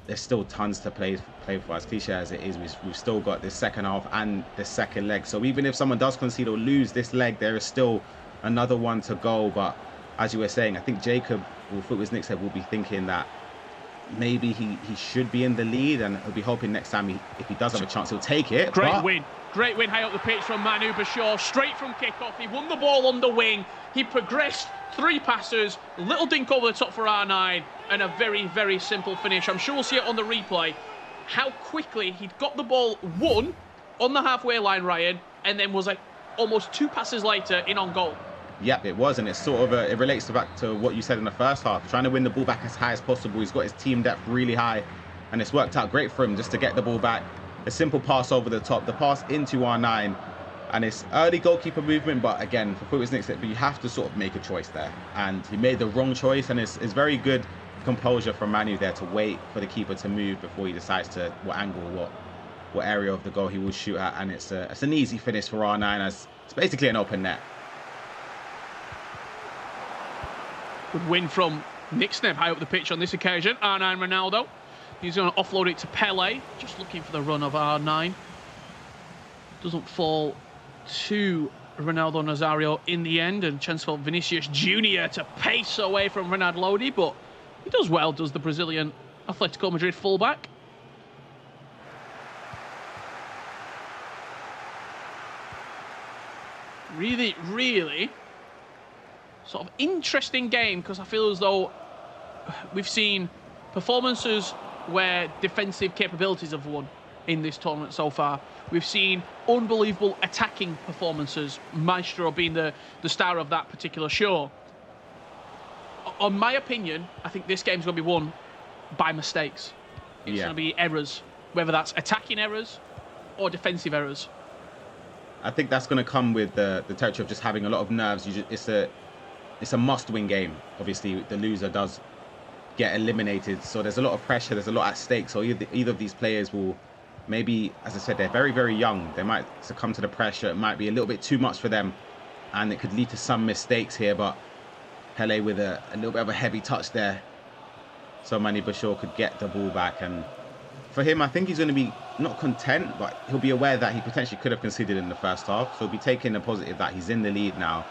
Speaker 8: there's still tons to play for. As cliche as it is, we've still got this second half and the second leg. So even if someone does concede or lose this leg, there is still another one to go. But as you were saying, I think Jacob, or Footwiz Nick said, will be thinking that maybe he should be in the lead, and he'll be hoping next time if he does have a chance, he'll take it.
Speaker 11: Great win high up the pitch from Manu Bashar, straight from kickoff. He won the ball on the wing. He progressed 3 passes, little dink over the top for R9, and a very, very simple finish. I'm sure we'll see it on the replay, how quickly he'd got the ball won on the halfway line, Ryan, and then was like almost 2 passes later in on goal.
Speaker 8: Yep, it was, and it's sort of it relates back to what you said in the first half, trying to win the ball back as high as possible. He's got his team depth really high, and it's worked out great for him just to get the ball back. A simple pass over the top, the pass into R9, and it's early goalkeeper movement, but again, for Footwiz Nick, but you have to sort of make a choice there, and he made the wrong choice, and it's very good composure from Manu there to wait for the keeper to move before he decides to what angle, what area of the goal he will shoot at, and it's an easy finish for R9 as it's basically an open net.
Speaker 11: Good win from Nick Snebb high up the pitch on this occasion. R9 Ronaldo. He's going to offload it to Pele. Just looking for the run of R9. Doesn't fall to Ronaldo Nazario in the end. And chance for Vinicius Jr. to pace away from Ronaldo Lodi. But he does well, does the Brazilian Atletico Madrid fullback. Really, really sort of interesting game, because I feel as though we've seen performances where defensive capabilities have won in this tournament so far. We've seen unbelievable attacking performances, Maestro being the star of that particular show. On my opinion, I think this game's going to be won by mistakes. It's going to be errors, whether that's attacking errors or defensive errors.
Speaker 8: I think that's going to come with the territory of just having a lot of nerves. It's a must-win game. Obviously, the loser does get eliminated, so there's a lot of pressure, there's a lot at stake. So either of these players will maybe, as I said, they're very, very young. They might succumb to the pressure. It might be a little bit too much for them, and it could lead to some mistakes here. But Pele with a little bit of a heavy touch there, so Manu Bashar could get the ball back. And for him, I think he's going to be not content, but he'll be aware that he potentially could have conceded in the first half. So he'll be taking the positive that he's in the lead now.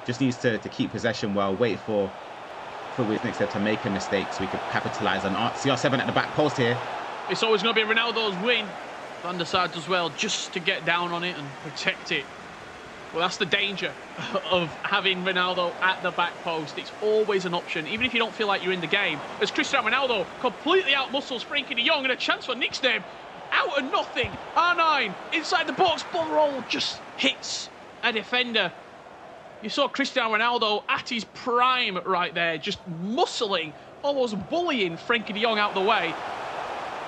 Speaker 8: Just needs to keep possession well, wait for Footwiz Nick to make a mistake so we could capitalise on CR7 at the back post here.
Speaker 11: It's always going to be Ronaldo's win. Van der Sar does well just to get down on it and protect it. Well, that's the danger of having Ronaldo at the back post. It's always an option, even if you don't feel like you're in the game. As Cristiano Ronaldo completely out-muscles Frenkie de Jong, and a chance for Nick Snebb out of nothing. R9 inside the box, ball roll just hits a defender. You saw Cristiano Ronaldo at his prime right there, just muscling, almost bullying Frenkie de Jong out the way.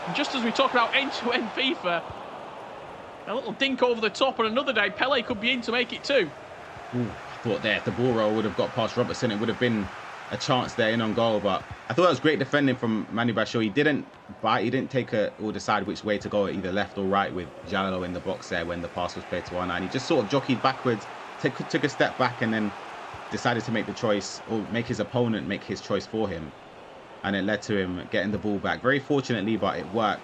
Speaker 11: And just as we talk about end-to-end FIFA, a little dink over the top, and another day Pele could be in to make it too.
Speaker 8: I thought there, if the ball roll would have got past Robertson, it would have been a chance there in on goal. But I thought it was great defending from Manu Bachor. He didn't bite, he didn't take or decide which way to go, either left or right, with Jallo in the box there when the pass was played to R9. He just sort of jockeyed backwards, took a step back, and then decided to make the choice, or make his opponent make his choice for him. And it led to him getting the ball back. Very fortunately, but it worked.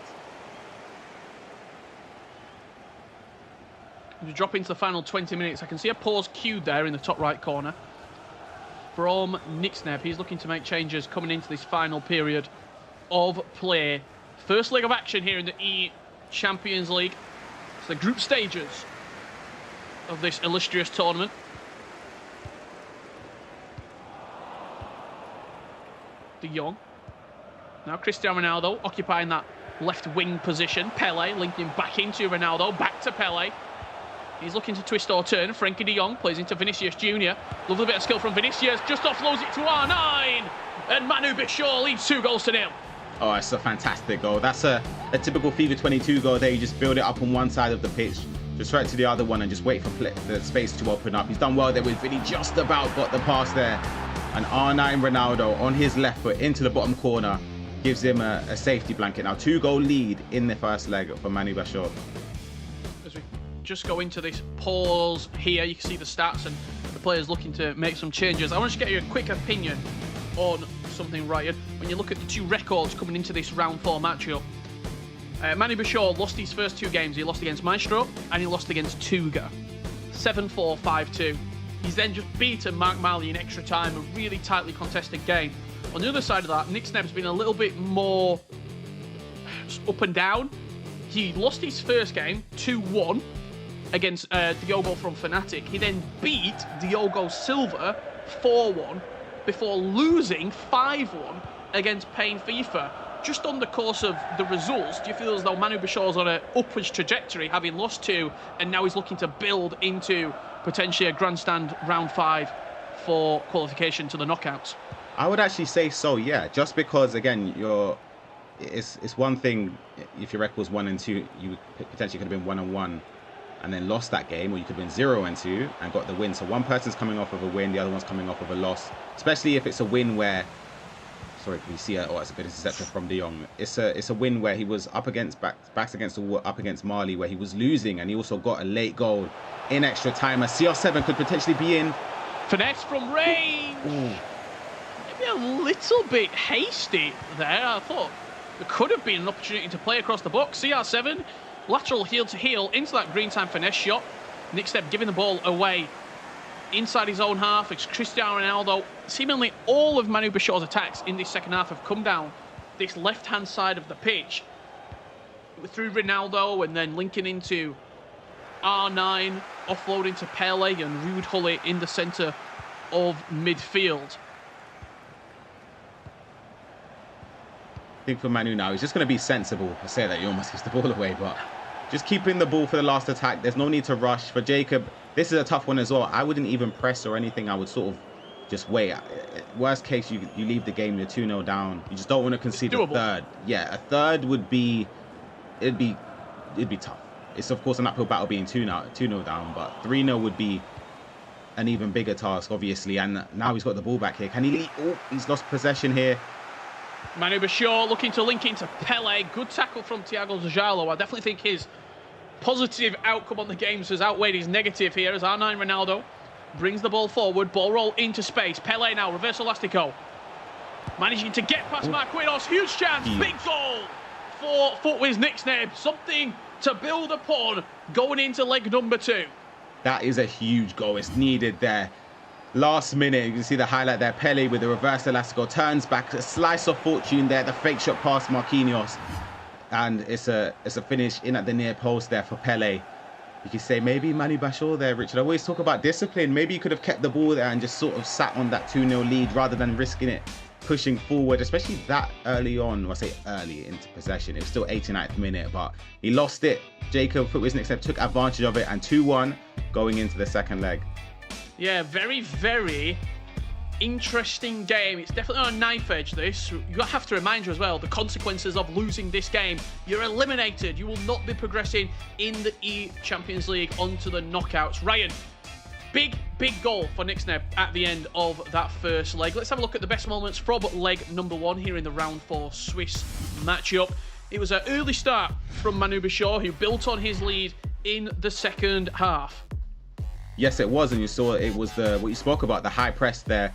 Speaker 11: We drop into the final 20 minutes. I can see a pause cued there in the top right corner from Nixneb. He's looking to make changes coming into this final period of play. First leg of action here in the E-Champions League. It's the group stages of this illustrious tournament. De Jong. Now Cristiano Ronaldo occupying that left wing position. Pele linking back into Ronaldo. Back to Pele. He's looking to twist or turn. Frenkie de Jong plays into Vinicius Jr. Lovely bit of skill from Vinicius. Just offloads it to R9. And Manu Bachor leads 2-0.
Speaker 8: Oh, it's a fantastic goal. That's a typical FIFA 22 goal there. You just build it up on one side of the pitch, just right to the other one, and just wait for the space to open up. He's done well there with Vinny. Just about got the pass there. And R9 Ronaldo on his left foot into the bottom corner gives him a safety blanket. Now 2-goal lead in the first leg for Manu Bachor.
Speaker 11: Just go into this pause here. You can see the stats and the players looking to make some changes. I want to just get you a quick opinion on something, Ryan. When you look at the two records coming into this round 4 matchup, Manu Bachor lost his first 2 games. He lost against Maestro and he lost against Tuga. 7-4, 5-2. He's then just beaten Mark Malley in extra time, a really tightly contested game. On the other side of that, Nixneb's been a little bit more up and down. He lost his first game 2-1 against Diogo from Fnatic. He then beat Diogo Silva 4-1 before losing 5-1 against Pain FIFA. Just on the course of the results, do you feel as though Manu Bachor's on an upwards trajectory, having lost 2, and now he's looking to build into potentially a grandstand round 5 for qualification to the knockouts?
Speaker 8: I would actually say so, yeah. Just because, again, it's one thing if your record was 1-2, you potentially could have been 1-1 and then lost that game, or you could have been 0-2 and got the win. So one person's coming off of a win, the other one's coming off of a loss. Especially if it's a win where, sorry, can you see it's a good interception from De Jong. It's a win where he was up against backs against the wall, up against Mali, where he was losing, and he also got a late goal in extra time. A CR7 could potentially be in.
Speaker 11: Finesse from range. Maybe a little bit hasty there. I thought there could have been an opportunity to play across the box. CR7, lateral heel to heel into that green time finesse shot. Nixneb giving the ball away inside his own half. It's Cristiano Ronaldo. Seemingly all of Manu Bachor's attacks in this second half have come down this left-hand side of the pitch through Ronaldo, and then linking into R9, offloading to Pele and Ruud Gullit in the centre of midfield.
Speaker 8: I think for Manu now, he's just going to be sensible. I say that he almost gives the ball away, but just keeping the ball for the last attack. There's no need to rush. For Jacob, this is a tough one as well. I wouldn't even press or anything. I would sort of just wait. Worst case, you leave the game, you're 2-0 down. You just don't want to concede a third. Yeah, a third would be, it'd be tough. It's of course an uphill battle being 2-0 down, but 3-0 would be an even bigger task, obviously. And now he's got the ball back here. Can he lead? Oh, he's lost possession here.
Speaker 11: Manu Bachor looking to link into Pele. Good tackle from Thiago Jallo. I definitely think his positive outcome on the games has outweighed his negative here as R9 Ronaldo brings the ball forward. Ball roll into space. Pele now, reverse elastico. Managing to get past Marquinhos. Huge chance. Big goal for Futwiz Nixneb. Something to build upon going into leg number 2.
Speaker 8: That is a huge goal. It's needed there. Last minute, you can see the highlight there. Pele with the reverse elastico turns back, a slice of fortune there. The fake shot past Marquinhos, and it's a finish in at the near post there for Pele. You could say maybe Manu Bachor there, Richard. I always talk about discipline. Maybe you could have kept the ball there and just sort of sat on that 2-0 lead rather than risking it, pushing forward, especially that early on. Well, I say early into possession. It was still 89th minute, but he lost it. Jacob Futwiz Nixneb took advantage of it, and 2-1 going into the second leg.
Speaker 11: Yeah, very, very interesting game. It's definitely on a knife edge, this. You have to remind you as well, the consequences of losing this game. You're eliminated. You will not be progressing in the E-Champions League onto the knockouts. Ryan, Big goal for Nixneb at the end of that first leg. Let's have a look at the best moments from leg number 1 here in the round 4 Swiss matchup. It was an early start from Manu Bashar, who built on his lead in the second half.
Speaker 8: Yes, it was, and you saw it was what you spoke about, the high press there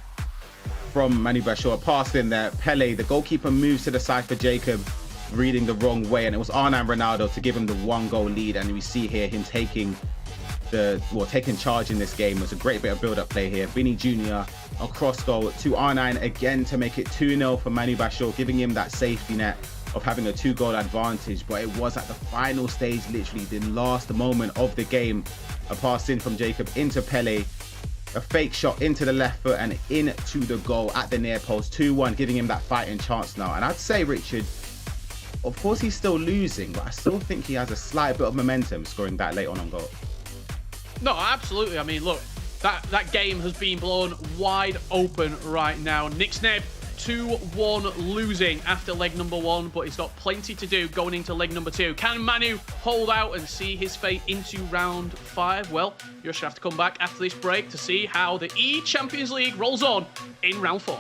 Speaker 8: from Manu Bashar. Passed in there, Pele, the goalkeeper, moves to the side for Jacob, reading the wrong way, and it was Arnan Ronaldo to give him the 1-goal lead. And we see here him taking charge in this game. It was a great bit of build-up play here. Vinny Jr. a cross goal to R9 again to make it 2-0 for Manu Bashar, giving him that safety net of having a 2-goal advantage. But it was at the final stage, literally the last moment of the game, a pass in from Jacob into Pele, a fake shot into the left foot and into the goal at the near post, 2-1, giving him that fighting chance now. And I'd say, Richard, of course he's still losing, but I still think he has a slight bit of momentum scoring that late on goal.
Speaker 11: No, absolutely. I mean, look, that game has been blown wide open right now. Nixneb 2-1 losing after leg number 1, but he's got plenty to do going into leg number 2. Can Manu hold out and see his fate into round 5? Well, you'll just have to come back after this break to see how the E-Champions League rolls on in round 4.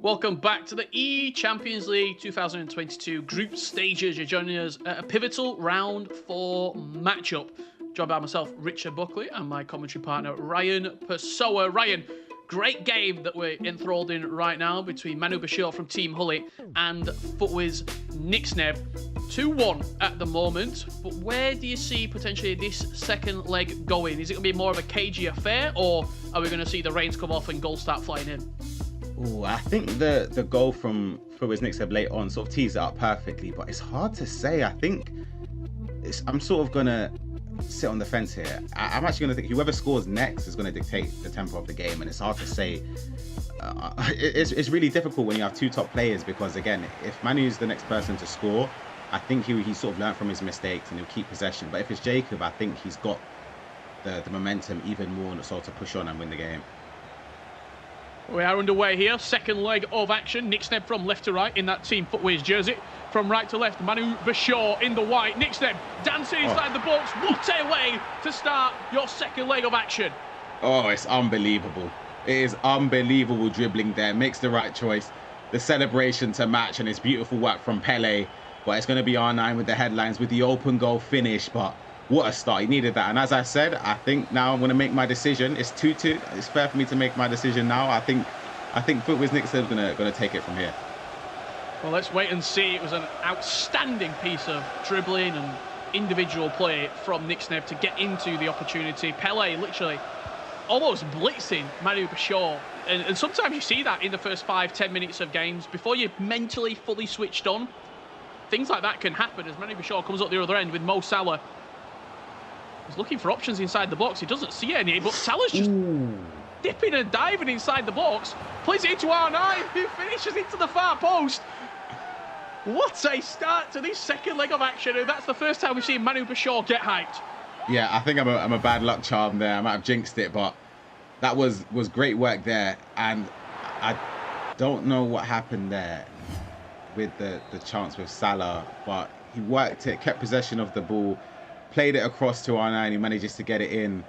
Speaker 11: Welcome back to the E-Champions League 2022 group stages. You're joining us at a pivotal round 4 matchup. Joined by myself, Richard Buckley, and my commentary partner, Ryan Pessoa. Ryan, Great game that we're enthralled in right now between Manu Bashir from Team Hullet and FUTWIZ Nixneb. 2-1 at the moment, but where do you see potentially this second leg going? Is it going to be more of a cagey affair, or are we going to see the reins come off and goals start flying in?
Speaker 8: Ooh, I think the goal from FUTWIZ Nixneb late on sort of teased it up perfectly, but it's hard to say. I think I'm sort of going to sit on the fence here. I'm actually going to think whoever scores next is going to dictate the tempo of the game, and it's hard to say. It's really difficult when you have two top players, because again, if Manu's the next person to score, I think he sort of learned from his mistakes and he'll keep possession. But if it's Jacob, I think he's got the momentum even more so to push on and win the game.
Speaker 11: We are underway here. Second leg of action. Nixneb from left to right in that Team FUTWIZ jersey. From right to left, Manu Bashir in the white. Nixneb dancing inside the box. What a way to start your second leg of action.
Speaker 8: Oh, it's unbelievable. It is unbelievable dribbling there. Makes the right choice. The celebration to match, and it's beautiful work from Pele. But it's going to be R9 with the headlines, with the open goal finish. But what a start. He needed that. And as I said, I think now I'm going to make my decision. It's 2-2. It's fair for me to make my decision now. I think FUTWIZ Nixneb is going to take it from here.
Speaker 11: Well, let's wait and see. It was an outstanding piece of dribbling and individual play from Nixneb to get into the opportunity. Pele literally almost blitzing Manu Bashir. And sometimes you see that in the first 5-10 minutes of games. Before you're mentally fully switched on, things like that can happen as Manu Bashir comes up the other end with Mo Salah. He's looking for options inside the box. He doesn't see any, but Salah's just dipping and diving inside the box. Plays it into R9, who finishes into the far post. What a start to this second leg of action. And that's the first time we've seen Manu Bashir get hyped.
Speaker 8: Yeah, I think I'm a bad luck charm there. I might have jinxed it, but that was great work there. And I don't know what happened there with the chance with Salah, but he worked it, kept possession of the ball, played it across to R9, he manages to get it in.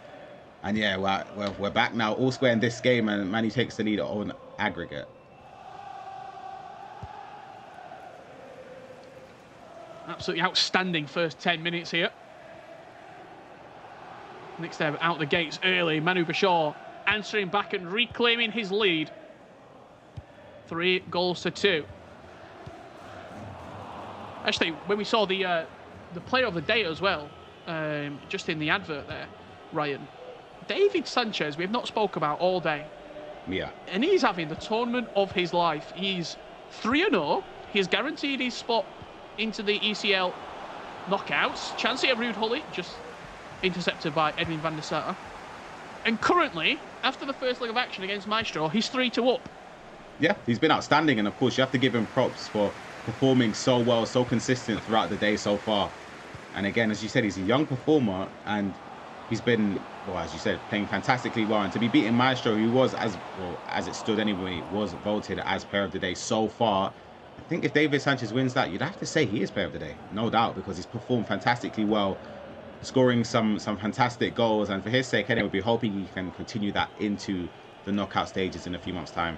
Speaker 8: And yeah, we're back now, all square in this game, and Manu takes the lead on aggregate.
Speaker 11: Absolutely outstanding first 10 minutes here. Nixneb out the gates early. Manu Bashir answering back and reclaiming his lead. 3-2. Actually, when we saw the player of the day as well, just in the advert there, Ryan, David Sanchez, we have not spoke about all day.
Speaker 8: Yeah.
Speaker 11: And he's having the tournament of his life. He's 3-0. He's guaranteed his spot into the ECL knockouts. Chance here, Ruud Gullit, just intercepted by Edwin van der Sar. And currently, after the first leg of action against Maestro, he's 3-2 up.
Speaker 8: Yeah, he's been outstanding, and of course you have to give him props for performing so well, so consistent throughout the day so far. And again, as you said, he's a young performer, and he's been, well, as you said, playing fantastically well. And to be beating Maestro, who was, as it stood anyway, was voted as player of the day so far. I think if David Sanchez wins that, you'd have to say he is player of the day, no doubt, because he's performed fantastically well, scoring some fantastic goals. And for his sake, anyway, we'll be hoping he can continue that into the knockout stages in a few months' time.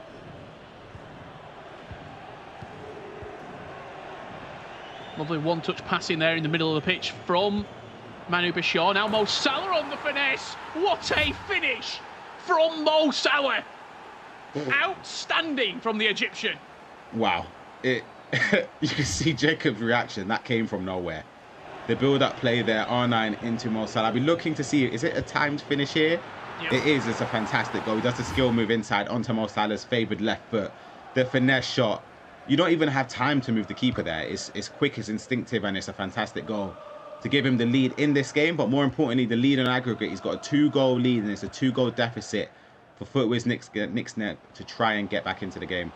Speaker 11: Lovely one-touch passing there in the middle of the pitch from Manu Bashir. Now Mo Salah on the finesse. What a finish from Mo Salah. Outstanding from the Egyptian.
Speaker 8: Wow. You can see Jacob's reaction. That came from nowhere. The build-up play there, R9 into Mo Salah. I'll be looking to see, is it a timed finish here? Yep. It is. It's a fantastic goal. He does the skill move inside onto Mo Salah's favoured left foot. The finesse shot. You don't even have time to move the keeper there. It's quick, it's instinctive, and it's a fantastic goal to give him the lead in this game. But more importantly, the lead on aggregate. He's got a 2-goal lead, and it's a 2-goal deficit for FUTWIZ Nixneb to try and get back into the game.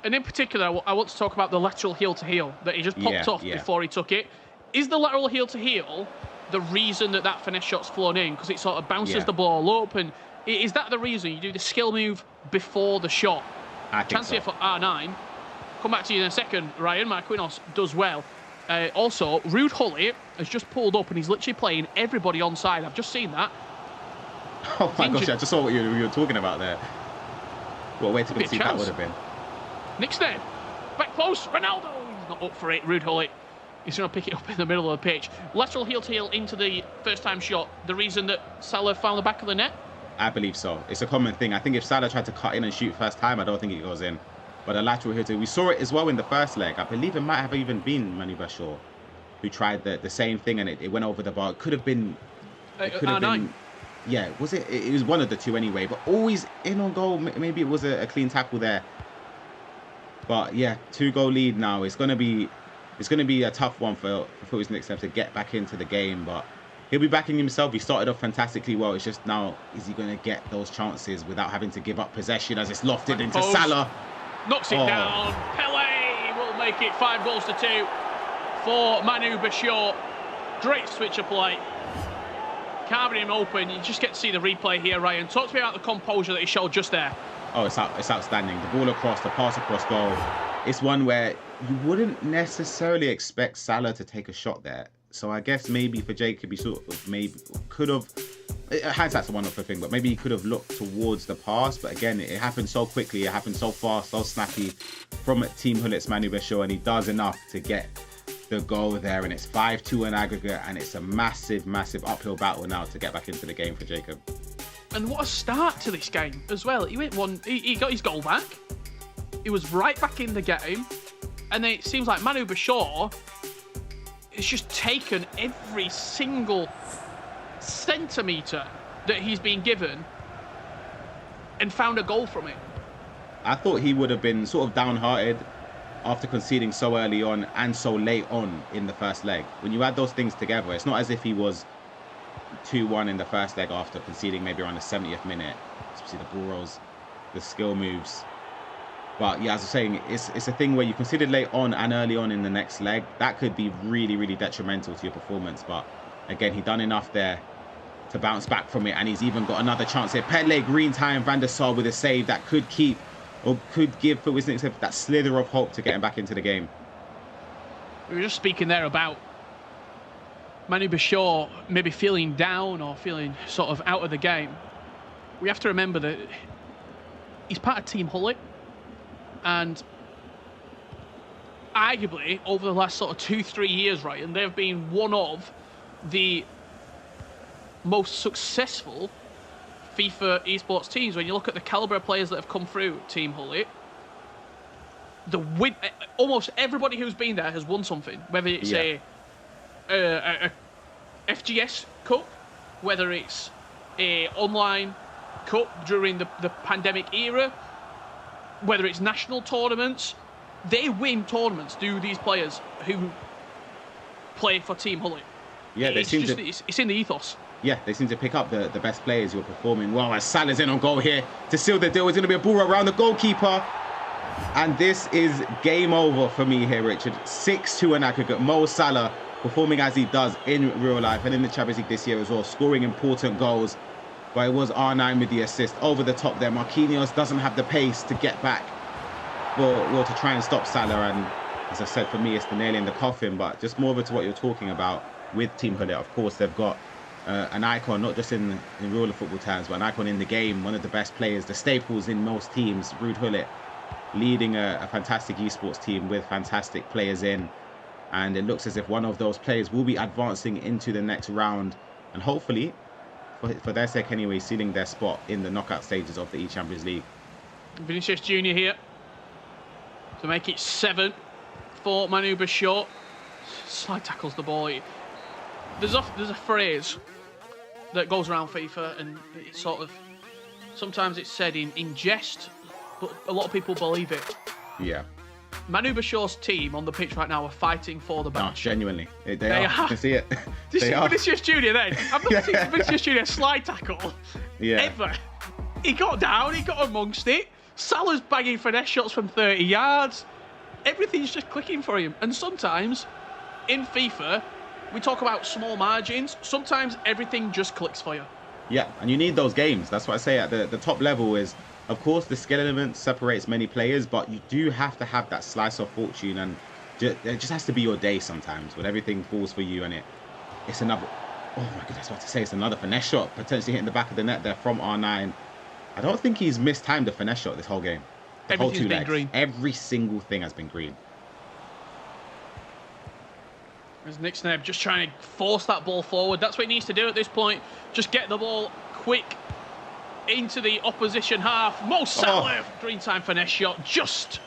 Speaker 11: And in particular, I want to talk about the lateral heel-to-heel that he just popped off before he took it. Is the lateral heel-to-heel the reason that finesse shot's flown in? Because it sort of bounces the ball up, and is that the reason you do the skill move before the shot?
Speaker 8: I think
Speaker 11: Chance here for R9. Come back to you in a second, Ryan. Marquinhos does well. Also, Ruud Gullit has just pulled up and he's literally playing everybody onside. I've just seen that.
Speaker 8: Oh my gosh, I just saw what you were talking about there. What a way to concede that would have been.
Speaker 11: Nixneb, back close, Ronaldo. He's not up for it, Ruud Gullit. He's going to pick it up in the middle of the pitch. Lateral heel-to-heel into the first-time shot. The reason that Salah found the back of the net?
Speaker 8: I believe so. It's a common thing. I think if Salah tried to cut in and shoot first time, I don't think it goes in. But a lateral hitter, we saw it as well in the first leg. I believe it might have even been Manu Bashir who tried the same thing, and it went over the bar. It could have been... Yeah, was it? It was one of the two anyway, but always in on goal. Maybe it was a clean tackle there. But yeah, 2-goal lead now. It's gonna be a tough one for his next step to get back into the game, but he'll be backing himself. He started off fantastically well. It's just now, is he going to get those chances without having to give up possession as it's lofted into Salah?
Speaker 11: Knocks it down. Pele will make it 5-2 for Manu Bashir. Great switch of play. Carving him open. You just get to see the replay here, Ryan. Talk to me about the composure that he showed just there.
Speaker 8: Oh, it's outstanding. The ball across, the pass across goal. It's one where you wouldn't necessarily expect Salah to take a shot there. So I guess maybe for Jacob, he sort of maybe could have... Hindsight's a wonderful thing, but maybe he could have looked towards the pass. But again, it happened so quickly, it happened so fast, so snappy from Team Hullit's Manu Bashir, and he does enough to get the goal there. And it's 5-2 in aggregate, and it's a massive, massive uphill battle now to get back into the game for Jacob.
Speaker 11: And what a start to this game as well. He got his goal back. He was right back in the game. And then it seems like Manu Bashir has just taken every single centimetre that he's been given and found a goal from it.
Speaker 8: I thought he would have been sort of downhearted after conceding so early on and so late on in the first leg. When you add those things together, it's not as if he was 2-1 in the first leg after conceding maybe around the 70th minute. Especially the ball rolls, the skill moves. But yeah, as I was saying, it's a thing where you considered late on and early on in the next leg. That could be really, really detrimental to your performance. But again, he done enough there to bounce back from it. And he's even got another chance here. Pele, green tie, and Van der Sar with a save that could keep or could give for Wisnik that slither of hope to getting back into the game.
Speaker 11: We were just speaking there about Manu Bashir maybe feeling down or feeling sort of out of the game. We have to remember that he's part of Team Hullit. And arguably, over the last sort of 2-3 years, Ryan, they've been one of the most successful FIFA esports teams. When you look at the caliber of players that have come through Team Hullit, almost everybody who's been there has won something. Whether it's a FGS Cup, whether it's a online cup during the pandemic era, whether it's national tournaments, they win tournaments, do these players who play for Team Hullit.
Speaker 8: Yeah,
Speaker 11: it's in the ethos.
Speaker 8: Yeah, they seem to pick up the best players who are performing well. As Salah's in on goal here to seal the deal. It's going to be a ball around the goalkeeper. And this is game over for me here, Richard. 6-2 in aggregate. Mo Salah performing as he does in real life and in the Champions League this year as well, scoring important goals. But it was R9 with the assist over the top there. Marquinhos doesn't have the pace to get back to try and stop Salah. And as I said, for me, it's the nail in the coffin. But just more of it to what you're talking about with Team Hullit. Of course, they've got an icon, not just in real football terms, but an icon in the game. One of the best players, the staples in most teams, Ruud Gullit, leading a fantastic esports team with fantastic players in. And it looks as if one of those players will be advancing into the next round. And hopefully, for their sake anyway, sealing their spot in the knockout stages of the E-Champions League.
Speaker 11: Vinicius Junior here to make it 7 for Manu Bashir. Slide tackles the ball. There's a phrase that goes around FIFA, and it's sort of, sometimes it's said in jest, but a lot of people believe it.
Speaker 8: Yeah.
Speaker 11: Manu Bashir's team on the pitch right now are fighting for the badge.
Speaker 8: No, genuinely. They are. I can see it.
Speaker 11: Did you see Vinicius Junior then? I've never seen Vinicius Junior slide tackle ever. He got down, he got amongst it. Salah's bagging finesse shots from 30 yards. Everything's just clicking for him. And sometimes, in FIFA, we talk about small margins. Sometimes everything just clicks for you.
Speaker 8: Yeah, and you need those games. That's what I say at the top level is, of course, the skill element separates many players, but you do have to have that slice of fortune, and it just has to be your day sometimes when everything falls for you, and it's another... Oh my goodness, I was about to say it's another finesse shot, potentially hitting the back of the net there from R9. I don't think he's mistimed a finesse shot this whole game.
Speaker 11: Everything's been green.
Speaker 8: Every single thing has been green.
Speaker 11: There's Nick Snebb just trying to force that ball forward. That's what he needs to do at this point. Just get the ball quick into the opposition half. Mo Salah, green time finesse shot, just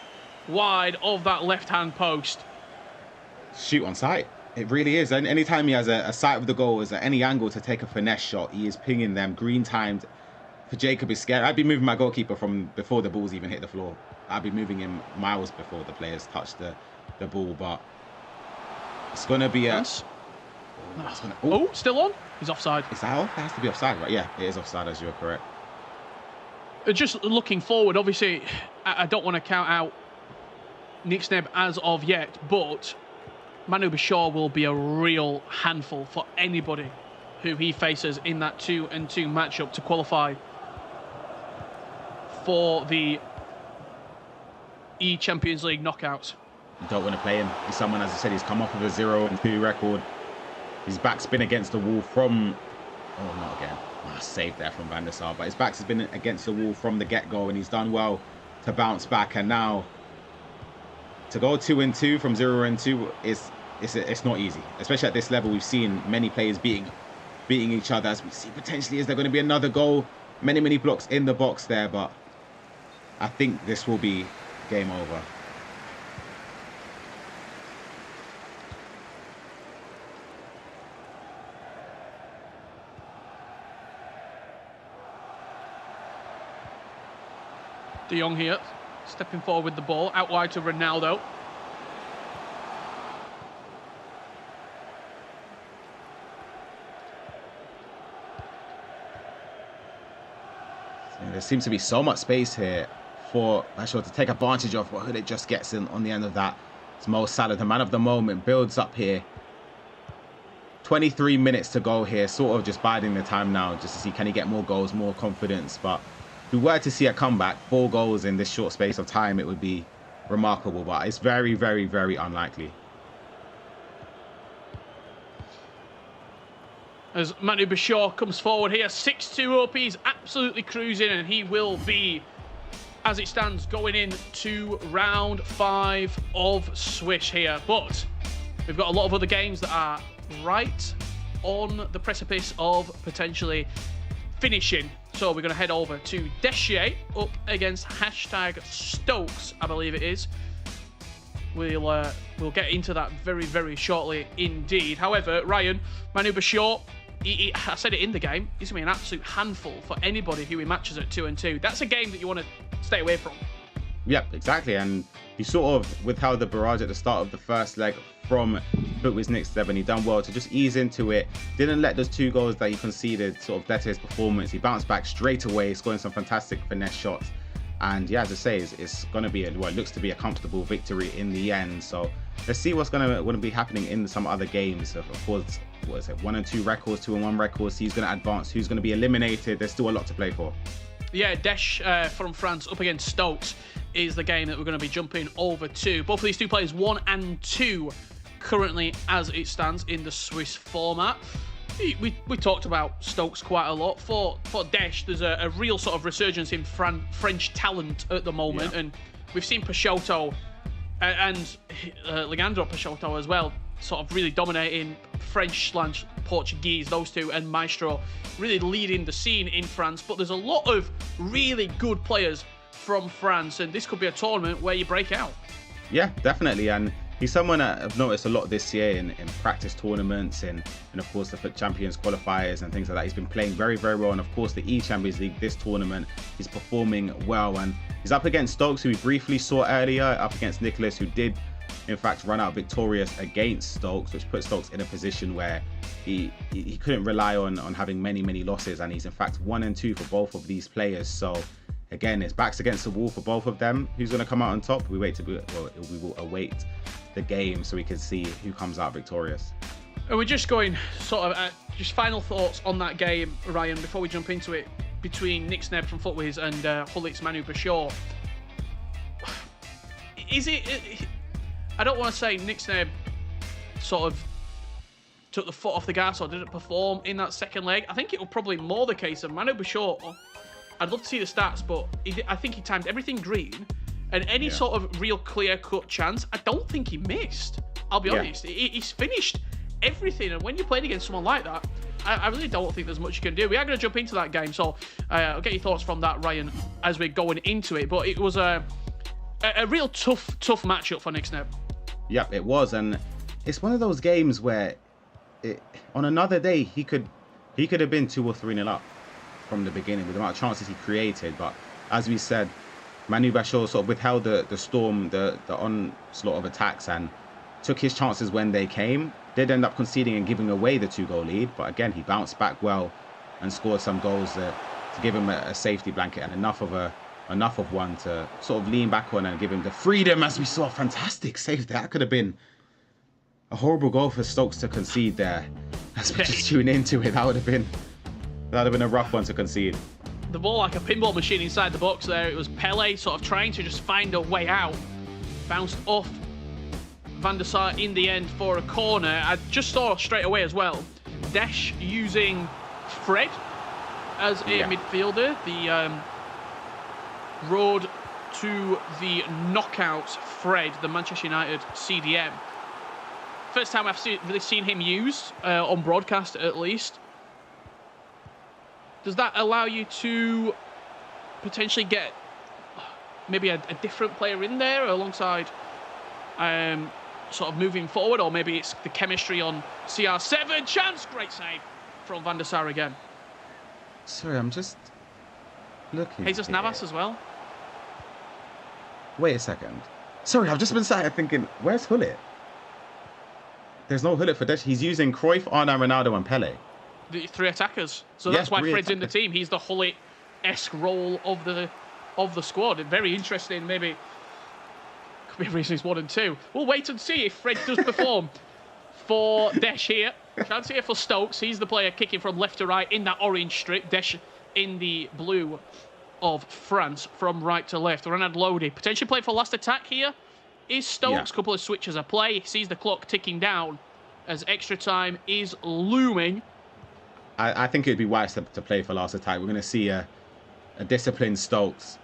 Speaker 11: wide of that left-hand post.
Speaker 8: Shoot on sight. It really is. And anytime he has a sight of the goal, is at any angle to take a finesse shot, he is pinging them. Green timed. For Jacob is scary. I'd be moving my goalkeeper from before the balls even hit the floor. I'd be moving him miles before the players touch the ball. But it's going to be a...
Speaker 11: Still on? He's offside.
Speaker 8: Is that off? It has to be offside, right? Yeah, it is offside, as you're correct.
Speaker 11: Just looking forward, obviously, I don't want to count out Nick Snebb as of yet, but Manu Bashar will be a real handful for anybody who he faces in that 2-2 matchup to qualify for the E-Champions League knockouts.
Speaker 8: You don't want to play him. He's someone, as I said, he's come off of a 0-2 record. His back's been against the wall from... Oh, not again. Saved there from Van der Sar. But his back's been against the wall from the get-go, and he's done well to bounce back. And now, to go 2-2 from 0-2 it's not easy. Especially at this level, we've seen many players beating each other. As we see, potentially, is there going to be another goal? Many blocks in the box there, but I think this will be game over.
Speaker 11: De Jong here, stepping forward with the ball, out wide to Ronaldo.
Speaker 8: There seems to be so much space here for Bashar to take advantage of, but it just gets in on the end of that. It's Mo Salah, the man of the moment, builds up here. 23 minutes to go here, sort of just biding the time now, just to see can he get more goals, more confidence. But if we were to see a comeback, 4 goals in this short space of time, it would be remarkable, but it's very unlikely.
Speaker 11: As Manu Bashar comes forward here, 6-2 up, he's absolutely cruising, and he will be, as it stands, going into round 5 of Swish here. But we've got a lot of other games that are right on the precipice of potentially finishing. So we're going to head over to Deschier up against #Stokes, I believe it is. We'll get into that very shortly indeed. However, Ryan, Manu Bashar, I said it in the game, he's going to be an absolute handful for anybody who he matches at 2-2. That's a game that you want to stay away from.
Speaker 8: Yep, exactly. And he sort of withheld the barrage at the start of the first leg from Footwiz Nick Snebb, and he done well to just ease into it. Didn't let those 2 goals that he conceded sort of deter his performance. He bounced back straight away, scoring some fantastic finesse shots. And yeah, as I say, it's going to be it looks to be a comfortable victory in the end. So let's see what's going to be happening in some other games. Of course, what is it? 1-2 records, 2-1 records. Who's going to advance? Who's going to be eliminated? There's still a lot to play for.
Speaker 11: Yeah, Desch from France up against Stokes is the game that we're going to be jumping over to. Both of these 2 players, 1 and 2, currently as it stands in the Swiss format. We talked about Stokes quite a lot. For Desch, there's a real sort of resurgence in French talent at the moment, and we've seen Peixoto and Leandro Peixoto as well, sort of really dominating French/Portuguese, those 2, and Maestro really leading the scene in France. But there's a lot of really good players from France, and this could be a tournament where you break out.
Speaker 8: Yeah, definitely. And he's someone that I've noticed a lot this year in practice tournaments and of course the FUT Champions qualifiers and things like that. He's been playing very well, and of course the E-Champions League, this tournament, he's performing well. And he's up against Stokes, who we briefly saw earlier, up against Nicholas, who did in fact run out victorious against Stokes, which put Stokes in a position where he couldn't rely on having many losses, and he's in fact 1-2 for both of these players. So again, it's backs against the wall for both of them. Who's going to come out on top? We will await the game so we can see who comes out victorious.
Speaker 11: And we're just going sort of just final thoughts on that game, Ryan, before we jump into it, between Nick Snebb from Footwiz and Hulit's Manu Bashar. Is it... I don't want to say Nick Snebb sort of took the foot off the gas or didn't perform in that second leg. I think it was probably more the case of Manu Bashar. I'd love to see the stats, but I think he timed everything green, and any sort of real clear-cut chance, I don't think he missed. I'll be honest. He's finished everything. And when you're playing against someone like that, I really don't think there's much you can do. We are going to jump into that game, so I'll get your thoughts from that, Ryan, as we're going into it. But it was a real tough matchup for Nick Sneb.
Speaker 8: Yep, it was, and it's one of those games where, on another day, he could have been 2 or 3-0 up from the beginning with the amount of chances he created. But as we said, Manu Bachor sort of withheld the storm, the onslaught of attacks, and took his chances when they came. Did end up conceding and giving away the 2-goal lead, but again, he bounced back well and scored some goals to give him a safety blanket and enough of one to sort of lean back on and give him the freedom, as we saw. Fantastic save. That could have been a horrible goal for Stokes to concede there. As we just tune into it, that would have been a rough one to concede.
Speaker 11: The ball like a pinball machine inside the box there. It was Pele sort of trying to just find a way out. Bounced off Van der Sar in the end for a corner. I just saw straight away as well, Desch using Fred as a midfielder. The road to the knockouts, Fred, the Manchester United CDM. First time I've really seen him used on broadcast, at least. Does that allow you to potentially get maybe a different player in there alongside sort of moving forward, or maybe it's the chemistry on CR7? Chance, great save from Van der Sar again.
Speaker 8: Sorry, I'm just looking.
Speaker 11: Jesus
Speaker 8: here.
Speaker 11: Navas as well.
Speaker 8: Wait a second. Sorry, I've just been sat here thinking, where's Hullet? There's no Hullet for Desch. He's using Cruyff, Arna, Ronaldo, and Pele.
Speaker 11: The 3 attackers. So that's why Fred's in the team. He's the Hullet-esque role of the squad. Very interesting. Maybe could be a reason he's 1 and 2. We'll wait and see if Fred does perform for Desch here. Chance here for Stokes. He's the player kicking from left to right in that orange strip. Desch in the blue of France from right to left. Renan Lodi potentially playing for last attack here. Is Stokes. Couple of switches of play. He sees the clock ticking down as extra time is looming.
Speaker 8: I think it would be wise to play for last attack. We're going to see a disciplined Stokes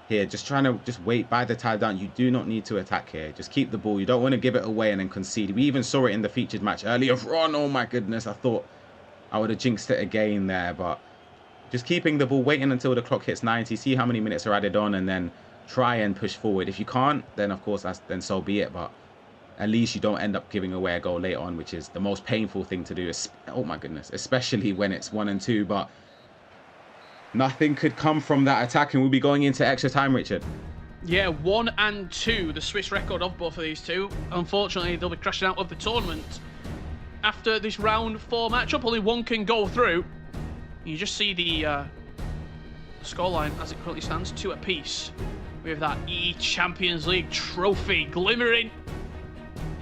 Speaker 8: here, just trying to wait, by the tie down. You do not need to attack here. Just keep the ball. You don't want to give it away and then concede. We even saw it in the featured match earlier on. Oh my goodness, I thought I would have jinxed it again there, but just keeping the ball, waiting until the clock hits 90, see how many minutes are added on, and then try and push forward. If you can't, then of course then so be it, but at least you don't end up giving away a goal later on, which is the most painful thing to do. Oh my goodness, especially when it's 1 and 2. But nothing could come from that attack, and we'll be going into extra time, Richard.
Speaker 11: Yeah, 1 and 2, the Swiss record of both of these two. Unfortunately, they'll be crashing out of the tournament after this round 4 matchup. Only one can go through. You just see the scoreline as it currently stands, 2 apiece, with that Champions League trophy glimmering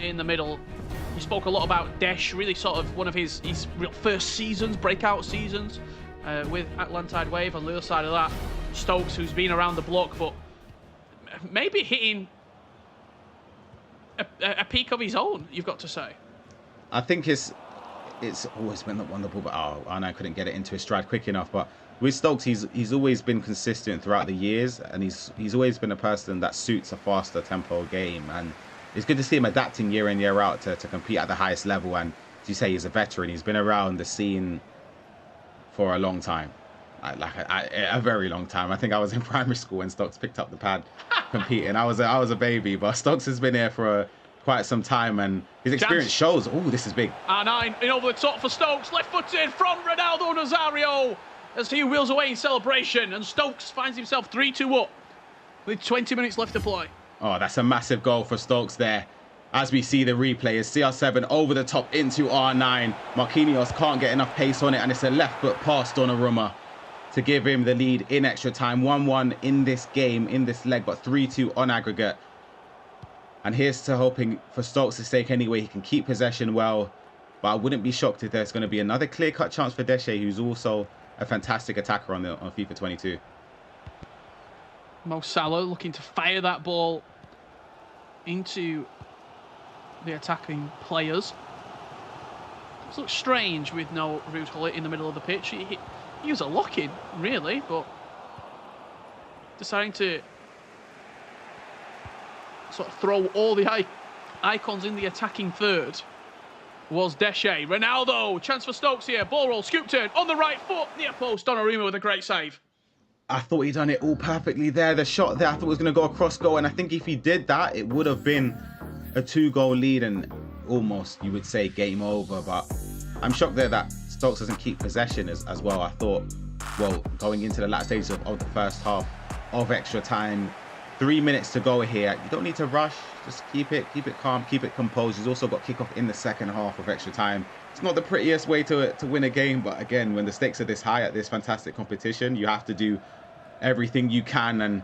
Speaker 11: in the middle. You spoke a lot about Desch, really sort of one of his real first seasons, breakout seasons with Atlantide Wave. On the other side of that, Stokes, who's been around the block, but maybe hitting a peak of his own, you've got to say.
Speaker 8: I think it's always been the wonderful, but I couldn't get it into his stride quick enough. But with Stokes, he's always been consistent throughout the years, and he's always been a person that suits a faster tempo game, and it's good to see him adapting year in, year out to compete at the highest level. And as you say, he's a veteran. He's been around the scene for a long time, a very long time. I think I was in primary school when Stokes picked up the pad competing. I was a baby, but Stokes has been here for quite some time, and his experience shows. Oh, this is big.
Speaker 11: R9 in over the top for Stokes, left-footed from Ronaldo Nazario as he wheels away in celebration, and Stokes finds himself 3-2 up with 20 minutes left to play.
Speaker 8: Oh, that's a massive goal for Stokes there. As we see the replay, is CR7 over the top into R9. Marquinhos can't get enough pace on it, and it's a left foot pass Donnarumma to give him the lead in extra time. 1-1 in this game, in this leg, but 3-2 on aggregate. And here's to hoping for Stokes' sake anyway, he can keep possession well. But I wouldn't be shocked if there's going to be another clear-cut chance for Desch, who's also a fantastic attacker on FIFA 22.
Speaker 11: Mo Salah looking to fire that ball into the attacking players. It looks strange with no Ruud Gullit in the middle of the pitch. He was a lock-in, really, but deciding to sort of throw all the icons in the attacking third. was Deshay. Ronaldo, chance for Stokes here. Ball roll, scoop turn, on the right foot, near post. Donnarumma with a great save.
Speaker 8: I thought he'd done it all perfectly there. The shot there, I thought it was going to go across goal. And I think if he did that, it would have been a 2-goal lead and almost, you would say, game over. But I'm shocked there that Stokes doesn't keep possession as well. I thought, well, going into the last stages of the first half of extra time, 3 minutes to go here. You don't need to rush. Just keep it calm, keep it composed. He's also got kickoff in the second half of extra time. It's not the prettiest way to win a game, but again, when the stakes are this high at this fantastic competition, you have to do everything you can, and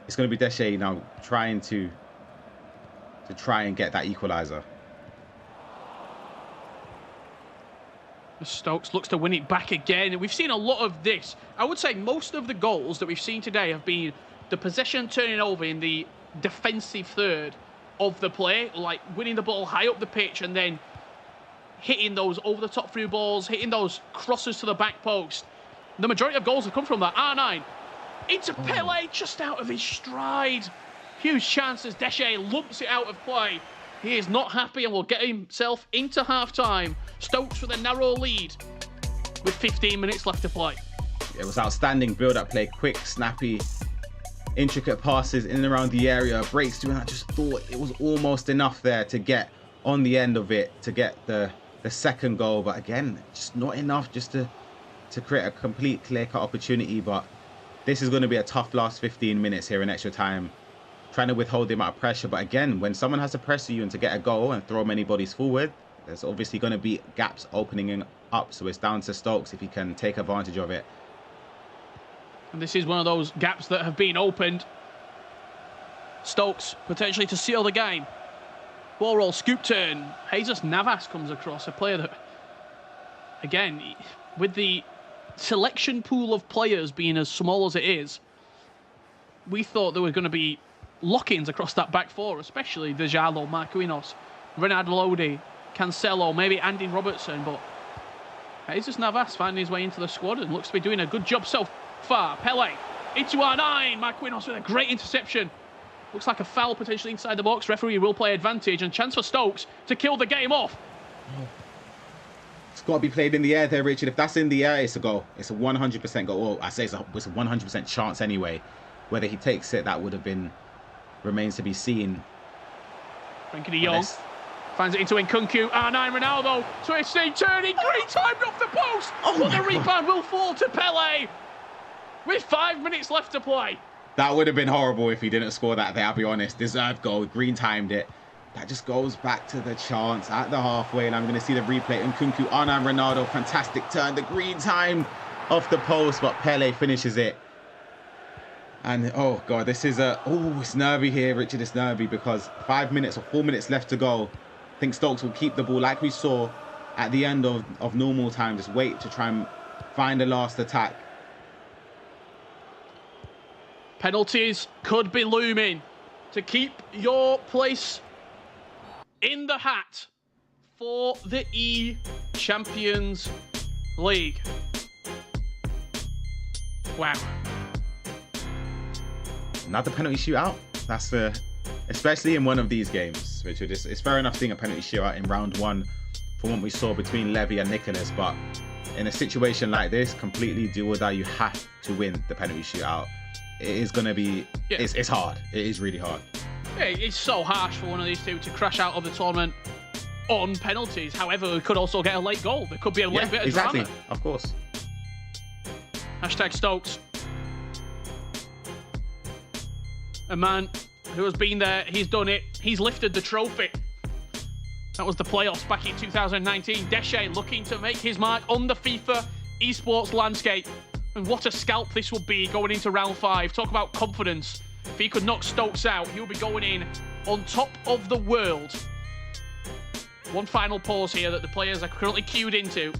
Speaker 8: it's going to be Deshay now trying to try and get that equaliser.
Speaker 11: Stokes looks to win it back again. We've seen a lot of this. I would say most of the goals that we've seen today have been the possession turning over in the defensive third of the play, like winning the ball high up the pitch and then hitting those over-the-top through balls, hitting those crosses to the back post. The majority of goals have come from that. R9 into Pele, just out of his stride. Huge chance as Deshay lumps it out of play. He is not happy and will get himself into half-time. Stokes with a narrow lead with 15 minutes left to play.
Speaker 8: It was outstanding build-up play, quick, snappy, intricate passes in and around the area, breaks through, and I just thought it was almost enough there to get on the end of it, to get the second goal. But again, just not enough just to create a complete clear-cut opportunity. But this is going to be a tough last 15 minutes here in extra time, trying to withhold the amount of pressure. But again, when someone has to pressure you and to get a goal and throw many bodies forward, there's obviously going to be gaps opening up. So it's down to Stokes if he can take advantage of it.
Speaker 11: And this is one of those gaps that have been opened. Stokes potentially to seal the game. Ball roll, scoop turn. Jesus Navas comes across, a player that, again, with the selection pool of players being as small as it is, we thought there were going to be lock-ins across that back four, especially Dejalo, Marquinhos, Renan Lodi, Cancelo, maybe Andy Robertson, but Jesus Navas finding his way into the squad and looks to be doing a good job so far. Pele into R9, Marquinhos with a great interception. Looks like a foul potentially inside the box. Referee will play advantage and chance for Stokes to kill the game off.
Speaker 8: It's got to be played in the air there, Richard. If that's in the air, it's a goal. It's a 100% goal. Well, I say it's a 100% chance anyway. Whether he takes it, that would have been, remains to be seen.
Speaker 11: Frenkie de Jong finds it into Nkunku. R9 Ronaldo twisting, turning, green timed off the post. But the rebound will fall to Pele with 5 minutes left to play.
Speaker 8: That would have been horrible if he didn't score that there, I'll be honest. Deserved goal, green timed it. That just goes back to the chance at the halfway, and I'm going to see the replay. Nkunku, R9 Ronaldo, fantastic turn. The green time off the post, but Pele finishes it. And oh God, this is it's nervy here, Richard. It's nervy because 5 minutes or 4 minutes left to go. I think Stokes will keep the ball like we saw at the end of normal time. Just wait to try and find the last attack.
Speaker 11: Penalties could be looming to keep your place in the hat for the E-Champions League. Wow.
Speaker 8: Another penalty shootout. That's especially in one of these games, Richard. It's fair enough seeing a penalty shootout in round one from what we saw between Levy and Nicholas, but in a situation like this, completely do or die, you have to win the penalty shootout. It is going to be, it's hard. It is really hard.
Speaker 11: It's so harsh for one of these two to crash out of the tournament on penalties. However, we could also get a late goal. There could be a little bit of drama.
Speaker 8: Of course.
Speaker 11: Hashtag Stokes. A man who has been there, he's done it, he's lifted the trophy. That was the playoffs back in 2019. Deshay looking to make his mark on the FIFA esports landscape. And what a scalp this would be going into round 5. Talk about confidence. If he could knock Stokes out, he'll be going in on top of the world. One final pause here that the players are currently queued into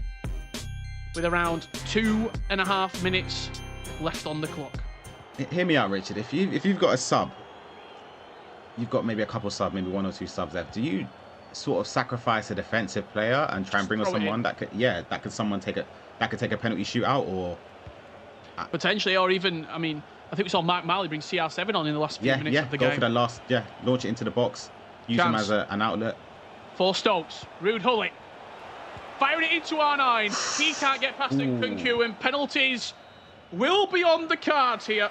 Speaker 11: with around 2.5 minutes left on the clock.
Speaker 8: Hear me out, Richard. If you've got a sub, you've got maybe a couple subs, maybe 1 or 2 subs left. Do you sort of sacrifice a defensive player and try and bring on someone that could take a penalty shootout, or
Speaker 11: potentially, or even, I mean, I think we saw Mark Marley bring CR7 on in the last few minutes of the game.
Speaker 8: Go for the last, launch it into the box, use him as an outlet.
Speaker 11: For Stokes, Ruud Gullit firing it into R9. He can't get past Nkunku, and penalties will be on the cards here.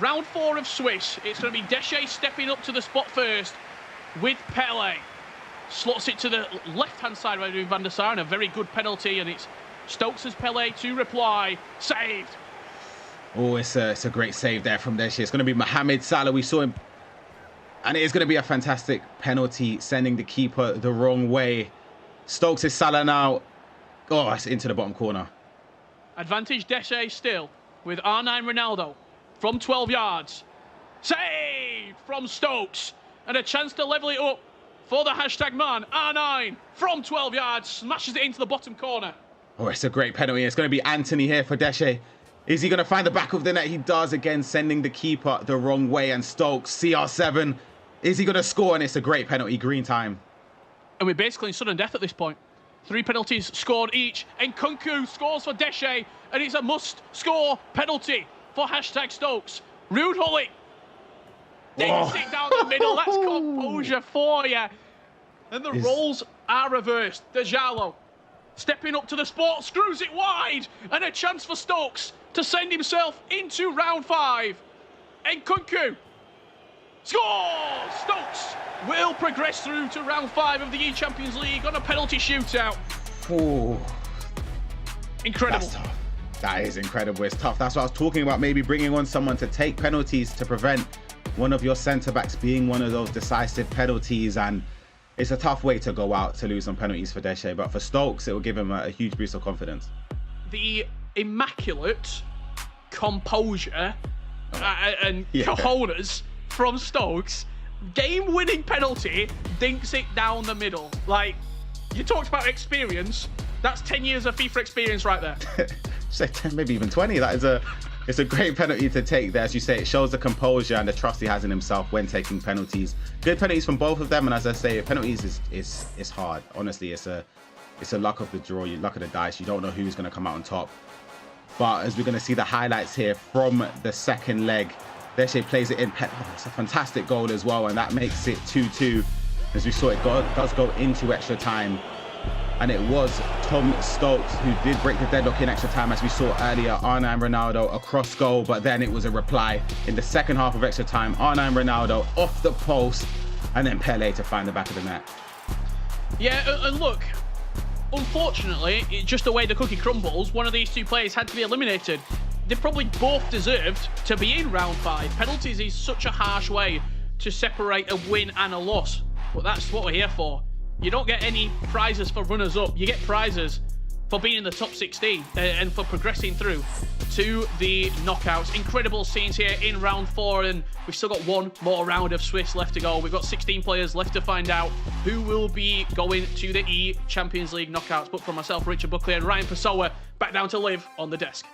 Speaker 11: Round 4 of Swiss. It's going to be Deshay stepping up to the spot first with Pele. Slots it to the left-hand side by doing Van der Sar, and a very good penalty, and it's Stokes' Pele to reply. Saved.
Speaker 8: Oh, it's a great save there from Deshay. It's going to be Mohamed Salah. We saw him. And it is going to be a fantastic penalty, sending the keeper the wrong way. Stokes is Salah now. Oh, it's into the bottom corner.
Speaker 11: Advantage Deshay still with R9 Ronaldo from 12 yards. Saved from Stokes. And a chance to level it up for the hashtag man. R9 from 12 yards smashes it into the bottom corner.
Speaker 8: Oh, it's a great penalty. It's going to be Anthony here for Deshay. Is he going to find the back of the net? He does, again, sending the keeper the wrong way. And Stokes, CR7. Is he going to score? And it's a great penalty. Green time.
Speaker 11: And we're basically in sudden death at this point. 3 penalties scored each. And Nkunku scores for Deshay. And it's a must-score penalty for hashtag Stokes. Ruud Gullit dinks it down the middle. That's composure for you. And the roles are reversed. Dejalo stepping up to the spot, screws it wide. And a chance for Stokes to send himself into round 5. Nkunku scores! Stokes will progress through to round 5 of the E-Champions League on a penalty shootout.
Speaker 8: Oh,
Speaker 11: incredible.
Speaker 8: That's tough. That is incredible. It's tough. That's what I was talking about. Maybe bringing on someone to take penalties to prevent one of your centre-backs being one of those decisive penalties. And it's a tough way to go out to lose on penalties for Deshay. But for Stokes, it will give him a huge boost of confidence.
Speaker 11: The immaculate composure and cojones from Stokes, game-winning penalty, dinks it down the middle. Like, you talked about experience. That's 10 years of FIFA experience right there.
Speaker 8: Say 10, maybe even 20. It's a great penalty to take there. As you say, it shows the composure and the trust he has in himself when taking penalties. Good penalties from both of them. And as I say, penalties is hard. Honestly, it's a luck of the draw, luck of the dice. You don't know who's going to come out on top. But as we're going to see the highlights here from the second leg, Deshay plays it in. It's a fantastic goal as well, and that makes it 2-2. As we saw, it does go into extra time. And it was Tom Stokes who did break the deadlock in extra time, as we saw earlier. R9 Ronaldo across goal, but then it was a reply in the second half of extra time. R9 Ronaldo off the post, and then Pele to find the back of the net.
Speaker 11: Yeah, and look, unfortunately, just the way the cookie crumbles, one of these 2 players had to be eliminated. They probably both deserved to be in round 5. Penalties is such a harsh way to separate a win and a loss, but that's what we're here for. You don't get any prizes for runners-up. You get prizes for being in the top 16 and for progressing through to the knockouts. Incredible scenes here in round 4, and we've still got one more round of Swiss left to go. We've got 16 players left to find out who will be going to the E-Champions League knockouts. But for myself, Richard Buckley, and Ryan Pessoa, back down to Liv on the desk.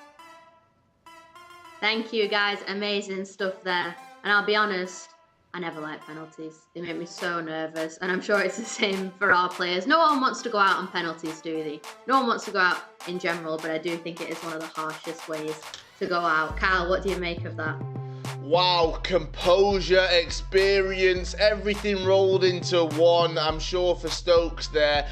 Speaker 2: Thank you, guys. Amazing stuff there. And I'll be honest, I never like penalties. They make me so nervous. And I'm sure it's the same for our players. No one wants to go out on penalties, do they? No one wants to go out in general, but I do think it is one of the harshest ways to go out. Kyle, what do you make of that?
Speaker 1: Wow, composure, experience, everything rolled into one. I'm sure for Stokes there,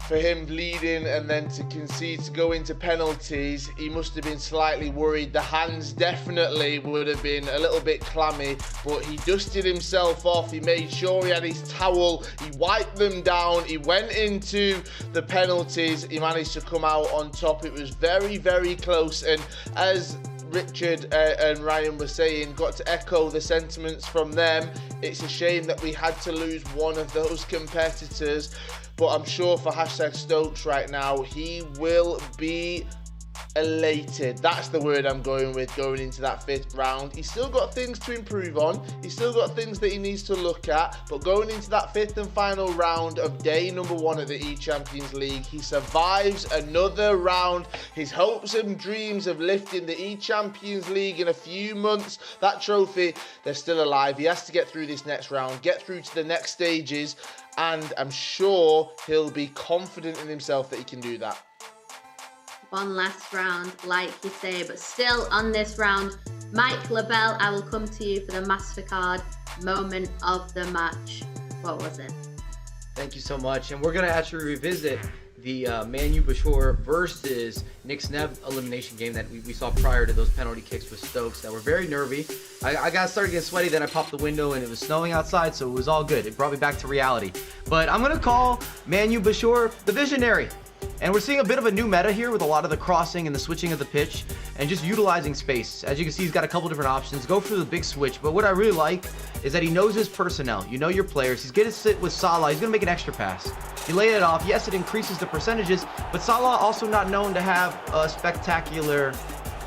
Speaker 1: for him leading and then to concede to go into penalties, he must have been slightly worried. The hands definitely would have been a little bit clammy, but he dusted himself off. He made sure he had his towel. He wiped them down. He went into the penalties. He managed to come out on top. It was very, very close. And as Richard and Ryan were saying, got to echo the sentiments from them. It's a shame that we had to lose one of those competitors. But I'm sure for hashtag Stokes right now, he will be elated. That's the word I'm going with going into that 5th round. He's still got things to improve on. He's still got things that he needs to look at. But going into that 5th and final round of day number 1 of the E-Champions League, he survives another round. His hopes and dreams of lifting the E-Champions League in a few months, that trophy, they're still alive. He has to get through this next round, get through to the next stages, and I'm sure he'll be confident in himself that he can do that.
Speaker 2: One last round, like you say, but still on this round, Mike LaBelle, I will come to you for the MasterCard moment of the match. What was it?
Speaker 3: Thank you so much. And we're going to actually revisit the Manu Bashor versus Nick Sneb elimination game that we saw prior to those penalty kicks with Stokes that were very nervy. I got started getting sweaty, then I popped the window and it was snowing outside, so it was all good. It brought me back to reality. But I'm going to call Manu Bashor the visionary. And we're seeing a bit of a new meta here with a lot of the crossing and the switching of the pitch and just utilizing space. As you can see, he's got a couple different options. Go for the big switch, but what I really like is that he knows his personnel. You know your players. He's going to sit with Salah. He's going to make an extra pass. He laid it off. Yes, it increases the percentages, but Salah also not known to have a spectacular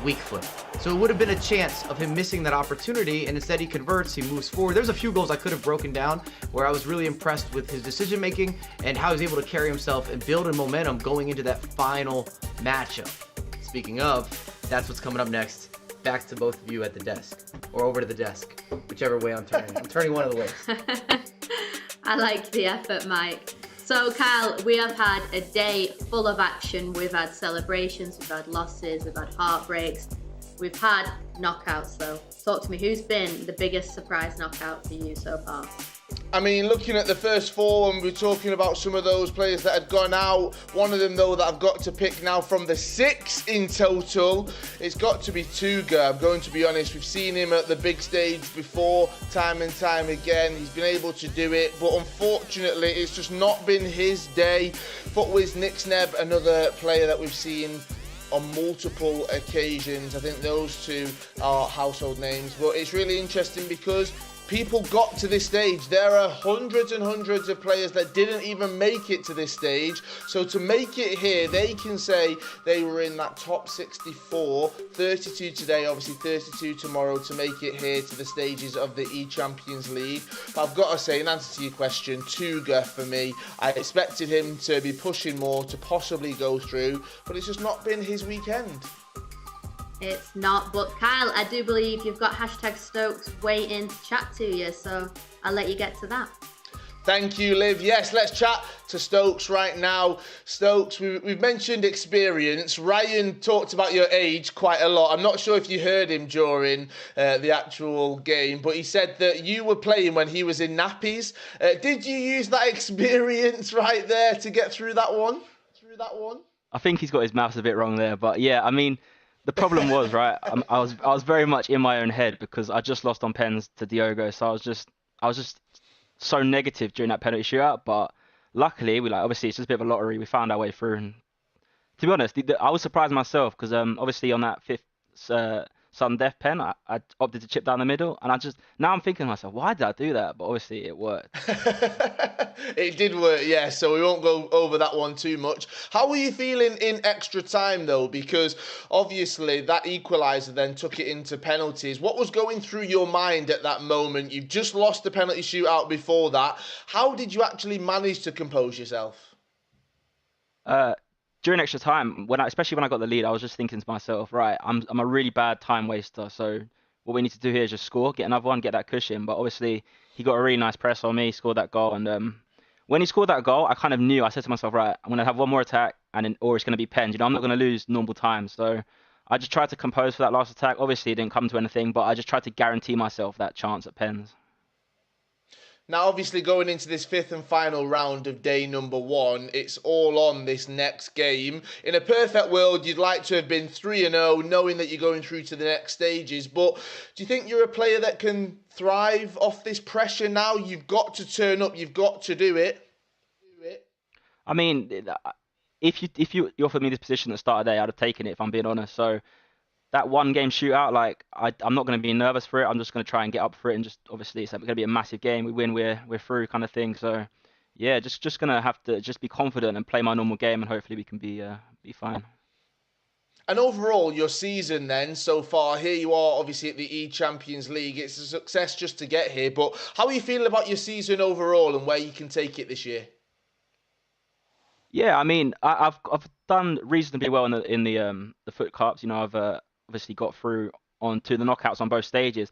Speaker 3: weak foot. So it would have been a chance of him missing that opportunity, and instead he converts, he moves forward. There's a few goals I could have broken down where I was really impressed with his decision making and how he's able to carry himself and build a momentum going into that final matchup. Speaking of, that's what's coming up next. Back to both of you at the desk, or over to the desk, whichever way I'm turning. I'm turning one of the ways.
Speaker 2: I like the effort, Mike. So, Kyle, we have had a day full of action. We've had celebrations, we've had losses, we've had heartbreaks. We've had knockouts, though. Talk to me, who's been the biggest surprise knockout for you so far?
Speaker 1: I mean, looking at the first four, and we're talking about some of those players that had gone out. One of them, though, that I've got to pick now from the 6 in total, it's got to be Tuga. I'm going to be honest, we've seen him at the big stage before, time and time again. He's been able to do it, but unfortunately, it's just not been his day. Footwiz Nick Sneb, another player that we've seen on multiple occasions. I think those two are household names, but it's really interesting because people got to this stage. There are hundreds and hundreds of players that didn't even make it to this stage. So to make it here, they can say they were in that top 64, 32 today, obviously 32 tomorrow, to make it here to the stages of the E-Champions League. But I've got to say, in answer to your question, Tuga for me. I expected him to be pushing more, to possibly go through, but it's just not been his weekend.
Speaker 2: It's not, but Kyle, I do believe you've got #Stokes waiting to chat to you, so I'll let you get to that.
Speaker 1: Thank you, Liv. Yes, let's chat to Stokes right now. Stokes, we've mentioned experience. Ryan talked about your age quite a lot. I'm not sure if you heard him during the actual game, but he said that you were playing when he was in nappies. Did you use that experience right there to get through that one?
Speaker 4: I think he's got his maths a bit wrong there, but yeah, I mean, the problem was, right, I was very much in my own head because I just lost on pens to Diogo, so I was just so negative during that penalty shootout. But luckily, obviously it's just a bit of a lottery. We found our way through, and to be honest, I was surprised myself because obviously on that 5th sudden death pen, I opted to chip down the middle, and now I'm thinking to myself, why did I do that? But obviously it worked.
Speaker 1: It did work, yeah, so we won't go over that one too much. How were you feeling in extra time, though? Because obviously that equaliser then took it into penalties. What was going through your mind at that moment? You've just lost the penalty shootout before that. How did you actually manage to compose yourself?
Speaker 4: During extra time, especially when I got the lead, I was just thinking to myself, right, I'm a really bad time waster, so what we need to do here is just score, get another one, get that cushion. But obviously, he got a really nice press on me, scored that goal, and when he scored that goal, I kind of knew. I said to myself, right, I'm going to have one more attack, or it's going to be pens. I'm not going to lose normal time. So I just tried to compose for that last attack. Obviously, it didn't come to anything, but I just tried to guarantee myself that chance at pens.
Speaker 1: Now, obviously, going into this 5th and final round of day number 1, it's all on this next game. In a perfect world, you'd like to have been 3-0, knowing that you're going through to the next stages. But do you think you're a player that can thrive off this pressure now? You've got to turn up. You've got to do it.
Speaker 4: I mean, if you offered me this position at the start of the day, I'd have taken it, if I'm being honest. So that one game shootout, I'm not going to be nervous for it. I'm just going to try and get up for it, and just obviously it's going to be a massive game. We win, we're through, kind of thing. So yeah, just going to have to just be confident and play my normal game, and hopefully we can be fine.
Speaker 1: And overall, your season then, so far, here you are obviously at the E-Champions League. It's a success just to get here, but how are you feeling about your season overall and where you can take it this year?
Speaker 4: Yeah, I mean, I've done reasonably well in the FUT Cups. I've obviously got through onto the knockouts on both stages.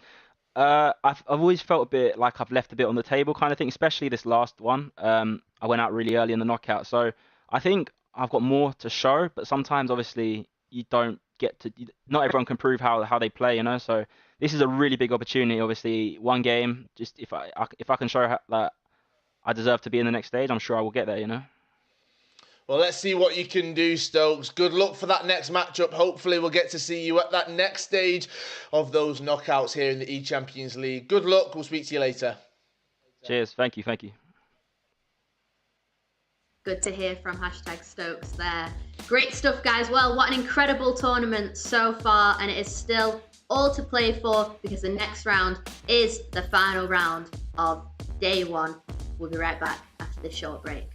Speaker 4: I've always felt a bit like I've left a bit on the table, kind of thing, especially this last one. I went out really early in the knockout, so I think I've got more to show. But sometimes, obviously, you don't get to. Not everyone can prove how they play, So this is a really big opportunity. Obviously, one game. Just if I can show that I deserve to be in the next stage, I'm sure I will get there.
Speaker 1: Well, let's see what you can do, Stokes. Good luck for that next matchup. Hopefully we'll get to see you at that next stage of those knockouts here in the E-Champions League. Good luck. We'll speak to you later.
Speaker 4: Cheers. Thank you.
Speaker 2: Good to hear from #Stokes there. Great stuff, guys. Well, what an incredible tournament so far, and it is still all to play for because the next round is the final round of day one. We'll be right back after this short break.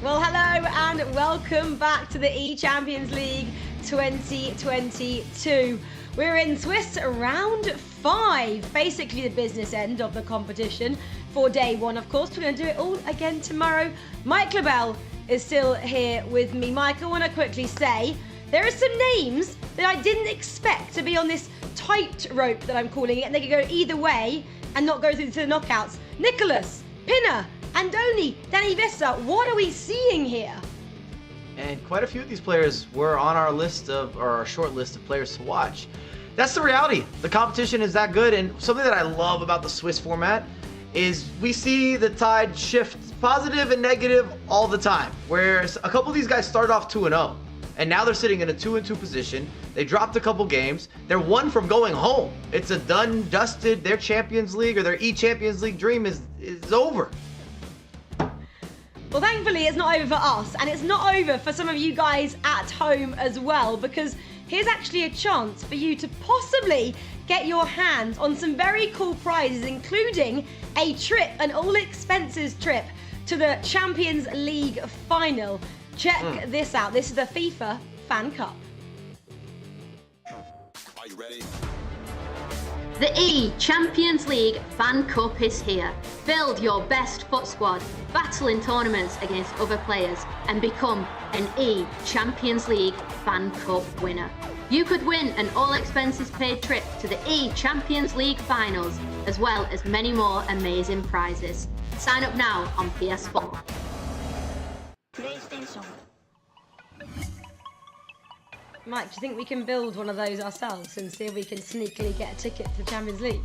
Speaker 5: Well, hello and welcome back to the E-Champions League 2022. We're in Swiss round 5, basically the business end of the competition for day 1, of course. We're going to do it all again tomorrow. Mike Lobel is still here with me. Mike, I want to quickly say there are some names that I didn't expect to be on this tightrope that I'm calling it, and they could go either way and not go through to the knockouts. Nicholas, Pinner, Andoni, Danny Visser, what are we seeing here?
Speaker 3: And quite a few of these players were on our list of, or our short list of players to watch. That's the reality. The competition is that good, and something that I love about the Swiss format is we see the tide shift positive and negative all the time. Whereas a couple of these guys started off 2-0, and now they're sitting in a 2-2 position. They dropped a couple games. They're one from going home. It's a done, dusted. Their Champions League or their E-Champions League dream is over.
Speaker 5: Well, thankfully, it's not over for us, and it's not over for some of you guys at home as well, because here's actually a chance for you to possibly get your hands on some very cool prizes, including a trip, an all-expenses trip to the Champions League final. Check this out. This is the FIFA Fan Cup.
Speaker 6: Are you ready?
Speaker 2: The E-Champions League Fan Cup is here. Build your best FUT squad, battle in tournaments against other players, and become an E-Champions League Fan Cup winner. You could win an all-expenses-paid trip to the E-Champions League finals, as well as many more amazing prizes. Sign up now on PS4.
Speaker 5: PlayStation. Mike, do you think we can build one of those ourselves and see if we can sneakily get a ticket to the Champions League?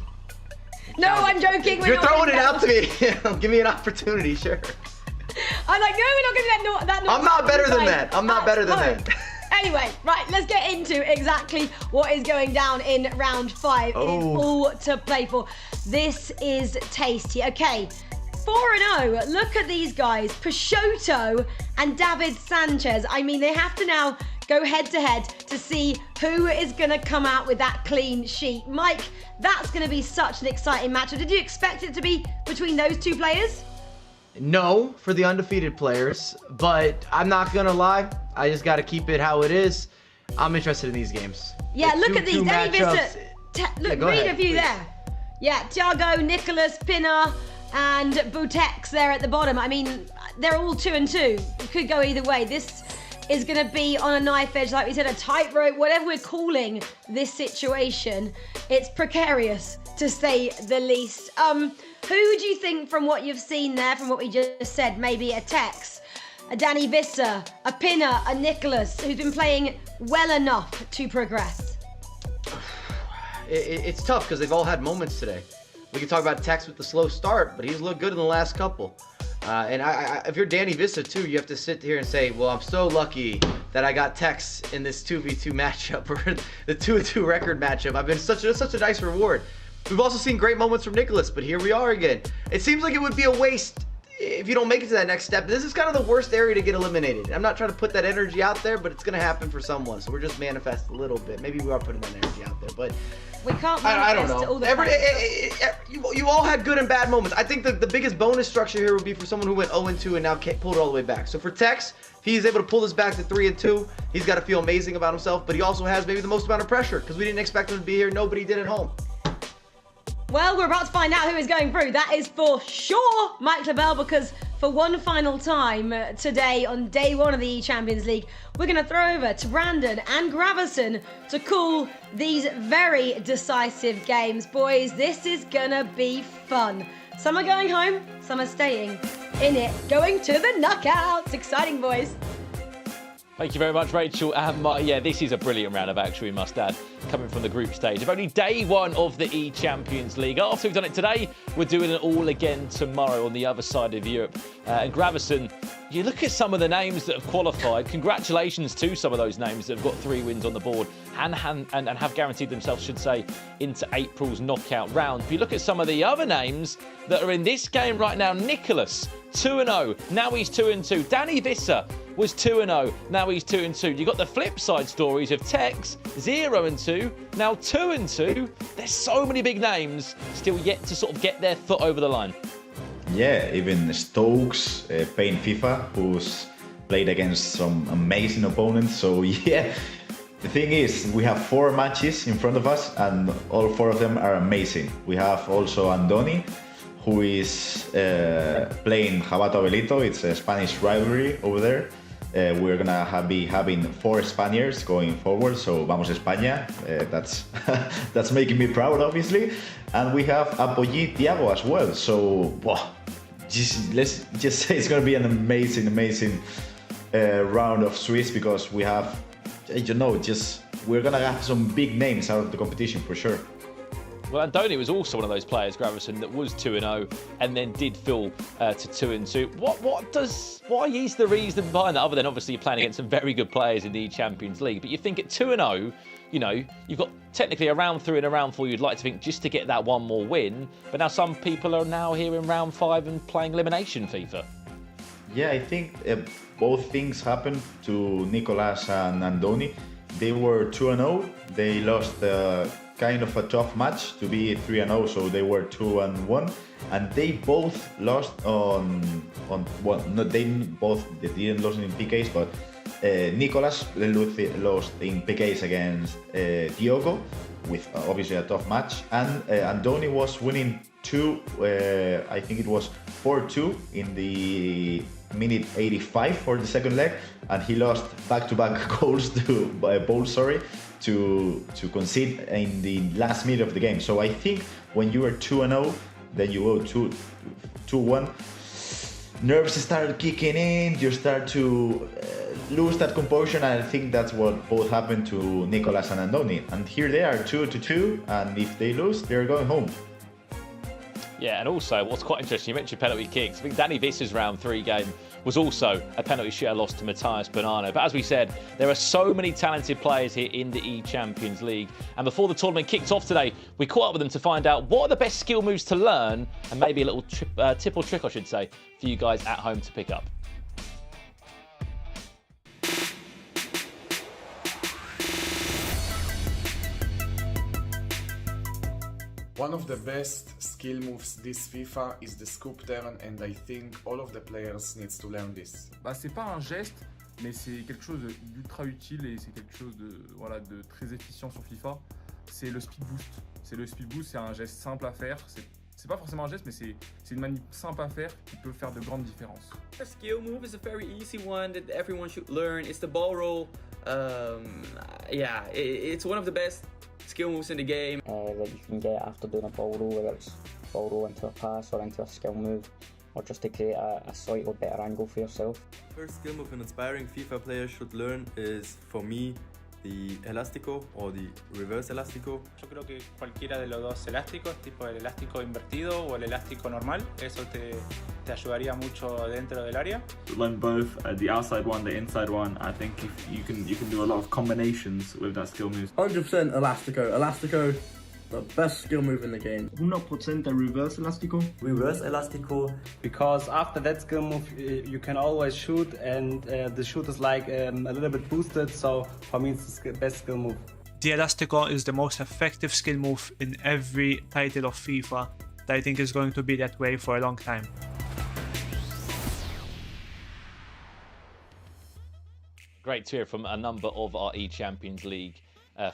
Speaker 5: No, I'm joking.
Speaker 3: You're throwing it out to me. Give me an opportunity, sure.
Speaker 5: I'm like, no, we're not going to do that.
Speaker 3: I'm not better than that. I'm not better than that.
Speaker 5: Anyway, right, let's get into exactly what is going down in round 5. It's all to play for. This is tasty. Okay, 4-0. Look at these guys, Peixoto and David Sanchez. I mean, they have to now go head-to-head to see who is going to come out with that clean sheet. Mike, that's going to be such an exciting match. Did you expect it to be between those two players?
Speaker 3: No, for the undefeated players, but I'm not going to lie. I just got to keep it how it is. I'm interested in these games.
Speaker 5: Yeah, look at these. Danny
Speaker 3: matchups.
Speaker 5: Vista. Look,
Speaker 3: go
Speaker 5: read
Speaker 3: ahead,
Speaker 5: a few
Speaker 3: please.
Speaker 5: there. Yeah, Thiago, Nicholas, Pina, and Butex there at the bottom. I mean, they're all 2-2. It could go either way. This is going to be on a knife edge, like we said, a tightrope, whatever we're calling this situation. It's precarious, to say the least. Who do you think, from what you've seen there, from what we just said, maybe a Tex, a Danny Vista, a Pina, a Nicholas, who's been playing well enough to progress?
Speaker 3: It's tough because they've all had moments today. We can talk about Tex with the slow start, but he's looked good in the last couple. And if you're Danny Vista too, you have to sit here and say, well, I'm so lucky that I got Tex in this 2v2 matchup, or the 2-2 record matchup. I've been such a nice reward. We've also seen great moments from Nicholas, but here we are again. It seems like it would be a waste if you don't make it to that next step. This is kind of the worst area to get eliminated. I'm not trying to put that energy out there, but it's going to happen for someone. So we're just manifest a little bit. Maybe we are putting that energy out there, but
Speaker 5: we can't.
Speaker 3: I don't know.
Speaker 5: All the
Speaker 3: You all had good and bad moments. I think the biggest bonus structure here would be for someone who went 0-2 and now pulled it all the way back. So for Tex, if he's able to pull this back to 3-2, he's got to feel amazing about himself, but he also has maybe the most amount of pressure because we didn't expect him to be here. Nobody did at home.
Speaker 5: Well, we're about to find out who is going through. That is for sure Mike Clabell, because for one final time today on day 1 of the Champions League, we're going to throw over to Brandon and Gravison to call these very decisive games. Boys, this is going to be fun. Some are going home, some are staying in it, going to the knockouts. Exciting, boys.
Speaker 7: Thank you very much, Rachel. Yeah, this is a brilliant round of action, we must add, coming from the group stage of only day 1 of the E-Champions League. After we've done it today, we're doing it all again tomorrow on the other side of Europe. And Gravison, you look at some of the names that have qualified. Congratulations to some of those names that have got 3 wins on the board and have guaranteed themselves, should say, into April's knockout round. If you look at some of the other names that are in this game right now, Nicholas, 2-0. Now he's 2-2. Danny Vissa was 2-0. Now he's 2-2. You got the flip side stories of Tex, 0-2. Now 2-2. There's so many big names still yet to sort of get their foot over the line.
Speaker 16: Yeah, even Stokes playing FIFA, who's played against some amazing opponents. So yeah, the thing is, we have 4 matches in front of us, and all 4 of them are amazing. We have also Andoni, who is playing Jabato Abelito. It's a Spanish rivalry over there. We're gonna be having 4 Spaniards going forward, so vamos España. That's making me proud, obviously. And we have Apoggi Thiago as well. So, let's just say it's gonna be an amazing round of Swiss, because we have, we're gonna have some big names out of the competition for sure.
Speaker 7: Well, Andoni was also one of those players, Gravison, that was 2-0 and then did fall to 2-2. Why is the reason behind that, other than obviously you're playing against some very good players in the Champions League? But you think at 2-0, you've got technically a round 3 and a round 4 you'd like to think just to get that one more win. But now some people are now here in round 5 and playing elimination FIFA.
Speaker 16: Yeah, I think both things happened to Nicolas and Andoni. They were 2-0. They lost kind of a tough match to be 3-0, so they were 2-1. And they both lost on well, not they both they didn't lose in PKs, but Nicolas lost in PKs against Diogo with obviously a tough match, and Andoni was winning I think it was 4-2 in the minute 85 for the second leg, and he lost back-to-back goals to concede in the last minute of the game. So I think when you are 2-0, then you go 2-1, nerves start kicking in, you start to lose that composure, and I think that's what both happened to Nicolas and Andoni. And here they are, 2-2, and if they lose, they're going home.
Speaker 7: Yeah, and also what's quite interesting, you mentioned penalty kicks. I think Danny Visser's round 3 game was also a penalty shootout loss to Matthias Bonanno. But as we said, there are so many talented players here in the E-Champions League. And before the tournament kicked off today, we caught up with them to find out what are the best skill moves to learn, and maybe a little tip or trick, I should say, for you guys at home to pick up.
Speaker 13: One of the best skill moves this FIFA is the scoop turn, and I think all of the players needs to learn this.
Speaker 9: Bah, c'est pas un geste, mais c'est quelque chose d'ultra utile et c'est quelque chose de très efficient sur FIFA. C'est le speed boost. C'est un geste simple à faire. C'est pas forcément un geste, mais c'est une manip simple à faire qui peut faire de grandes différences.
Speaker 14: A skill move is a very easy one that everyone should learn. It's the ball roll. Yeah, it's one of the best skill moves in the game.
Speaker 22: That you can get after doing a ball roll, whether it's ball roll into a pass or into a skill move, or just to create a slightly better angle for yourself.
Speaker 25: First skill move an inspiring FIFA player should learn is, for me, the elástico or the reverse elástico.
Speaker 20: Yo creo que cualquiera de los dos elásticos, tipo el elástico invertido o el elástico normal, eso te ayudaría mucho dentro del área.
Speaker 6: Learn both, the outside one, the inside one. I think if you can do a lot of combinations with that skill move.
Speaker 12: 100% elástico. Elástico, the best skill move in the game.
Speaker 17: 100% reverse elástico.
Speaker 19: Reverse elástico.
Speaker 17: Because after that skill move you can always shoot, and the shoot is like a little bit boosted, so for me it's the best skill move.
Speaker 18: The Elastico is the most effective skill move in every title of FIFA. I think is going to be that way for a long time.
Speaker 7: Great to hear from a number of our E-Champions League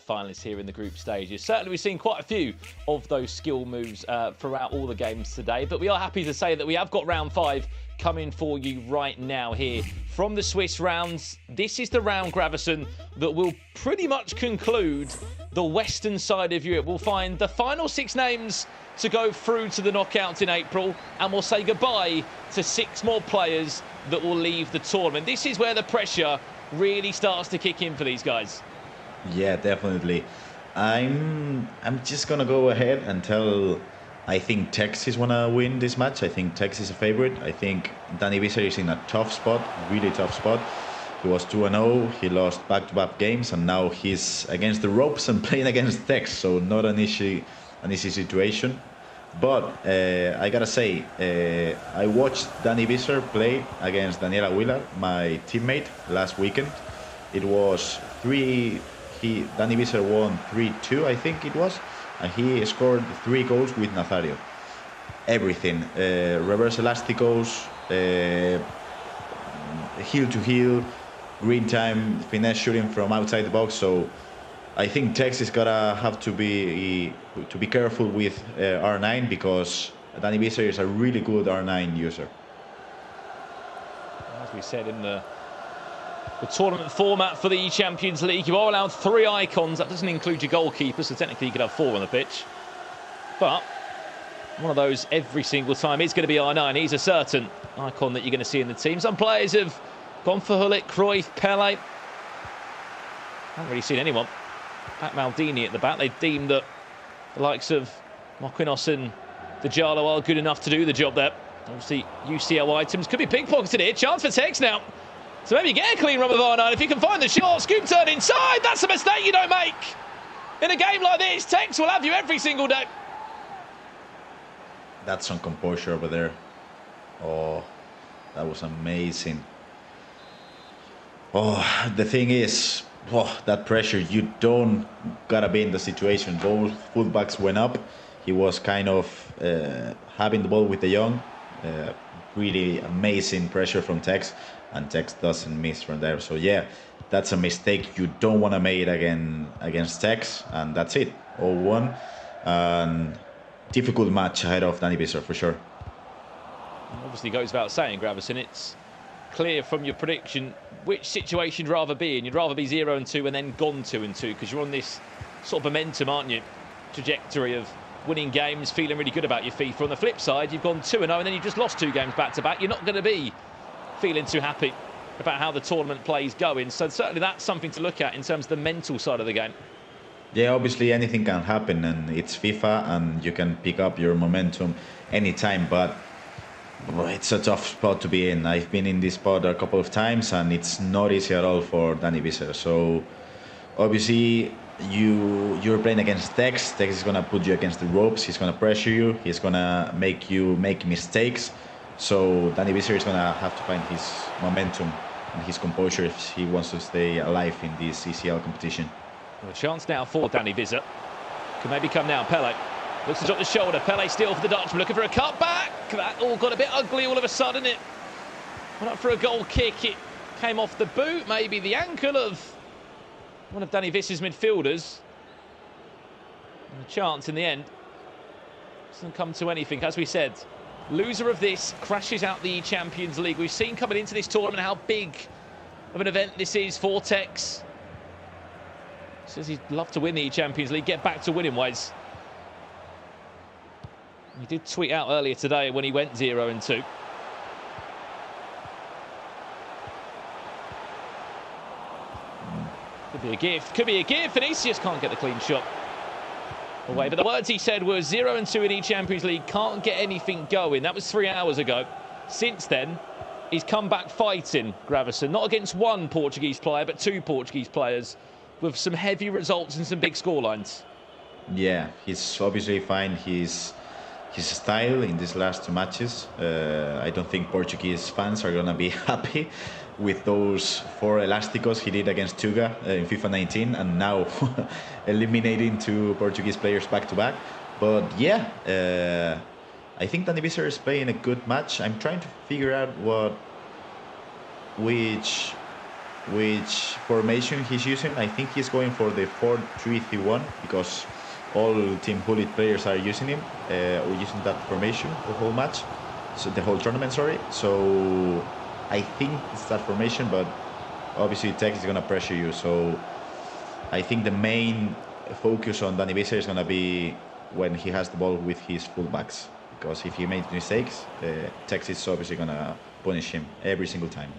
Speaker 7: finalists here in the group stages. Certainly we've seen quite a few of those skill moves throughout all the games today, but we are happy to say that we have got round 5 coming for you right now here from the Swiss rounds. This is the round, Gravison, that will pretty much conclude the western side of Europe. We'll find the final 6 names to go through to the knockouts in April, and we'll say goodbye to 6 more players that will leave the tournament. This is where the pressure really starts to kick in for these guys.
Speaker 16: Yeah, definitely. I'm just gonna go ahead and tell. I think Tex is gonna win this match. I think Tex is a favorite. I think Danny Visser is in a tough spot, really tough spot. He was 2-0. He lost back-to-back games, and now he's against the ropes and playing against Tex. So not an easy situation. But I gotta say, I watched Danny Visser play against Daniel Aguilar, my teammate, last weekend. It was Danny Visser won 3-2, I think it was, and he scored 3 goals with Nazario. Everything, reverse elasticos, heel to heel, green time, finesse shooting from outside the box. So I think Tex is gonna have to be careful with R9, because Danny Visser is a really good R9 user.
Speaker 7: As we said in the tournament format for the Champions League, you are allowed 3 icons. That doesn't include your goalkeeper, so technically you could have 4 on the pitch. But one of those every single time is going to be R9. He's a certain icon that you're going to see in the team. Some players have gone for Hullet, Cruyff, Pele. Haven't really seen anyone. Pat Maldini at the back. They deemed that the likes of Marquinhos and Diallo are good enough to do the job there. Obviously, UCL items could be pickpocketed here. Chance for Tex now. So maybe get a clean run with R9 if you can find the shot. Scoop turn inside. That's a mistake you don't make. In a game like this, Tex will have you every single day.
Speaker 16: That's some composure over there. Oh, That was amazing. Oh, the thing is, that pressure, you don't gotta be in the situation. Both fullbacks went up. He was kind of having the ball with De Jong. Really amazing pressure from Tex, and Tex doesn't miss from there. So yeah, that's a mistake you don't want to make against Tex, and that's it. 0-1, and difficult match ahead of Danny Visser for sure.
Speaker 7: Obviously goes without saying, Gravesen, it's clear from your prediction which situation you'd rather be in. You'd rather be 0-2 and then gone 2-2, because you're on this sort of momentum, aren't you? Trajectory of winning games, feeling really good about your FIFA. On the flip side, you've gone 2-0 and then you've just lost 2 games back-to-back. You're not going to be feeling too happy about how the tournament play's going. So certainly that's something to look at in terms of the mental side of the game.
Speaker 16: Yeah, obviously anything can happen, and it's FIFA, and you can pick up your momentum anytime, but it's a tough spot to be in. I've been in this spot a couple of times, and it's not easy at all for Danny Visser. So obviously you're playing against Tex. Tex is gonna put you against the ropes. He's gonna pressure you. He's gonna make you make mistakes. So Danny Visser is gonna have to find his momentum and his composure if he wants to stay alive in this ECL competition.
Speaker 7: Well, a chance now for Danny Visser. Can maybe come now. Pele looks to drop the shoulder. Pele still for the Dutchman, looking for a cutback. That all got a bit ugly all of a sudden. It went up for a goal kick. It came off the boot, maybe the ankle of one of Danny Visser's midfielders. And a chance in the end doesn't come to anything. As we said, loser of this crashes out the Champions League. We've seen coming into this tournament how big of an event this is for Tex. Says he'd love to win the Champions League, get back to winning ways. He did tweet out earlier today when he went 0-2. Could be a gift, could be a gift. Vinicius can't get the clean shot away. But the words he said were 0-2 in the Champions League, can't get anything going. That was 3 hours ago. Since then, he's come back fighting, Gravesen. Not against one Portuguese player, but 2 Portuguese players, with some heavy results and some big scorelines.
Speaker 16: Yeah, he's obviously found his style in these last 2 matches. I don't think Portuguese fans are gonna be happy with those 4 elásticos he did against Tuga in FIFA 19, and now eliminating 2 Portuguese players back-to-back. But yeah, I think Danny Visser is playing a good match. I'm trying to figure out which formation he's using. I think he's going for the 4-3-3-1 because all Team Hulit players are using him, or using that formation the whole match, so the whole tournament, sorry. So I think it's that formation, but obviously Tex is gonna pressure you. So I think the main focus on Danny Visser is gonna be when he has the ball with his fullbacks, because if he makes mistakes, Tex is obviously gonna punish him every single time.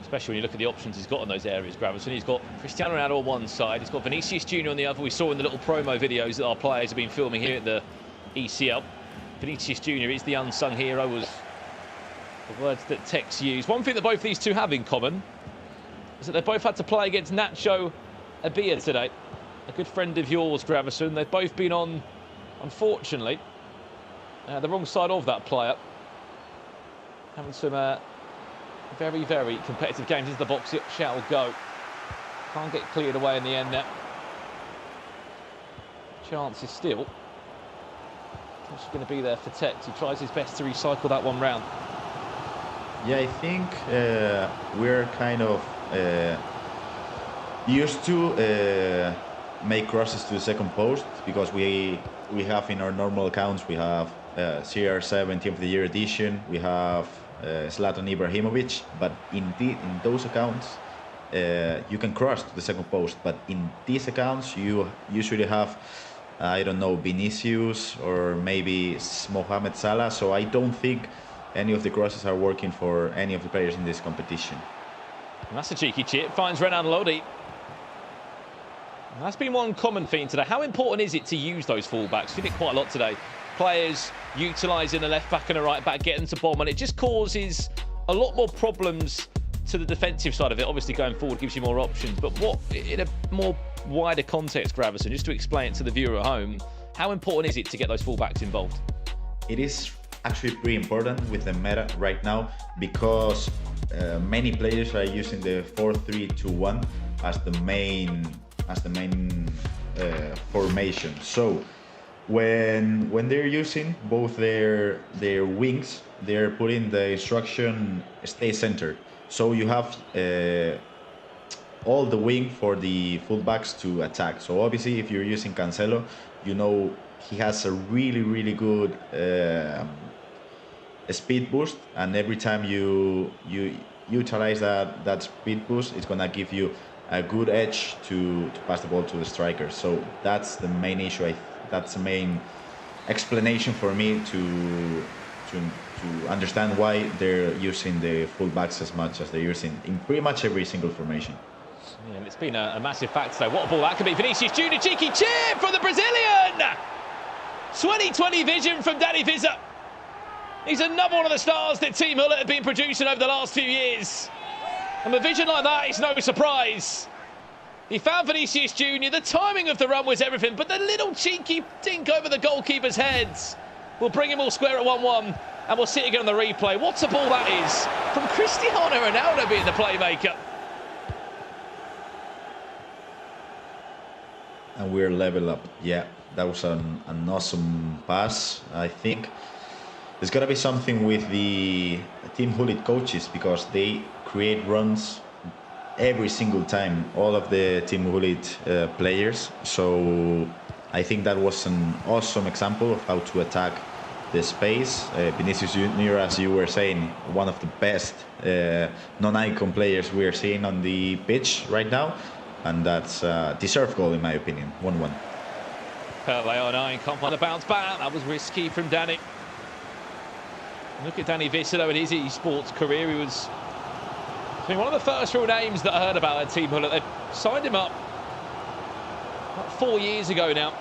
Speaker 7: Especially when you look at the options he's got in those areas, Gravesen. He's got Cristiano Ronaldo on one side, he's got Vinicius Junior on the other. We saw in the little promo videos that our players have been filming here at the ECL. Vinicius Junior is the unsung hero, was the words that Tex used. One thing that both these two have in common is that they both had to play against Nacho Abia today, a good friend of yours, Gravesen. They've both been on, unfortunately, the wrong side of that player. Having some very, very competitive games. Into the box it shall go. Can't get cleared away in the end there. Chance is still going to be there for Tex. He tries his best to recycle that one round.
Speaker 16: Yeah, I think we're kind of used to make crosses to the second post, because we have in our normal accounts, we have CR7 Team of the Year edition, we have Zlatan Ibrahimovic, but in those accounts you can cross to the second post, but in these accounts you usually have I don't know, Vinicius or maybe Mohamed Salah, so I don't think any of the crosses are working for any of the players in this competition.
Speaker 7: And that's a cheeky chip, finds Renan Lodi. And that's been one common theme today. How important is it to use those fullbacks? We've seen it quite a lot today. Players utilising a left back and a right back, getting to bomb, and it just causes a lot more problems to the defensive side of it. Obviously going forward gives you more options, but what, in a more wider context, Gravesen, just to explain it to the viewer at home, how important is it to get those fullbacks involved?
Speaker 16: It is actually pretty important with the meta right now, because many players are using the 4-3-2-1 as the main formation. So when they're using both their wings, they're putting the instruction stay center. So you have all the wing for the fullbacks to attack. So obviously, if you're using Cancelo, you know he has a really good speed boost, and every time you utilize that speed boost, it's gonna give you a good edge to pass the ball to the striker. So that's the main issue. That's the main explanation for me to understand why they're using the fullbacks as much as they're using in pretty much every single formation.
Speaker 7: Yeah, and it's been a massive factor. So what a ball that could be. Vinicius Junior, cheeky chip from the Brazilian. 2020 vision from Dani Vizza. He's another one of the stars that Team Hullet have been producing over the last few years. And a vision like that is no surprise. He found Vinicius Junior. The timing of the run was everything, but the little cheeky dink over the goalkeeper's heads will bring him all square at 1-1. And we'll see it again on the replay. What a ball that is from Cristiano Ronaldo being the playmaker.
Speaker 16: And we're level up. Yeah, that was an awesome pass. I think there's got to be something with the Team Hullet coaches, because they create runs every single time, all of the Team Hullet players. So I think that was an awesome example of how to attack the space. Vinicius Junior, as you were saying, one of the best non-icon players we are seeing on the pitch right now. And that's a deserved goal, in my opinion. 1-1.
Speaker 7: Pele on 9, can't find the bounce back. That was risky from Dani. Look at Dani Vizza, though, in his esports career. He was one of the first real names that I heard about at Team Hullet. They signed him up about 4 years ago now.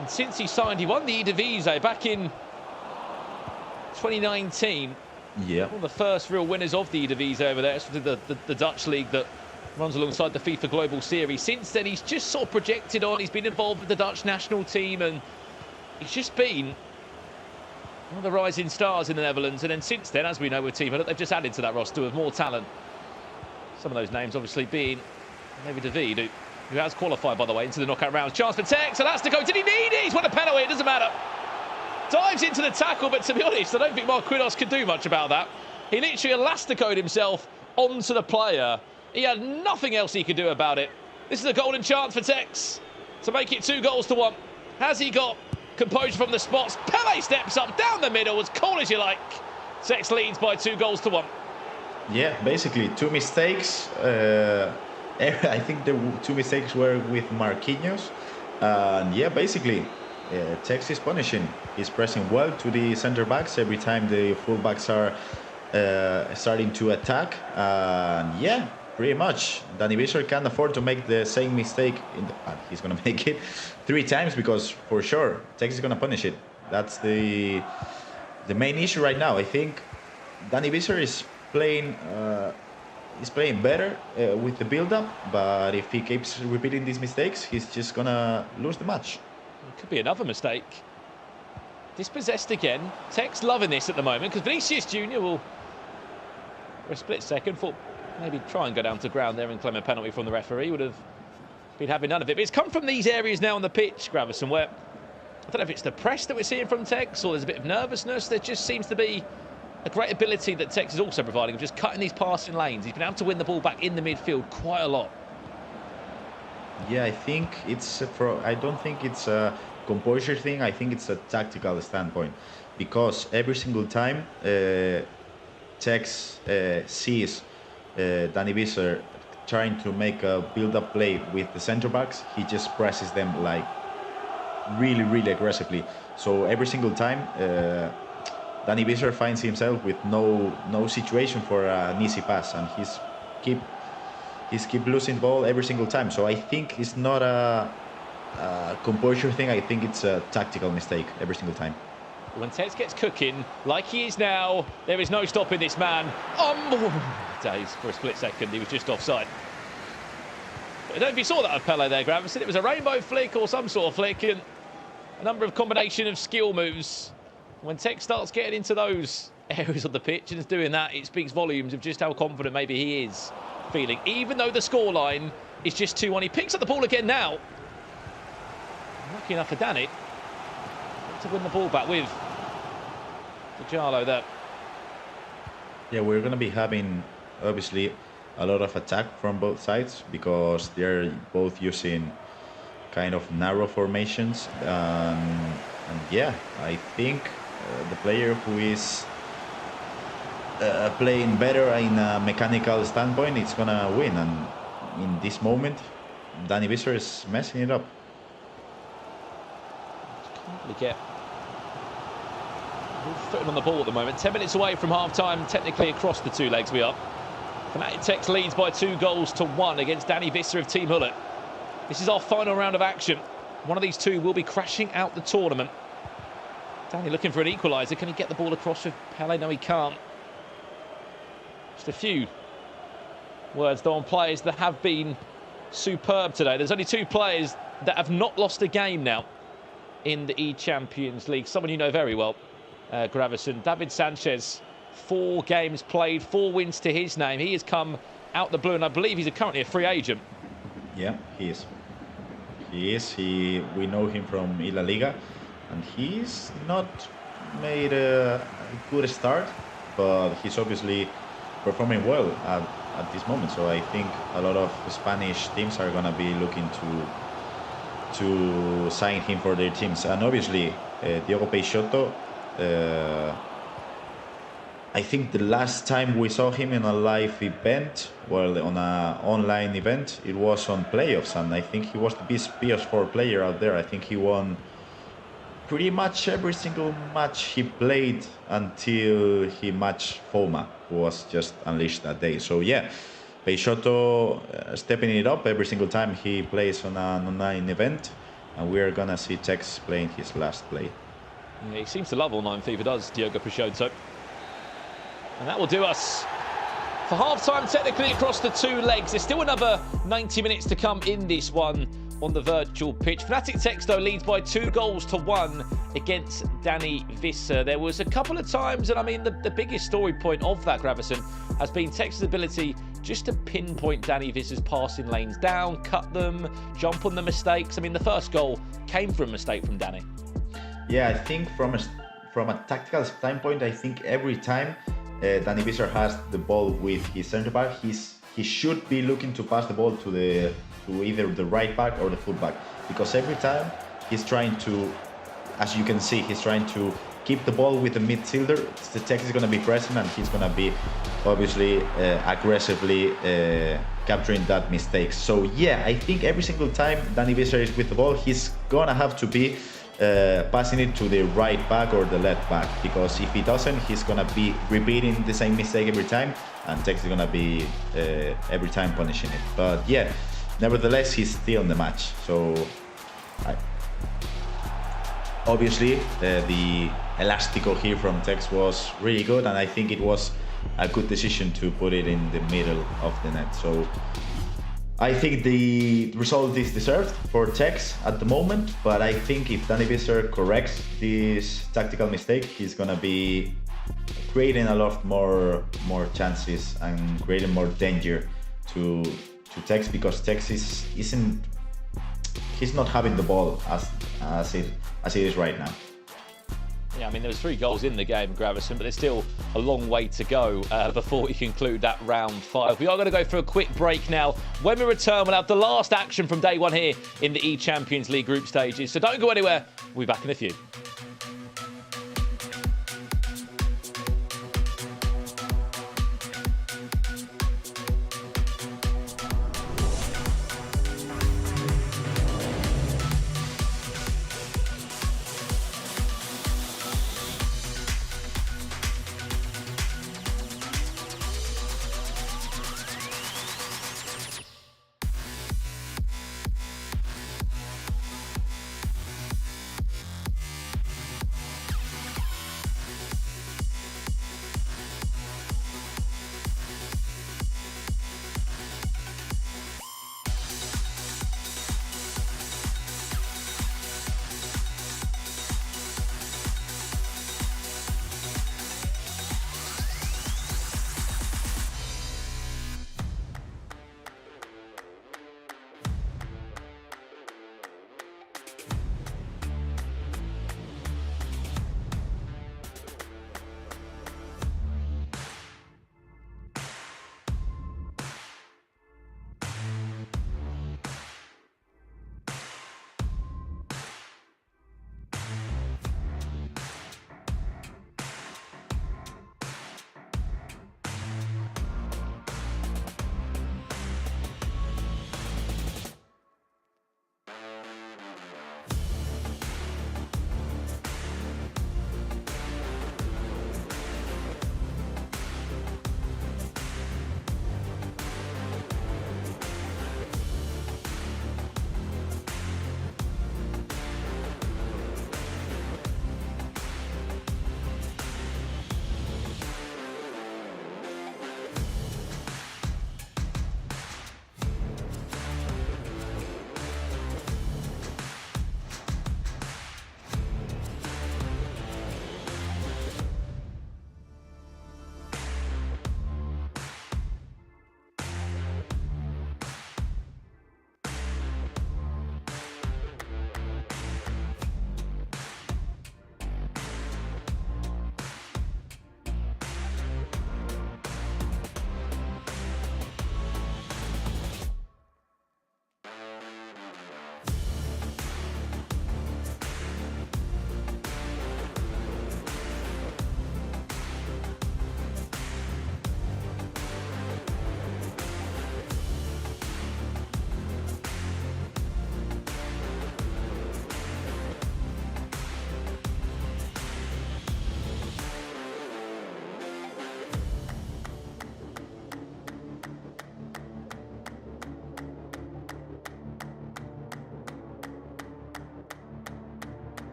Speaker 7: And since he signed, he won the Eredivisie back in 2019.
Speaker 16: Yeah.
Speaker 7: One of the first real winners of the Eredivisie over there. It's the Dutch league that runs alongside the FIFA Global Series. Since then, he's just sort of projected on. He's been involved with the Dutch national team, and he's just been one of the rising stars in the Netherlands. And then since then, as we know with Team Hullet, they've just added to that roster with more talent. Some of those names obviously being maybe David, who has qualified, by the way, into the knockout rounds. Chance for Tex. Elastico, did he need it? He's won a penalty, it doesn't matter. Dives into the tackle, but to be honest, I don't think Marquinhos could do much about that. He literally elasticoed himself onto the player. He had nothing else he could do about it. This is a golden chance for Tex to make it 2-1. Has he got composure from the spots? Pele steps up down the middle, as cool as you like. Tex leads by 2-1.
Speaker 16: Yeah, basically 2 mistakes. I think the 2 mistakes were with Marquinhos. And yeah, basically, Tex is punishing. He's pressing well to the centre backs every time the full backs are starting to attack. And yeah, pretty much. Dani Vizza can't afford to make the same mistake. He's going to make it 3 times, because for sure Tex is going to punish it. That's the main issue right now. I think Dani Vizza is playing better with the build-up, but if he keeps repeating these mistakes, he's just going to lose the match.
Speaker 7: It could be another mistake. Dispossessed again. Tex loving this at the moment, because Vinicius Junior will, for a split second, thought maybe try and go down to ground there and claim a penalty from the referee. Would have been having none of it. But it's come from these areas now on the pitch, Gravison, where I don't know if it's the press that we're seeing from Tex, or there's a bit of nervousness. There just seems to be a great ability that Tex is also providing of just cutting these passing lanes. He's been able to win the ball back in the midfield quite a lot.
Speaker 16: Yeah, I think I don't think it's a composure thing. I think it's a tactical standpoint, because every single time Tex sees Dani Vizza trying to make a build-up play with the centre backs, he just presses them like really aggressively. So every single time Dani Vizza finds himself with no situation for an easy pass, and he's keep losing ball every single time. So I think it's not a composure thing. I think it's a tactical mistake every single time.
Speaker 7: When Tex gets cooking, like he is now, there is no stopping this man. Days, for a split second, he was just offside. But I don't know if you saw that of Pele there, Gravison. It was a rainbow flick or some sort of flick, and a number of combination of skill moves When Tech starts getting into those areas of the pitch and is doing that, it speaks volumes of just how confident maybe he is feeling, even though the scoreline is just 2-1. He picks up the ball again now. Lucky enough for Danny to win the ball back with Djalo there.
Speaker 16: Yeah, we're going to be having, obviously, a lot of attack from both sides because they're both using kind of narrow formations. And yeah, I think the player who is playing better in a mechanical standpoint is going to win. And in this moment, Danny Visser is messing it up.
Speaker 7: Can't really get footing on the ball at the moment. 10 minutes away from half-time, technically across the two legs we are. Fnatic Tech leads by 2-1 against Danny Visser of Team Hullet. This is our final round of action. One of these two will be crashing out the tournament. Danny looking for an equaliser. Can he get the ball across with Pele? No, he can't. Just a few words though on players that have been superb today. There's only two players that have not lost a game now in the E-Champions League. Someone you know very well, Gravison. David Sanchez, 4 games played, 4 wins to his name. He has come out the blue, and I believe he's currently a free agent.
Speaker 16: Yeah, he is. We know him from La Liga, and he's not made a good start, but he's obviously performing well at this moment. So I think a lot of Spanish teams are gonna be looking to sign him for their teams, and obviously Diogo Peixoto. I think the last time we saw him in a live event, well, on an online event, it was on playoffs, and I think he was the best PS4 player out there. I think he won pretty much every single match he played until he matched Foma, who was just unleashed that day. So yeah, Peixoto stepping it up every single time he plays on an online event, and we're gonna see Tex playing his last play.
Speaker 7: Yeah, he seems to love online FIFA, does Diogo Peixoto. And that will do us for half-time, technically across the two legs. There's still another 90 minutes to come in this one on the virtual pitch. Fnatic Tech, though, leads by 2-1 against Danny Visser. There was a couple of times, and I mean, the biggest story point of that, Gravison, has been Tech's ability just to pinpoint Danny Visser's passing lanes down, cut them, jump on the mistakes. I mean, the first goal came from a mistake from Danny.
Speaker 16: Yeah, I think from a tactical standpoint, I think every time Danny Visser has the ball with his centre back, he should be looking to pass the ball to either the right back or the full back, because every time he's trying to, as you can see, he's trying to keep the ball with the midfielder. The Tech is going to be present, and he's going to be obviously aggressively capturing that mistake. So yeah, I think every single time Danny Visser is with the ball, he's going to have to be passing it to the right back or the left back, because if he doesn't, he's gonna be repeating the same mistake every time, and Tex is gonna be every time punishing it. But yeah, nevertheless, he's still in the match. So obviously the elastico here from Tex was really good, and I think it was a good decision to put it in the middle of the net. So I think the result is deserved for Tex at the moment, but I think if Danny Visser corrects this tactical mistake, he's gonna be creating a lot more chances and creating more danger to Tex, because Tex he's not having the ball as it is right now.
Speaker 7: Yeah, I mean, there was 3 goals in the game, Gravison, but there's still a long way to go before we conclude that round 5. We are going to go for a quick break now. When we return, we'll have the last action from day 1 here in the E-Champions League group stages. So don't go anywhere. We'll be back in a few.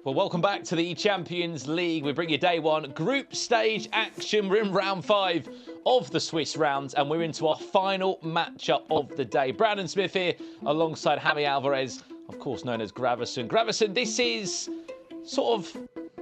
Speaker 7: Well, welcome back to the Champions League. We bring you day one group stage action. We're in round 5 of the Swiss rounds, and we're into our final matchup of the day. Brandon Smith here alongside Jaime Alvarez, of course known as Gravison. Gravison, this is sort of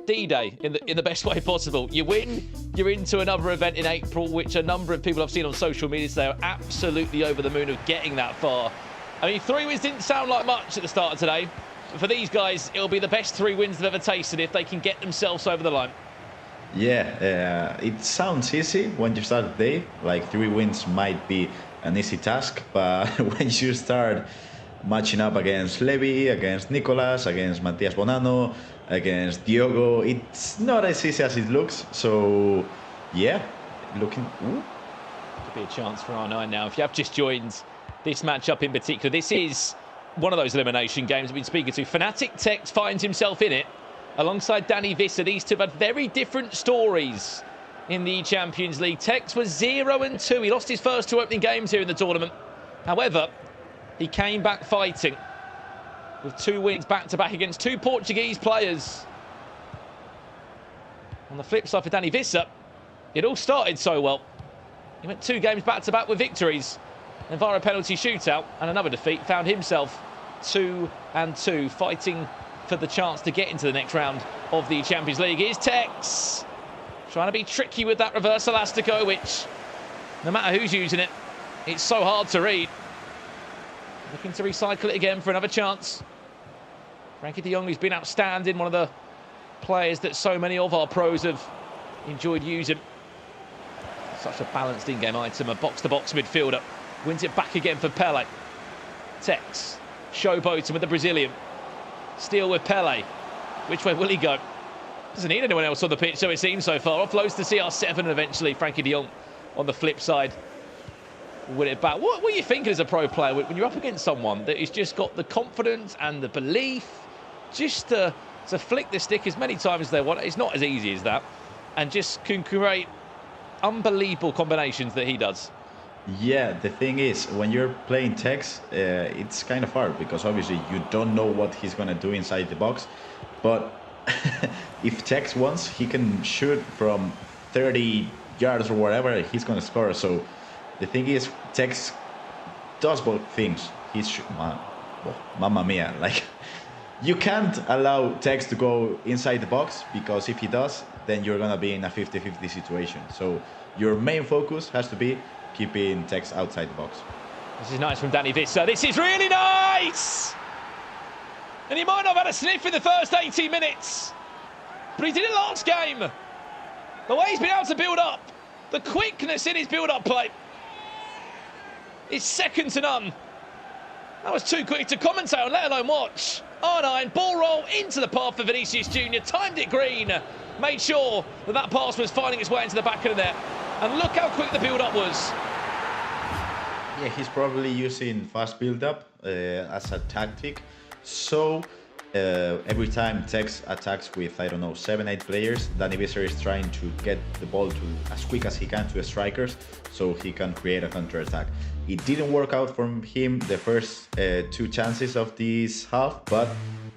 Speaker 7: D-Day in the best way possible. You win, you're into another event in April, which a number of people I've seen on social media say are absolutely over the moon of getting that far. I mean, 3 wins didn't sound like much at the start of today. For these guys, it'll be the best 3 wins they've ever tasted if they can get themselves over the line.
Speaker 16: Yeah, it sounds easy when you start the day. Like 3 wins might be an easy task, but when you start matching up against Levi, against Nicolas, against Matias Bonanno, against Diogo, it's not as easy as it looks. So, yeah, looking... Ooh.
Speaker 7: Could be a chance for R9 now. If you have just joined this matchup in particular, this is one of those elimination games I've been speaking to. Fnatic Tex finds himself in it alongside Dani Visser. These two have had very different stories in the Champions League. Tex was 0-2. He lost his first 2 opening games here in the tournament. However, he came back fighting with 2 wins back-to-back against 2 Portuguese players. On the flip side for Dani Visser, it all started so well. He went 2 games back-to-back with victories. And via a penalty shootout and another defeat, found himself 2-2, fighting for the chance to get into the next round of the Champions League. Here's Tex, trying to be tricky with that reverse elastico, which, no matter who's using it, it's so hard to read. Looking to recycle it again for another chance. Frankie de Jong, who's been outstanding, one of the players that so many of our pros have enjoyed using. Such a balanced in-game item, a box-to-box midfielder. Wins it back again for Pele. Tex, showboating with the Brazilian. Steal with Pele. Which way will he go? Doesn't need anyone else on the pitch, so it seems so far. Offloads to CR7 and eventually Frankie de Jong on the flip side. Win it back. What are you thinking as a pro player when you're up against someone that has just got the confidence and the belief just to flick the stick as many times as they want? It's not as easy as that. And just can create unbelievable combinations that he does.
Speaker 16: Yeah, the thing is, when you're playing Tex, it's kind of hard because obviously you don't know what he's going to do inside the box. But if Tex wants, he can shoot from 30 yards or whatever, he's going to score. So the thing is, Tex does both things. Mamma mia, like, you can't allow Tex to go inside the box because if he does, then you're going to be in a 50-50 situation. So your main focus has to be keeping Tex outside the box.
Speaker 7: This is nice from Dani Visser. This is really nice! And he might not have had a sniff in the first 18 minutes, but he did it last game. The way he's been able to build up, the quickness in his build-up play is second to none. That was too quick to commentate on, let alone watch. R9, ball roll into the path for Vinicius Junior, timed it green, made sure that pass was finding its way into the back of the net. And look how quick the build-up was.
Speaker 16: Yeah, he's probably using fast build-up as a tactic. So every time Tex attacks with, I don't know, 7-8 players, Dani Visser is trying to get the ball to as quick as he can to the strikers so he can create a counter-attack. It didn't work out for him the first 2 chances of this half, but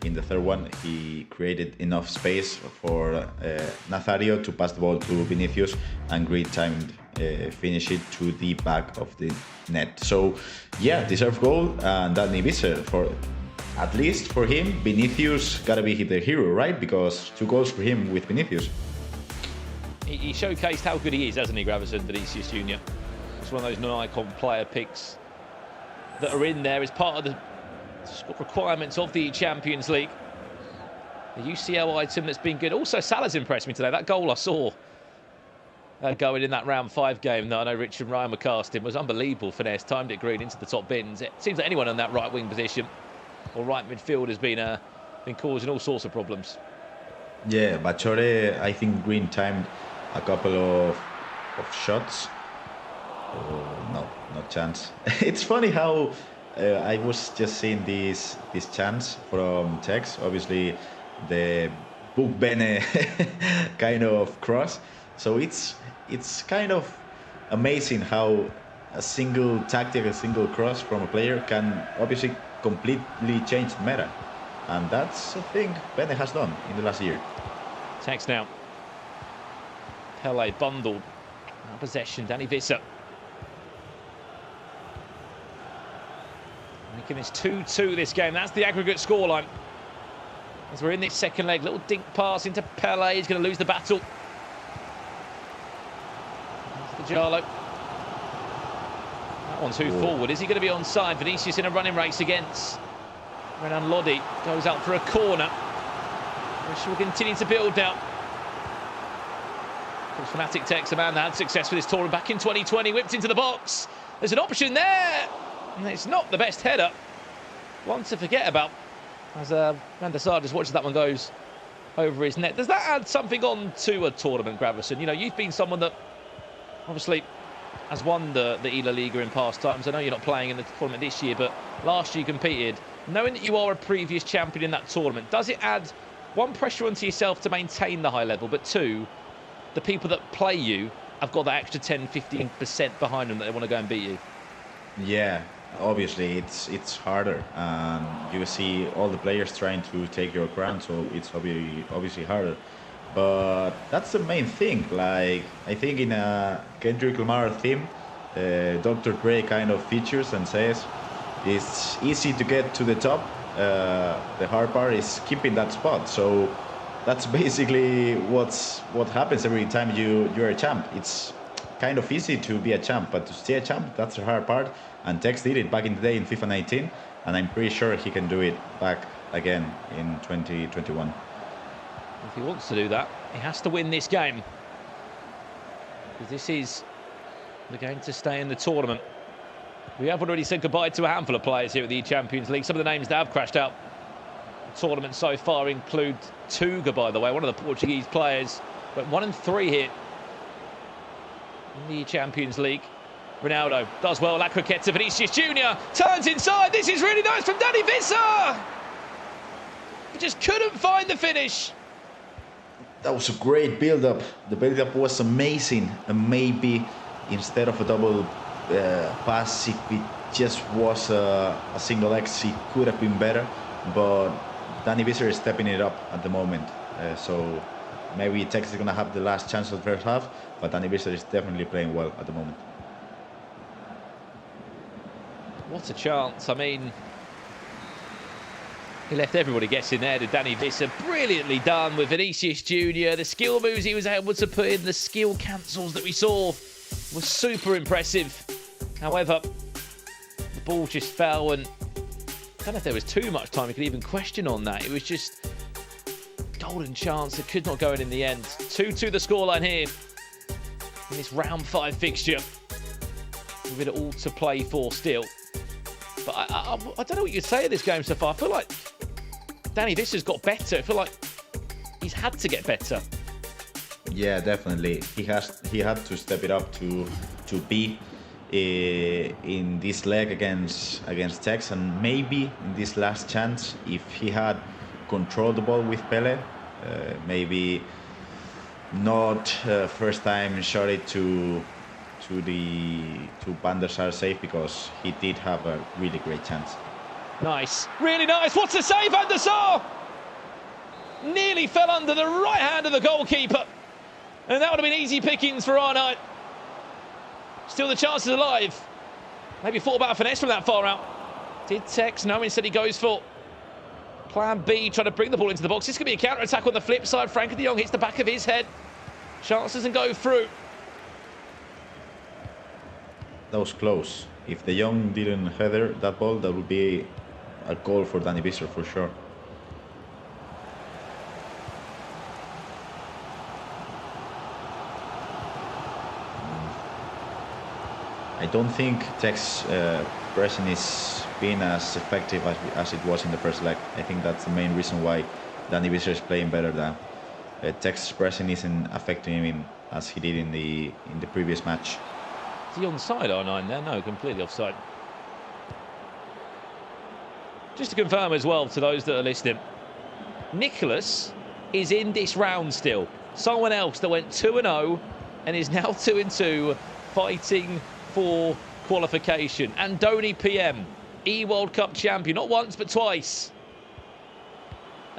Speaker 16: in the third one he created enough space for Nazario to pass the ball to Vinicius and great timed finish it to the back of the net. So yeah, deserved goal, and Dani Visser, for at least for him, Vinicius gotta be the hero, right? Because 2 goals for him with Vinicius.
Speaker 7: He showcased how good he is, hasn't he, Gravison, Vinicius Junior? It's one of those non-icon player picks that are in there as part of the requirements of the Champions League. The UCL item that's been good. Also, Salah's impressed me today. That goal I saw going in that round 5 game that I know Rich and Ryan were casting was unbelievable finesse. Timed it green into the top bins. It seems that anyone in that right wing position or right midfield has been causing all sorts of problems.
Speaker 16: Yeah, Bachore, I think green timed a couple of shots. Oh, no chance. It's funny how I was just seeing this chance from Tex. Obviously, the Book Bene kind of cross. So it's kind of amazing how a single tactic, a single cross from a player can obviously completely change the meta. And that's a thing Pele has done in the last year.
Speaker 7: Text now. Pele bundled. Now possession, Danny Visser. Making this 2-2 this game. That's the aggregate scoreline. As we're in this second leg, little dink pass into Pele. He's going to lose the battle. That's the Jallo. That one too forward. Is he going to be onside? Vinicius in a running race against Renan Lodi. Goes out for a corner. Which will continue to build now. Fnatic takes a man that had success with this tournament back in 2020. Whipped into the box. There's an option there. And it's not the best header. One to forget about. As Van der Sar just watches that one goes over his net. Does that add something on to a tournament, Gravison? You know, you've been someone that obviously has won the La Liga in past times. I know you're not playing in the tournament this year, but last year you competed. Knowing that you are a previous champion in that tournament, does it add, one, pressure onto yourself to maintain the high level, but two, the people that play you have got that extra 10-15% behind them that they want to go and beat you?
Speaker 16: Yeah, obviously it's harder. You see all the players trying to take your crown, so it's obviously harder. But that's the main thing. Like, I think in a Kendrick Lamar theme, Dr. Dre kind of features and says it's easy to get to the top. The hard part is keeping that spot. So that's basically what happens every time you're a champ. It's kind of easy to be a champ, but to stay a champ, that's the hard part. And Tex did it back in the day in FIFA 19, and I'm pretty sure he can do it back again in 2021.
Speaker 7: If he wants to do that, he has to win this game. Because this is the game to stay in the tournament. We have already said goodbye to a handful of players here at the Champions League. Some of the names that have crashed out the tournament so far include Tuga, by the way. One of the Portuguese players went 1-3 here in the Champions League. Ronaldo does well. La Croqueta, Vinicius Junior turns inside. This is really nice from Danny Visser. He just couldn't find the finish.
Speaker 16: That was a great build-up. The build-up was amazing, and maybe instead of a double pass, if it just was a single X, it could have been better. But Danny Visser is stepping it up at the moment. So maybe Tex is going to have the last chance of the first half, but Danny Visser is definitely playing well at the moment.
Speaker 7: What a chance. I mean, he left everybody guessing there to Danny Visser. Brilliantly done with Vinicius Junior. The skill moves he was able to put in, the skill cancels that we saw was super impressive. However, the ball just fell, and I don't know if there was too much time you could even question on that. It was just golden chance. It could not go in the end. 2-2 the scoreline here in this round 5 fixture. With it all to play for still. But I don't know what you'd say of this game so far. I feel like Danny Visser's got better. I feel like he's had to get better.
Speaker 16: Yeah, definitely. He had to step it up to be in this leg against Tex, and maybe in this last chance, if he had controlled the ball with Pele, maybe not first time shot it to Van der Sar safe, because he did have a really great chance.
Speaker 7: Nice, really nice. What's a save, Van der Sar? Nearly fell under the right hand of the goalkeeper, and that would have been easy pickings for Arnott. Still the chances alive. Maybe thought about a finesse from that far out. Did Tex? No, instead he goes for plan B, trying to bring the ball into the box. This could be a counter-attack on the flip side. Frankie de Jong hits the back of his head. Chance doesn't go through.
Speaker 16: That was close. If de Jong didn't header that ball, that would be a goal for Danny Visser for sure. I don't think Tex pressing is being as effective as it was in the first leg. I think that's the main reason why Danny Visser is playing better than Tex pressing isn't affecting him as he did in the previous match.
Speaker 7: Is he onside, R9 there? No, completely offside. Just to confirm as well to those that are listening, Nicholas is in this round still. Someone else that went 2-0 and is now 2-2, fighting for qualification. Andoni PM, E-World Cup champion, not once but twice.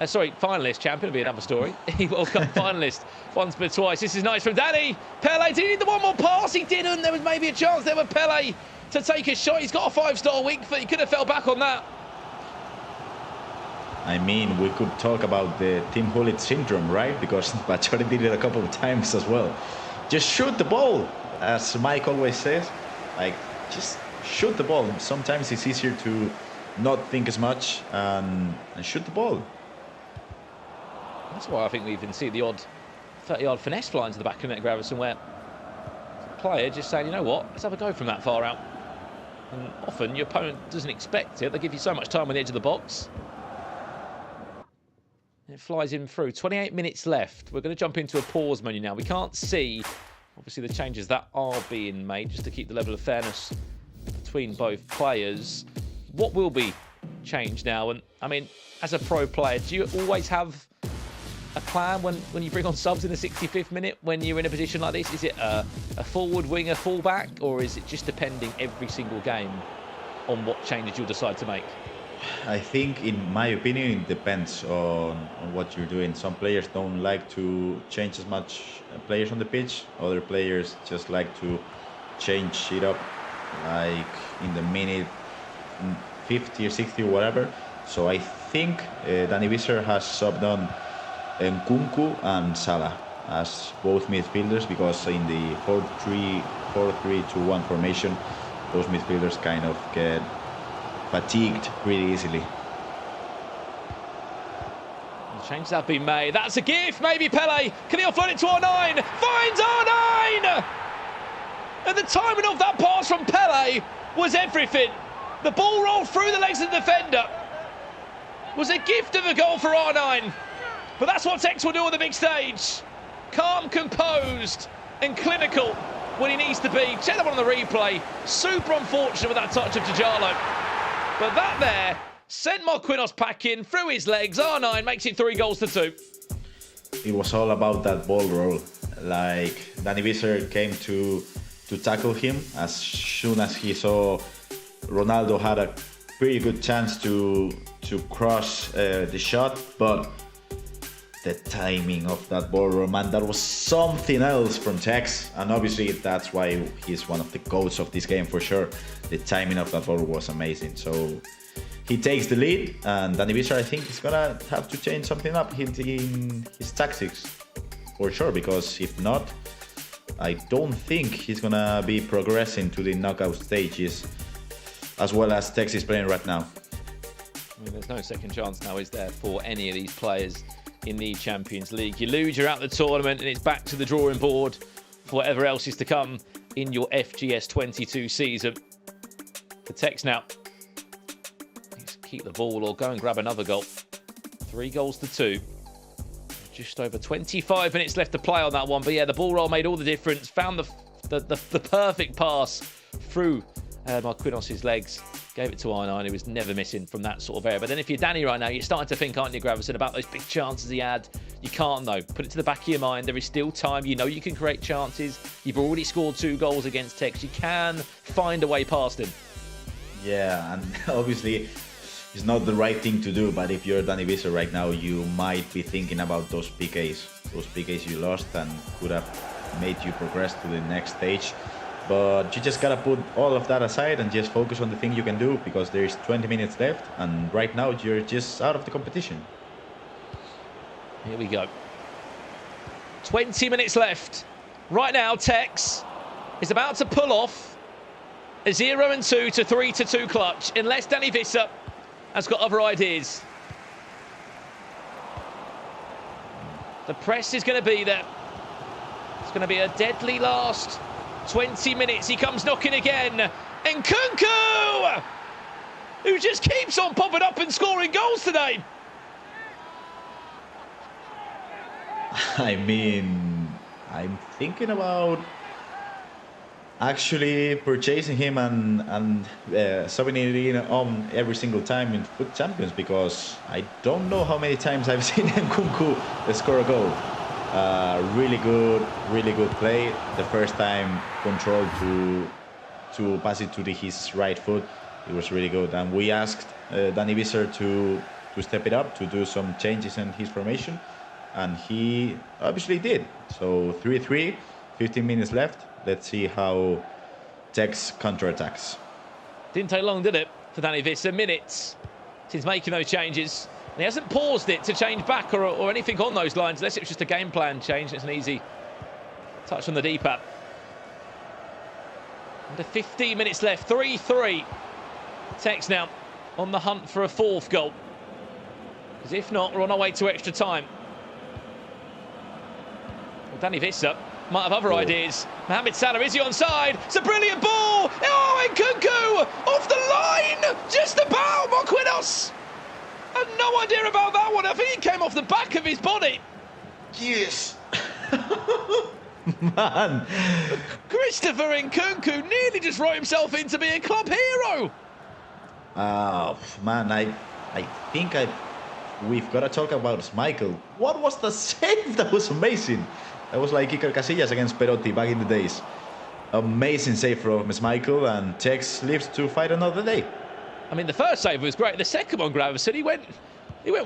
Speaker 7: Sorry, finalist, champion, will be another story. World Cup finalist once but twice. This is nice from Danny. Pele, did he need the one more pass? He didn't. There was maybe a chance there with Pele to take a shot. He's got a 5-star weak foot. He could have fell back on that.
Speaker 16: I mean, we could talk about the Tim Hulett syndrome, right? Because Bachori did it a couple of times as well. Just shoot the ball, as Mike always says. Like, just shoot the ball. Sometimes it's easier to not think as much and shoot the ball.
Speaker 7: That's why I think we even see the odd 30-yard finesse fly into the back of net, Gravesen, where the player just saying, you know what, let's have a go from that far out. And often your opponent doesn't expect it. They give you so much time on the edge of the box. And it flies in through. 28 minutes left. We're going to jump into a pause menu now. We can't see, obviously, the changes that are being made just to keep the level of fairness between both players. What will be changed now? And, I mean, as a pro player, do you always have a plan when you bring on subs in the 65th minute when you're in a position like this? Is it a forward winger, fullback, or is it just depending every single game on what changes you'll decide to make?
Speaker 16: I think, in my opinion, it depends on what you're doing. Some players don't like to change as much players on the pitch. Other players just like to change it up, like in the minute 50 or 60 or whatever. So I think Danny Visser has subbed on Nkunku and Salah as both midfielders, because in the 4-3-2-1 formation, those midfielders kind of get fatigued pretty easily.
Speaker 7: The changes have been made. That's a gift. Maybe Pele. Can he offload it to R9? Finds R9! And the timing of that pass from Pele was everything. The ball rolled through the legs of the defender. Was a gift of a goal for R9. But that's what Tex will do on the big stage. Calm, composed, and clinical when he needs to be. Check that one on the replay. Super unfortunate with that touch of Tijalo. But that there sent Marquinhos packing through his legs. R9 makes it 3-2.
Speaker 16: It was all about that ball roll. Like, Danny Visser came to tackle him as soon as he saw Ronaldo had a pretty good chance to cross the shot, but the timing of that ball roll, man, that was something else from Tex, and obviously that's why he's one of the goats of this game for sure. The timing of that ball was amazing. So he takes the lead, and Danny Visser, I think, is gonna have to change something up in his tactics for sure, because if not, I don't think he's gonna be progressing to the knockout stages as well as Tex is playing right now.
Speaker 7: I mean, there's no second chance now, is there, for any of these players in the Champions League? You lose, you're out of the tournament, and it's back to the drawing board for whatever else is to come in your FGS 22 season. For Tex now, let's keep the ball or go and grab another goal. 3-2. Just over 25 minutes left to play on that one. But yeah, the ball roll made all the difference. Found the perfect pass through Marquinhos' legs. Gave it to R9, who was never missing from that sort of area. But then if you're Danny right now, you're starting to think, aren't you, Gravesen, about those big chances he had. You can't, though. Put it to the back of your mind. There is still time. You know you can create chances. You've already scored 2 goals against Tex. You can find a way past him.
Speaker 16: Yeah, and obviously it's not the right thing to do, but if you're Danny Visser right now, you might be thinking about those PKs. Those PKs you lost and could have made you progress to the next stage. But you just gotta put all of that aside and just focus on the thing you can do, because there's 20 minutes left, and right now you're just out of the competition.
Speaker 7: Here we go. 20 minutes left. Right now, Tex is about to pull off a 0-2 to 3-2 clutch, unless Danny Visser has got other ideas. The press is going to be there. It's going to be a deadly last 20 minutes. He comes knocking again. And Nkunku, who just keeps on popping up and scoring goals today.
Speaker 16: I mean, I'm thinking about actually purchasing him and subbing it in on every single time in Foot Champions, because I don't know how many times I've seen Nkunku score a goal. Really good play. The first time controlled to pass it to his right foot. It was really good. And we asked Danny Visser to to step it up, to do some changes in his formation, and he obviously did. So 3-3, 15 minutes left. Let's see how Tex counterattacks.
Speaker 7: Didn't take long, did it, for Dani Vissa? Minutes since making those changes. And he hasn't paused it to change back or anything on those lines, unless it was just a game plan change. It's an easy touch on the D-pad. Under 15 minutes left, 3-3. Tex now on the hunt for a fourth goal. Because if not, we're on our way to extra time. Well, Dani Vissa might have other ideas. Mohamed Salah, is he onside? It's a brilliant ball! Oh, Nkunku! Off the line! Just about! Marquinhos! I had no idea about that one. I think he came off the back of his body.
Speaker 16: Yes! Man!
Speaker 7: Christopher Nkunku nearly just wrote himself into being club hero.
Speaker 16: Man, I think we've got to talk about Schmeichel. What was the save? That was amazing. That was like Iker Casillas against Perotti back in the days. Amazing save from Schmeichel, and Tex lives to fight another day.
Speaker 7: I mean, the first save was great. The second one, Gravesen, he went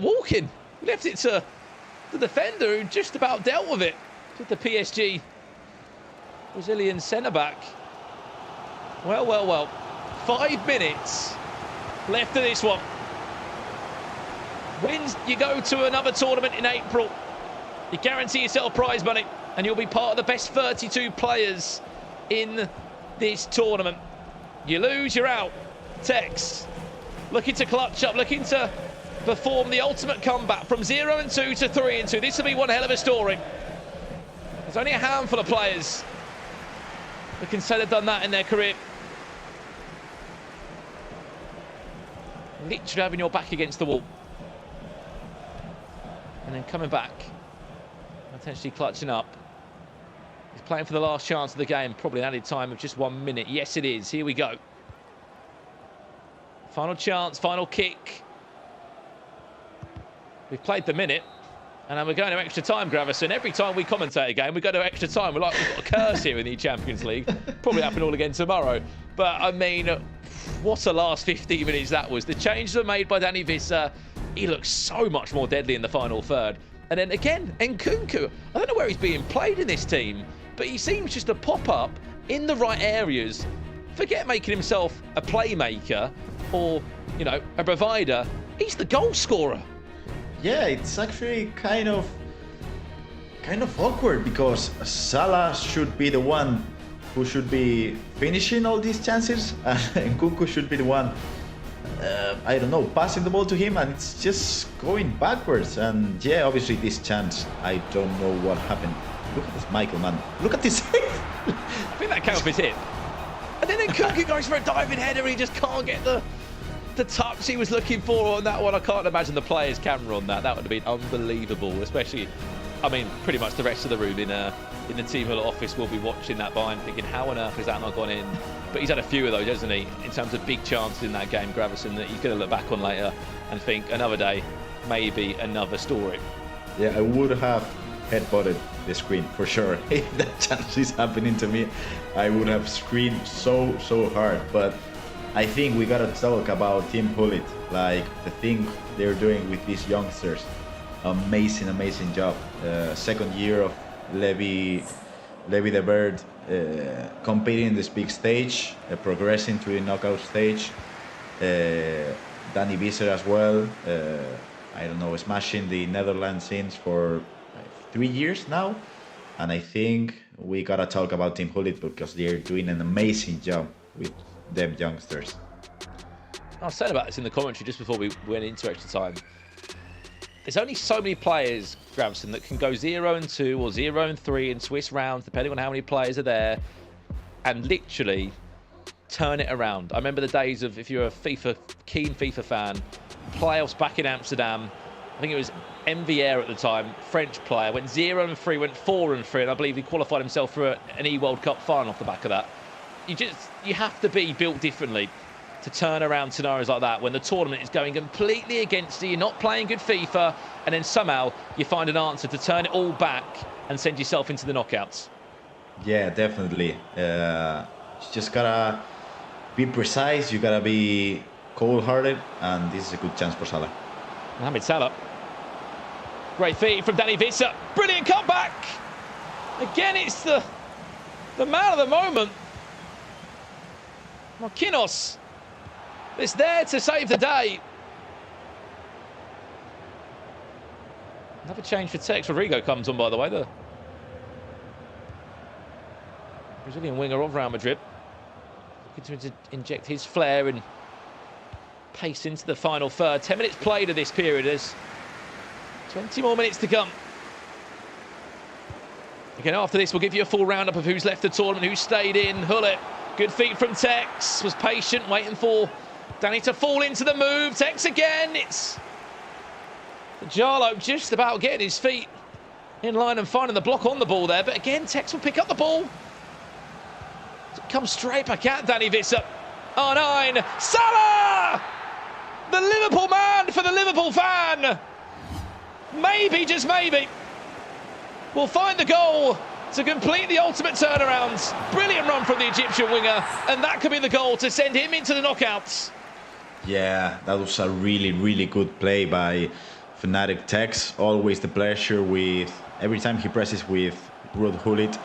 Speaker 7: walking. He left it to the defender who just about dealt with it. With the PSG Brazilian centre-back. Well. 5 minutes left of this one. Wins, you go to another tournament in April. You guarantee yourself prize money, and you'll be part of the best 32 players in this tournament. You lose, you're out. Tex looking to clutch up, looking to perform the ultimate comeback from 0-2 to 3-2. This will be one hell of a story. There's only a handful of players who can say they've done that in their career. Literally having your back against the wall. And then coming back. Potentially clutching up. He's playing for the last chance of the game. Probably an added time of just 1 minute. Yes, it is. Here we go. Final chance, final kick. We've played the minute. And then we're going to extra time, Gravesen. Every time we commentate a game, we go to extra time. We're like, we've got a curse here in the Champions League. Probably happen all again tomorrow. But, I mean, what a last 15 minutes that was. The changes were made by Dani Vissa. He looks so much more deadly in the final third. And then again, Nkunku. I don't know where he's being played in this team, but he seems just to pop up in the right areas. Forget making himself a playmaker or, you know, a provider. He's the goal scorer.
Speaker 16: Yeah, it's actually kind of awkward because Salah should be the one who should be finishing all these chances, and Nkunku should be the one, I don't know, passing the ball to him, and it's just going backwards. And yeah, obviously this chance, I don't know what happened. Look at this Michael, man. Look at this save.
Speaker 7: I think that came off his hip. And then Nkunku goes for a diving header and he just can't get the touch he was looking for on that one. I can't imagine the player's camera on that. That would have been unbelievable, especially, I mean, pretty much the rest of the room in the Team Hull office will be watching that behind, thinking, how on earth has that not gone in? But he's had a few of those, hasn't he, in terms of big chances in that game, Gravesen, that he's going to look back on later and think, another day, maybe another story.
Speaker 16: Yeah, I would have headbutted the screen for sure. If that chance is happening to me, I would have screamed so hard. But I think we gotta talk about Team Hullit, like the thing they're doing with these youngsters. Amazing job. Second year of Levi the Bird competing in this big stage, progressing to the knockout stage. Dani Vissa as well. I don't know, smashing the Netherlands scenes for 3 years now. And I think we gotta talk about Team Hullit because they're doing an amazing job with them youngsters.
Speaker 7: I was saying about this in the commentary just before we went into extra time. There's only so many players, Gravesen, that can go 0-2 or 0-3 in Swiss rounds, depending on how many players are there, and literally turn it around. I remember the days of, if you're a keen FIFA fan, playoffs back in Amsterdam. I think it was MVR at the time, French player, went 0-3, went 4-3, and I believe he qualified himself for an E-World Cup final off the back of that. You have to be built differently to turn around scenarios like that when the tournament is going completely against you, you're not playing good FIFA, and then somehow you find an answer to turn it all back and send yourself into the knockouts.
Speaker 16: Yeah, definitely. You just gotta be precise, you gotta be cold-hearted, and this is a good chance for Salah.
Speaker 7: Mohamed Salah. Great feed from Dani Visser. Brilliant comeback. Again, it's the man of the moment. Marquinhos is there to save the day. Another change for Tex. Rodrigo comes on, by the way. The Brazilian winger of Real Madrid. Looking to inject his flair and pace into the final third. 10 minutes played of this period. There's 20 more minutes to come. Again, after this, we'll give you a full roundup of who's left the tournament, who stayed in. Hullet, good feet from Tex. Was patient, waiting for Dani to fall into the move. Tex again. It's Jallo just about getting his feet in line and finding the block on the ball there. But again, Tex will pick up the ball. Comes straight back at Dani Visser. R9, Salah! The Liverpool man for the Liverpool fan. Maybe, just maybe, will find the goal to complete the ultimate turnaround. Brilliant run from the Egyptian winger, and that could be the goal to send him into the knockouts.
Speaker 16: Yeah, that was a really, really good play by Fnatic Tex. Always the pressure with every time he presses with Ruud Gullit,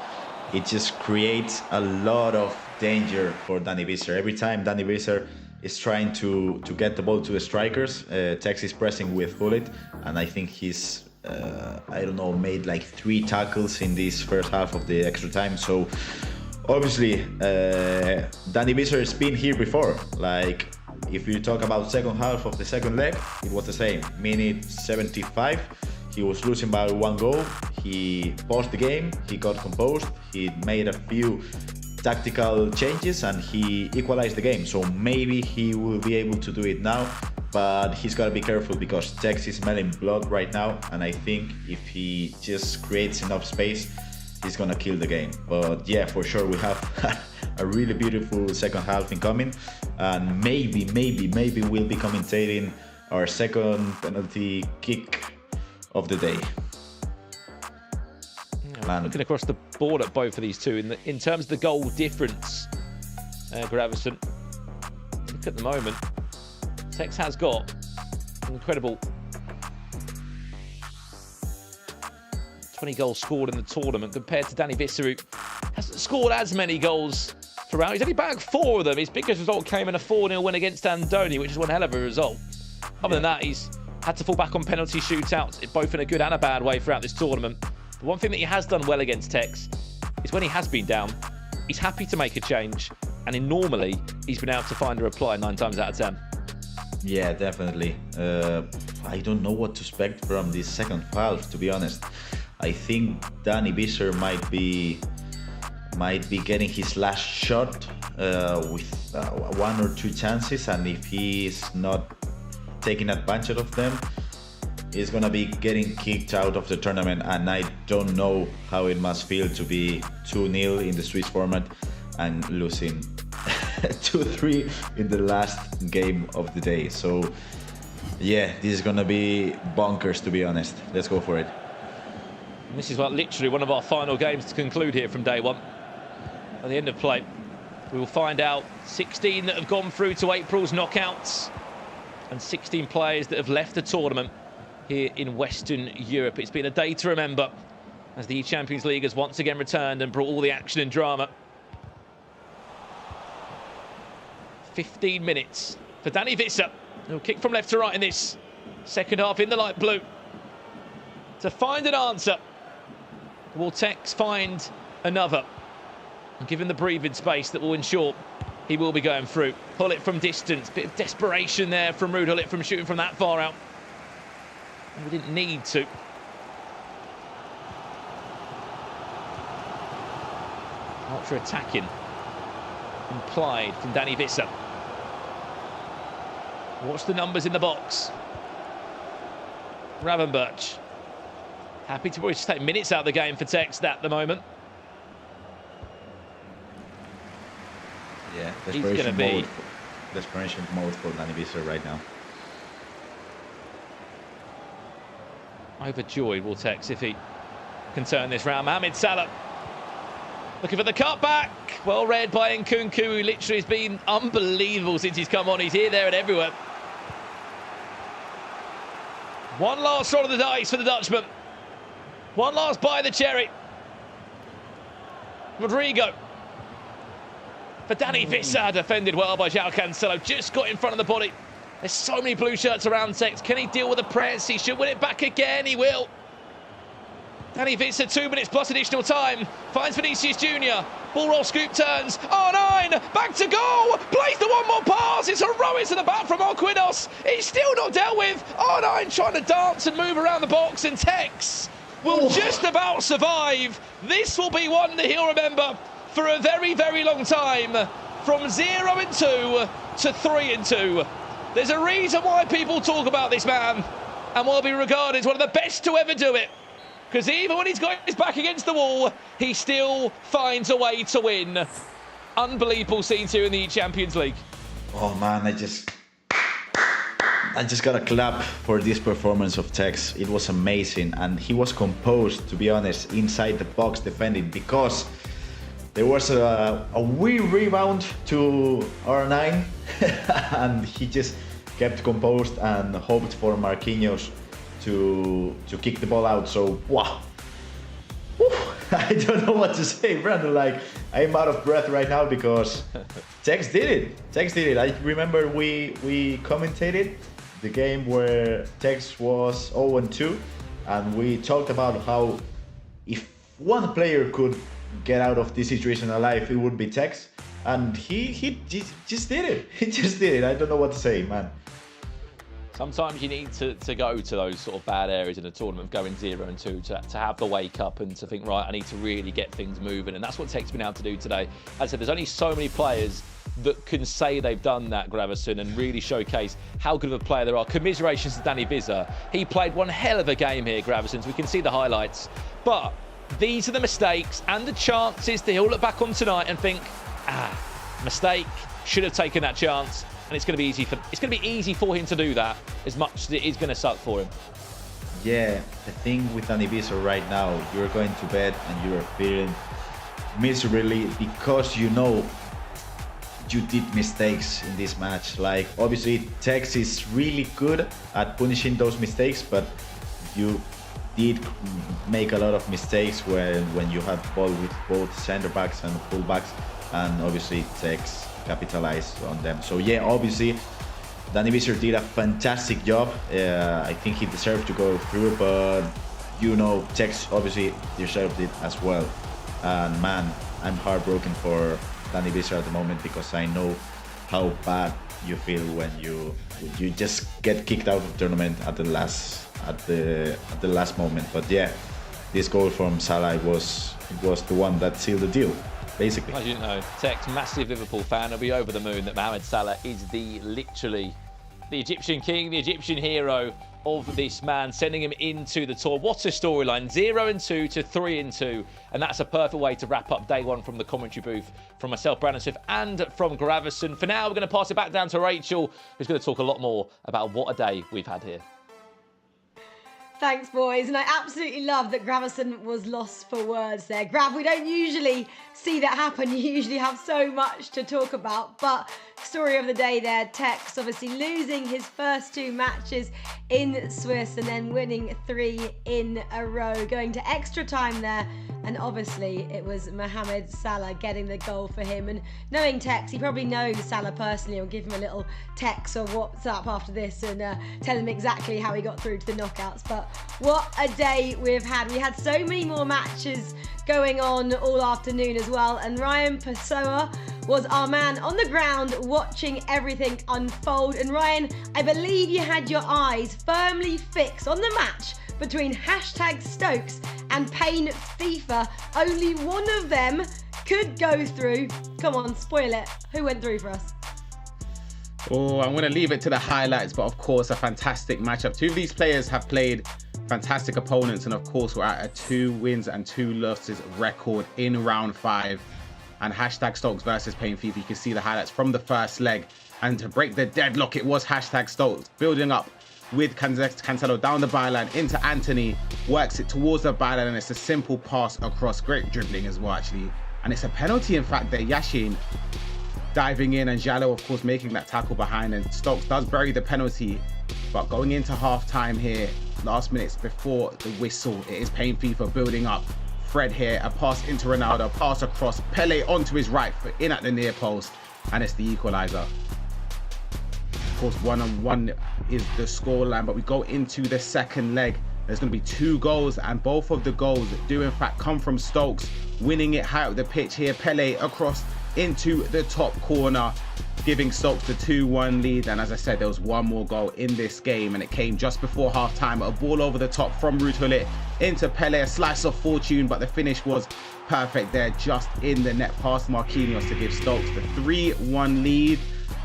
Speaker 16: it just creates a lot of danger for Dani Visser. Every time Dani Visser is trying to get the ball to the strikers, Tex is pressing with Gullit, and I think he's I don't know, made like 3 tackles in this first half of the extra time. So obviously Dani Visser has been here before. Like, if you talk about second half of the second leg, it was the same. Minute 75, he was losing by 1 goal. He paused the game, he got composed, he made a few tactical changes, and he equalized the game. So maybe he will be able to do it now, but he's got to be careful because Tex is smelling blood right now, and I think if he just creates enough space, he's gonna kill the game. But yeah, for sure we have a really beautiful second half incoming, and maybe we'll be commentating our second penalty kick of the day.
Speaker 7: Looking across the board at both of these two, in terms of the goal difference, Gravison, look at the moment, Tex has got an incredible 20 goals scored in the tournament compared to Dani Visser, who hasn't scored as many goals throughout. He's only bagged 4 of them. His biggest result came in a 4-0 win against Andoni, which is one hell of a result. Other than that, he's had to fall back on penalty shootouts, both in a good and a bad way throughout this tournament. The one thing that he has done well against Tex is when he has been down, he's happy to make a change, and normally he's been able to find a reply 9 times out of 10.
Speaker 16: Yeah, definitely. I don't know what to expect from this second half, to be honest. I think Dani Visser might be getting his last shot with 1 or 2 chances, and if he's not taking advantage of them, he's gonna be getting kicked out of the tournament. And I don't know how it must feel to be 2-0 in the Swiss format and losing 2-3 in the last game of the day. So yeah, this is gonna be bonkers, to be honest. Let's go for it.
Speaker 7: And this is literally one of our final games to conclude here from day one. At the end of play, we will find out 16 that have gone through to April's knockouts and 16 players that have left the tournament here in Western Europe. It's been a day to remember as the Champions League has once again returned and brought all the action and drama. 15 minutes for Dani Visser, who'll kick from left to right in this second half in the light blue. To find an answer, will Tex find another? And give him the breathing space that will ensure he will be going through. Gullit from distance, bit of desperation there from Ruud Gullit from shooting from that far out. We didn't need to. Ultra attacking, implied from Dani Visser. Watch the numbers in the box. Gravenberch. Happy to just take minutes out of the game for Tex at the moment.
Speaker 16: Yeah,
Speaker 7: he's going to be
Speaker 16: desperation mode for Dani Visser right now.
Speaker 7: Overjoyed will Tex if he can turn this round. Mohamed Salah looking for the cutback. Well read by Nkunku, who literally has been unbelievable since he's come on. He's here, there and everywhere. One last roll of the dice for the Dutchman. One last bite of the cherry. Rodrigo. For Danny Visser, defended well by João Cancelo. Just got in front of the body. There's so many blue shirts around Tex. Can he deal with the press? He should win it back again. He will. Danny Visser, 2 minutes plus additional time. Finds Vinicius Junior. Ball roll, scoop turns. R9, back to goal. Plays the one more pass. It's heroics at the back from Marquinhos. He's still not dealt with. R9 trying to dance and move around the box, and Tex will just about survive. This will be one that he'll remember for a very, very long time. From 0-2 to 3-2. There's a reason why people talk about this man, and will be regarded as one of the best to ever do it. Because even when he's got his back against the wall, he still finds a way to win. Unbelievable scenes here in the Champions League.
Speaker 16: Oh man, I just gotta clap for this performance of Tex. It was amazing, and he was composed, to be honest, inside the box defending, because there was a weird rebound to R9 and he just kept composed and hoped for Marquinhos to kick the ball out. So wow, I don't know what to say, Brandon. Like, I'm out of breath right now because Tex did it. I remember we commentated the game where Tex was 0-2, and we talked about how if one player could get out of this situation alive, it would be Tex, and he just did it. He just did it. I don't know what to say, man.
Speaker 7: Sometimes you need to go to those sort of bad areas in a tournament, going 0-2, to have the wake up and to think, right, I need to really get things moving. And that's what Tech's been able to do today. As I said, there's only so many players that can say they've done that, Gravesen, and really showcase how good of a player they are. Commiserations to Danny Visser. He played one hell of a game here, Gravesen, so we can see the highlights. But these are the mistakes and the chances that he'll look back on tonight and think, mistake, should have taken that chance. And it's going to be easy for him to do that, as much as it is going to suck for him.
Speaker 16: Yeah, the thing with Danny Visser right now, you're going to bed and you're feeling miserably because you know you did mistakes in this match. Like, obviously Tex is really good at punishing those mistakes, but you did make a lot of mistakes when you had the ball with both center backs and full backs, and obviously Tex capitalized on them. So yeah, obviously Danny Visser did a fantastic job. I think he deserved to go through, but you know, Tex obviously deserved it as well. And man, I'm heartbroken for Danny Visser at the moment, because I know how bad you feel when you just get kicked out of the tournament at the last moment. But yeah, this goal from Salah was the one that sealed the deal, basically.
Speaker 7: As you know, Tex, massive Liverpool fan, will be over the moon that Mohamed Salah is literally the Egyptian king, the Egyptian hero of this man, sending him into the tour. What a storyline, 0-2 to 3-2, and that's a perfect way to wrap up day one from the commentary booth, from myself, Brandon Swift, and from Gravesen. For now, we're going to pass it back down to Rachel, who's going to talk a lot more about what a day we've had here.
Speaker 5: Thanks, boys. And I absolutely love that Gravesen was lost for words there. Grav, we don't usually see that happen. You usually have so much to talk about. But story of the day there, Tex obviously losing his first 2 matches in Swiss and then winning 3 in a row, going to extra time there. And obviously it was Mohamed Salah getting the goal for him. And knowing Tex, he probably knows Salah personally. Will give him a little text or WhatsApp after this and tell him exactly how he got through to the knockouts. But what a day we've had. We had so many more matches going on all afternoon as well. And Ryan Pessoa was our man on the ground watching everything unfold. And Ryan, I believe you had your eyes firmly fixed on the match between #Stokes and Payne FIFA. Only one of them could go through. Come on, spoil it. Who went through for us?
Speaker 8: Oh, I'm going to leave it to the highlights, but of course, a fantastic matchup. 2 of these players have played fantastic opponents, and of course, we're at a 2 wins and 2 losses record in round 5. And #Stokes versus Payne FIFA. You can see the highlights from the first leg. And to break the deadlock, it was #Stokes building up with Cancelo down the byline into Anthony, works it towards the byline, and it's a simple pass across. Great dribbling as well, actually. And it's a penalty, in fact, that Yashin diving in, and Jallo, of course, making that tackle behind, and Stokes does bury the penalty. But going into half-time here, last minutes before the whistle, it is Pain FIFA building up. Fred here, a pass into Ronaldo, pass across, Pele onto his right foot, in at the near post, and it's the equaliser. Of course, 1-1 is the scoreline, but we go into the second leg. There's going to be 2 goals, and both of the goals do in fact come from Stokes, winning it high up the pitch here. Pele across into the top corner, giving Stokes the 2-1 lead. And as I said, there was one more goal in this game, and it came just before half-time. A ball over the top from Ruud Gullit into Pele, a slice of fortune, but the finish was perfect there, just in the net past Marquinhos to give Stokes the 3-1 lead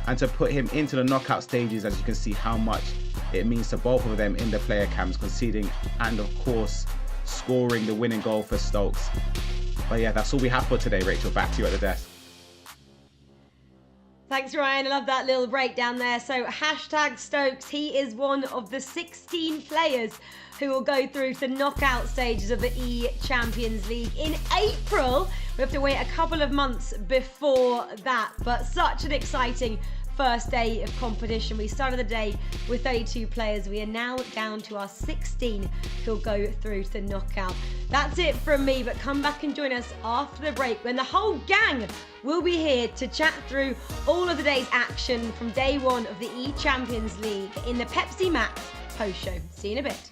Speaker 8: and to put him into the knockout stages. As you can see how much it means to both of them in the player cams, conceding and of course scoring the winning goal for Stokes. But yeah, that's all we have for today. Rachel, back to you at the desk.
Speaker 5: Thanks, Ryan. I love that little breakdown there. So hashtag Stokes, he is one of the 16 players who will go through to the knockout stages of the E-Champions League in April. We have to wait a couple of months before that, but such an exciting first day of competition. We started the day with 32 players. We are now down to our 16 who'll go through to the knockout. That's it from me, but come back and join us after the break when the whole gang will be here to chat through all of the day's action from day 1 of the E-Champions League in the Pepsi Max post show. See you in a bit.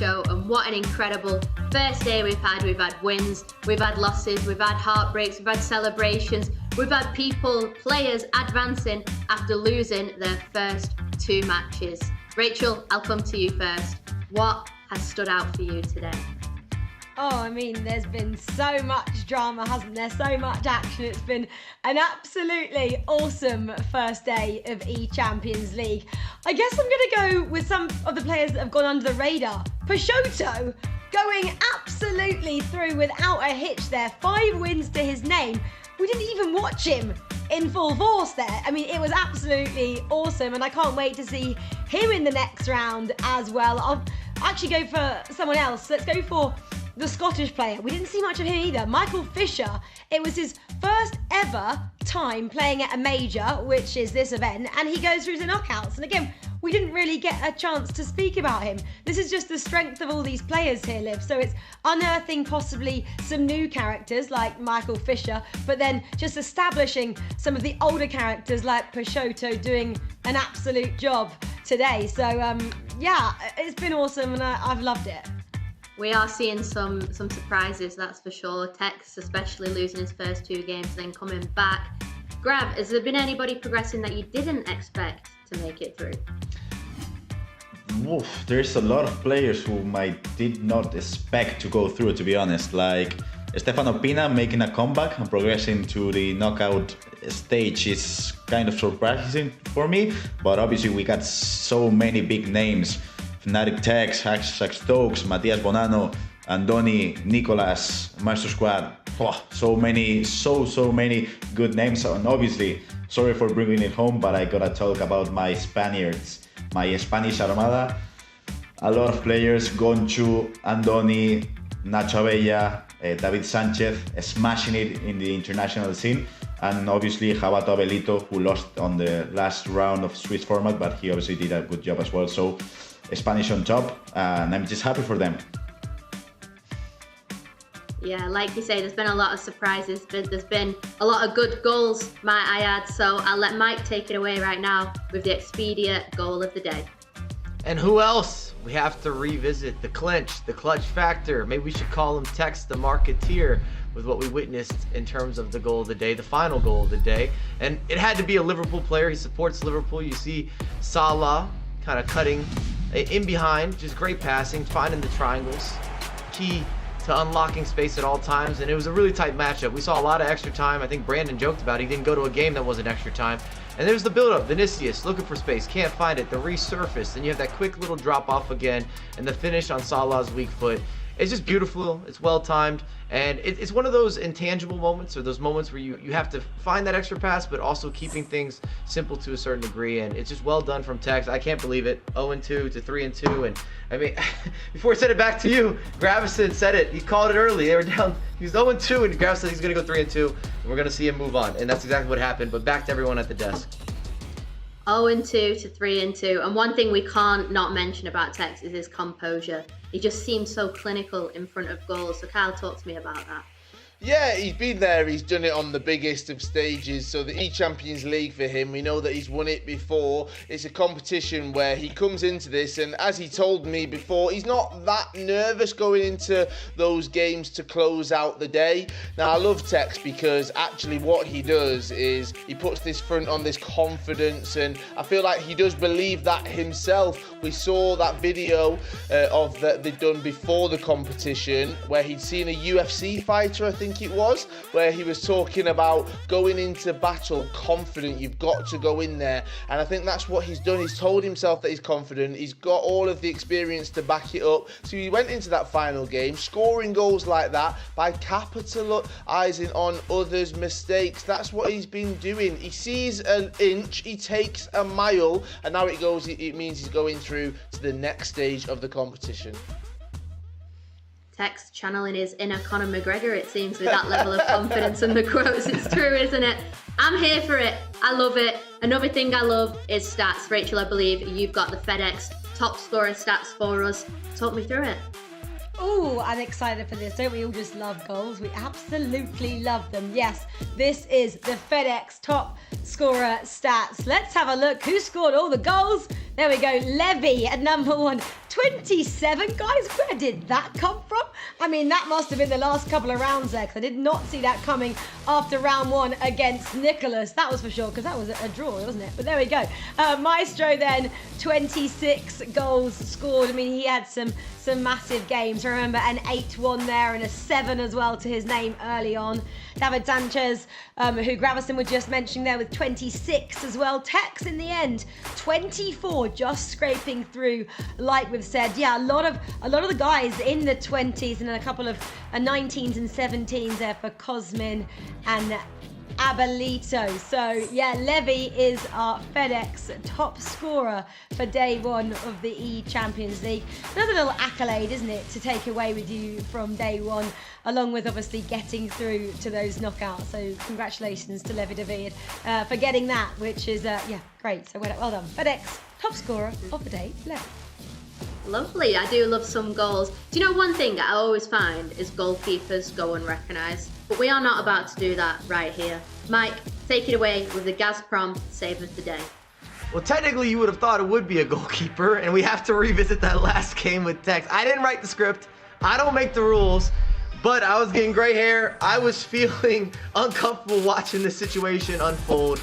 Speaker 2: show, and what an incredible first day we've had. We've had wins, we've had losses, we've had heartbreaks, we've had celebrations, we've had players advancing after losing their first 2 matches. Rachel, I'll come to you first. What has stood out for you today?
Speaker 5: Oh, I mean, there's been so much drama, hasn't there? So much action. It's been an absolutely awesome first day of E-Champions League. I guess I'm going to go with some of the players that have gone under the radar. Peixoto going absolutely through without a hitch there. 5 wins to his name. We didn't even watch him in full force there. I mean, it was absolutely awesome, and I can't wait to see him in the next round as well. I'll actually go for someone else. Let's go for the Scottish player. We didn't see much of him either. Michael Fisher. It was his first ever time playing at a major, which is this event, and he goes through to knockouts. And again, we didn't really get a chance to speak about him. This is just the strength of all these players here, Liv. So it's unearthing possibly some new characters like Michael Fisher, but then just establishing some of the older characters like Peixoto doing an absolute job today. So yeah, it's been awesome, and I've loved it.
Speaker 2: We are seeing some surprises, that's for sure. Tex especially losing his first 2 games, then coming back. Grav, has there been anybody progressing that you didn't expect to make it through?
Speaker 16: Oof, there's a lot of players whom I did not expect to go through, to be honest. Like Stefano Pina making a comeback and progressing to the knockout stage is kind of surprising for me. But obviously we got so many big names. Fnatic Tex, Stokes, Matias Bonanno, Andoni, Nicolas, Master Squad. Oh, so many good names. And obviously, sorry for bringing it home, but I gotta talk about my Spaniards, my Spanish Armada. A lot of players, Gonchu, Andoni, Nacho Abella, David Sanchez, smashing it in the international scene. And obviously Jabato Abelito, who lost on the last round of Swiss format, but he obviously did a good job as well. So Spanish on top, and I'm just happy for them.
Speaker 2: Yeah, like you say, there's been a lot of surprises, but there's been a lot of good goals, might I add. So I'll let Mike take it away right now with the Expedia goal of the day.
Speaker 3: And who else? We have to revisit the clinch, the clutch factor. Maybe we should call him Tex the Marketeer with what we witnessed in terms of the goal of the day, the final goal of the day. And it had to be a Liverpool player. He supports Liverpool. You see Salah kind of cutting in behind, just great passing, finding the triangles, key to unlocking space at all times, and it was a really tight matchup. We saw a lot of extra time. I think Brandon joked about it. He didn't go to a game that wasn't extra time. And there's the build-up, Vinicius looking for space, can't find it, the resurface, and you have that quick little drop-off again, and the finish on Salah's weak foot. It's just beautiful, it's well-timed, and it's one of those intangible moments, or those moments where you have to find that extra pass, but also keeping things simple to a certain degree, and it's just well done from Tex. I can't believe it. 0-2 to 3-2, and I mean, before I send it back to you, Gravison said it. He called it early. They were down. He was 0-2, and Grav said he's going to go 3-2, and we're going to see him move on, and that's exactly what happened. But back to everyone at the desk.
Speaker 2: 0-2 to 3-2, and one thing we can't not mention about Tex is his composure. He just seems so clinical in front of goals. So Kyle, talk to me about that.
Speaker 1: Yeah, he's been there, he's done it on the biggest of stages, so the E-Champions League for him, we know that he's won it before. It's a competition where he comes into this, and as he told me before, he's not that nervous going into those games to close out the day. Now, I love Tex because actually what he does is he puts this front on, this confidence, and I feel like he does believe that himself. We saw that video of that they'd done before the competition where he'd seen a UFC fighter, I think it was, where he was talking about going into battle confident. You've got to go in there, and I think that's what he's done. He's told himself that he's confident. He's got all of the experience to back it up. So he went into that final game scoring goals like that by capitalising on others' mistakes. That's what he's been doing. He sees an inch, he takes a mile, and now it means he's going through to the next stage of the competition.
Speaker 2: Tex channeling his inner Conor McGregor, it seems, with that level of confidence and the quotes. It's true, isn't it? I'm here for it. I love it. Another thing I love is stats. Rachel, I believe you've got the FedEx top scorer stats for us. Talk me through it.
Speaker 5: Oh, I'm excited for this. Don't we all just love goals? We absolutely love them. Yes, this is the FedEx top scorer stats. Let's have a look. Who scored all the goals? There we go. Levy at number 1, 27, guys, where did that come from? I mean, that must have been the last couple of rounds there, because I did not see that coming after round 1 against Nicholas. That was for sure, because that was a draw, wasn't it? But there we go. Maestro then, 26 goals scored. I mean, he had some massive games. Remember, an 8-1 there and a 7 as well to his name early on. David Sanchez, who Gravison was just mentioning there, with 26 as well. Tex in the end, 24, just scraping through, like we've said. Yeah, a lot of the guys in the 20s and then a couple of 19s and 17s there for Cosmin and Abuelito. So yeah, Levy is our FedEx top scorer for day 1 of the E-Champions League. Another little accolade, isn't it, to take away with you from day 1, along with obviously getting through to those knockouts. So congratulations to Levy David for getting that, which is yeah, great. So well done. FedEx top scorer of the day, Levy.
Speaker 2: Lovely. I do love some goals. Do you know one thing I always find is goalkeepers go unrecognised? But we are not about to do that right here. Mike, take it away with the Gazprom save of the day.
Speaker 3: Well, technically, you would have thought it would be a goalkeeper, and we have to revisit that last game with Tex. I didn't write the script. I don't make the rules, but I was getting gray hair. I was feeling uncomfortable watching this situation unfold.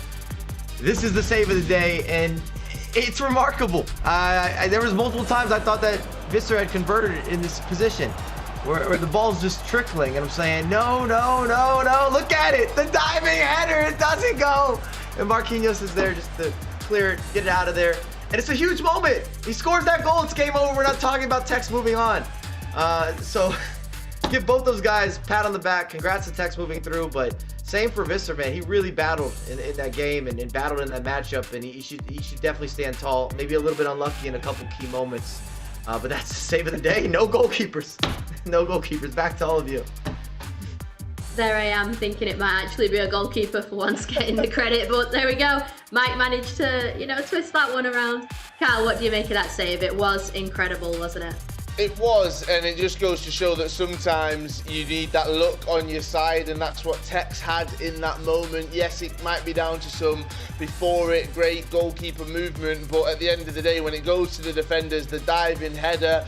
Speaker 3: This is the save of the day, and it's remarkable. There was multiple times I thought that Visser had converted it in this position where the ball's just trickling, and I'm saying, no, look at it, the diving header, it doesn't go. And Marquinhos is there just to clear it, get it out of there. And it's a huge moment. He scores that goal, it's game over. We're not talking about Tex moving on. So give both those guys a pat on the back. Congrats to Tex moving through, but same for Visser, man. He really battled in that game and battled in that matchup, and he should definitely stand tall. Maybe a little bit unlucky in a couple key moments, but that's the save of the day. No goalkeepers. No goalkeepers. Back to all of you.
Speaker 2: There I am thinking it might actually be a goalkeeper for once getting the credit, but there we go. Mike managed to, twist that one around. Kyle, what do you make of that save? It was incredible, wasn't it?
Speaker 1: It was, and it just goes to show that sometimes you need that luck on your side, and that's what Tex had in that moment. Yes, it might be down to some before it great goalkeeper movement, but at the end of the day, when it goes to the defenders, the diving header,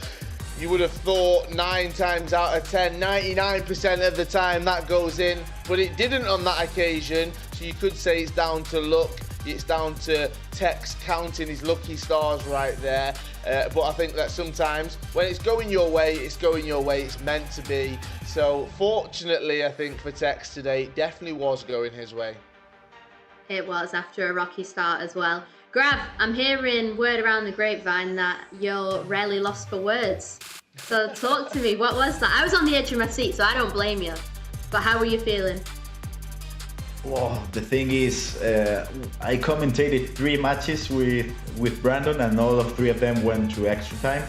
Speaker 1: you would have thought 9 times out of 10, 99% of the time that goes in, but it didn't on that occasion, so you could say it's down to luck. It's down to Tex counting his lucky stars right there. But I think that sometimes when it's going your way, it's going your way. It's meant to be. So fortunately, I think for Tex today, it definitely was going his way.
Speaker 2: It was after a rocky start as well. Grav, I'm hearing word around the grapevine that you're rarely lost for words. So talk to me. What was that? I was on the edge of my seat, so I don't blame you. But how were you feeling?
Speaker 16: Well, the thing is, I commentated 3 matches with Brandon, and all of 3 of them went to extra time.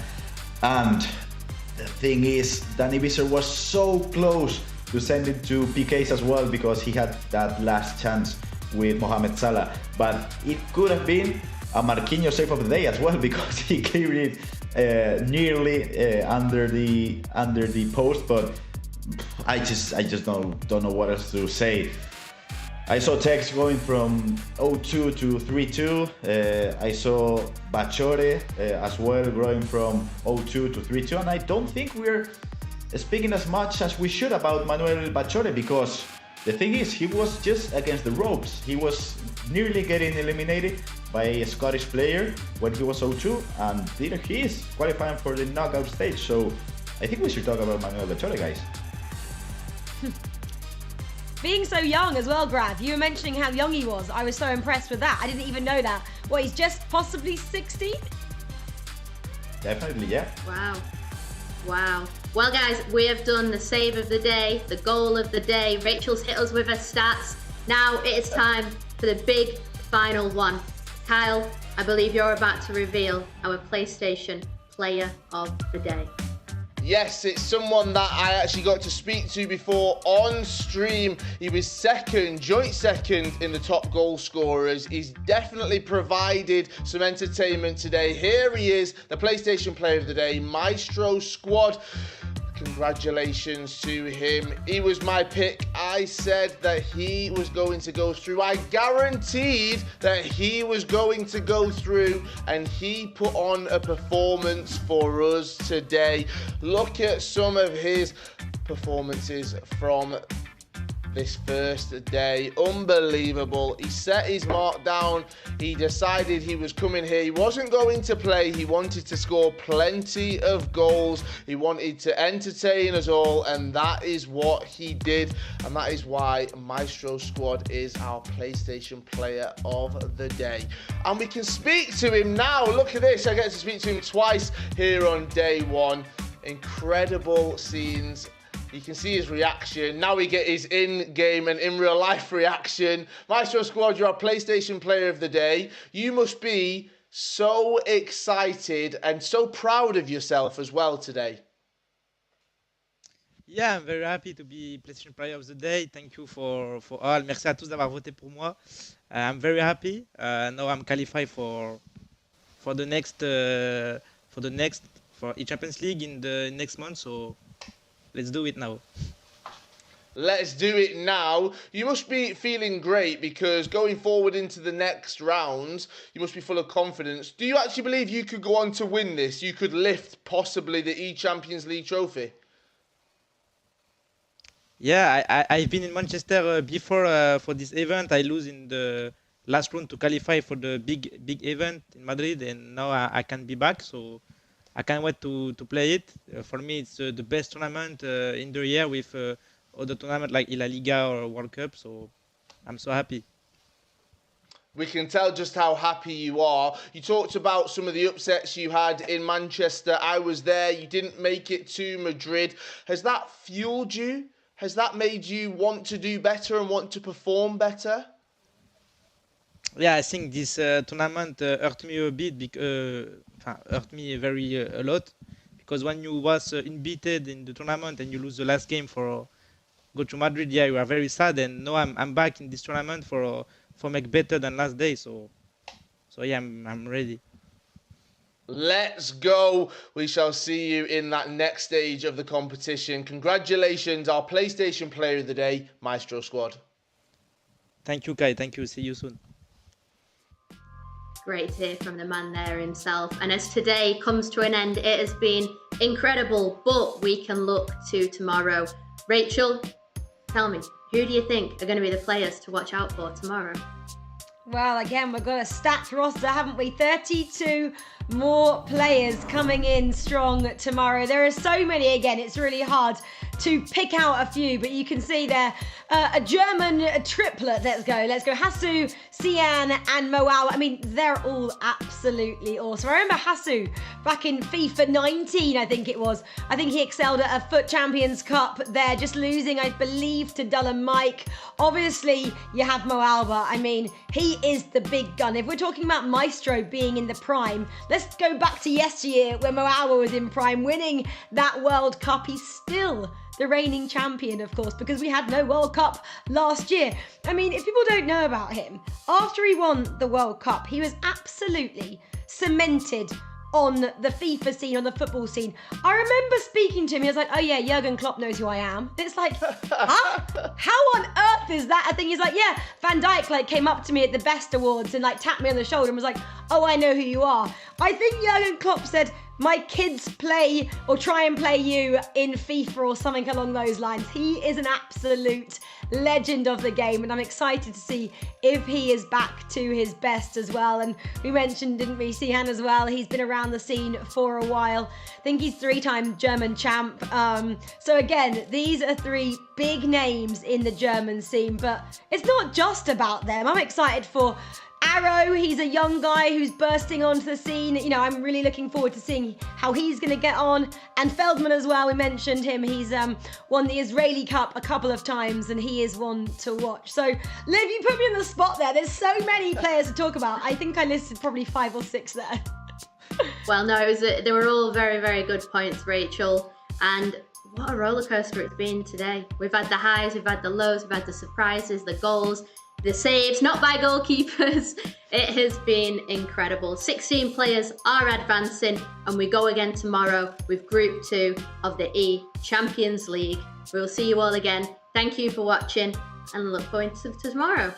Speaker 16: And the thing is, Danny Visser was so close to send it to PKs as well, because he had that last chance with Mohamed Salah. But it could have been a Marquinhos save of the day as well, because he cleared it nearly under the post. But I just don't know what else to say. I saw Tex going from 0-2 to 3-2. I saw Bachore as well growing from 0-2 to 3-2. And I don't think we're speaking as much as we should about Manuel Bachore, because the thing is, he was just against the ropes. He was nearly getting eliminated by a Scottish player when he was 0-2, and there he is, qualifying for the knockout stage. So I think we should talk about Manuel Bachore, guys.
Speaker 5: Being so young as well, Grav. You were mentioning how young he was. I was so impressed with that. I didn't even know that. What, he's just possibly 16?
Speaker 16: Definitely, yeah.
Speaker 2: Wow. Well, guys, we have done the save of the day, the goal of the day. Rachel's hit us with her stats. Now it is time for the big final one. Kyle, I believe you're about to reveal our PlayStation Player of the Day.
Speaker 1: Yes, it's someone that I actually got to speak to before on stream. He was joint second in the top goal scorers. He's definitely provided some entertainment today. Here he is, the PlayStation Player of the Day, Maestro Squad. Congratulations to him. He was my pick. I said that he was going to go through. I guaranteed that he was going to go through, and he put on a performance for us today. Look at some of his performances from this first day. Unbelievable. He set his mark down. He decided he was coming here. He wasn't going to play. He wanted to score plenty of goals. He wanted to entertain us all, and that is what he did. And that is why Maestro Squad is our PlayStation Player of the Day. And we can speak to him now. Look at this. I get to speak to him twice here on day one. Incredible scenes. You can see his reaction. Now we get his in-game and in real life reaction. Maestro Squad, you're our PlayStation Player of the Day. You must be so excited and so proud of yourself as well today.
Speaker 10: Yeah, I'm very happy to be PlayStation Player of the Day. Thank you for all. Merci à tous d'avoir voté pour moi. I'm very happy. Now I'm qualified for the next Champions League in the next month. So let's do it now.
Speaker 1: Let's do it now. You must be feeling great because going forward into the next round, you must be full of confidence. Do you actually believe you could go on to win this? You could lift possibly the E-Champions League trophy?
Speaker 10: Yeah, I've been in Manchester before for this event. I lose in the last round to qualify for the big event in Madrid, and now I can be back. So I can't wait to play it. For me, it's the best tournament in the year with other tournaments like La Liga or World Cup. So I'm so happy.
Speaker 1: We can tell just how happy you are. You talked about some of the upsets you had in Manchester. I was there. You didn't make it to Madrid. Has that fueled you? Has that made you want to do better and want to perform better?
Speaker 10: Yeah, I think this tournament hurt me a bit, hurt me a lot, because when you was unbeaten in the tournament and you lose the last game for go to Madrid, yeah, you are very sad. And now I'm back in this tournament for make better than last day. So yeah, I'm ready.
Speaker 1: Let's go. We shall see you in that next stage of the competition. Congratulations, our PlayStation Player of the Day, Maestro Squad.
Speaker 10: Thank you, Kai. Thank you. See you soon.
Speaker 2: Great to hear from the man there himself. And as today comes to an end, it has been incredible, but we can look to tomorrow. Rachel, tell me, who do you think are going to be the players to watch out for tomorrow?
Speaker 5: Well, again, we've got a stacked roster, haven't we? 32 more players coming in strong tomorrow. There are so many, again, it's really hard to pick out a few, but you can see there a German triplet. Let's go. Hasu, Cian and Moao. I mean, they're all absolutely awesome. I remember Hasu back in FIFA 19, I think it was. I think he excelled at a FUT Champions Cup there, just losing, I believe, to Dullum Mike. Obviously, you have Moalba. I mean, he is the big gun. If we're talking about Maestro being in the prime, let's go back to yesteryear where Moalba was in prime, winning that World Cup. He's still the reigning champion, of course, because we had no World Cup last year. I mean, if people don't know about him, after he won the World Cup, he was absolutely cemented on the FIFA scene, on the football scene. I remember speaking to him, he was like, oh yeah, Jurgen Klopp knows who I am. It's like, huh? How on earth is that a thing? He's like, yeah, Van Dijk came up to me at the Best Awards and tapped me on the shoulder and was like, oh, I know who you are. I think Jurgen Klopp said, my kids play or try and play you in FIFA or something along those lines. He is an absolute legend of the game, and I'm excited to see if he is back to his best as well. And we mentioned, didn't we, Cian as well? He's been around the scene for a while. I think he's 3-time German champ. So again, these are 3 big names in the German scene, but it's not just about them. I'm excited for Arrow. He's a young guy who's bursting onto the scene. You know, I'm really looking forward to seeing how he's going to get on. And Feldman as well, we mentioned him. He's won the Israeli Cup a couple of times, and he is one to watch. So, Liv, you put me on the spot there. There's so many players to talk about. I think I listed probably 5 or 6 there.
Speaker 2: Well, no, they were all very, very good points, Rachel. And what a roller coaster it's been today. We've had the highs, we've had the lows, we've had the surprises, the goals. the saves, not by goalkeepers. It has been incredible. 16 players are advancing, and we go again tomorrow with Group 2 of the E Champions League. We'll see you all again. Thank you for watching, and look forward to tomorrow.